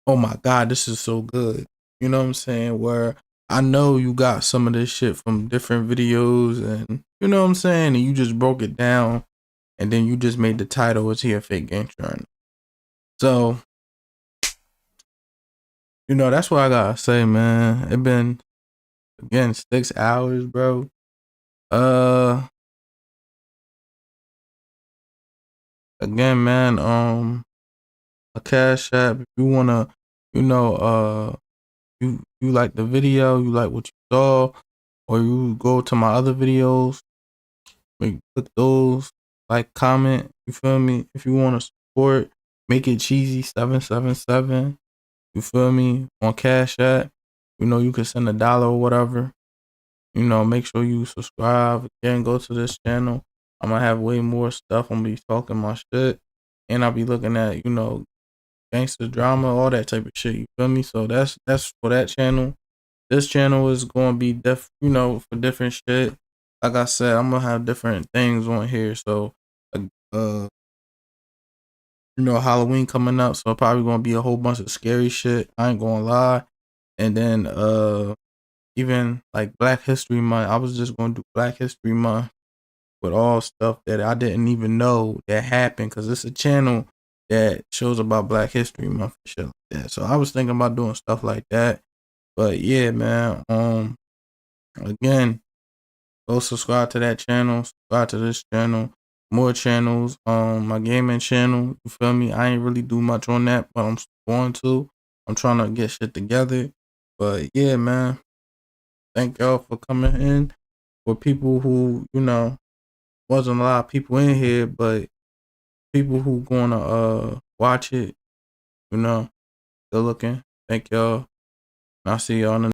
S10: Oh my God, this is so good. You know what I'm saying? Where I know you got some of this shit from different videos and you know what I'm saying? And you just broke it down and then you just made the title, Is He a Fake Gangster? So, that's what I gotta say, man. It been, again, 6 hours, bro. Again, man, a Cash App, if you wanna, you like the video, you like what you saw, or you go to my other videos, click those, like, comment, you feel me? If you want to support, make it cheesy 777, you feel me? On Cash App, you can send $1 or whatever. Make sure you subscribe. Again, go to this channel. I'm gonna have way more stuff. I'm gonna be talking my shit, and I'll be looking at gangster drama, all that type of shit. You feel me? So that's for that channel. This channel is gonna be for different shit. Like I said, I'm gonna have different things on here. So, Halloween coming up, so probably gonna be a whole bunch of scary shit. I ain't gonna lie. And then even like Black History Month, I was just gonna do Black History Month with all stuff that I didn't even know that happened, because it's a channel that shows about Black History Month and shit like that. So I was thinking about doing stuff like that. But yeah, man. Again, go subscribe to that channel, subscribe to this channel, more channels. My gaming channel, you feel me? I ain't really do much on that, but I'm going to. I'm trying to get shit together. But yeah, man. Thank y'all for coming in. For people who, wasn't a lot of people in here, but people who gonna watch it, good looking. Thank y'all. And I'll see y'all in the